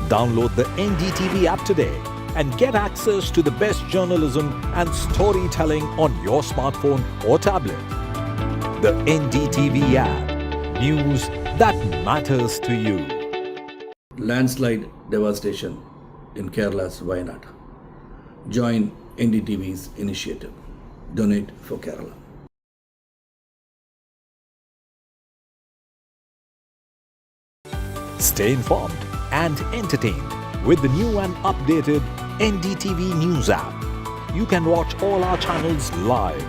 Download the NDTV app today and get access to the best journalism and storytelling on your smartphone or tablet. The NDTV app. News that matters to you. Landslide devastation in Kerala's Wayanad. Join NDTV's initiative. Donate for Kerala. Stay informed and entertained with the new and updated NDTV News app. You can watch all our channels live,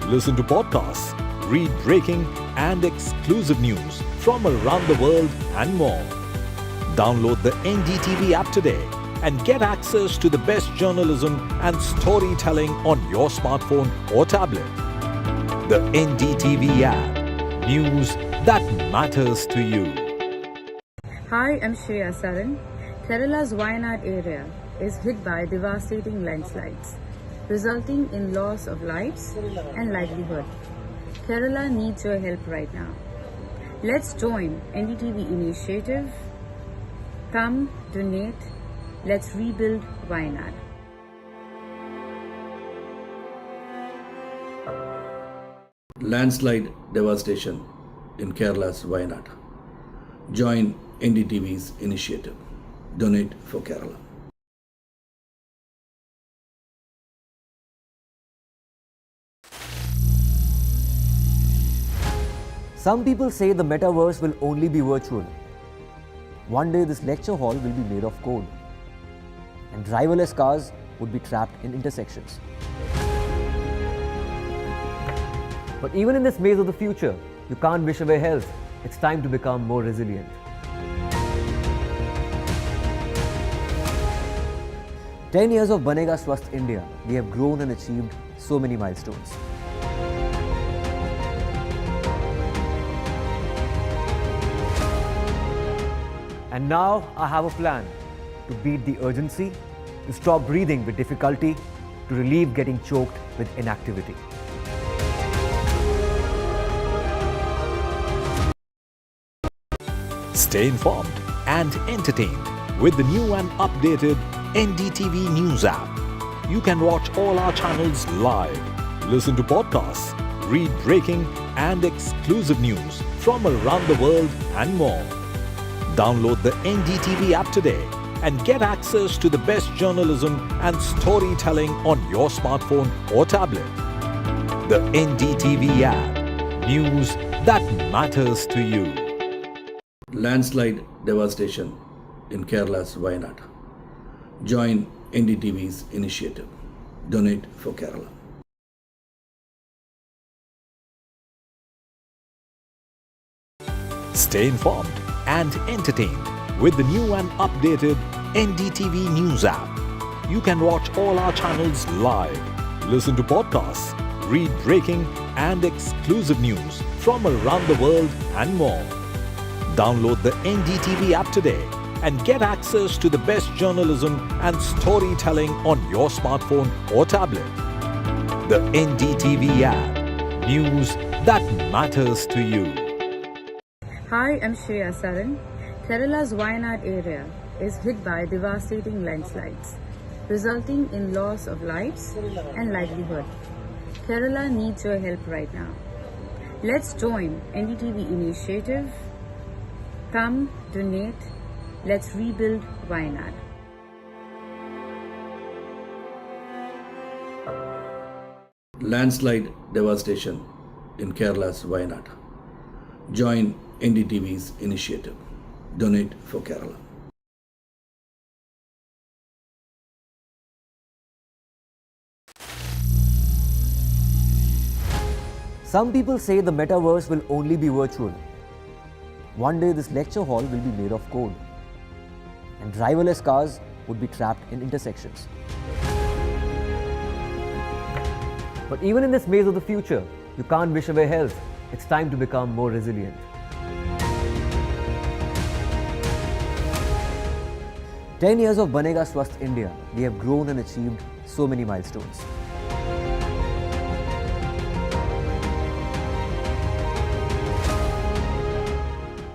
listen to podcasts, read breaking and exclusive news from around the world and more. Download the NDTV app today and get access to the best journalism and storytelling on your smartphone or tablet. The NDTV app. News that matters to you. Hi, I'm Shri Akal. Kerala's Wayanad area is hit by devastating landslides, resulting in loss of lives and livelihood. Kerala needs your help right now. Let's join NDTV initiative. Come, donate, let's rebuild Wayanad. Landslide devastation in Kerala's Wayanad. Join NDTV's initiative. Donate for Kerala. Some people say the metaverse will only be virtual. One day this lecture hall will be made of code, and driverless cars would be trapped in intersections. But even in this maze of the future, you can't wish away health. It's time to become more resilient. "10 years of Banega Swasth India, we have grown and achieved so many milestones. And now I have a plan to beat the urgency, to stop breathing with difficulty, to relieve getting choked with inactivity." Stay informed and entertained with the new and updated NDTV News app. You can watch all our channels live, listen to podcasts, read breaking and exclusive news from around the world and more. Download the NDTV app today and get access to the best journalism and storytelling on your smartphone or tablet. The NDTV app. News that matters to you. Landslide devastation in Kerala's Wayanad. Join NDTV's initiative. Donate for Kerala. Stay informed and entertained with the new and updated NDTV News app. You can watch all our channels live, listen to podcasts, read breaking and exclusive news from around the world and more. Download the NDTV app today and get access to the best journalism and storytelling on your smartphone or tablet. The NDTV app. News that matters to you. Hi, I'm Shri Akal. Kerala's Wayanad area is hit by devastating landslides, resulting in loss of lives and livelihood. Kerala needs your help right now. Let's join NDTV initiative. Come, donate. Let's rebuild Wayanad. Landslide devastation in Kerala's Wayanad. Join NDTV's initiative. Donate for Kerala. Some people say the metaverse will only be virtual. One day this lecture hall will be made of code, and driverless cars would be trapped in intersections. But even in this maze of the future, you can't wish away health. It's time to become more resilient. "10 years of Banega Swasth India, we have grown and achieved so many milestones.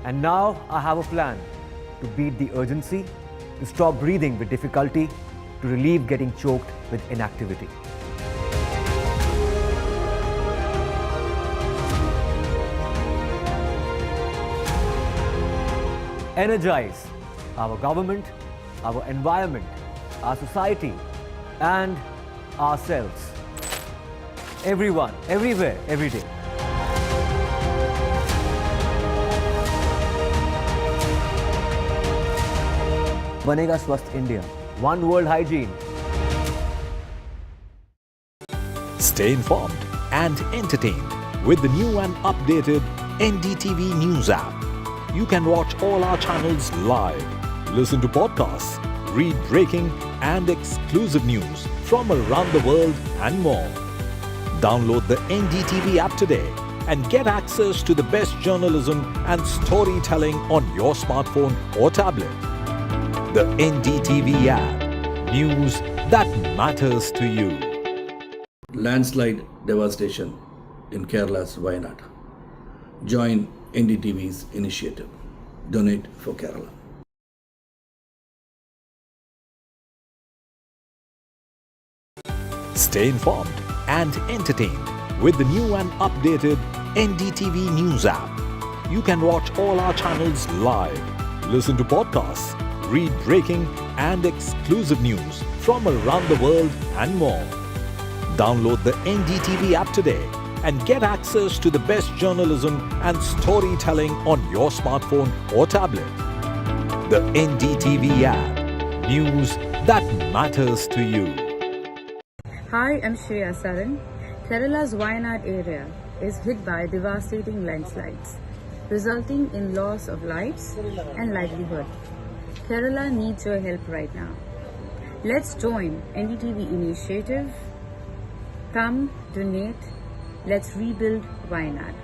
And now I have a plan to beat the urgency, to stop breathing with difficulty, to relieve getting choked with inactivity. Energize our government, our environment, our society, and ourselves. Everyone, everywhere, every day. Banega Swasth India. One world hygiene. Stay informed and entertained with the new and updated NDTV News app. You can watch all our channels live, listen to podcasts, read breaking and exclusive news from around the world and more. Download the NDTV app today and get access to the best journalism and storytelling on your smartphone or tablet. The NDTV app. News that matters to you. Landslide devastation in Kerala's Wayanad. Join NDTV's initiative. Donate for Kerala. Stay informed and entertained with the new and updated NDTV News app. You can watch all our channels live, listen to podcasts, read breaking and exclusive news from around the world and more. Download the NDTV app today and get access to the best journalism and storytelling on your smartphone or tablet. The NDTV app. News that matters to you. Hi, I'm Shri Akal. Kerala's Wayanad area is hit by devastating landslides, resulting in loss of lives and livelihood. Kerala needs your help right now. Let's join NDTV initiative. Come, donate. Let's rebuild Wayanad.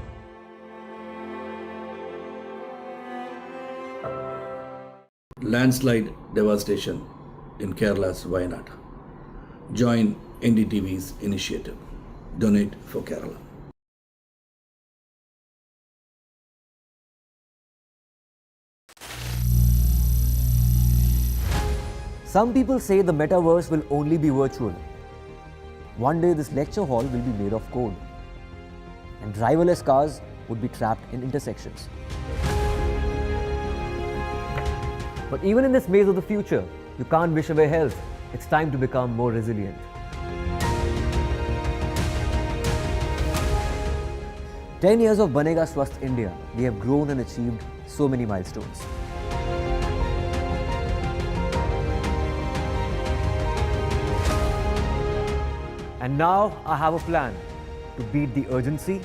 Landslide devastation in Kerala's Wayanad. Join NDTV's initiative. Donate for Kerala. Some people say the metaverse will only be virtual. One day this lecture hall will be made of code, and driverless cars would be trapped in intersections. But even in this maze of the future, you can't wish away health. It's time to become more resilient. "10 years of Banega Swasth India, we have grown and achieved so many milestones. And now I have a plan to beat the urgency,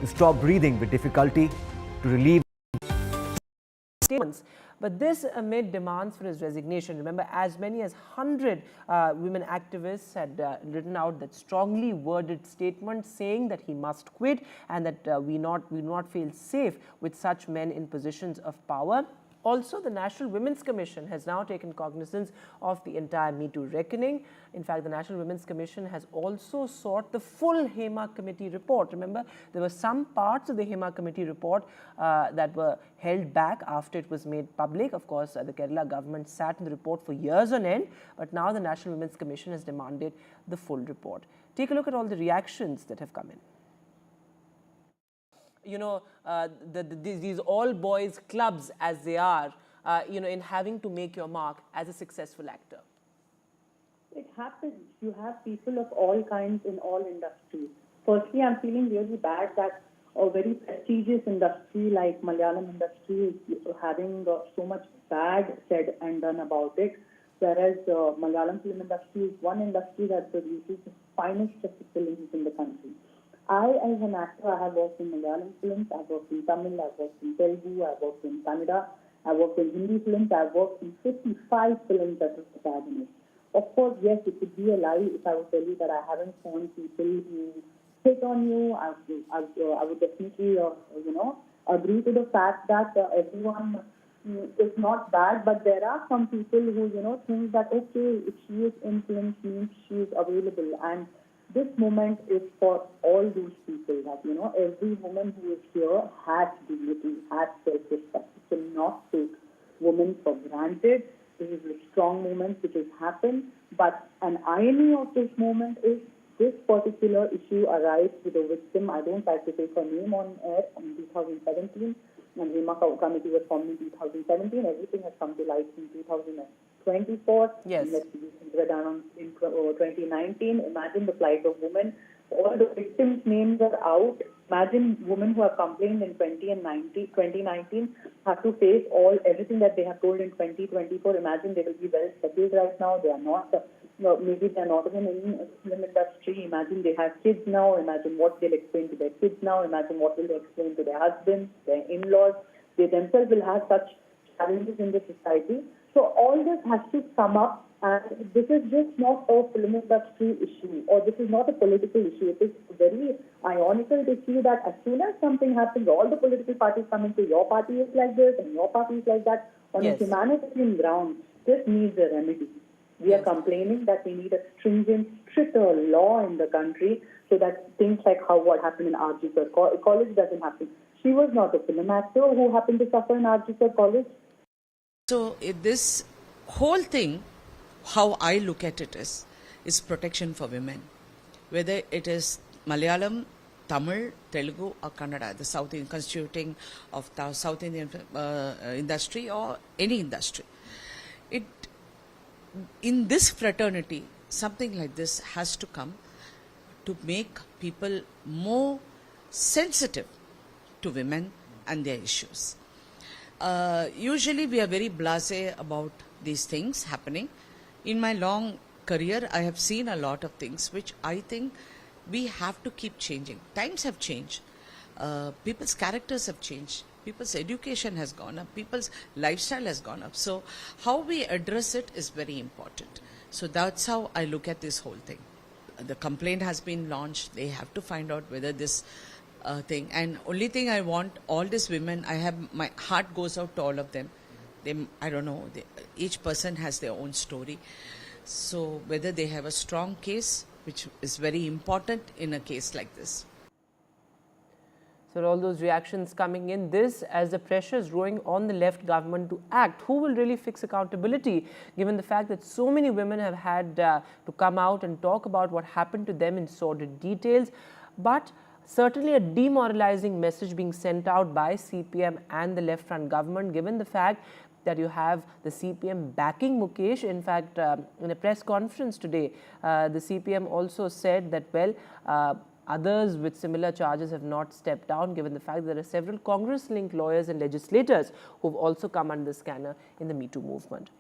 to stop breathing with difficulty, to relieve statements." But this amid demands for his resignation. Remember, as many as 100 women activists had written out that strongly worded statement saying that he must quit and that we not feel safe with such men in positions of power. Also, the National Women's Commission has now taken cognizance of the entire Me Too reckoning. In fact, the National Women's Commission has also sought the full HEMA committee report. Remember, there were some parts of the HEMA committee report that were held back after it was made public. Of course, the Kerala government sat in the report for years on end, but now the National Women's Commission has demanded the full report. Take a look at all the reactions that have come in. You know, these all boys clubs as they are, you know, in having to make your mark as a successful actor. It happens. You have people of all kinds in all industries. Firstly, I'm feeling really bad that a very prestigious industry like Malayalam industry is having so much bad said and done about it, whereas Malayalam film industry is one industry that produces the finest of the films in the country. I, as an actor, I have worked in Malayalam films, I've worked in Tamil, I've worked in Telugu, I've worked in Kannada, I've worked in Hindi films, I've worked in 55 films as a protagonist. Of course, yes, it would be a lie if I would tell you that I haven't found people who hit on you. I would definitely, you know, agree to the fact that everyone is not bad, but there are some people who, you know, think that, okay, if she is influenced means she is available. And this moment is for all those people that, you know, every woman who is here has dignity, has self-respect. You cannot take women for granted. This is a strong moment which has happened. But an irony of this moment is this particular issue arrives with a victim. I don't like to take her name on air in 2017. And the HEMA committee was formed in 2017. Everything has come to light in 2024. Yes. Investigations were done in 2019. Imagine the plight of women. All the victims' names are out. Imagine women who have complained in 2019 have to face everything that they have told in 2024. Imagine they will be well settled right now. They are not. Maybe they are not even in the film industry. Imagine they have kids now. Imagine what they'll explain to their kids now. Imagine what will they explain to their husbands, their in-laws. They themselves will have such challenges in the society. So all this has to come up, and this is just not a film industry issue, or this is not a political issue. It is very ironical to see that as soon as something happens, all the political parties come into your party is like this and your party is like that. On a humanitarian ground, this needs a remedy. We are complaining that we need a stringent, stricter law in the country so that things like what happened in RG College doesn't happen. She was not a film actor who happened to suffer in RG College. So this whole thing, how I look at it is protection for women. Whether it is Malayalam, Tamil, Telugu or Kannada, the South Indian constituting of the South Indian industry or any industry. In this fraternity, something like this has to come to make people more sensitive to women and their issues. Usually we are very blasé about these things happening. In my long career, I have seen a lot of things which I think we have to keep changing. Times have changed. People's characters have changed. People's education has gone up. People's lifestyle has gone up. So how we address it is very important. So that's how I look at this whole thing. The complaint has been launched. They have to find out whether this thing. And only thing I want, all these women, my heart goes out to all of them. I don't know, each person has their own story. So whether they have a strong case, which is very important in a case like this. So all those reactions coming in, this as the pressure is growing on the left government to act. Who will really fix accountability, given the fact that so many women have had to come out and talk about what happened to them in sordid details, but certainly a demoralizing message being sent out by CPM and the left front government, given the fact that you have the CPM backing Mukesh. In fact, in a press conference today, the CPM also said that, well, others with similar charges have not stepped down, given the fact that there are several Congress-linked lawyers and legislators who have also come under the scanner in the Me Too movement.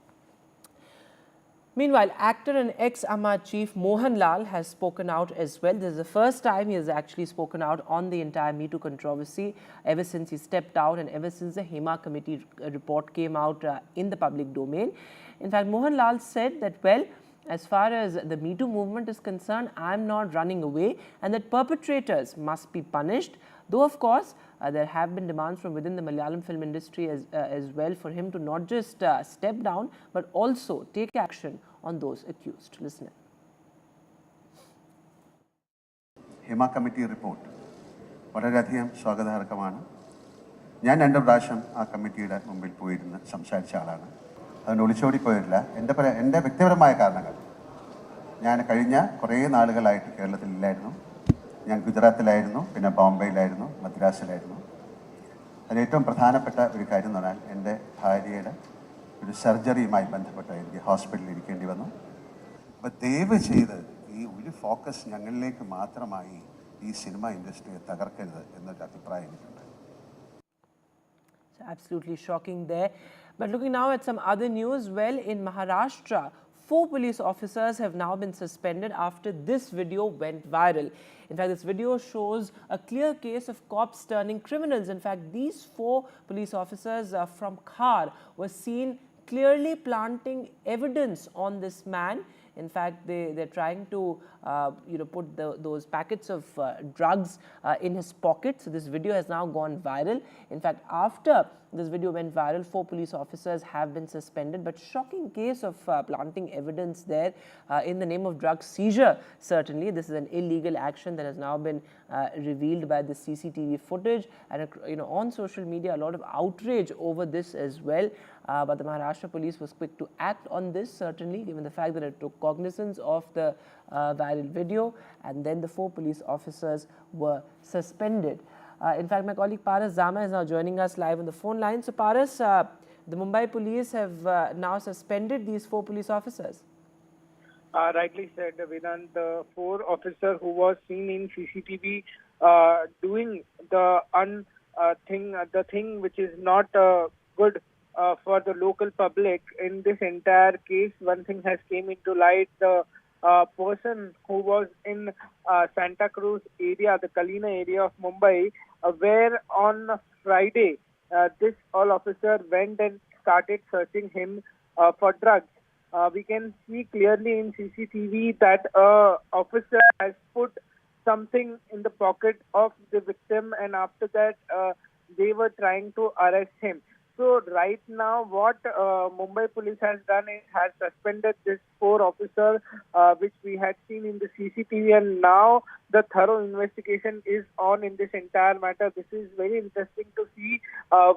Meanwhile, actor and ex-Aam Aadmi chief Mohan Lal has spoken out as well. This is the first time he has actually spoken out on the entire Me Too controversy ever since he stepped down and ever since the Hema Committee report came out in the public domain. In fact, Mohan Lal said that, well, as far as the Me Too movement is concerned, I am not running away, and that perpetrators must be punished. Though, of course, there have been demands from within the Malayalam film industry as well for him to not just step down, but also take action on those accused. Listen. Hema Committee report. വളരെയധികം സ്വാഗതാർഹമാണ്. ഞാൻ 2 പ്രാവശ്യം ആ കമ്മിറ്റിയുടെ മുമ്പിൽ പോയിരുന്ന് സംസാരിച്ച ആളാണ്. അതിന് ഒളിച്ചോടി പോയിട്ടില്ല. എൻ്റെ വ്യക്തിപരമായ കാരണങ്ങൾ. ഞാൻ കഴിഞ്ഞ കുറേ നാളുകളായിട്ട് കേരളത്തിലില്ലായിരുന്നു. ഞാൻ ഗുജറാത്തിലായിരുന്നു, പിന്നെ ബോംബെയിലായിരുന്നു, മദ്രാസിലായിരുന്നു. അതിൽ ഏറ്റവും പ്രധാനപ്പെട്ട ഒരു കാര്യം എന്ന് പറഞ്ഞാൽ എൻ്റെ ഭാര്യയുടെ ഒരു സർജറിയുമായി ബന്ധപ്പെട്ട് എനിക്ക് ഹോസ്പിറ്റലിൽ ഇരിക്കേണ്ടി വന്നു. അപ്പോൾ ദയവ് ചെയ്ത് ഈ ഒരു ഫോക്കസ് ഞങ്ങളിലേക്ക് മാത്രമായി ഈ സിനിമ ഇൻഡസ്ട്രിയെ തകർക്കരുത് എന്നൊരു അഭിപ്രായം എനിക്കുണ്ട്. Absolutely shocking there. But looking now at some other news, well, in Maharashtra, 4 police officers have now been suspended after this video went viral. In fact, this video shows a clear case of cops turning criminals. In fact, these 4 police officers from Khar were seen clearly planting evidence on this man. In fact, they're trying to put those packets of drugs in his pocket. So this video has now gone viral. In fact, after this video went viral, 4 police officers have been suspended. But shocking case of planting evidence there in the name of drug seizure. Certainly, this is an illegal action that has now been revealed by the CCTV footage, and on social media, a lot of outrage over this as well. But the Maharashtra police was quick to act on this, certainly, given the fact that it took cognizance of the viral video, and then the 4 police officers were suspended. In fact, my colleague Paras Zama is now joining us live on the phone line. So, Paras, the Mumbai police have now suspended these 4 police officers. Rightly said, Vedant. The 4 officer who was seen in CCTV doing the thing which is not good for the local public. In this entire case, one thing has came into light. The person who was in Santa Cruz area, the Kalina area of Mumbai, where on Friday this all officer went and started searching him for drugs. We can see clearly in CCTV that officer has put something in the pocket of the victim, and after that they were trying to arrest him. So right now what Mumbai police has done is has suspended this 4 officer which we had seen in the CCTV, and now the thorough investigation is on in this entire matter. This is very interesting to see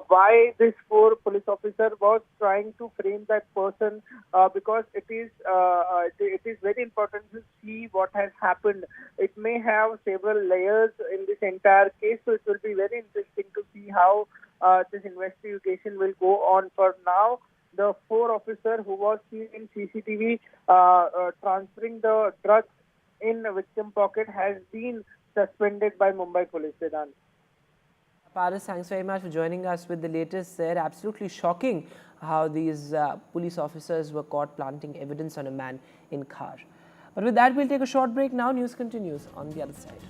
why this 4 police officer was trying to frame that person, because it is very important to see what has happened. It may have several layers in this entire case, so it will be very interesting to see how this investigation will go on. For now, the 4 officer who was seen in CCTV transferring the drugs in the victim pocket has been suspended by Mumbai police. Vedant. Paras, thanks very much for joining us with the latest there. Absolutely shocking how these police officers were caught planting evidence on a man in Khar. But with that, we'll take a short break now. News continues on the other side.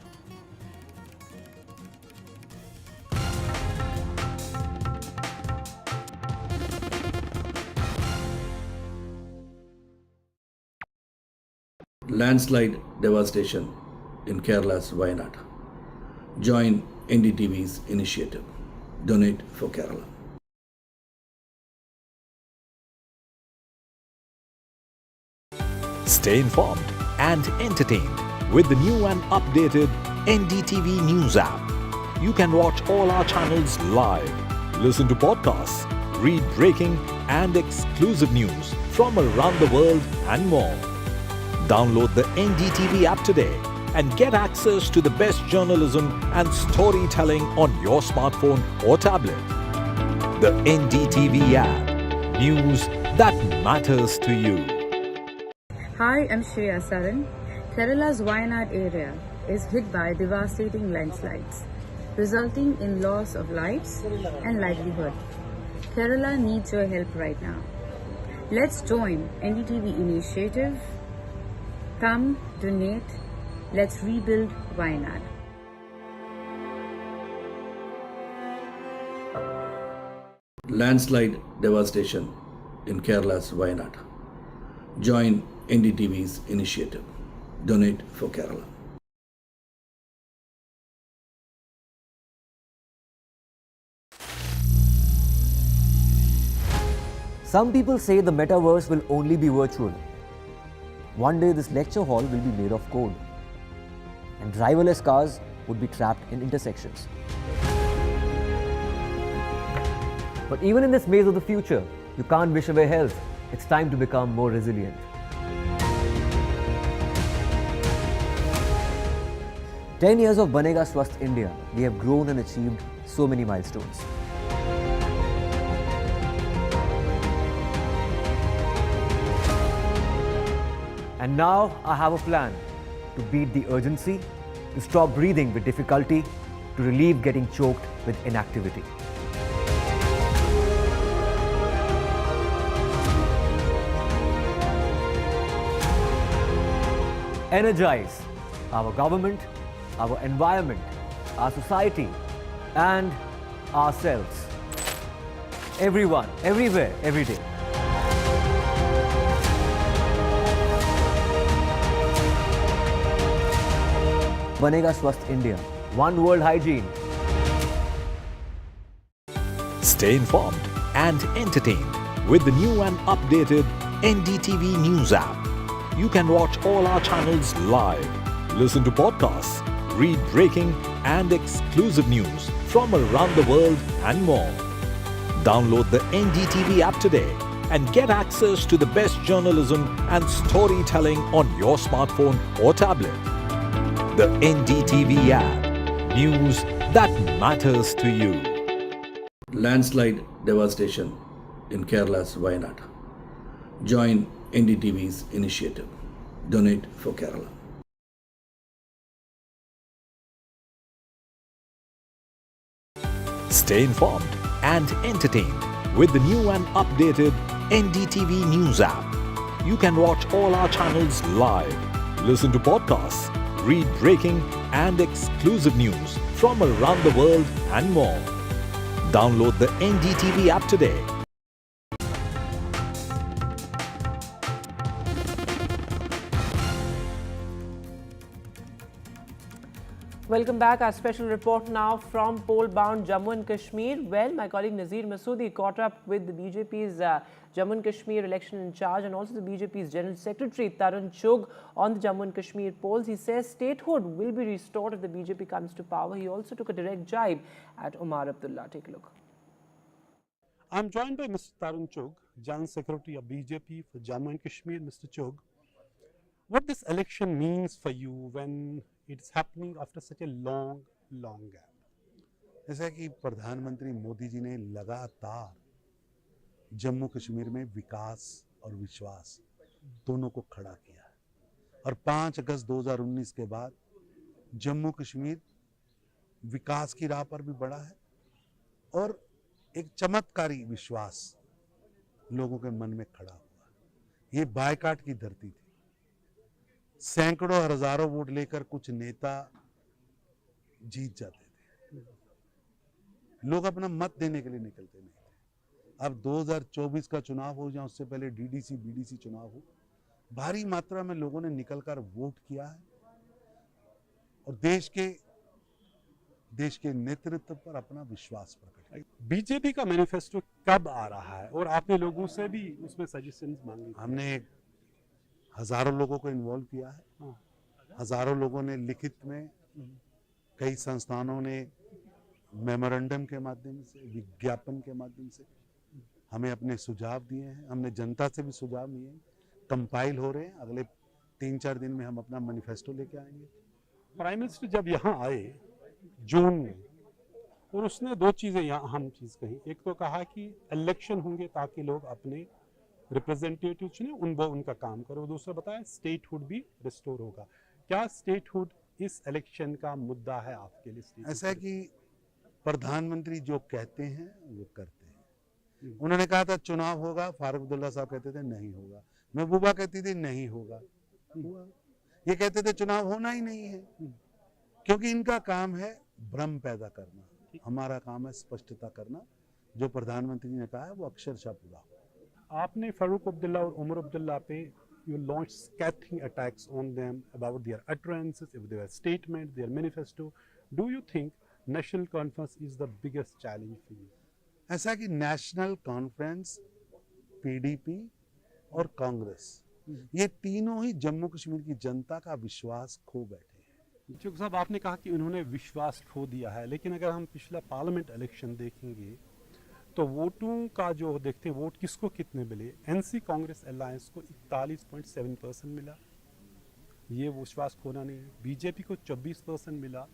Landslide devastation in Kerala's Wayanad. Join NDTV's initiative. Donate for Kerala. Stay informed and entertained with the new and updated NDTV News app. You can watch all our channels live, listen to podcasts, read breaking and exclusive news from around the world and more. Download the NDTV app today and get access to the best journalism and storytelling on your smartphone or tablet. The NDTV app. News that matters to you. Hi, I'm Shri Akal. Kerala's Wayanad area is hit by devastating landslides, resulting in loss of lives and livelihood. Kerala needs your help right now. Let's join NDTV initiative. Come, donate. Let's rebuild Wayanad. Landslide devastation in Kerala's Wayanad. Join NDTV's initiative. Donate for Kerala. Some people say the metaverse will only be virtual. One day this lecture hall will be made of code, and driverless cars would be trapped in intersections. But even in this maze of the future, you can't wish away health. It's time to become more resilient. "10 years of Banega Swasth India, we have grown and achieved so many milestones. And now I have a plan to beat the urgency, to stop breathing with difficulty, to relieve getting choked with inactivity. Energize our government, our environment, our society, and ourselves. Everyone, everywhere, every day. Banega Swasth India. One world hygiene. Stay informed and entertained with the new and updated NDTV News app. You can watch all our channels live, listen to podcasts, read breaking and exclusive news from around the world and more. Download the NDTV app today and get access to the best journalism and storytelling on your smartphone or tablet. The NDTV app. News that matters to you. Landslide devastation in Kerala's Wayanad. Join NDTV's initiative. Donate for Kerala. Stay informed and entertained with the new and updated NDTV News app. You can watch all our channels live, listen to podcasts, read breaking and exclusive news from around the world and more. Download the NDTV app today. Welcome back. Our special report now from poll-bound Jammu and Kashmir. Well, my colleague Nazir Masoodi caught up with the BJP's Jammu and Kashmir election in charge and also the BJP's General Secretary Tarun Chugh on the Jammu and Kashmir polls. He says statehood will be restored if the BJP comes to power. He also took a direct jibe at Omar Abdullah. Take a look. I'm joined by Mr. Tarun Chugh, General Secretary of BJP for Jammu and Kashmir. Mr. Chugh, what this election means for you when it's happening after such a long gap? जैसा कि प्रधानमंत्री मोदी जी ने लगातार जम्मू कश्मीर में विकास और विश्वास दोनों को खड़ा किया है और 5 अगस्त 2019 के बाद जम्मू कश्मीर विकास की राह पर भी बढ़ा है और एक चमत्कारी विश्वास लोगों के मन में खड़ा हुआ। ये बायकाट की धरती थी। सैकड़ों और हजारों वोट लेकर कुछ नेता जीत जाते थे, लोग अपना मत देने के लिए निकलते नहीं थे। अब 2024 का चुनाव हो या उससे पहले डीडीसी बीडीसी चुनाव हो, भारी मात्रा में लोगों ने निकलकर वोट किया है और देश के नेतृत्व पर अपना विश्वास प्रकट किया। बीजेपी का मैनिफेस्टो कब आ रहा है और आपने लोगों से भी उसमें सजेशंस मांगे? हमने हजारों लोगों को इन्वॉल्व किया है। हजारों लोगों ने लिखित में, कई संस्थानों ने मेमोरेंडम के माध्यम से, विज्ञापन के माध्यम से हमें अपने सुझाव दिए हैं। हमने जनता से भी सुझाव लिए हैं, कंपाइल हो रहे हैं। अगले 3-4 दिन में हम अपना मैनिफेस्टो लेके आएंगे। प्राइम मिनिस्टर जब यहाँ आए जून में, और उसने 2 चीज़ें यहाँ अहम चीज़ कही। एक तो कहा कि इलेक्शन होंगे ताकि लोग अपने रिप्रेजेंटेटिव चुने, उनका काम करो। दूसरा बताया स्टेटहुड भी रिस्टोर होगा। क्या स्टेटहुड इस इलेक्शन का मुद्दा है आपके लिए? ऐसा है कि प्रधानमंत्री जो कहते हैं वो करते हैं। उन्होंने कहा था चुनाव होगा, फारूक अब्दुल्ला साहब कहते थे नहीं होगा, महबूबा कहती थी नहीं होगा, हुआ। ये कहते थे चुनाव होना ही नहीं है, क्योंकि इनका काम है भ्रम पैदा करना, हमारा काम है स्पष्टता करना। जो प्रधानमंत्री ने कहा है वो अक्षरशः पूरा हो। आपने फारूक अब्दुल्ला और उमर अब्दुल्ला पे you launched scathing attacks on them about their utterances, if their statements, their manifesto. Do you think national conference is the biggest challenge for you? ऐसा कि नेशनल कॉन्फ्रेंस, पीडीपी और कांग्रेस, ये तीनों ही जम्मू कश्मीर की जनता का विश्वास खो बैठे हैं। चौक साहब, आपने कहा कि उन्होंने विश्वास खो दिया है, लेकिन अगर हम पिछला पार्लियामेंट इलेक्शन देखेंगे तो वोटों का जो देखते हैं, वोट किसको कितने मिले? एनसी कांग्रेस अलायंस को 41.7% मिला, ये विश्वास खोना नहीं है। बीजेपी को 24% मिला,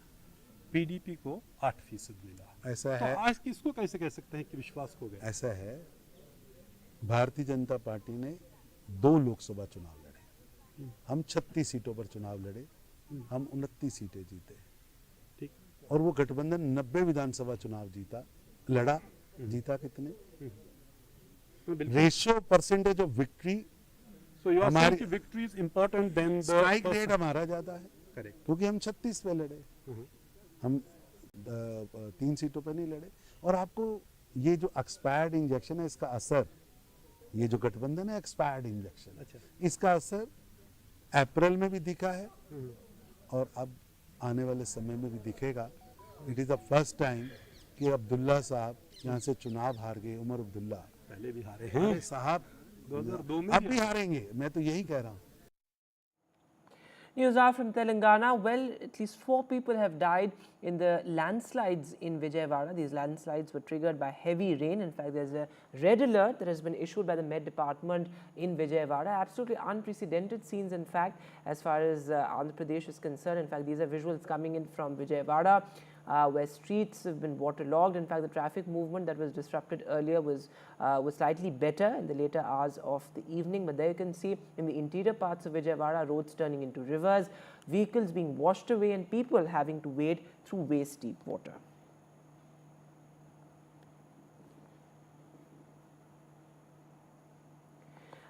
पीडीपी को 8% मिला। ऐसा तो है, आज किसको कैसे कह सकते हैं कि विश्वास खो गया? ऐसा है, भारतीय जनता पार्टी ने 2 लोकसभा चुनाव लड़े, हम 36 सीटों पर चुनाव लड़े, हम 29 सीटें जीते, ठीक। और वो गठबंधन 90 विधानसभा चुनाव लड़ा, जीता कितने? रेशियो परसेंटेज ऑफ विक्ट्री, हमारी victory is important than strike rate हमारा ज्यादा है, करेक्ट, क्योंकि हम 36 पे लड़े, हम 3 सीटों पे नहीं लड़े। और आपको ये जो एक्सपायर्ड इंजेक्शन है, इसका असर, ये जो गठबंधन है एक्सपायर्ड इंजेक्शन, अच्छा, इसका असर अप्रैल में भी दिखा है और अब आने वाले समय में भी दिखेगा। It is the first time कि अब्दुल्ला साहब यहाँ से चुनाव हार गए। उमर अब्दुल्ला पहले भी हारे हैं साहब, 2002 में अब भी हारेंगे, मैं तो यही कह रहा हूँ। News are from Telangana. Well, at least 4 people have died in the landslides in Vijayawada. These landslides were triggered by heavy rain. In fact, there's a red alert that has been issued by the Met Department in Vijayawada. Absolutely unprecedented scenes, in fact, as far as Andhra Pradesh is concerned. In fact, these are visuals coming in from Vijayawada, where streets have been waterlogged. In fact, the traffic movement that was disrupted earlier was slightly better in the later hours of the evening. But there you can see in the interior parts of Vijayawada, roads turning into rivers, vehicles being washed away, and people having to wade through waist-deep water.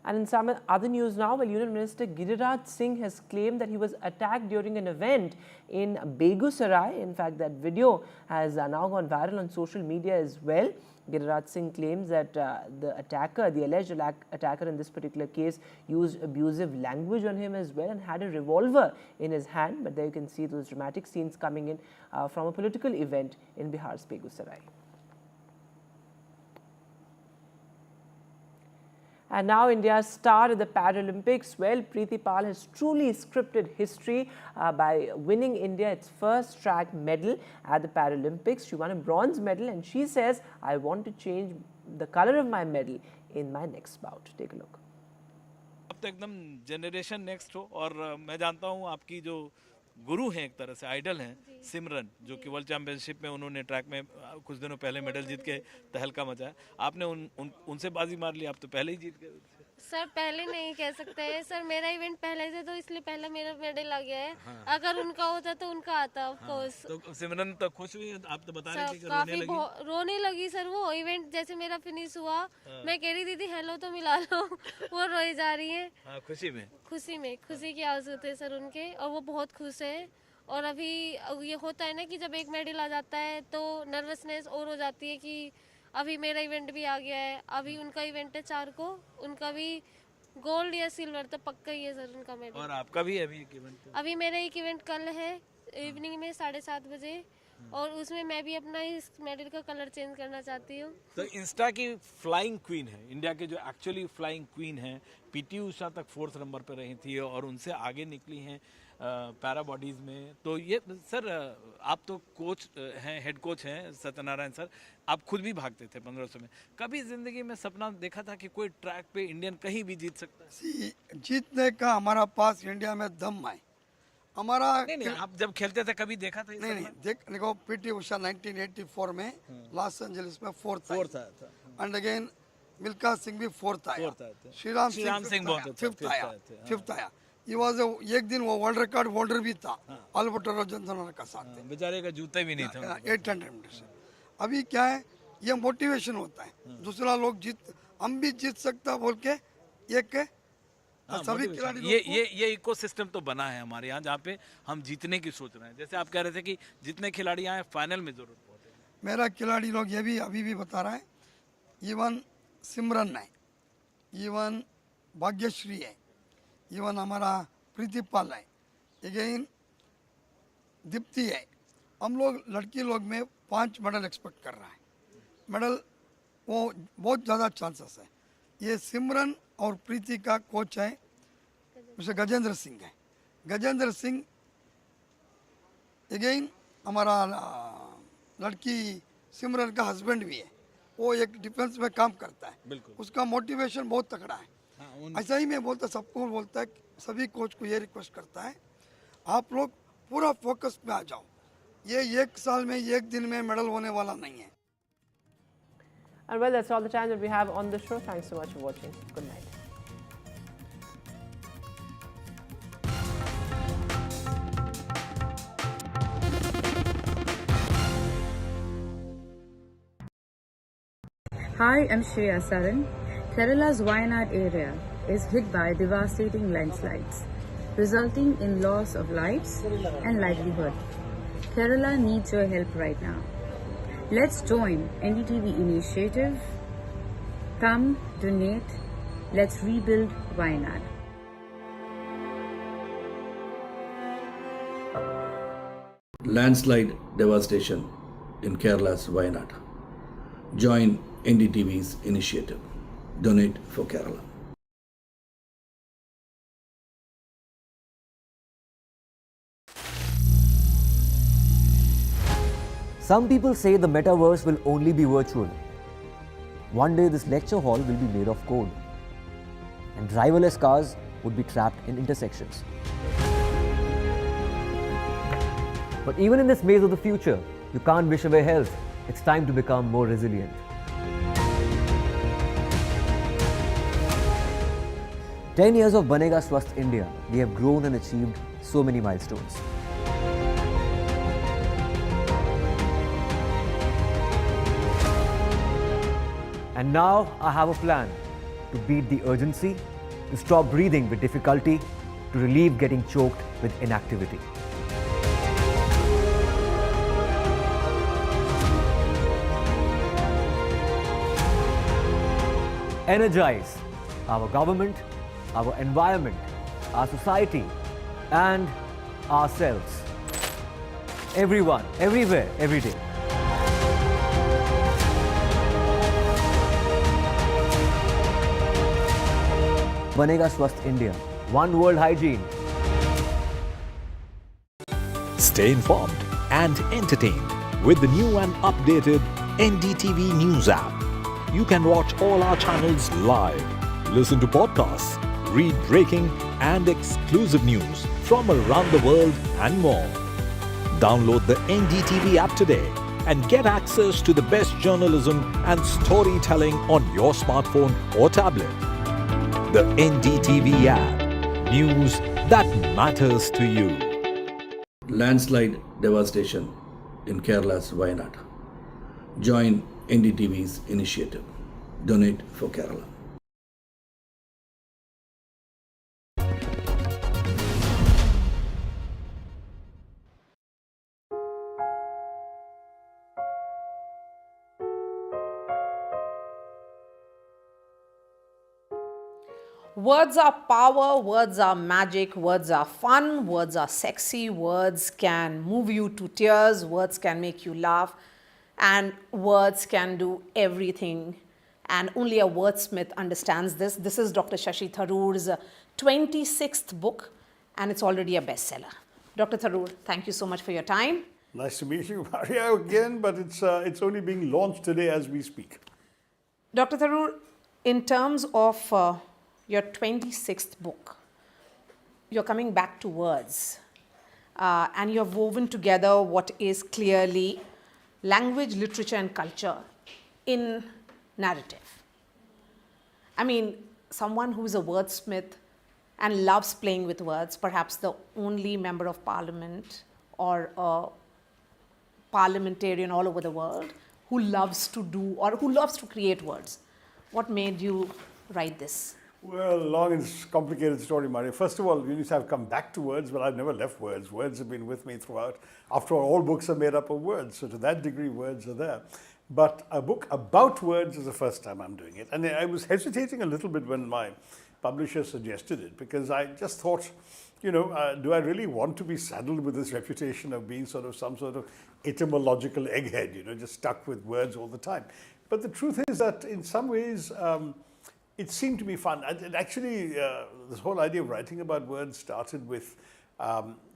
And in some other news now, well, Union Minister Giriraj Singh has claimed that he was attacked during an event in Begusarai. In fact, that video has now gone viral on social media as well. Giriraj Singh claims that the alleged attacker in this particular case used abusive language on him as well and had a revolver in his hand. But there you can see those dramatic scenes coming in from a political event in Bihar's Begusarai. And now India's star at the Paralympics. Well, Preeti Pal has truly scripted history by winning India its first track medal at the Paralympics. She won a bronze medal and she says, I want to change the color of my medal in my next bout. Take a look. अब तो एकदम generation next हो और मैं जानता हूँ आपकी जो गुरु हैं, एक तरह से आइडल हैं, सिमरन, जो कि वर्ल्ड चैंपियनशिप में उन्होंने ट्रैक में कुछ दिनों पहले मेडल जीत के तहलका मचाया। आपने उनसे बाजी मार ली, आप तो पहले ही जीत गए। सर पहले नहीं कह सकते हैं सर, मेरा इवेंट पहले से, तो इसलिए पहले मेरा मेडल आ गया है। हाँ। अगर उनका होता तो उनका आता ऑफ कोर्स। हाँ। तो सिमरन तो खुश हुई, आप तो बता रहे थे कि रोने लगी सर। वो इवेंट जैसे मेरा फिनिश हुआ, हाँ। मैं कह रही थी हेलो तो मिला लो, वो रोई जा रही है। हाँ, खुशी की आवाज़ होती है सर उनके, और वो बहुत खुश है। और अभी ये होता है ना कि जब एक मेडल आ जाता है तो नर्वसनेस और हो जाती है कि अभी मेरा इवेंट भी आ गया है। अभी उनका इवेंट है 4 को, उनका भी गोल्ड या सिल्वर तो पक्का ही है सर उनका मेडल। और आपका भी अभी एक इवेंट? अभी मेरा एक इवेंट कल है इवनिंग में 7:30 बजे, और उसमें मैं भी अपना इस मेडल का कलर चेंज करना चाहती हूँ। तो इंस्टा की फ्लाइंग क्वीन है, इंडिया के जो एक्चुअली फ्लाइंग क्वीन है, पीटी उषा तक 4th नंबर पर रही थी और उनसे आगे निकली हैं पैरा बॉडीज़ में। तो ये सर आप तो कोच हैं, हेड कोच हैं सत्यनारायण सर, आप खुद भी भागते थे 1500 में। कभी ज़िंदगी में सपना देखा था कि कोई ट्रैक पे इंडियन कहीं भी जीत सकता है? जीतने का हमारा पास इंडिया में दम है हमारा। नहीं, आप जब खेलते थे कभी देखा था? नहीं, देखो पीटी उषा 1984 में लॉस एंजलिस में फोर्थ था एंड अगेन मिल्खा सिंह भी फोर्थ आया, श्रीराम सिंह फिफ्थ आया। ये वाज एक दिन वो वर्ल्ड रिकॉर्ड होल्डर भी था अल्बर्टो जॉनसन का साथ थे, बेचारे का जूता भी नहीं था 800 मीटर। अभी क्या है, ये मोटिवेशन होता है, दूसरा लोग हम भी जीत सकता बोल के एक सभी खिलाड़ी ये इकोसिस्टम तो बना है हमारे यहाँ, जहाँ पे हम जीतने की सोच रहे हैं। जैसे आप कह रहे थे कि जितने खिलाड़ी आए फाइनल में जरूर पहुंचे। मेरा खिलाड़ी लोग ये भी अभी भी बता रहा है, इवन सिमरन है, इवन भाग्यश्री है, इवन हमारा प्रीतिपाल है, अगेन दीप्ति है। हम लोग लड़की लोग में 5 मेडल एक्सपेक्ट कर रहा है। मेडल वो बहुत ज़्यादा चांसेस है। ये सिमरन और प्रीति का कोच है मिस्टर गजेंद्र सिंह है। गजेंद्र सिंह अगेन हमारा लड़की सिमरन का हस्बैंड भी है, वो एक डिफेंस में काम करता है, उसका मोटिवेशन बहुत तगड़ा है। ऐसा ही मैं बोलता, सबको बोलता है, सभी कोच को ये रिक्वेस्ट करता है, आप लोग पूरा फोकस में आ जाओ। ये 1 साल में 1 दिन में मेडल होने वाला नहीं है। And well, that's all the time that we have on the show. Thanks so much for watching. Good night. Hi, I'm Shri Akal. Kerala's Wayanad area is hit by devastating landslides, resulting in loss of lives and livelihood. Kerala needs your help right now. Let's join NDTV initiative. Come, donate. Let's rebuild Wayanad. Landslide devastation in Kerala's Wayanad. Join NDTV's initiative. Donate for Kerala. Some people say the metaverse will only be virtual. One day this lecture hall will be made of code, and driverless cars would be trapped in intersections. But even in this maze of the future, you can't wish away health. It's time to become more resilient. "10 years of Banega Swasth India, we have grown and achieved so many milestones. And now I have a plan to beat the urgency, to stop breathing with difficulty, to relieve getting choked with inactivity. Energize our government, our environment, our society, and ourselves. Everyone, everywhere, every day. Banega Swasth India. One world hygiene. Stay informed and entertained with the new and updated NDTV News app. You can watch all our channels live, listen to podcasts, read breaking and exclusive news from around the world and more. Download the NDTV app today and get access to the best journalism and storytelling on your smartphone or tablet. The NDTV app. News that matters to you. Landslide devastation in Kerala's Wayanad. Join NDTV's initiative. Donate for Kerala. Words are power, words are magic, words are fun, words are sexy, words can move you to tears, words can make you laugh, and words can do everything. And only a wordsmith understands this. This is Dr. Shashi Tharoor's 26th book, and it's already a bestseller. Dr. Tharoor, thank you so much for your time. Nice to meet you, Maria, again, but it's only being launched today as we speak. Dr. Tharoor, in terms of your 26th book, you're coming back to words, and you've woven together what is clearly language, literature, and culture in narrative. I mean, someone who is a wordsmith and loves playing with words, perhaps the only member of parliament or a parliamentarian all over the world who loves to do or who loves to create words. What made you write this? Well, long and complicated story, Maria. First of all, you need to have come back to words, but I've never left words. Words have been with me throughout. After all books are made up of words, so to that degree, words are there. But a book about words is the first time I'm doing it. And I was hesitating a little bit when my publisher suggested it, because I just thought, you know, do I really want to be saddled with this reputation of being sort of some sort of etymological egghead, you know, just stuck with words all the time? But the truth is that in some ways, it seemed to be fun. And actually, this whole idea of writing about words started with,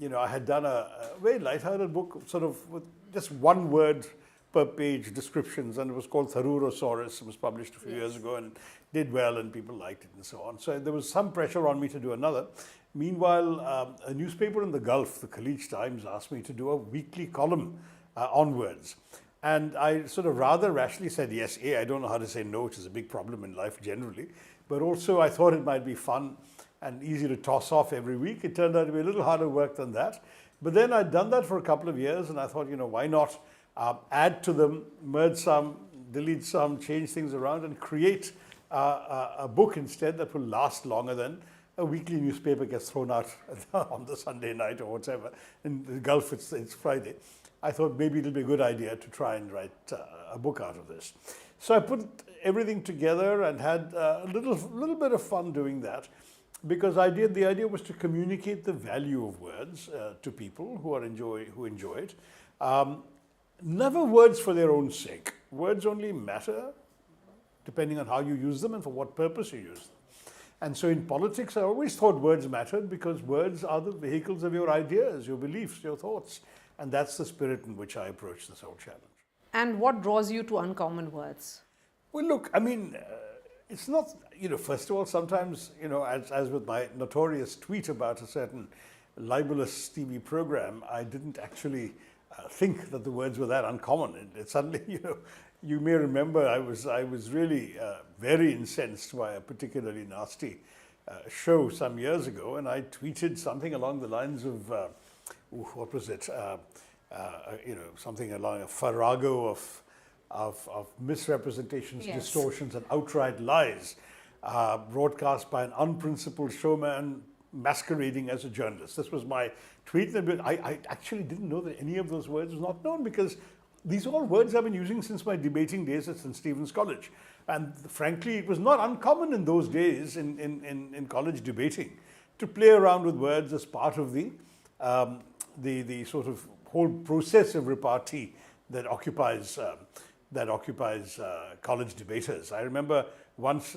you know, I had done a very lighthearted book, sort of with just one word per page descriptions, and it was called Tharoorosaurus. It was published a few years ago and did well, and people liked it and so on. So there was some pressure on me to do another. Meanwhile, a newspaper in the Gulf, the Khaleej Times, asked me to do a weekly column on words. And I sort of rather rashly said yes. A, I don't know how to say no, which is a big problem in life generally. But also I thought it might be fun and easy to toss off every week. It turned out to be a little harder work than that. But then I'd done that for a couple of years, and I thought, you know, why not add to them, merge some, delete some, change things around, and create a book instead that will last longer than a weekly newspaper gets thrown out on the Sunday night or whatever. In the Gulf, it's Friday. I thought maybe it'll be a good idea to try and write a book out of this. So I put everything together and had a little bit of fun doing that, because the idea was to communicate the value of words to people who enjoy it. Never words for their own sake. Words only matter depending on how you use them and for what purpose you use them. And so in politics, I always thought words mattered, because words are the vehicles of your ideas, your beliefs, your thoughts. And that's the spirit in which I approach this whole challenge. And what draws you to uncommon words? Well, look, I mean, it's not, you know, first of all, sometimes, you know, as with my notorious tweet about a certain libelous TV program, I didn't actually think that the words were that uncommon. It suddenly, you know, you may remember I was really very incensed by a particularly nasty show some years ago, and I tweeted something along the lines of, what was it? You know, something along a farrago of misrepresentations, yes, distortions, and outright lies, broadcast by an unprincipled showman masquerading as a journalist. This was my tweet. I actually didn't know that any of those words was not known, because these are all words I've been using since my debating days at St. Stephen's College. And frankly, it was not uncommon in those days in college debating to play around with words as part of the sort of whole process of repartee that occupies college debaters. I remember once,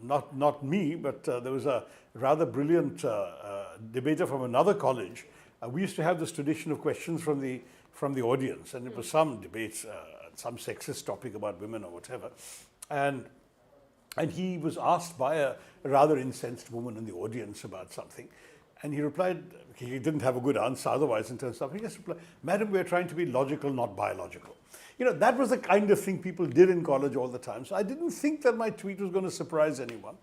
not me, but there was a rather brilliant debater from another college. We used to have this tradition of questions from the audience, and it was some debate, some sexist topic about women or whatever, and he was asked by a rather incensed woman in the audience about something, and he replied, he didn't have a good answer otherwise in terms of, he just replied, "Madam, we are trying to be logical, not biological." You know, that was the kind of thing people did in college all the time. So I didn't think that my tweet was going to surprise anyone.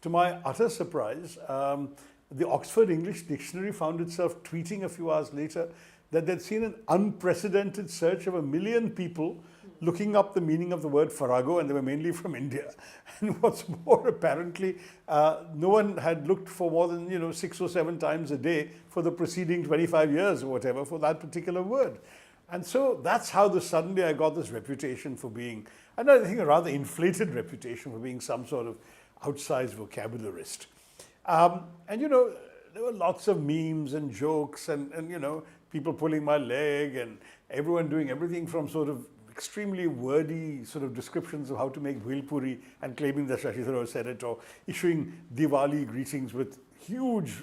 To my utter surprise, the Oxford English Dictionary found itself tweeting a few hours later that they'd seen an unprecedented search of 1 million people looking up the meaning of the word farrago, and they were mainly from India. And what's more, apparently, no one had looked for more than, you know, 6 or 7 times a day for the preceding 25 years or whatever for that particular word. And so that's how suddenly I got this reputation for being, and I think a rather inflated reputation for being some sort of outsized vocabularist. And, you know, there were lots of memes and jokes and you know, people pulling my leg and everyone doing everything from sort of extremely wordy sort of descriptions of how to make bhel puri and claiming that Shashi Tharoor said it, or issuing Diwali greetings with huge,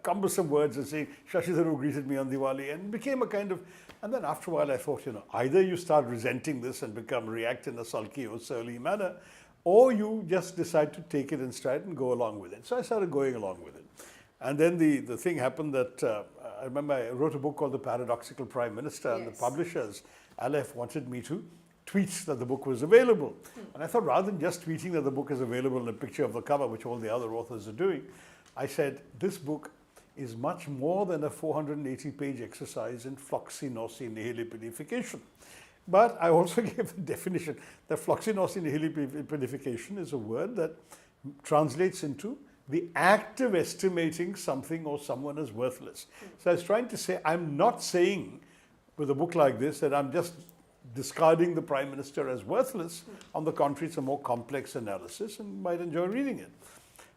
cumbersome words and saying, Shashi Tharoor greeted me on Diwali, and became a kind of, and then after a while I thought, either you start resenting this and react in a sulky or surly manner, or you just decide to take it in stride and go along with it. So I started going along with it. And then the thing happened that, I remember I wrote a book called The Paradoxical Prime Minister, and the publishers, Aleph, wanted me to tweet that the book was available. And I thought, rather than just tweeting that the book is available in a picture of the cover, which all the other authors are doing, I said, this book is much more than a 480-page exercise in floxinosi nihilipilification. But I also gave the definition that floxinosi nihilipilification is a word that translates into the act of estimating something or someone as worthless. So I was trying to say, I'm not saying with a book like this that I'm just discarding the Prime Minister as worthless. On the contrary, it's a more complex analysis, and you might enjoy reading it.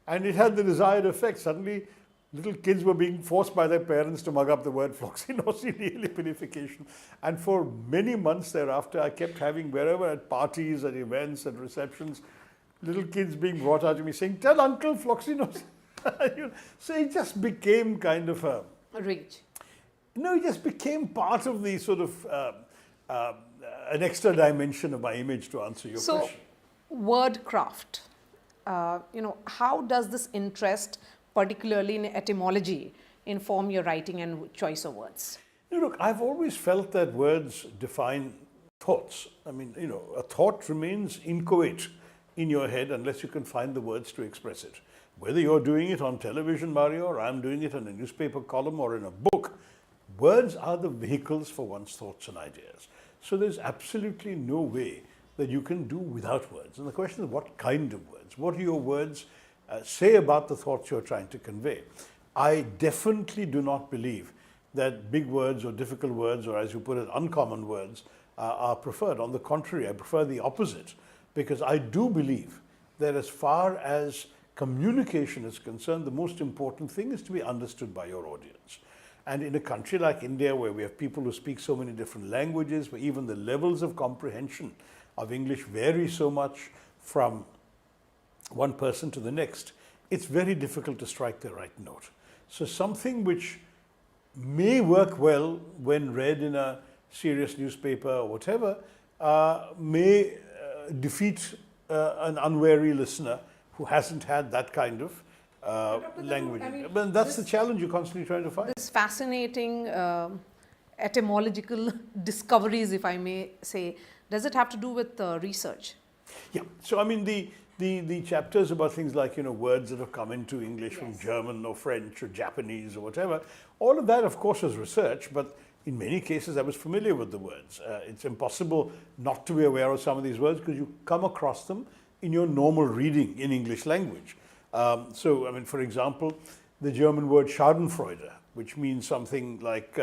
And it had the desired effect. Suddenly, little kids were being forced by their parents to mug up the word floxinosi nihilipilification. And for many months thereafter, I kept having, wherever at parties, at events, at receptions, little kids being brought out to me saying, tell Uncle floxinosi. So it just became kind of a rage. No, it just became part of the sort of an extra dimension of my image, to answer your question. So, word craft. How does this interest, particularly in etymology, inform your writing and choice of words? Look, I've always felt that words define thoughts. I mean, a thought remains inchoate in your head unless you can find the words to express it. Whether you're doing it on television, Mario, or I'm doing it in a newspaper column or in a book, words are the vehicles for one's thoughts and ideas. So there's absolutely no way that you can do without words. And the question is, what kind of words? What do your words say about the thoughts you're trying to convey? I definitely do not believe that big words or difficult words, or as you put it, uncommon words, are preferred. On the contrary, I prefer the opposite, because I do believe that as far as communication is concerned, the most important thing is to be understood by your audience. And in a country like India, where we have people who speak so many different languages, where even the levels of comprehension of English vary so much from one person to the next, it's very difficult to strike the right note. So something which may work well when read in a serious newspaper or whatever, may defeat an unwary listener who hasn't had that kind of language. But that's the challenge you're constantly trying to find. This fascinating etymological discoveries, if I may say, does it have to do with research? Yeah. So, I mean, the chapters about things like, words that have come into English from German or French or Japanese or whatever, all of that, of course, is research, but in many cases I was familiar with the words. It's impossible not to be aware of some of these words because you come across them in your normal reading in English language. So, I mean, for example, the German word Schadenfreude, which means something like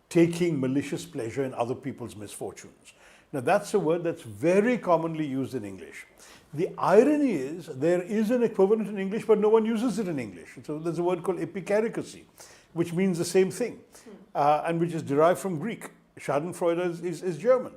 taking malicious pleasure in other people's misfortunes. Now, that's a word that's very commonly used in English. The irony is there is an equivalent in English, but no one uses it in English. So there's a word called epicaricacy, which means the same thing, and which is derived from Greek. Schadenfreude is German.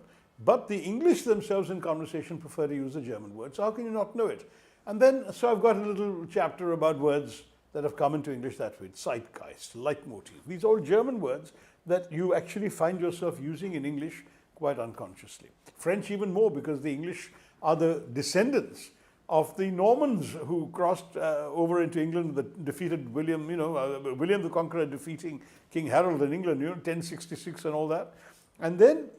But the English themselves in conversation prefer to use the German word. So how can you not know it? And then, so I've got a little chapter about words that have come into English that way. Zeitgeist, leitmotif. These are all German words that you actually find yourself using in English quite unconsciously. French even more, because the English are the descendants of the Normans who crossed over into England, that defeated William, William the Conqueror defeating King Harold in England, 1066 and all that. And then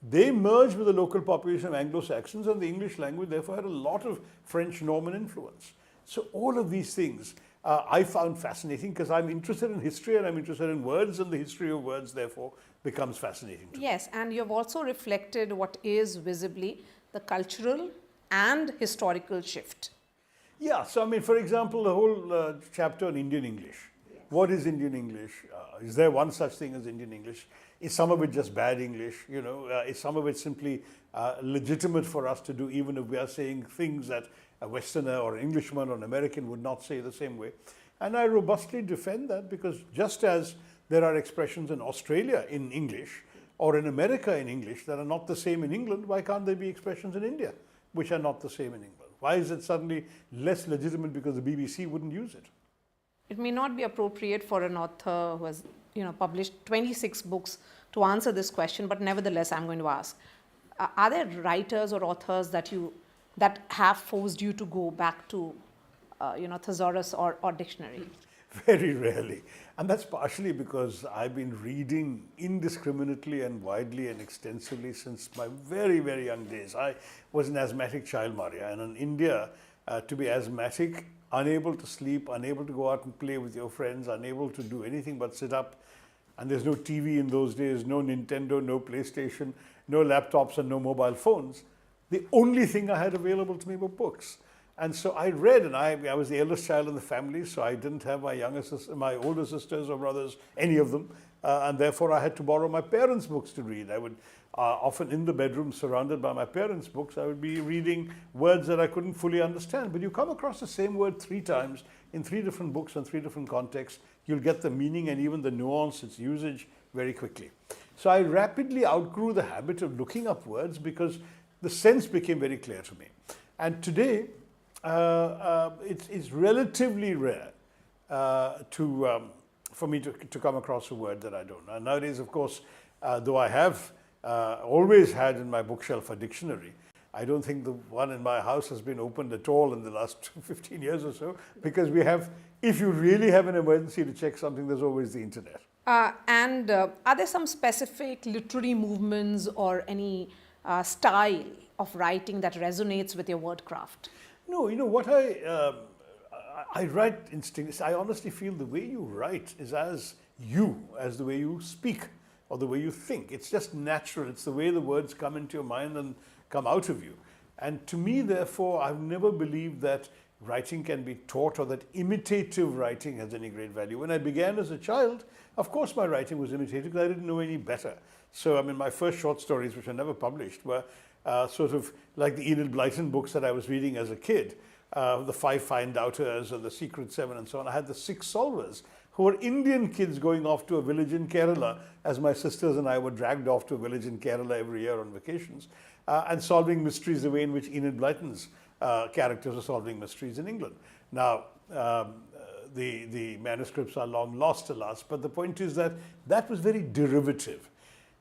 they merged with the local population of Anglo-Saxons, and the English language therefore had a lot of French-Norman influence. So all of these things I found fascinating because I'm interested in history and I'm interested in words, and the history of words therefore becomes fascinating to me. Yes, and you've also reflected what is visibly the cultural and historical shift. Yeah, so I mean, for example, the whole chapter on Indian English. Yes. What is Indian English? Is there one such thing as Indian English? Is some of it just bad English? Is some of it simply legitimate for us to do, even if we are saying things that a Westerner or an Englishman or an American would not say the same way? And I robustly defend that, because just as there are expressions in Australia in English or in America in English that are not the same in England, why can't there be expressions in India which are not the same in England? Why is it suddenly less legitimate because the BBC wouldn't use it? it may not be appropriate for an author who has, published 26 books to answer this question, but nevertheless, I'm going to ask. Are there writers or authors that have forced you to go back to, thesaurus or dictionary? Very rarely. And that's partially because I've been reading indiscriminately and widely and extensively since my very, very young days. I was an asthmatic child, Maria, and in India, to be asthmatic, unable to sleep, unable to go out and play with your friends, unable to do anything but sit up, and there's no TV in those days, no Nintendo, no PlayStation, no laptops and no mobile phones. The only thing I had available to me were books. And so I read, and I was the eldest child in the family, so I didn't have my older sisters or brothers, any of them, and therefore I had to borrow my parents' books to read. I would often in the bedroom, surrounded by my parents' books, I would be reading words that I couldn't fully understand. But you come across the same word 3 times in 3 different books and 3 different contexts, you'll get the meaning and even the nuance, its usage very quickly. So I rapidly outgrew the habit of looking up words because the sense became very clear to me. And today, it's relatively rare for me to come across a word that I don't know. And nowadays, of course, though I have always had in my bookshelf a dictionary, I don't think the one in my house has been opened at all in the last 15 years or so, because we have, if you really have an emergency to check something, there's always the internet. And are there some specific literary movements or any style of writing that resonates with your word craft? No, what I write instinctively. I honestly feel the way you write is as the way you speak or the way you think. It's just natural. It's the way the words come into your mind and come out of you. And to me, therefore, I've never believed that writing can be taught or that imitative writing has any great value. When I began as a child, of course my writing was imitative because I didn't know any better. So, my first short stories, which were never published, were sort of like the Enid Blyton books that I was reading as a kid, the 5 Fine Doubters and the Secret 7 and so on. I had the 6 Solvers, who were Indian kids going off to a village in Kerala, as my sisters and I were dragged off to a village in Kerala every year on vacations, and solving mysteries the way in which Enid Blyton's characters are solving mysteries in England. Now, the manuscripts are long lost, alas, but the point is that that was very derivative.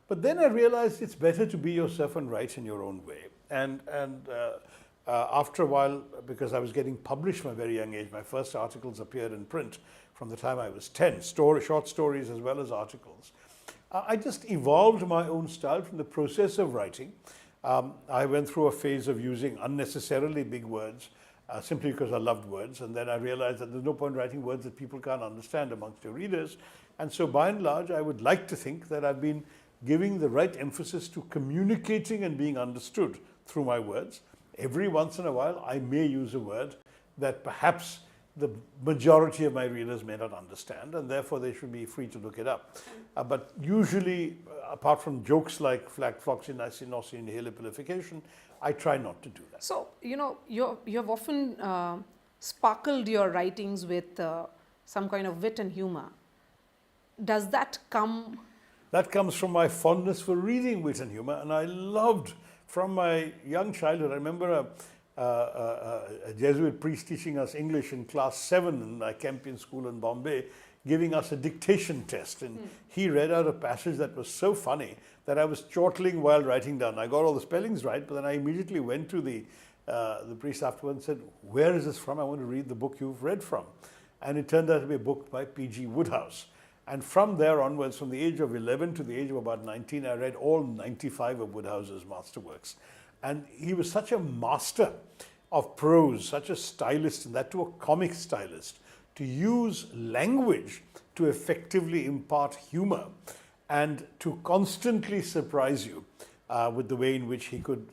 But then I realized it's better to be yourself and write in your own way. And after a while, because I was getting published from a very young age, my first articles appeared in print from the time I was 10, short stories as well as articles. I just evolved my own style from the process of writing. I went through a phase of using unnecessarily big words, simply because I loved words. And then I realized that there's no point writing words that people can't understand amongst your readers. And so by and large, I would like to think that I've been giving the right emphasis to communicating and being understood through my words. Every once in a while, I may use a word that perhaps the majority of my readers may not understand, and therefore they should be free to look it up. But usually, apart from jokes like flagfloxy, I try not to do that. So, you have often sparkled your writings with some kind of wit and humor. Does that come? That comes from my fondness for reading wit and humor, and I loved, from my young childhood, I remember a Jesuit priest teaching us English in class 7 in my Campion school in Bombay, giving us a dictation test. And he read out a passage that was so funny that I was chortling while writing down. I got all the spellings right, but then I immediately went to the priest afterwards and said, "Where is this from? I want to read the book you've read from." And it turned out to be a book by P.G. Wodehouse. And from there onwards, from the age of 11 to the age of about 19, I read all 95 of Wodehouse's masterworks. And he was such a master of prose, such a stylist, and that too a comic stylist, to use language to effectively impart humor and to constantly surprise you with the way in which he could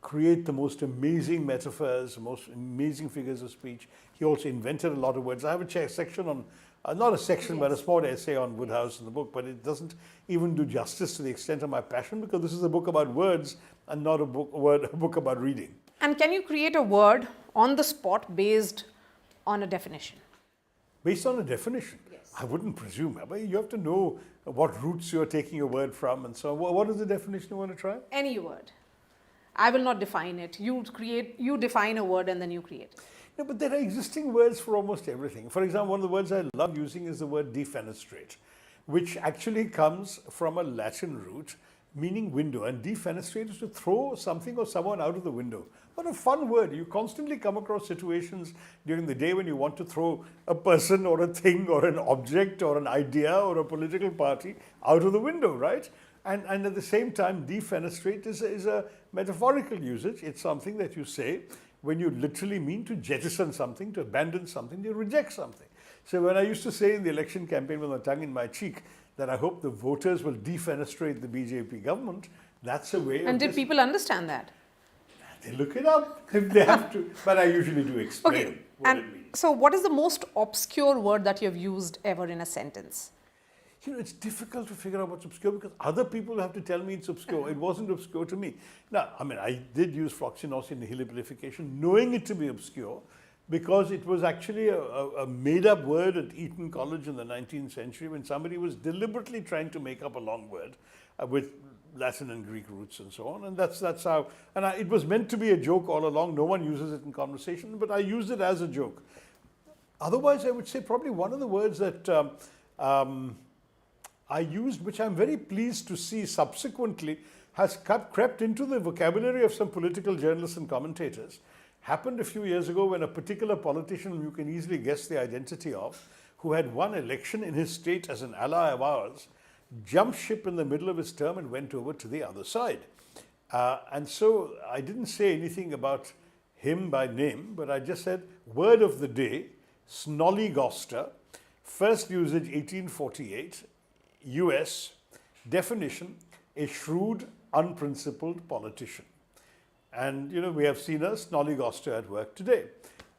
create the most amazing metaphors, the most amazing figures of speech. He also invented a lot of words. I have a section on, not a section, but a small essay on Wodehouse in the book, but it doesn't even do justice to the extent of my passion, because this is a book about words and not a book about reading. And can you create a word on the spot based on a definition? Based on a definition? Yes. I wouldn't presume. You have to know what roots you're taking your word from and so on. What is the definition you want to try? Any word. I will not define it. You define a word and then you create it. No, but there are existing words for almost everything. For example, one of the words I love using is the word defenestrate, which actually comes from a Latin root meaning window. And defenestrate is to throw something or someone out of the window. What a fun word. You constantly come across situations during the day when you want to throw a person or a thing or an object or an idea or a political party out of the window, right? And at the same time, defenestrate is a metaphorical usage. It's something that you say when you literally mean to jettison something, to abandon something, to reject something. So when I used to say in the election campaign with my tongue in my cheek that I hope the voters will defenestrate the BJP government, that's a way of... And did people understand that? They look it up if they have to. But I usually do explain what it means. So what is the most obscure word that you have used ever in a sentence? You know, it's difficult to figure out what's obscure because other people have to tell me it's obscure. It wasn't obscure to me. Now, I mean, I did use floxinosin nihilipilification, knowing it to be obscure, because it was actually a made-up word at Eton College in the 19th century when somebody was deliberately trying to make up a long word with Latin and Greek roots and so on. And that's how, and it was meant to be a joke all along. No one uses it in conversation, but I used it as a joke. Otherwise, I would say probably one of the words that I used, which I'm very pleased to see subsequently has crept into the vocabulary of some political journalists and commentators, happened a few years ago when a particular politician you can easily guess the identity of, who had won election in his state as an ally of ours, jumped ship in the middle of his term and went over to the other side. And so I didn't say anything about him by name, but I just said, word of the day, snollygoster, first usage 1848, US, definition, a shrewd, unprincipled politician. And, you know, we have seen a snollygoster at work today.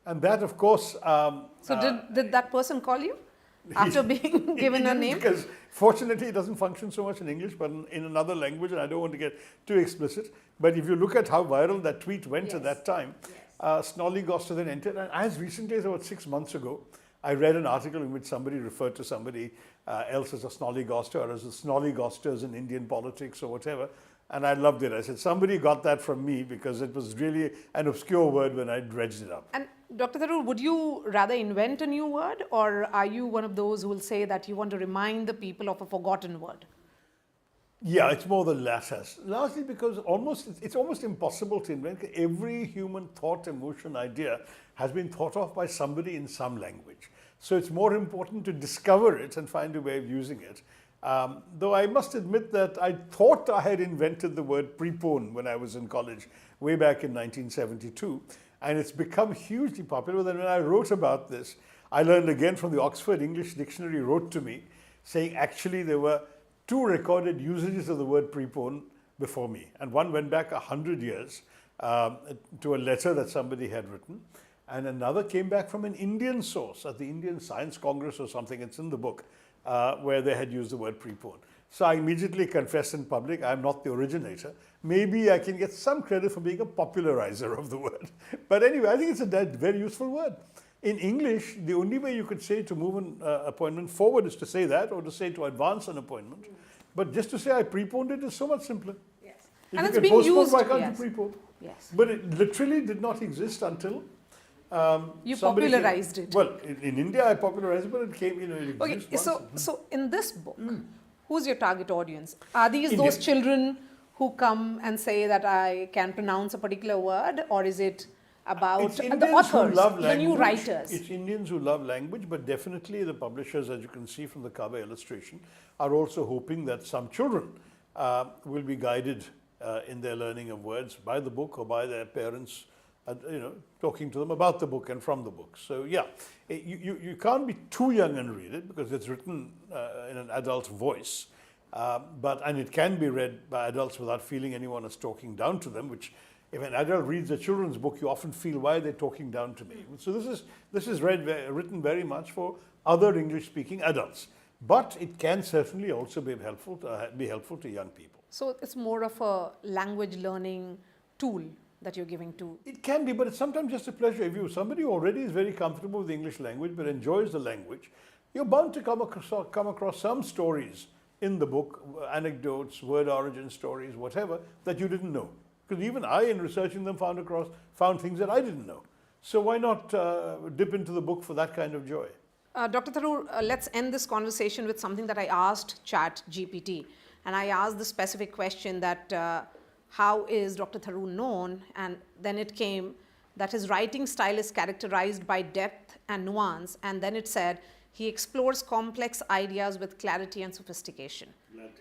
And that, of course... so did that person call you after being given a name? Because fortunately it doesn't function so much in English, but in another language, and I don't want to get too explicit. But if you look at how viral that tweet went at that time, snollygoster then entered. And as recently as about 6 months ago, I read an article in which somebody referred to somebody else as a snollygoster or as a snollygosters in Indian politics or whatever. And I loved it. I said, somebody got that from me because it was really an obscure word when I dredged it up. And Dr. Tharoor, would you rather invent a new word, or are you one of those who will say that you want to remind the people of a forgotten word? Yeah, it's more the latter. Largely because it's almost impossible to invent. Every human thought, emotion, idea has been thought of by somebody in some language. So it's more important to discover it and find a way of using it. Though I must admit that I thought I had invented the word prepone when I was in college way back in 1972, and it's become hugely popular. Then when I wrote about this, I learned again from the Oxford English Dictionary wrote to me saying actually there were 2 recorded usages of the word prepone before me, and one went back 100 years to a letter that somebody had written, and another came back from an Indian source at the Indian Science Congress or something. It's in the book. Where they had used the word prepone. So I immediately confessed in public, I'm not the originator. Maybe I can get some credit for being a popularizer of the word. But anyway, I think it's a very useful word. In English, the only way you could say to move an appointment forward is to say that, or to say to advance an appointment. But just to say I preponed it is so much simpler. Yes. If And you it's can being postpone, used. why can't you prepone? Yes. But it literally did not exist until you popularized it. Well, in India I popularized it, but it came, you know, it Okay, exists so in this book, who's your target audience? Are these those children who come and say that I can pronounce a particular word, or is it about the authors, the new writers? It's Indians who love language, but definitely the publishers, as you can see from the cover illustration, are also hoping that some children will be guided in their learning of words by the book or by their parents, you know, talking to them about the book and from the book. So yeah, you can't be too young and read it because it's written in an adult voice, and it can be read by adults without feeling anyone is talking down to them, which if an adult reads a children's book, you often feel, why are they talking down to me? So this is written very much for other English-speaking adults, but it can certainly also be helpful to young people. So it's more of a language learning tool that you're giving to... It can be, but it's sometimes just a pleasure. If you somebody who already is very comfortable with the English language but enjoys the language, you're bound to come across some stories in the book, anecdotes, word origin stories, whatever, that you didn't know. Because even I, in researching them, found things that I didn't know. So why not dip into the book for that kind of joy? Dr. Tharoor, let's end this conversation with something that I asked ChatGPT. And I asked the specific question that how is Dr. Tharoor known? And then it came that his writing style is characterized by depth and nuance. And then it said he explores complex ideas with clarity and sophistication.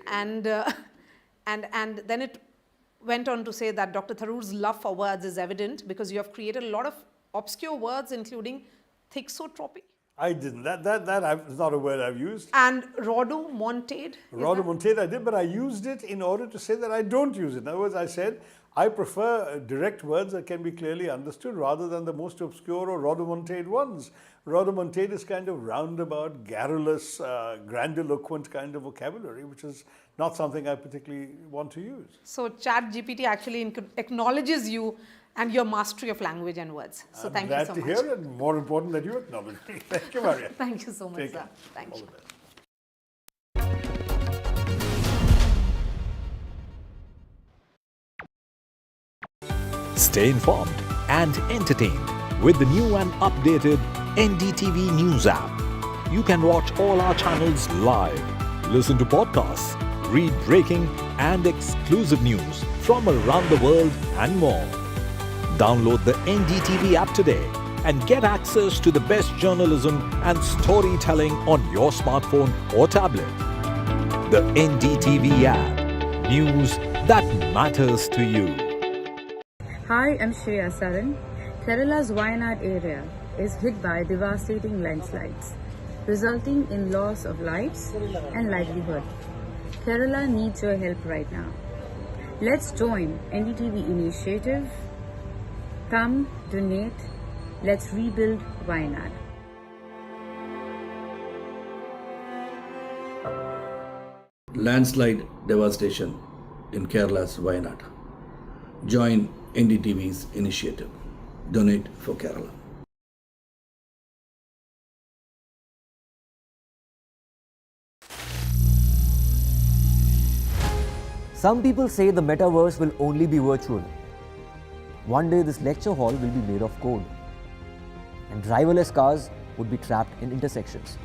And then it went on to say that Dr. Tharoor's love for words is evident because you have created a lot of obscure words, including thixotropy. I didn't. That is not a word I've used. And rodomontade. Rodomontade I did, but I used it in order to say that I don't use it. In other words, I said I prefer direct words that can be clearly understood rather than the most obscure or rodomontade ones. Rodomontade is kind of roundabout, garrulous, grandiloquent kind of vocabulary, which is not something I particularly want to use. So ChatGPT actually acknowledges you and your mastery of language and words. So thank you so much. I'm glad to hear it, and more important that you acknowledge me. Thank you, Maria. Thank you so much, sir. Thank you. Stay informed and entertained with the new and updated NDTV News app. You can watch all our channels live, listen to podcasts, read breaking and exclusive news from around the world and more. Download the NDTV app today and get access to the best journalism and storytelling on your smartphone or tablet. The NDTV app. News that matters to you. Hi, I'm Shri Akal. Kerala's Wayanad area is hit by devastating landslides, resulting in loss of lives and livelihood. Kerala needs your help right now. Let's join NDTV initiative. Come, donate, let's rebuild Wayanad. Landslide devastation in Kerala's Wayanad. Join NDTV's initiative. Donate for Kerala. Some people say the metaverse will only be virtual. One day this lecture hall will be made of code, and driverless cars would be trapped in intersections.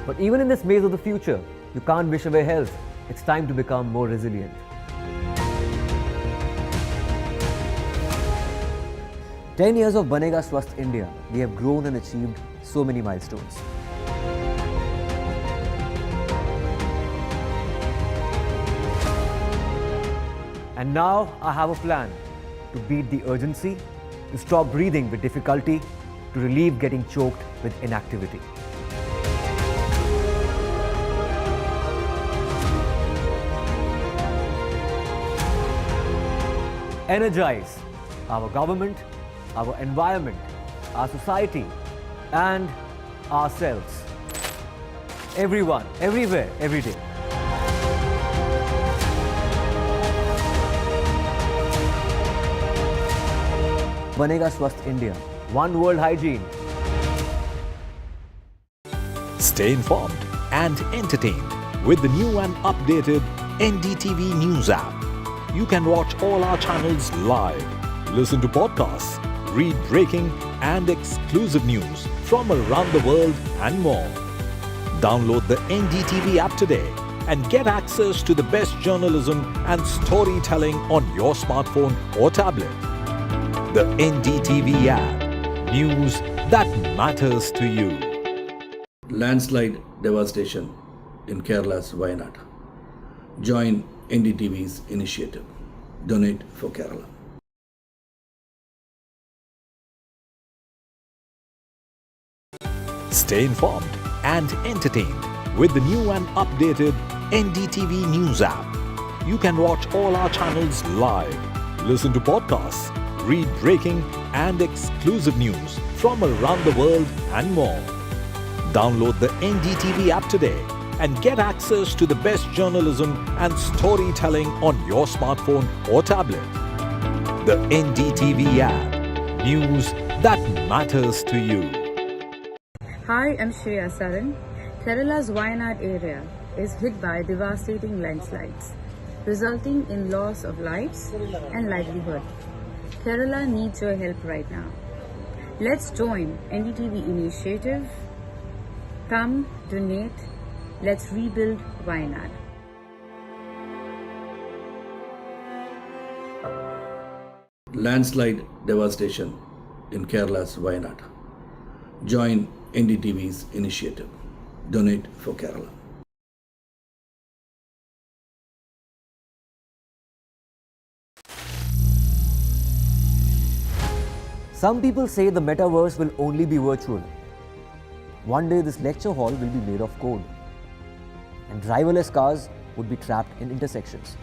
But even in this maze of the future, you can't wish away health. It's time to become more resilient. "10 years of Banega Swasth India, we have grown and achieved so many milestones. And now I have a plan to beat the urgency, to stop breathing with difficulty, to relieve getting choked with inactivity. Energize our government, our environment, our society, and ourselves. Everyone, everywhere, every day. Banega Swasth India. One world hygiene. Stay informed and entertained with the new and updated NDTV News app. You can watch all our channels live, listen to podcasts, read breaking and exclusive news from around the world and more. Download the NDTV app today and get access to the best journalism and storytelling on your smartphone or tablet. The NDTV app. News that matters to you. Landslide devastation in Kerala's Wayanad. Join NDTV's initiative. Donate for Kerala. Stay informed and entertained with the new and updated NDTV News app. You can watch all our channels live, listen to podcasts, read breaking and exclusive news from around the world and more. Download the NDTV app today and get access to the best journalism and storytelling on your smartphone or tablet. The NDTV app. News that matters to you. Hi, I'm Shri Akal. Kerala's Wayanad area is hit by devastating landslides, resulting in loss of lives and livelihood. Kerala needs your help right now. Let's join NDTV initiative. Come, donate, let's rebuild Wayanad. Landslide devastation in Kerala's Wayanad. Join NDTV's initiative. Donate for Kerala. Some people say the metaverse will only be virtual. One day this lecture hall will be made of code, and driverless cars would be trapped in intersections.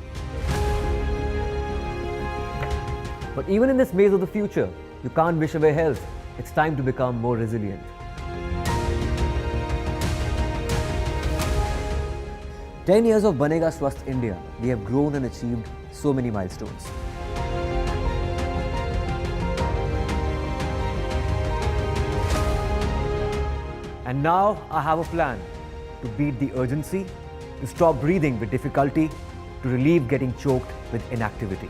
But even in this maze of the future, you can't wish away health. It's time to become more resilient. 10 years of Banega Swasth India, we have grown and achieved so many milestones. And now I have a plan to beat the urgency, to stop breathing with difficulty, to relieve getting choked with inactivity.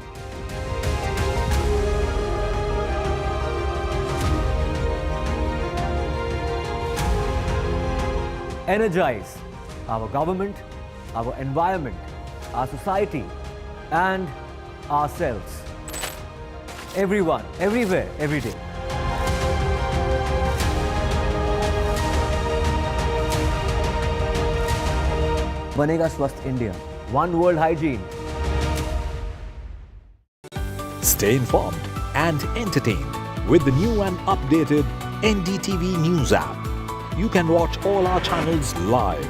Energize our government, our environment, our society, and ourselves. Everyone, everywhere, every day. Banega Swasth India. One world hygiene. Stay informed and entertained with the new and updated NDTV News app. You can watch all our channels live,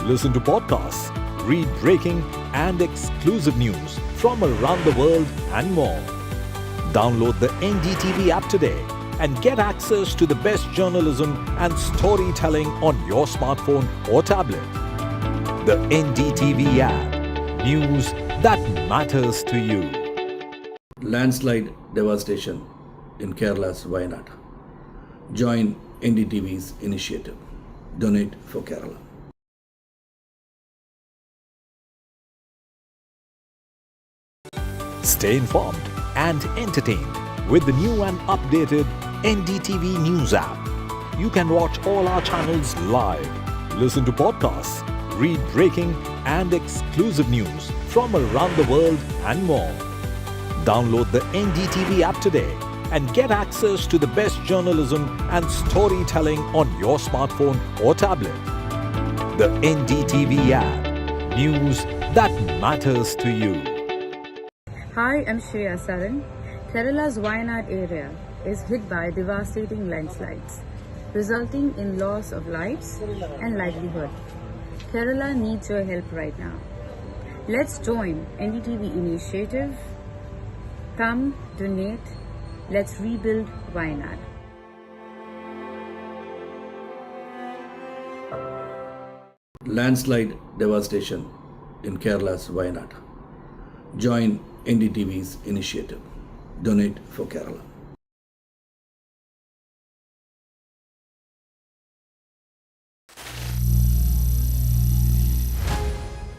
listen to podcasts, read breaking and exclusive news from around the world and more. Download the NDTV app today and get access to the best journalism and storytelling on your smartphone or tablet. The NDTV app. News that matters to you. Landslide devastation in Kerala's Wayanad. Join NDTV's initiative. Donate for Kerala. Stay informed and entertained with the new and updated NDTV News app. You can watch all our channels live, listen to podcasts, read breaking and exclusive news from around the world and more. Download the NDTV app today and get access to the best journalism and storytelling on your smartphone or tablet. The NDTV app. News that matters to you. Hi, I'm Shri Akal. Kerala's Wayanad area is hit by devastating landslides, resulting in loss of lives and livelihood. Kerala needs your help right now. Let's join NDTV initiative. Come, donate, let's rebuild Wayanad. Landslide devastation in Kerala's Wayanad. Join NDTV's initiative. Donate for Kerala.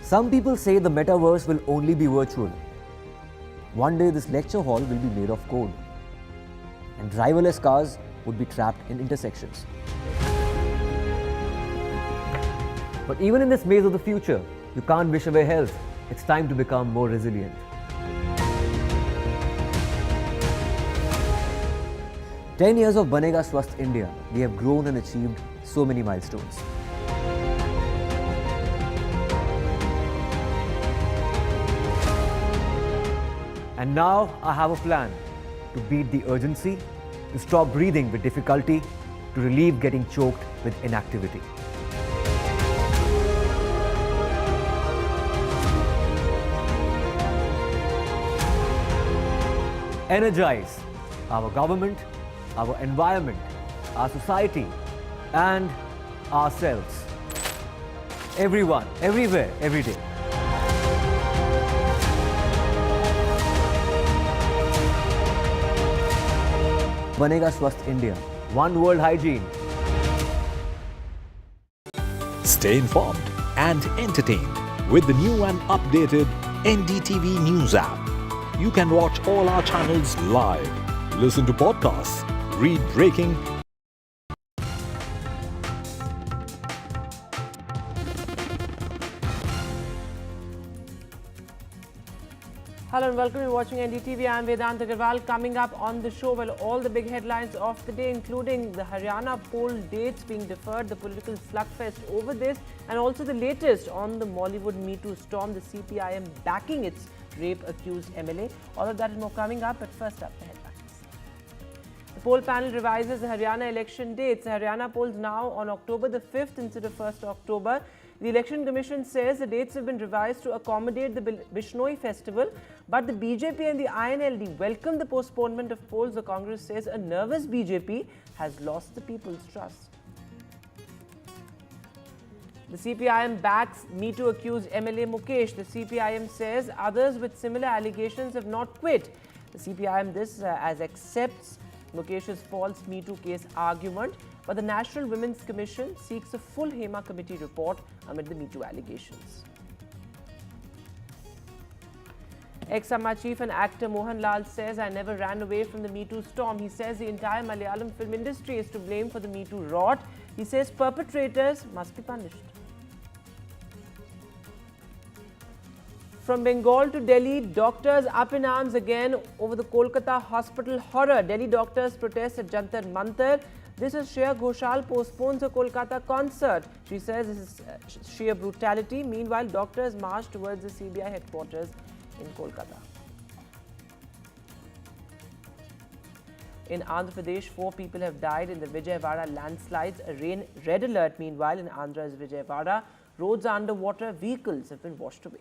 Some people say the metaverse will only be virtual. One day this lecture hall will be made of code, and driverless cars would be trapped in intersections. But even in this maze of the future, you can't wish away health. It's time to become more resilient. "10 years of Banega Swasth India, we have grown and achieved so many milestones. And now I have a plan to beat the urgency, to stop breathing with difficulty, to relieve getting choked with inactivity. Energize our government, our environment, our society, and ourselves. Everyone, everywhere, every day. Banega Swasth India. One world hygiene. Stay informed and entertained with the new and updated NDTV News app. You can watch all our channels live, listen to podcasts, read breaking Hello and welcome. You're watching NDTV. I'm Vedant Agarwal. Coming up on the show, well, all the big headlines of the day, including the Haryana poll dates being deferred, the political slugfest over this, and also the latest on the Mollywood Me Too storm, the CPIM backing its rape-accused MLA. All of that and more coming up, but first up, the headlines. The poll panel revises the Haryana election dates. The Haryana polls now on October the 5th instead of 1st October. The Election Commission says the dates have been revised to accommodate the Bishnoi festival, but the BJP and the INLD welcome the postponement of polls. The Congress says a nervous BJP has lost the people's trust. The CPIM backs Me Too accused MLA Mukesh. The CPIM says others with similar allegations have not quit. The CPIM as accepts Mukesh's false Me Too case argument, but the National Women's Commission seeks a full Hema committee report amid the Me Too allegations. Ex-Aam Aadmi chief and actor Mohan Lal says, "I never ran away from the Me Too storm." He says the entire Malayalam film industry is to blame for the Me Too rot. He says perpetrators must be punished. From Bengal to Delhi, doctors up in arms again over the Kolkata hospital horror. Delhi doctors protest at Jantar Mantar. This is Shreya Ghoshal postpones her Kolkata concert. She says this is sheer brutality. Meanwhile, doctors march towards the CBI headquarters in Kolkata. In Andhra Pradesh, 4 people have died in the Vijayawada landslides. A red alert, meanwhile, in Andhra's Vijayawada. Roads are underwater, vehicles have been washed away.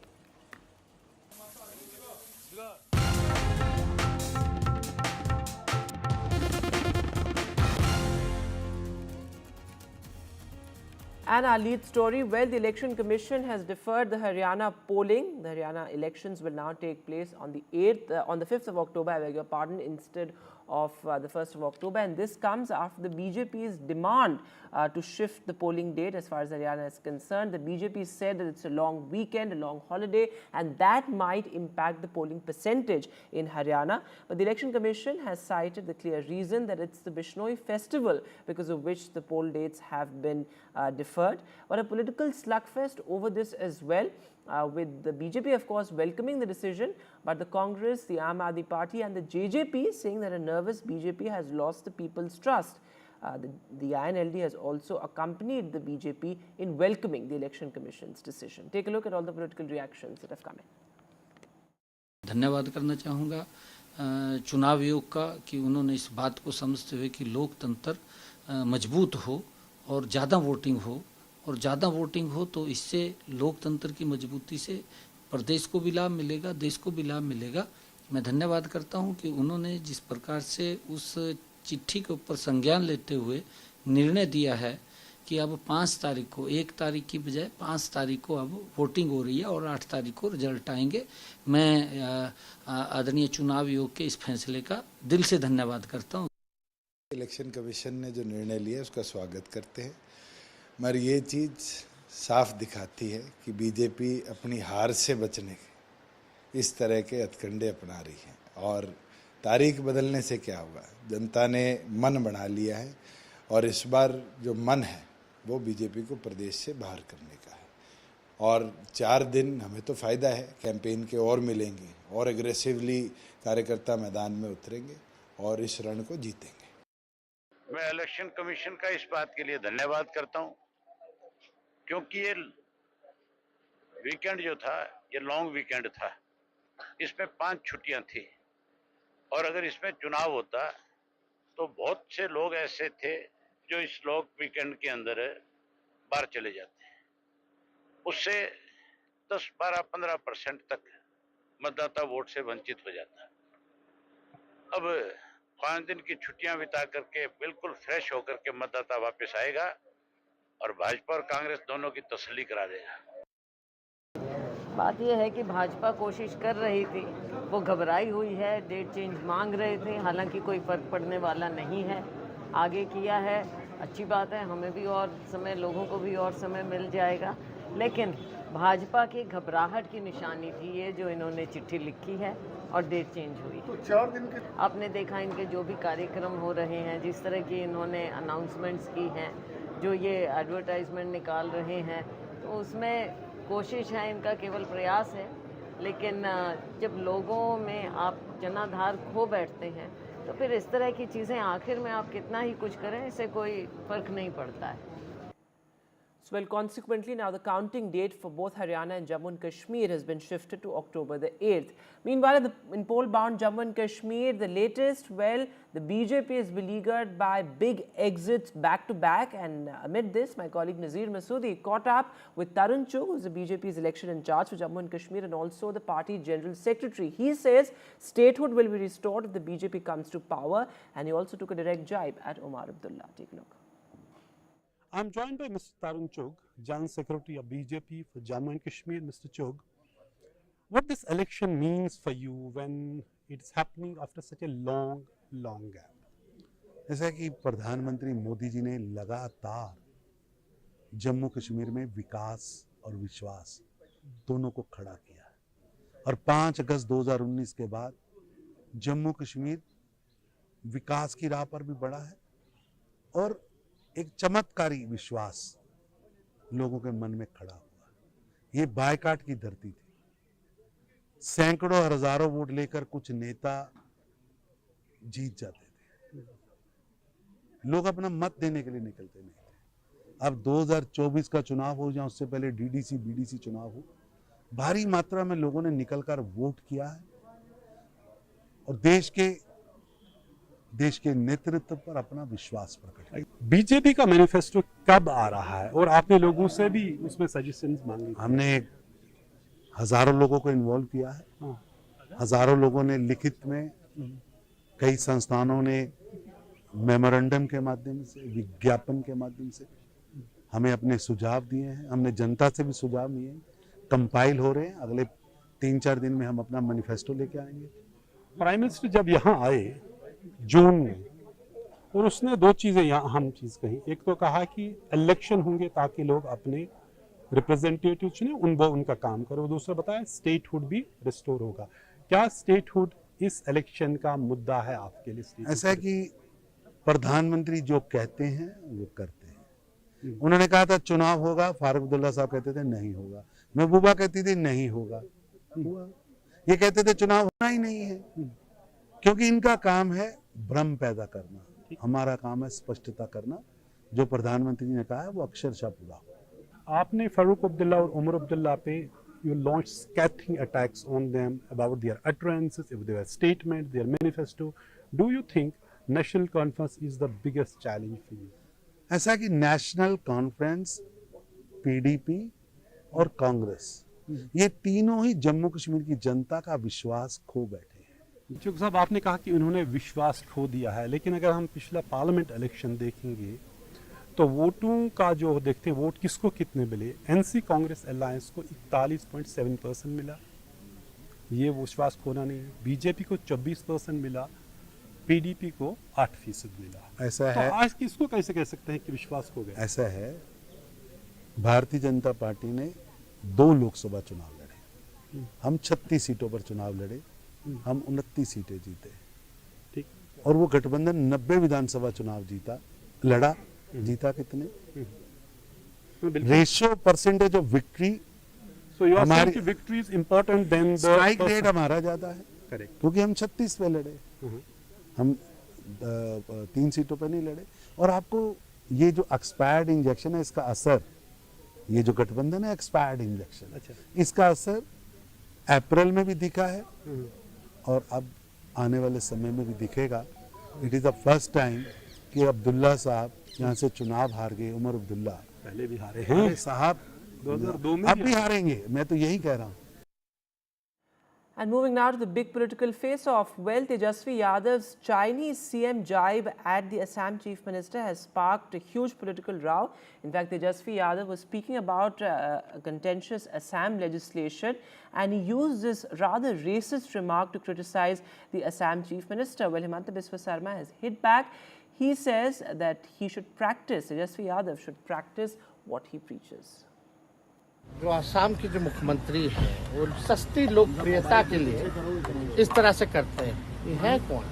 And our lead story, well, the Election Commission has deferred the Haryana polling. The Haryana elections will now take place on the 5th of October, I beg your pardon, instead of the 1st of October. And this comes after the BJP's demand to shift the polling date as far as Haryana is concerned. The BJP said that it's a long weekend, a long holiday, and that might impact the polling percentage in Haryana. But the Election Commission has cited the clear reason that it's the Bishnoi festival because of which the poll dates have been deferred. But a political slugfest over this as well. With the BJP, of course, welcoming the decision, but the Congress, the Aam Aadmi Party and the JJP saying that a nervous BJP has lost the people's trust. The INLD has also accompanied the BJP in welcoming the Election Commission's decision. Take a look at all the political reactions that have come in. धन्यवाद करना चाहूँगा चुनाव आयोग का कि उन्होंने इस बात को समझते हुए कि लोकतंत्र मजबूत हो और ज़्यादा वोटिंग हो और ज़्यादा वोटिंग हो तो इससे लोकतंत्र की मजबूती से प्रदेश को भी लाभ मिलेगा, देश को भी लाभ मिलेगा। मैं धन्यवाद करता हूं कि उन्होंने जिस प्रकार से उस चिट्ठी के ऊपर संज्ञान लेते हुए निर्णय दिया है कि अब 5 तारीख को 1 तारीख की बजाय 5 तारीख को अब वोटिंग हो रही है और 8 तारीख को रिजल्ट आएंगे। मैं आदरणीय चुनाव आयोग के इस फैसले का दिल से धन्यवाद करता हूँ। इलेक्शन कमीशन ने जो निर्णय लिया उसका स्वागत करते हैं, मगर ये चीज़ साफ दिखाती है कि बीजेपी अपनी हार से बचने के इस तरह के हथकंडे अपना रही है। और तारीख बदलने से क्या होगा, जनता ने मन बना लिया है और इस बार जो मन है वो बीजेपी को प्रदेश से बाहर करने का है। और 4 दिन हमें तो फ़ायदा है, कैंपेन के और मिलेंगे और एग्रेसिवली कार्यकर्ता मैदान में उतरेंगे और इस रण को जीतेंगे। मैं इलेक्शन कमीशन का इस बात के लिए धन्यवाद करता हूं क्योंकि ये वीकेंड जो था ये लॉन्ग वीकेंड था, इसमें 5 छुट्टियां थी और अगर इसमें चुनाव होता तो बहुत से लोग ऐसे थे जो इस लॉन्ग वीकेंड के अंदर बाहर चले जाते, उससे 10, 12, 15% तक मतदाता वोट से वंचित हो जाता। अब 5 दिन की छुट्टियां बिता करके बिल्कुल फ्रेश होकर के मतदाता वापस आएगा और भाजपा और कांग्रेस दोनों की तसल्ली करा देगा। बात यह है कि भाजपा कोशिश कर रही थी, वो घबराई हुई है, डेट चेंज मांग रहे थे, हालांकि कोई फर्क पड़ने वाला नहीं है। आगे किया है, अच्छी बात है, हमें भी और समय, लोगों को भी और समय मिल जाएगा। लेकिन भाजपा की घबराहट की निशानी थी ये जो इन्होंने चिट्ठी लिखी है और डेट चेंज हुई। तो 4 दिन के आपने देखा इनके जो भी कार्यक्रम हो रहे हैं, जिस तरह की इन्होंने अनाउंसमेंट्स की हैं, जो ये एडवर्टाइजमेंट निकाल रहे हैं, तो उसमें कोशिश है, इनका केवल प्रयास है। लेकिन जब लोगों में आप जनाधार खो बैठते हैं तो फिर इस तरह की चीज़ें आखिर में आप कितना ही कुछ करें, इससे कोई फ़र्क नहीं पड़ता है। So, well, consequently, now the counting date for both Haryana and Jammu and Kashmir has been shifted to October the 8th. Meanwhile, in poll-bound Jammu and Kashmir, the latest, well, the BJP is beleaguered by big exits back-to-back. And amid this, my colleague Nazir Masoodi caught up with Tarun Chugh, who is the BJP's election in charge for Jammu and Kashmir, and also the party general secretary. He says statehood will be restored if the BJP comes to power, and he also took a direct jibe at Omar Abdullah. Take a look. I'm joined by Mr. Tarun Chugh, General Secretary of BJP for Jammu and Kashmir. Mr. Chugh, what this election means for you when it's happening after such a long gap? जैसा कि प्रधानमंत्री मोदी जी ने लगातार जम्मू कश्मीर में विकास और विश्वास दोनों को खड़ा किया है और 5 अगस्त 2019 के बाद जम्मू कश्मीर विकास की राह पर भी बढ़ा है और एक चमत्कारी विश्वास लोगों के मन में खड़ा हुआ। ये बायकाट की धरती थी, सैकड़ों और हजारों वोट लेकर कुछ नेता जीत जाते थे, लोग अपना मत देने के लिए निकलते नहीं थे। अब 2024 का चुनाव हो या उससे पहले डीडीसी बीडीसी चुनाव हो, भारी मात्रा में लोगों ने निकलकर वोट किया है और देश के नेतृत्व पर अपना विश्वास प्रकट किया। बीजेपी का मैनिफेस्टो कब आ रहा है और आपने लोगों से भी उसमें सजेशंस मांगी? हमने हजारों लोगों को इन्वॉल्व किया है, हजारों लोगों ने लिखित में, कई संस्थानों ने मेमोरेंडम के माध्यम से, विज्ञापन के माध्यम से हमें अपने सुझाव दिए हैं। हमने जनता से भी सुझाव लिए हैं, कंपाइल हो रहे हैं। अगले 3-4 दिन में हम अपना मैनिफेस्टो लेके आएंगे। प्राइम मिनिस्टर जब यहाँ आए जून में, और उसने 2 चीज़ें यहाँ अहम चीज़ कही। एक तो कहा कि इलेक्शन होंगे ताकि लोग अपने रिप्रेजेंटेटिव चुने, उनका काम करो। दूसरा बताया स्टेटहुड भी रिस्टोर होगा। क्या स्टेटहुड इस इलेक्शन का मुद्दा है आपके लिए? ऐसा है कि प्रधानमंत्री जो कहते हैं वो करते हैं। उन्होंने कहा था चुनाव होगा, फारूक अब्दुल्ला साहब कहते थे नहीं होगा, महबूबा कहती थी नहीं होगा, हुआ। ये कहते थे चुनाव होना ही नहीं है, क्योंकि इनका काम है भ्रम पैदा करना, हमारा काम है स्पष्टता करना। जो प्रधानमंत्री ने कहा है वो अक्षरशः पूरा हो। आपने फारूक अब्दुल्ला और उमर अब्दुल्ला पे you launched scathing attacks on them about their utterances, their statement, their manifesto. Do you think national conference is the biggest challenge for you? ऐसा कि नेशनल कॉन्फ्रेंस, पीडीपी और कांग्रेस, ये तीनों ही जम्मू कश्मीर की जनता का विश्वास खो बैठे हैं। चुग साहब, आपने कहा कि उन्होंने विश्वास खो दिया है, लेकिन अगर हम पिछला पार्लियामेंट इलेक्शन देखेंगे तो वोटों का जो देखते हैं, वोट किसको कितने मिले? एनसी कांग्रेस अलायंस को 41.7% मिला, ये विश्वास खोना नहीं है। बीजेपी को 24% मिला, पीडीपी को 8% मिला। ऐसा तो है, आज किसको कैसे कह सकते हैं कि विश्वास खो गया? ऐसा है, भारतीय जनता पार्टी ने 2 लोकसभा चुनाव लड़े, हम 36 सीटों पर चुनाव लड़े, हम 29 सीटें जीते, ठीक। और वो गठबंधन 90 विधानसभा चुनाव लड़ा, जीता कितने? रेशियो परसेंटेज ऑफ विक्ट्री, हमारी victory is important than strike rate हमारा ज्यादा है, करेक्ट, क्योंकि हम 36 पे लड़े, हम 3 सीटों पे नहीं लड़े। और आपको ये जो एक्सपायर्ड इंजेक्शन है, इसका असर, ये जो गठबंधन है एक्सपायर्ड इंजेक्शन, अच्छा, इसका असर अप्रैल में भी दिखा है और अब आने वाले समय में भी दिखेगा। It is the first time कि अब्दुल्ला साहब यहाँ से चुनाव हार गए। उमर अब्दुल्ला पहले भी हारे हैं साहब, 2002 में अब भी हारेंगे, मैं तो यही कह रहा हूँ। And moving now to the big political face-off, well, Tejasvi Yadav's Chinese CM jibe at the Assam Chief Minister has sparked a huge political row. In fact, Tejasvi Yadav was speaking about a contentious Assam legislation, and he used this rather racist remark to criticize the Assam Chief Minister. Well, Himanta Biswa Sarma has hit back. He says that he should practice, Tejasvi Yadav should practice what he preaches. जो आसाम के जो मुख्यमंत्री हैं वो सस्ती लोकप्रियता के लिए इस तरह से करते हैं। ये है कौन?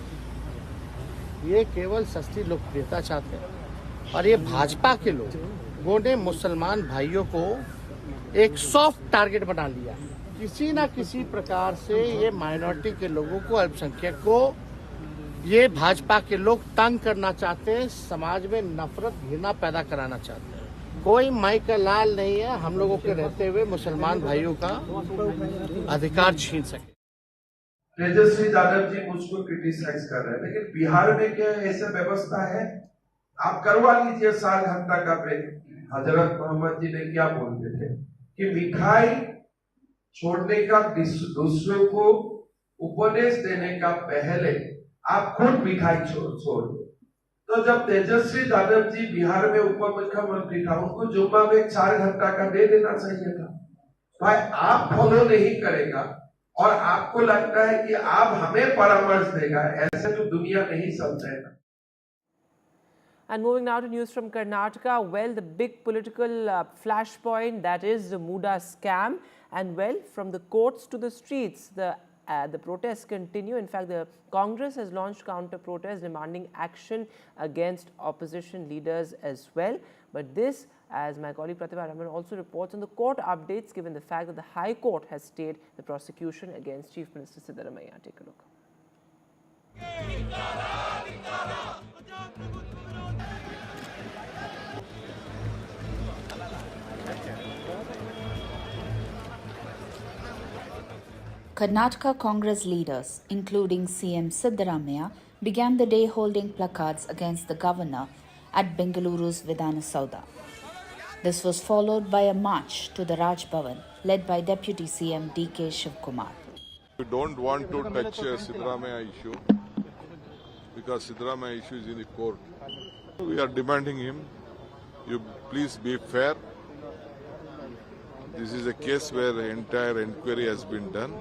ये केवल सस्ती लोकप्रियता चाहते हैं। और ये भाजपा के लोगों ने मुसलमान भाइयों को एक सॉफ्ट टारगेट बना लिया। किसी ना किसी प्रकार से ये माइनॉरिटी के लोगों को, अल्पसंख्यक को ये भाजपा के लोग तंग करना चाहते हैं, समाज में नफरत, घृणा पैदा कराना चाहते हैं। कोई माई का लाल नहीं है हम लोगों के रहते हुए मुसलमान भाइयों का अधिकार छीन सके। तेजस्वी यादव जी मुझको क्रिटिसाइज कर रहे हैं, लेकिन बिहार में क्या ऐसा व्यवस्था है? आप करवा लीजिए 7 घंटा का ब्रेक। हजरत मोहम्मद जी ने क्या बोलते थे कि मिठाई छोड़ने का दूसरों को उपदेश देने का पहले आप खुद मिठाई छोड़ दो। तो जब तेजस्वी यादव जी बिहार में उप मुख्यमंत्री था, उनको जुम्मा में 4 घंटा का दे देना चाहिए था। भाई आप फॉलो नहीं करेगा और आपको लगता है कि आप हमें परामर्श देगा, ऐसे तो दुनिया नहीं समझेगा। And moving now to news from Karnataka, well, the big political flashpoint, that is the Muda scam. And well, from the courts to the streets, the protests continue. In fact, the Congress has launched counter-protests demanding action against opposition leaders as well. But this, as my colleague Pratibha Raman also reports, on the court updates, given the fact that the High Court has stayed the prosecution against Chief Minister Siddaramaiah. Take a look. Karnataka Congress leaders, including CM Siddaramaiah, began the day holding placards against the governor at Bengaluru's Vidhana Soudha. This was followed by a march to the Raj Bhavan, led by Deputy CM D.K. Shivkumar. We don't want to touch Siddaramaiah issue because Siddaramaiah issue is in the court. We are demanding him, you please be fair. This is a case where the entire inquiry has been done.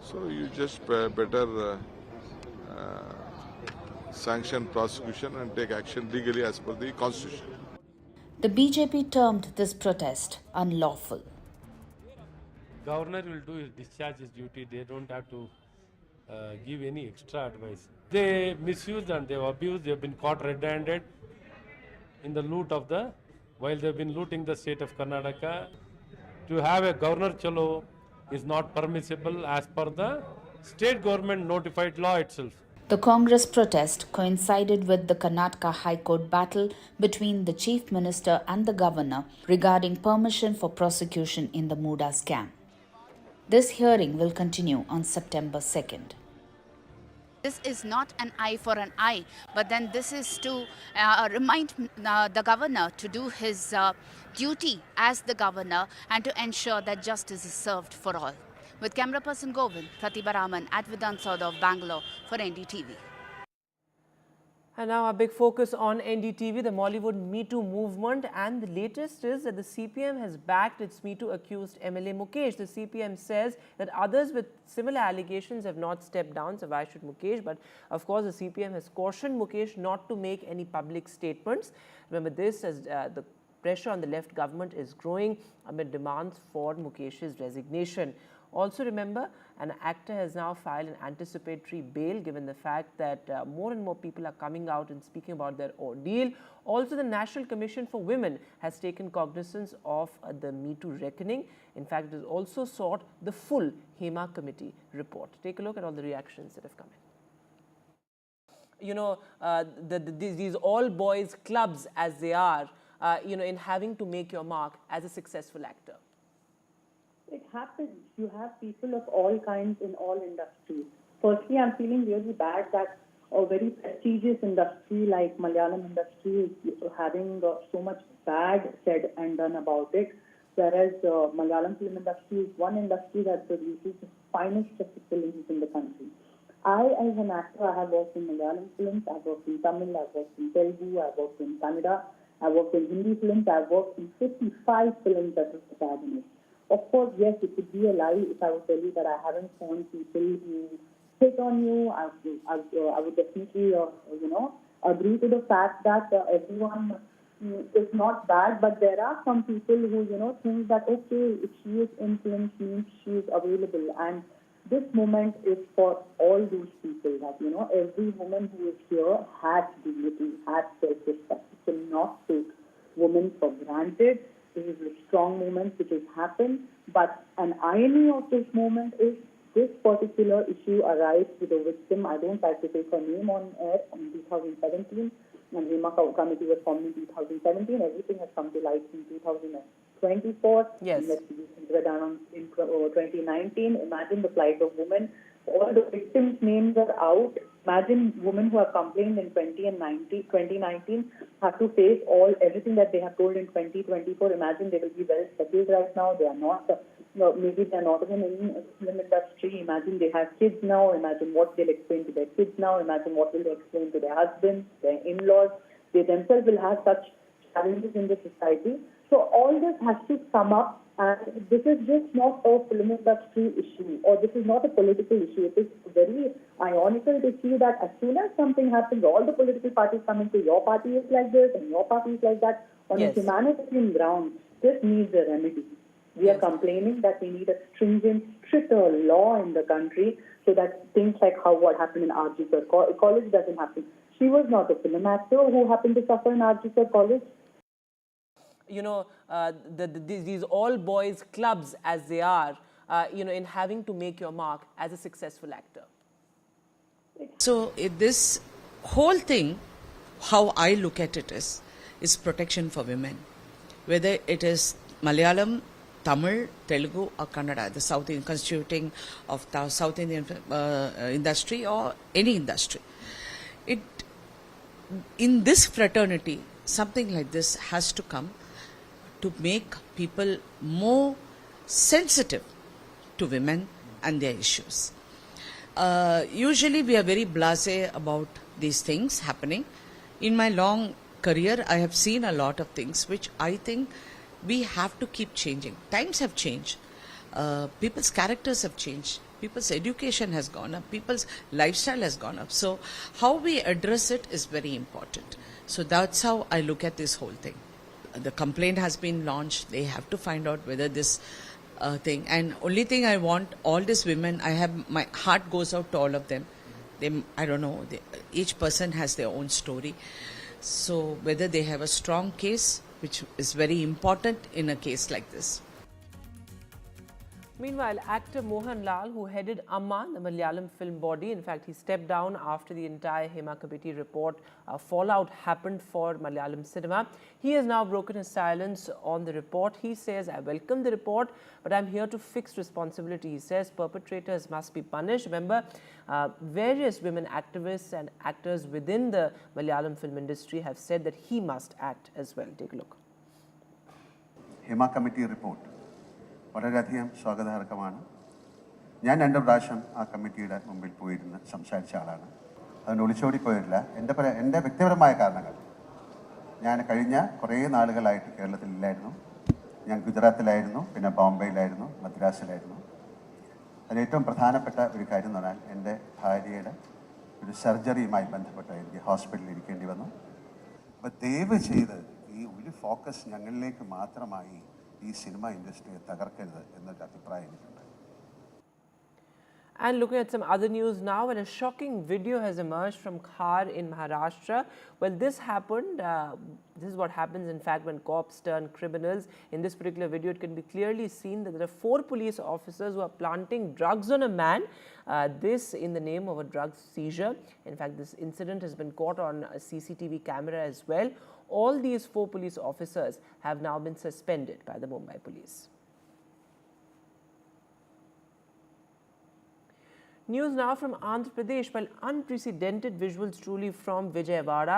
So you just better sanction prosecution and take action legally as per the constitution. The BJP termed this protest unlawful. Governor will do his discharge his duty. They don't have to give any extra advice. They misused and they have abused. They have been caught red-handed in the loot of while they have been looting the state of Karnataka. To have a governor chalo is not permissible as per the state government notified law itself. The Congress protest coincided with the Karnataka High Court battle between the Chief Minister and the Governor regarding permission for prosecution in the Muda scam. This hearing will continue on September 2nd. This is not an eye for an eye, but then this is to remind the governor to do his duty as the governor and to ensure that justice is served for all. With camera person Govind, Pratibha Raman at Vidhan Soudha of Bangalore for NDTV. And now our big focus on NDTV, the Mollywood Me Too movement, and the latest is that the CPM has backed its Me Too accused MLA Mukesh. The CPM says that others with similar allegations have not stepped down, so why should Mukesh? But of course the CPM has cautioned Mukesh not to make any public statements. Remember this, as the pressure on the left government is growing amid demands for Mukesh's resignation. Also remember, an actor has now filed an anticipatory bail given the fact that more and more people are coming out and speaking about their ordeal. Also, the National Commission for Women has taken cognizance of the Me Too reckoning. In fact, it has also sought the full Hema Committee report. Take a look at all the reactions that have come in. You know, these all-boys clubs as they are, you know, in having to make your mark as a successful actor. It happens. You have people of all kinds in all industries. Firstly, I'm feeling really bad that a very prestigious industry like Malayalam industry is having so much bad said and done about it, whereas Malayalam film industry is one industry that produces the finest of the films in the country. I, as an actor, I have worked in Malayalam films, I've worked in Tamil, I've worked in Telugu, I've worked in Kannada, I've worked in Hindi films, I've worked in 55 films as a protagonist. Of course, yes, it would be a lie if I would tell you that I haven't found people who hit on you. I would definitely, agree to the fact that everyone is not bad, but there are some people who, think that, okay, if she is influenced means she is available. And this moment is for all those people that, every woman who is here has dignity, has self-respect. You cannot take women for granted. This is a strong moment which has happened. But an irony of this moment is this particular issue arrives with a victim. I don't like to take her name on air in 2017. And Hema Committee was formed in 2017. Everything has come to light in 2024. Yes. Investigations were done in 2019. Imagine the plight of women. All the victims' names are out. Imagine women who have complained in 2019 have to face everything that they have told in 2024. Imagine they will be well settled right now. They are not. Maybe they are not even in the film industry. Imagine they have kids now. Imagine what they'll explain to their kids now. Imagine what will they explain to their husbands, their in-laws. They themselves will have such challenges in the society. So all this has to come up, and this is just not a film industry issue, or this is not a political issue. It is very ironical to see that as soon as something happens, all the political parties come into your party is like this and your party is like that. On a humanitarian ground, this needs a remedy. We are complaining that we need a stringent, stricter law in the country so that things like what happened in RG College doesn't happen. She was not a film actor who happened to suffer in RG College. These all-boys clubs as they are, in having to make your mark as a successful actor. So this whole thing, how I look at it is protection for women. Whether it is Malayalam, Tamil, Telugu or Kannada, the South Indian constituting of the South Indian industry or any industry. In this fraternity, something like this has to come to make people more sensitive to women and their issues. Usually we are very blasé about these things happening. In my long career, I have seen a lot of things which I think we have to keep changing. Times have changed. People's characters have changed. People's education has gone up. People's lifestyle has gone up. So how we address it is very important. So that's how I look at this whole thing. The complaint has been launched. They have to find out whether this thing. And only thing I want, all these women, my heart goes out to all of them. I don't know, each person has their own story. So whether they have a strong case, which is very important in a case like this. Meanwhile, actor Mohan Lal, who headed Amma, the Malayalam film body, in fact, he stepped down after the entire Hema Committee report fallout happened for Malayalam cinema. He has now broken his silence on the report. He says, I welcome the report, but I'm here to fix responsibility. He says perpetrators must be punished. Remember, various women activists and actors within the Malayalam film industry have said that he must act as well. Take a look. Hema Committee report. വളരെയധികം സ്വാഗതാർഹമാണ്. ഞാൻ 2 പ്രാവശ്യം ആ കമ്മിറ്റിയുടെ മുമ്പിൽ പോയിരുന്ന് സംസാരിച്ച ആളാണ്. അതുകൊണ്ട് ഒളിച്ചോടിപ്പോയില്ല. എൻ്റെ വ്യക്തിപരമായ കാരണങ്ങൾ, ഞാൻ കഴിഞ്ഞ കുറേ നാളുകളായിട്ട് കേരളത്തിലില്ലായിരുന്നു. ഞാൻ ഗുജറാത്തിലായിരുന്നു, പിന്നെ ബോംബെയിലായിരുന്നു, മദ്രാസിലായിരുന്നു. അതിലേറ്റവും പ്രധാനപ്പെട്ട ഒരു കാര്യം എന്ന് പറഞ്ഞാൽ എൻ്റെ ഭാര്യയുടെ ഒരു സർജറിയുമായി ബന്ധപ്പെട്ട് എനിക്ക് ഹോസ്പിറ്റലിൽ ഇരിക്കേണ്ടി വന്നു. അപ്പോൾ ദയവ് ചെയ്ത് ഈ ഒരു ഫോക്കസ് ഞങ്ങളിലേക്ക് മാത്രമായി ഈ സിനിമ ഇൻഡസ്ട്രിയെ തകർക്കരുത് എന്നൊരു അഭിപ്രായം എനിക്കുണ്ട്. And looking at some other news now, and a shocking video has emerged from Khar in Maharashtra. Well, this happened, this is what happens in fact when cops turn criminals. In this particular video, it can be clearly seen that there are 4 police officers who are planting drugs on a man, this in the name of a drug seizure. In fact, this incident has been caught on a CCTV camera as well. All these 4 police officers have now been suspended by the Mumbai police. News now from Andhra Pradesh. Well, unprecedented visuals truly from Vijayawada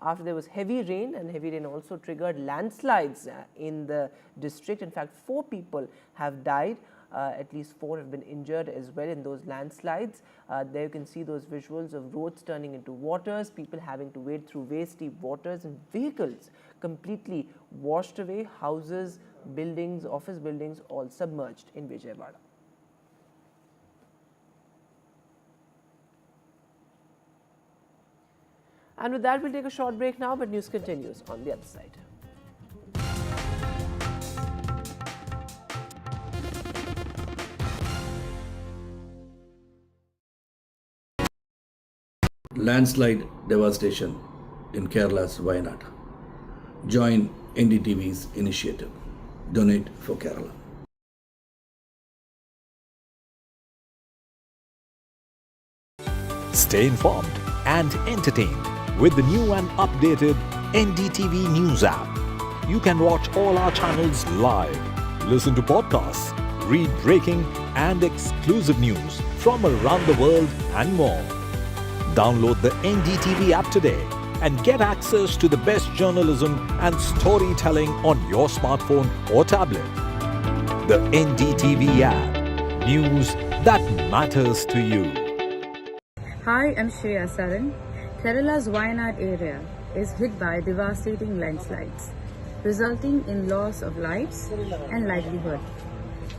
after there was heavy rain, and heavy rain also triggered landslides in the district. In fact, 4 people have died. At least 4 have been injured as well in those landslides. There you can see those visuals of roads turning into waters, people having to wade through waist-deep waters, and vehicles completely washed away, houses, buildings, office buildings all submerged in Vijayawada. And with that, we'll take a short break now, but news continues on the other side. Landslide devastation in Kerala's Wayanad. Join NDTV's initiative. Donate for Kerala. Stay informed and entertained with the new and updated NDTV News app. You can watch all our channels live, listen to podcasts, read breaking and exclusive news from around the world and more. Download the NDTV app today and get access to the best journalism and storytelling on your smartphone or tablet. The NDTV app. News that matters to you. Hi, I'm Shri Akal. Kerala's Wayanad area is hit by devastating landslides, resulting in loss of lives and livelihood.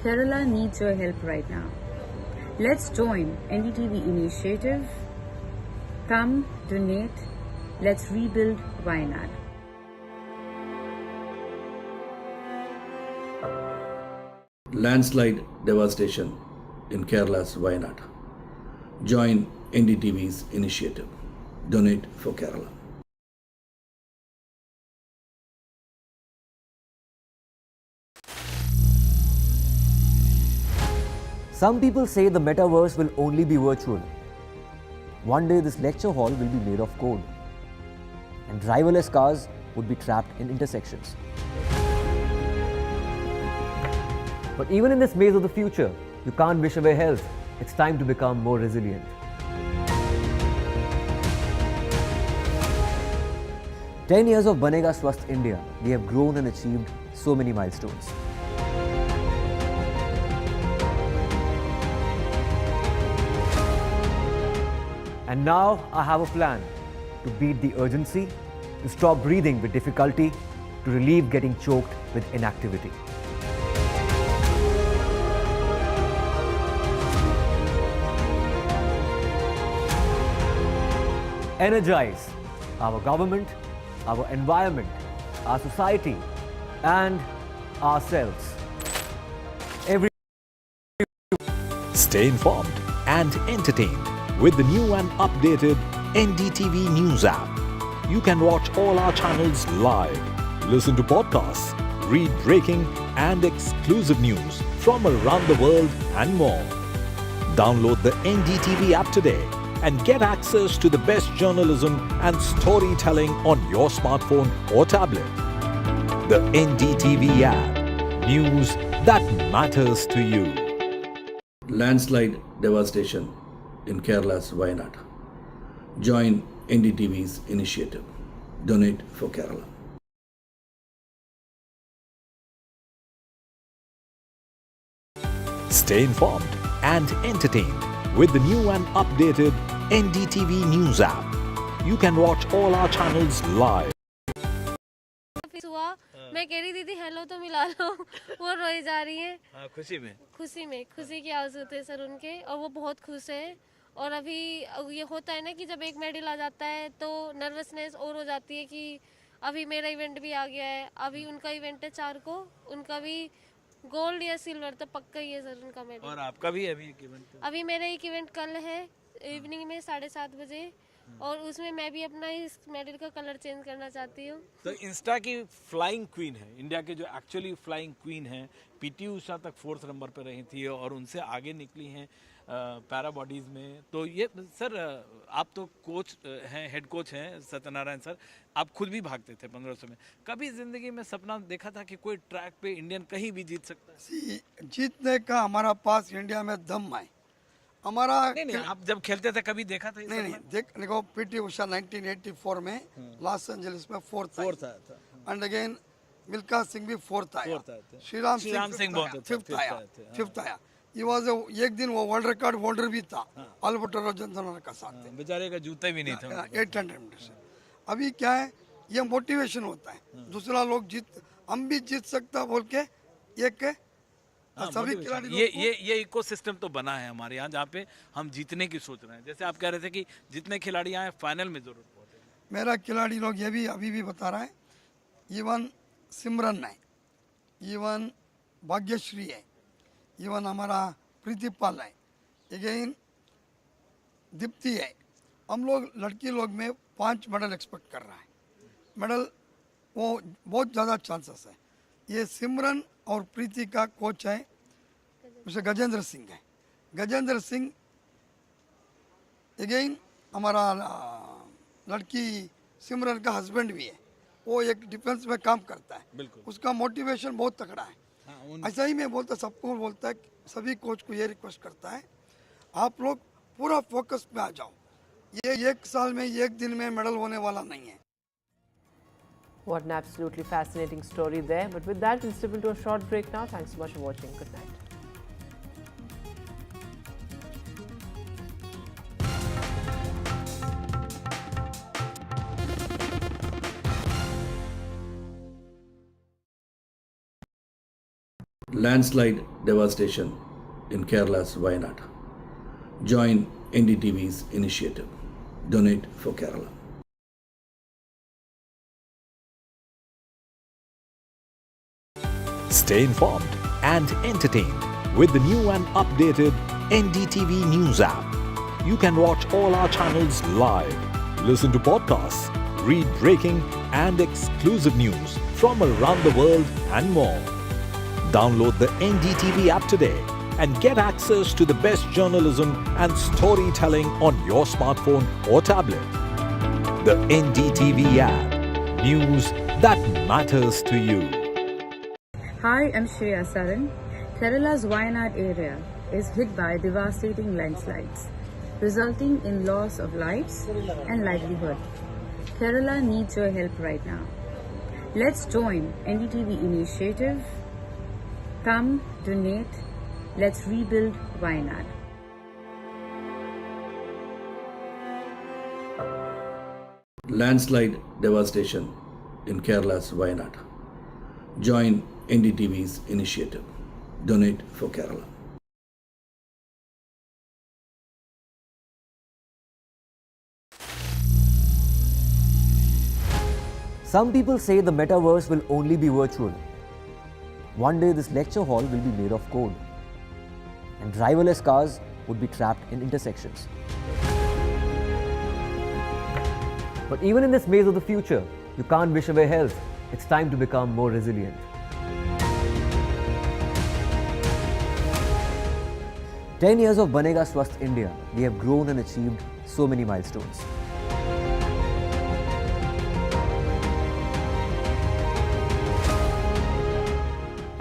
Kerala needs your help right now. Let's join NDTV initiative. Come, donate. Let's rebuild Wayanad. Landslide devastation in Kerala's Wayanad. Join NDTV's initiative. Donate for Kerala. Some people say the metaverse will only be virtual. One day this lecture hall will be made of code, and driverless cars would be trapped in intersections. But even in this maze of the future, you can't wish away health. It's time to become more resilient. 10 years of Banega Swasth India, we have grown and achieved so many milestones. And now I have a plan to beat the urgency, to stop breathing with difficulty, to relieve getting choked with inactivity. Energize our government, our environment, our society, and ourselves. Stay informed and entertained with the new and updated NDTV News app. You can watch all our channels live, listen to podcasts, read breaking and exclusive news from around the world and more. Download the NDTV app today and get access to the best journalism and storytelling on your smartphone or tablet. The NDTV app. News that matters to you. Landslide devastation in Kerala's Wayanad. Join NDTV's initiative. Donate for Kerala. Stay informed and entertained with the new and updated NDTV News app. You can watch all our channels live. मैं कह रही थी hello तो मिला लो, वो रोई जा रही है खुशी की आवाज़ होती है सर उनके, और वो बहुत खुश है। और अभी ये होता है ना कि जब एक मेडल आ जाता है तो नर्वसनेस और हो जाती है कि अभी मेरा इवेंट भी आ गया है, अभी उनका इवेंट है 4 को, उनका भी गोल्ड या सिल्वर तो पक्का ही है सर उनका मेडल। और आपका भी अभी एक इवेंट? अभी मेरा एक इवेंट कल है इवनिंग में 7:30 बजे, और उसमें मैं भी अपना इस मेडल का कलर चेंज करना चाहती हूँ। तो इंस्टा की फ्लाइंग क्वीन है, इंडिया के जो एक्चुअली फ्लाइंग क्वीन है, पीटी उषा तक 4th नंबर पर रही थी और उनसे आगे निकली हैं पैरा बॉडीज़ में। तो ये सर आप तो कोच हैं, हेड कोच हैं सत्यनारायण सर, आप खुद भी भागते थे 1500 में, कभी ज़िंदगी में सपना देखा था कि कोई ट्रैक पे इंडियन कहीं भी जीत सकता है? जीतने का हमारा पास इंडिया में दम है हमारा। नहीं, आप जब खेलते थे कभी देखा था? नहीं, देखो पीटी उषा 1984 में लॉस एंजलिस में 4th था, एंड अगेन मिल्खा सिंह भी 4th आया, श्रीराम सिंह 5th आया। ये वाज एक दिन वो वर्ल्ड रिकॉर्ड होल्डर भी था अल्बर्टो जॉनसन का साथ, बेचारे का जूता भी नहीं था 800 मीटर से। अभी क्या है, ये मोटिवेशन होता है, दूसरा लोग हम भी जीत सकता बोल के एक सभी खिलाड़ी ये इकोसिस्टम तो बना है हमारे यहाँ, जहाँ पे हम जीतने की सोच रहे हैं। जैसे आप कह रहे थे कि जितने खिलाड़ी आए फाइनल में जरूर पहुंचे, मेरा खिलाड़ी लोग ये भी अभी भी बता रहा है, इवन सिमरन है, इवन भाग्यश्री है, इवन हमारा प्रीतिपाल है, अगेन दीप्ति है, हम लोग लड़की लोग में 5 मेडल एक्सपेक्ट कर रहा है। मेडल वो बहुत ज़्यादा चांसेस है। ये सिमरन और प्रीति का कोच है मिस्टर गजेंद्र सिंह है। गजेंद्र सिंह अगेन हमारा लड़की सिमरन का हस्बैंड भी है। वो एक डिफेंस में काम करता है, उसका मोटिवेशन बहुत तगड़ा है। ऐसा ही मैं बोलता, सबको बोलता है, सभी कोच को ये रिक्वेस्ट करता है, आप लोग पूरा फोकस में आ जाओ। ये 1 साल में 1 दिन में मेडल होने वाला नहीं है। What an absolutely fascinating story there. But with that, we'll step into a short break now. Thanks so much for watching. Good night. Landslide devastation in Kerala's Wayanad. Join NDTV's initiative. Donate for Kerala. Stay informed and entertained with the new and updated NDTV News app. You can watch all our channels live, listen to podcasts, read breaking and exclusive news from around the world and more. Download the NDTV app today and get access to the best journalism and storytelling on your smartphone or tablet. The NDTV app. News that matters to you. Hi, I'm Shri Akal. Kerala's Wayanad area is hit by devastating landslides, resulting in loss of lives and livelihood. Kerala needs your help right now. Let's join NDTV initiative. Come, donate, let's rebuild Wayanad. Landslide devastation in Kerala's Wayanad. Join NDTV's initiative. Donate for Kerala. Some people say the metaverse will only be virtual. One day this lecture hall will be made of code, and driverless cars would be trapped in intersections. But even in this maze of the future, you can't wish away health. It's time to become more resilient. "10 years of Banega Swasth India, we have grown and achieved so many milestones.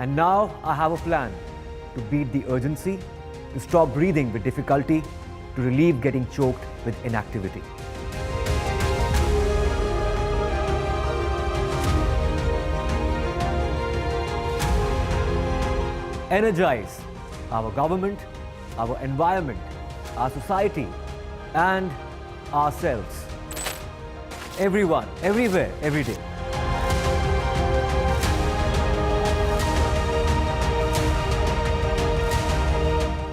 And now I have a plan to beat the urgency, to stop breathing with difficulty, to relieve getting choked with inactivity. Energize our government, our environment, our society, and ourselves. Everyone, everywhere, every day.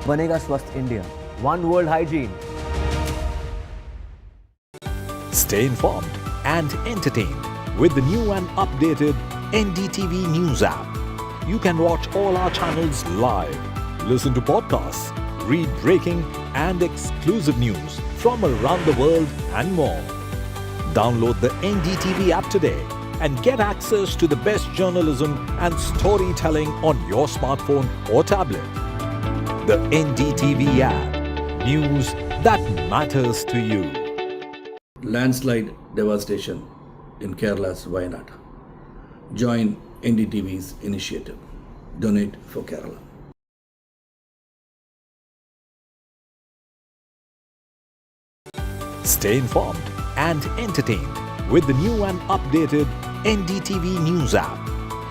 Banega Swasth India. One world hygiene. Stay informed and entertained with the new and updated NDTV News app. You can watch all our channels live, listen to podcasts, read breaking and exclusive news from around the world and more. Download the NDTV app today and get access to the best journalism and storytelling on your smartphone or tablet. The NDTV app. News that matters to you. Landslide devastation in Kerala's Wayanad. Join NDTV's initiative. Donate for Kerala. Stay informed and entertained with the new and updated NDTV News app.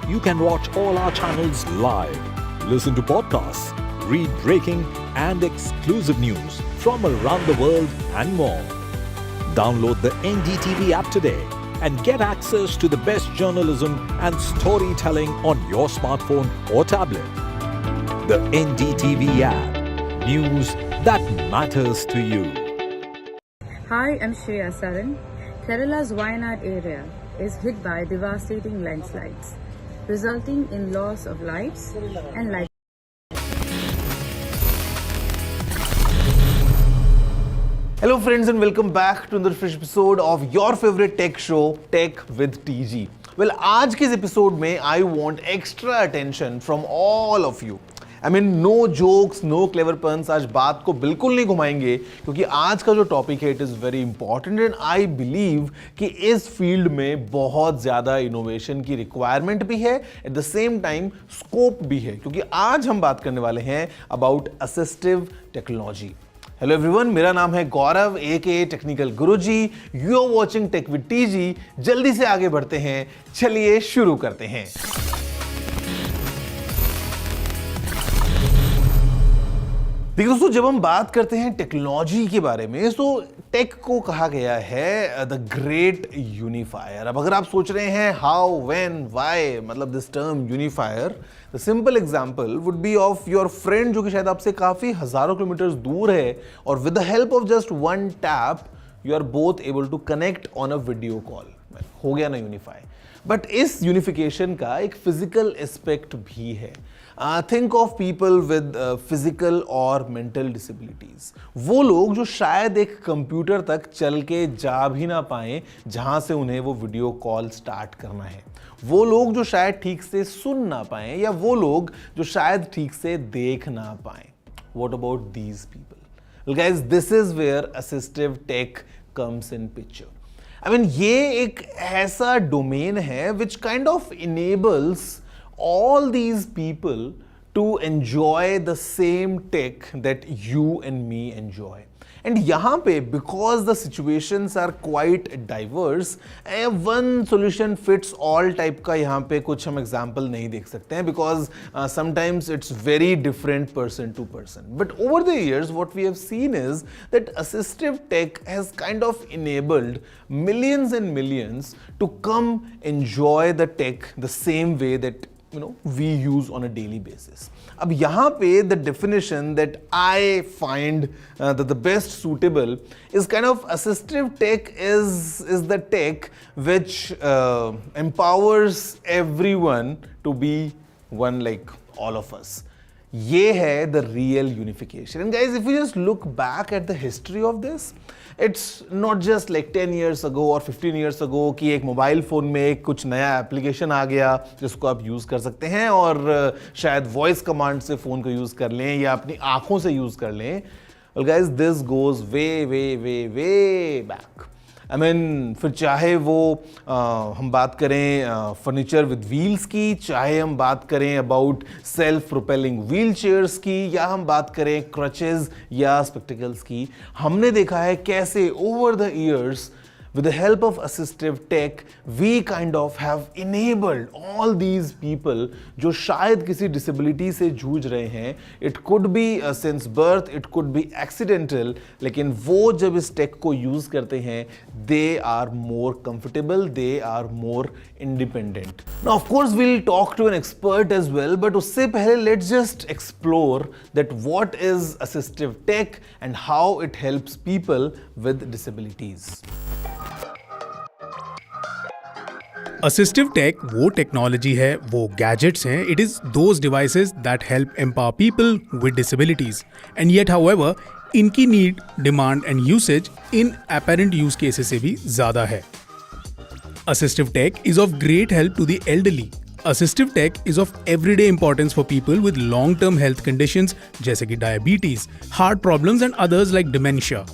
You can watch all our channels live, listen to podcasts, read breaking and exclusive news from around the world and more. Download the NDTV app today and get access to the best journalism and storytelling on your smartphone or tablet. The NDTV app. News that matters to you. Hi, I'm Shri Akal. Kerala's Wayanad area is hit by devastating landslides, resulting in loss of lives and life. Hello friends and welcome back to another fresh episode of your favorite tech show, Tech with TG. Well, आज के इस episode में I want extra attention from all of you. I mean, no jokes, no clever puns. आज बात को बिल्कुल नहीं घुमाएंगे क्योंकि आज का जो टॉपिक है it is very important and I believe कि इस फील्ड में बहुत ज़्यादा इनोवेशन की रिक्वायरमेंट भी है, at the same time scope भी है, क्योंकि आज हम बात करने वाले हैं about assistive technology. Hello everyone, मेरा नाम है Gaurav aka Technical Guruji. You are watching tech with TG. जल्दी से आगे बढ़ते हैं, चलिए शुरू करते हैं. देखिए दोस्तों, जब हम बात करते हैं टेक्नोलॉजी के बारे में तो टेक को कहा गया है द ग्रेट यूनिफायर. अब अगर आप सोच रहे हैं हाउ, व्हेन, व्हाई, मतलब this term unifier, the simple example would be of your friend जो कि शायद आपसे काफी हजारों किलोमीटर दूर है और with the help of just one tap you are both able to connect on a video call. हो गया ना यूनिफाई. बट इस यूनिफिकेशन का एक फिजिकल एस्पेक्ट भी है. Think of people with physical और मेंटल डिसेबिलिटीज. वो लोग जो शायद एक कंप्यूटर तक चल के जा भी ना पाए जहां से उन्हें वो वीडियो कॉल स्टार्ट करना है. वो लोग जो शायद ठीक से सुन ना पाए या वो लोग जो शायद ठीक से देख ना पाए. What about these people? Well guys, this is where assistive tech comes in picture. I mean, ये एक ऐसा डोमेन है which kind of enables all these people to enjoy the same tech that you and me enjoy. And यहाँ पे because the situations are quite diverse, one solution fits all type का यहाँ पे कुछ हम example नहीं देख सकते हैं because sometimes it's very different person to person. But over the years what we have seen is that assistive tech has kind of enabled millions and millions to come enjoy the tech the same way that we use on a daily basis. अब यहाँ पे the definition that I find that the best suitable is kind of assistive tech is the tech which empowers everyone to be one like all of us. ये है the real unification. And guys, if we just look back at the history of this, it's not just like 10 years ago or 15 years ago कि एक mobile phone में कुछ नया application आ गया जिसको आप यूज़ कर सकते हैं और शायद वॉइस कमांड से फ़ोन को यूज़ कर लें या अपनी आँखों से यूज़ कर लें. Well guys, this goes way back. I mean, फिर चाहे वो हम बात करें फर्नीचर विद व्हील्स की, चाहे हम बात करें about self propelling wheel chairs की, या हम बात करें क्रचेज या स्पेक्टिकल्स की, हमने देखा है कैसे over the years with the help of assistive tech we kind of have enabled all these people जो शायद किसी disability से जूझ रहे हैं. It could be since birth, it could be accidental, लेकिन वो जब इस tech को use करते हैं they are more comfortable, they are more independent. Now of course we'll talk to an expert as well, but उससे पहले let's just explore that what is assistive tech and how it helps people with disabilities. Assistive tech वो technology है, वो gadgets हैं, it is those devices that help empower people with disabilities and yet however इनकी need, demand and usage in apparent use cases से भी ज़्यादा है. Assistive tech is of great help to the elderly. Assistive tech is of everyday importance for people with long term health conditions जैसे कि diabetes, heart problems and others like dementia.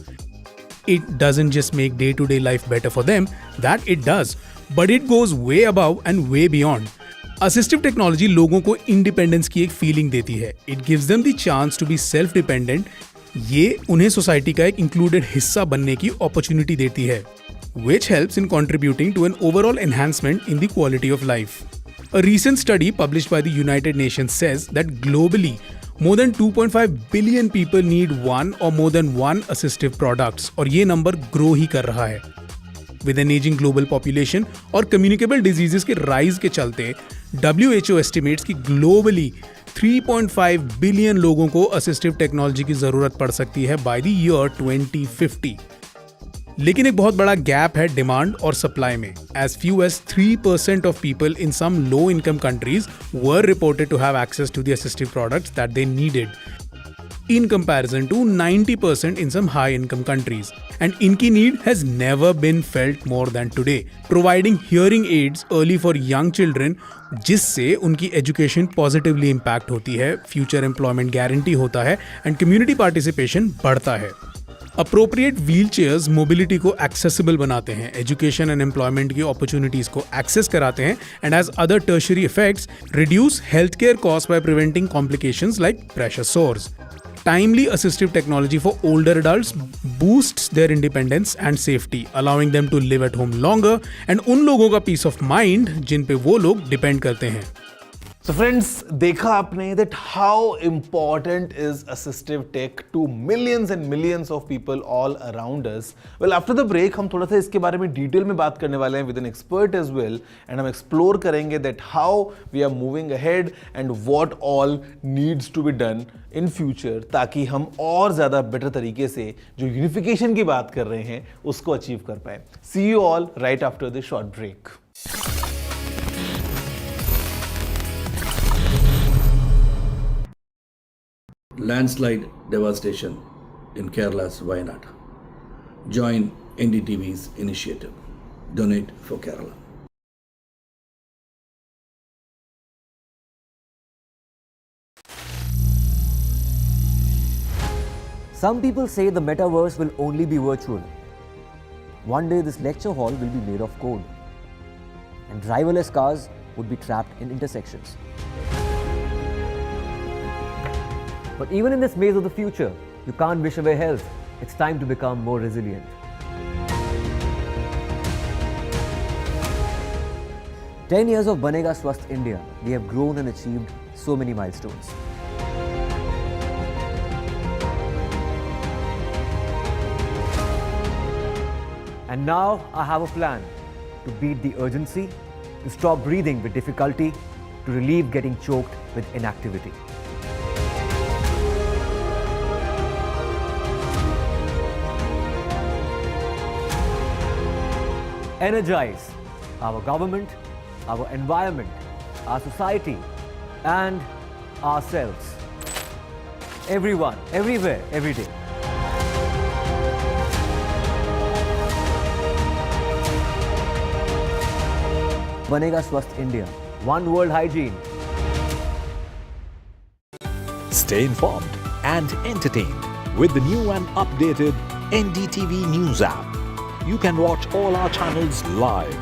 It doesn't just make day-to-day life better for them, that it does, but it goes way above and way beyond. Assistive technology लोगों को independence की एक feeling देती है. It gives them the chance to be self-dependent. ये उन्हें society का एक included हिस्सा बनने की opportunity देती है, which helps in contributing to an overall enhancement in the quality of life. A recent study published by the United Nations says that globally, more than 2.5 billion people need one or more than one assistive products और ये number grow ही कर रहा है. With an aging global population और communicable diseases के rise के चलते WHO estimates कि globally 3.5 billion लोगों को assistive technology की ज़रूरत पड़ सकती है by the year 2050. लेकिन एक बहुत बड़ा गैप है डिमांड और सप्लाई में. As few as 3% of people in some low-income countries were reported to have access to the assistive products that they needed. in comparison to 90% in some high-income countries. And इनकी need has never been felt more than today. Providing hearing aids early for young children, जिससे उनकी education positively impact होती है, future employment guarantee होता है, and community participation बढ़ता है. Appropriate wheel chairs mobility को एक्सेसिबल बनाते हैं, एजुकेशन एंड एम्प्लॉयमेंट की अपॉर्चुनिटीज को एक्सेस कराते हैं, and as other tertiary effects reduce health care cost by preventing complications like pressure sores. Timely assistive technology for older adults boosts their independence and safety, allowing them to live at home longer, and उन लोगों का peace of mind जिन पे वो लोग depend करते हैं. So friends, देखा आपने that how important is assistive tech to millions and millions of people all around us. Well, after the break हम थोड़ा सा इसके बारे में डिटेल में बात करने वाले हैं with an expert as well, and हम एक्सप्लोर करेंगे that how we are moving ahead and what all needs to be done in future ताकि हम और ज़्यादा बेटर तरीके से जो यूनिफिकेशन की बात कर रहे हैं उसको अचीव कर पाए. See you all right after this short break. Landslide devastation in Kerala's Wayanad. Join NDTV's initiative. Donate for Kerala. Some people say the metaverse will only be virtual. One day this lecture hall will be made of code, and driverless cars would be trapped in intersections. But even in this maze of the future, you can't wish away health. It's time to become more resilient. "10 years of Banega Swasth India, we have grown and achieved so many milestones. And now I have a plan to beat the urgency, to stop breathing with difficulty, to relieve getting choked with inactivity. Energize our government, our environment, our society, and ourselves. Everyone, everywhere, every day. Banega Swasth India. One world hygiene. Stay informed and entertained with the new and updated NDTV News app. You can watch all our channels live,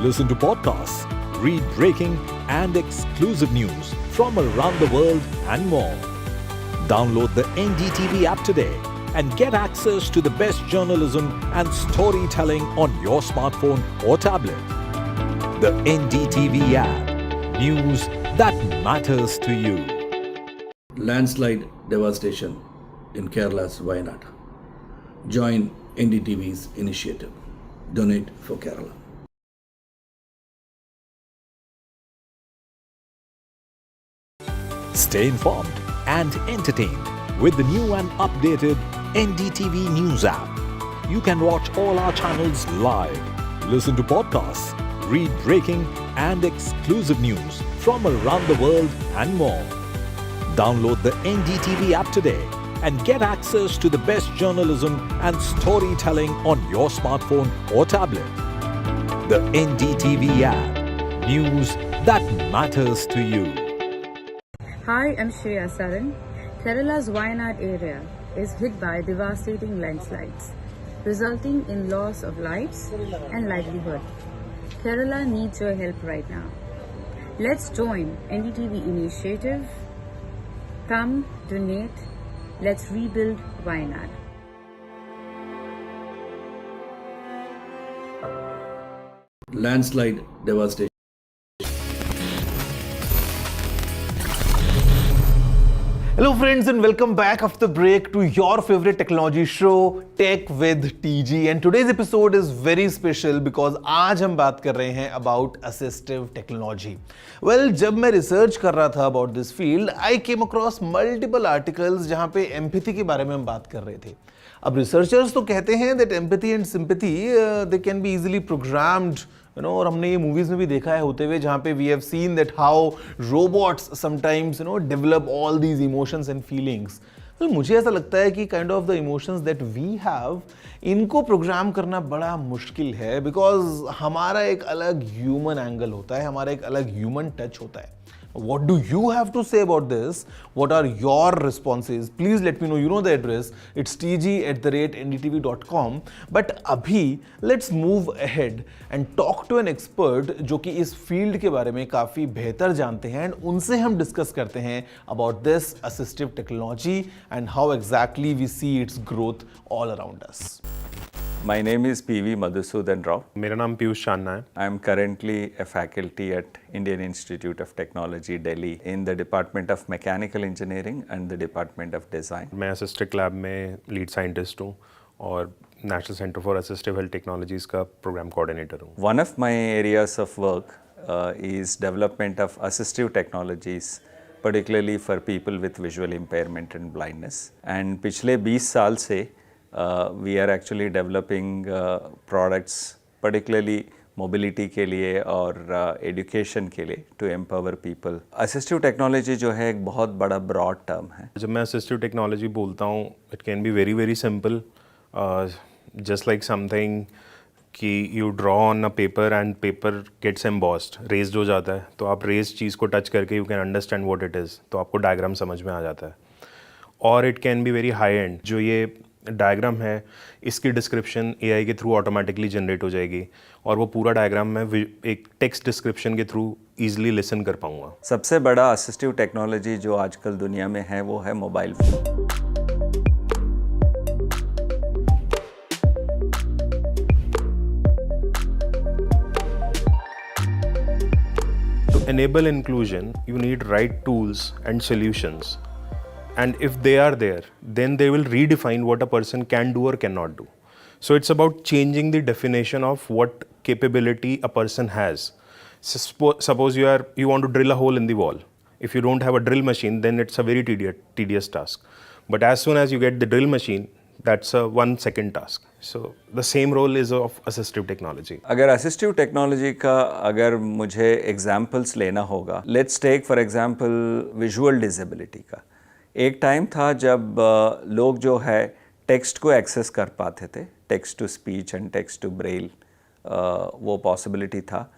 listen to podcasts, read breaking and exclusive news from around the world and more. Download the NDTV app today and get access to the best journalism and storytelling on your smartphone or tablet. The NDTV app. News that matters to you. Landslide devastation in Kerala's Wayanad. Join NDTV's initiative. Donate for Kerala. Stay informed and entertained with the new and updated NDTV News app. You can watch all our channels live, listen to podcasts, read breaking and exclusive news from around the world and more. Download the NDTV app today and get access to the best journalism and storytelling on your smartphone or tablet. The NDTV app. News that matters to you. Hi, I'm Shri Akal Takht. Kerala's Wayanad area is hit by devastating landslides, resulting in loss of lives and livelihood. Kerala needs your help right now. Let's join NDTV initiative. Come, donate. Let's rebuild Wayanad. Landslide devastation. Hello friends and welcome back after the break to your favorite technology show Tech with TG, and today's episode is very special because आज हम बात कर रहे हैं about assistive technology. Well, जब मैं research कर रहा था about this field, I came across multiple articles जहाँ पे empathy के बारे में हम बात कर रहे थे. अब researchers तो कहते हैं that empathy and sympathy they can be easily programmed, you know, और हमने ये मूवीज में भी देखा है होते हुए जहाँ पे we have seen that how robots sometimes, you know, develop all these emotions and feelings. तो मुझे ऐसा लगता है कि kind of the emotions that we have, इनको प्रोग्राम करना बड़ा मुश्किल है, बिकॉज हमारा एक अलग ह्यूमन एंगल होता है, हमारा एक अलग ह्यूमन टच होता है. What do you have to say about this? What are your responses? Please let me know. You know the address. It's tg@ndtv.com. But abhi, let's move ahead and talk to an expert जो कि इस field के बारे में काफ़ी बेहतर जानते हैं, and उनसे हम डिस्कस करते हैं about this assistive technology and how exactly we see its growth all around us. My name is P.V. Madhusudan Rao. मेरा नाम पीयूष चांदना है. I am currently a faculty at Indian Institute of Technology, Delhi, in the Department of Mechanical Engineering and the Department of Design. मैं Assistive lab में lead scientist हूँ और national centre for assistive health technologies का programme coordinator हूँ. One of my areas of work is development of assistive technologies, particularly for people with visual impairment and blindness. And पिछले 20 साल से we are actually developing products particularly mobility के लिए और education के लिए to empower people. Assistive technology जो है एक बहुत बड़ा broad term है. जब मैं assistive technology बोलता हूँ, it can be very very simple, just like something कि you draw on a paper and paper gets embossed, raised हो जाता है, तो आप raised चीज़ को touch करके you can understand what it is, तो आपको diagram समझ में आ जाता है. और it can be very high end, जो ये डायग्राम है इसकी डिस्क्रिप्शन एआई के थ्रू ऑटोमेटिकली जनरेट हो जाएगी और वो पूरा डायग्राम मैं एक टेक्स्ट डिस्क्रिप्शन के थ्रू इजीली लिसन कर पाऊंगा. सबसे बड़ा असिस्टिव टेक्नोलॉजी जो आजकल दुनिया में है वो है mobile phone. To enable inclusion, you need right tools and solutions. And if they are there, then they will redefine what a person can do or cannot do. So it's about changing the definition of what capability a person has. Suppose you want to drill a hole in the wall. If you don't have a drill machine, then it's a very tedious task. But as soon as you get the drill machine, that's a 1 second task. So the same role is of assistive technology. अगर assistive technology का अगर मुझे examples लेना होगा, let's take for example visual disability का. एक time था जब लोग जो है टेक्स्ट को एक्सेस कर पाते थे, text to speech and text to braille वो पॉसिबिलिटी था.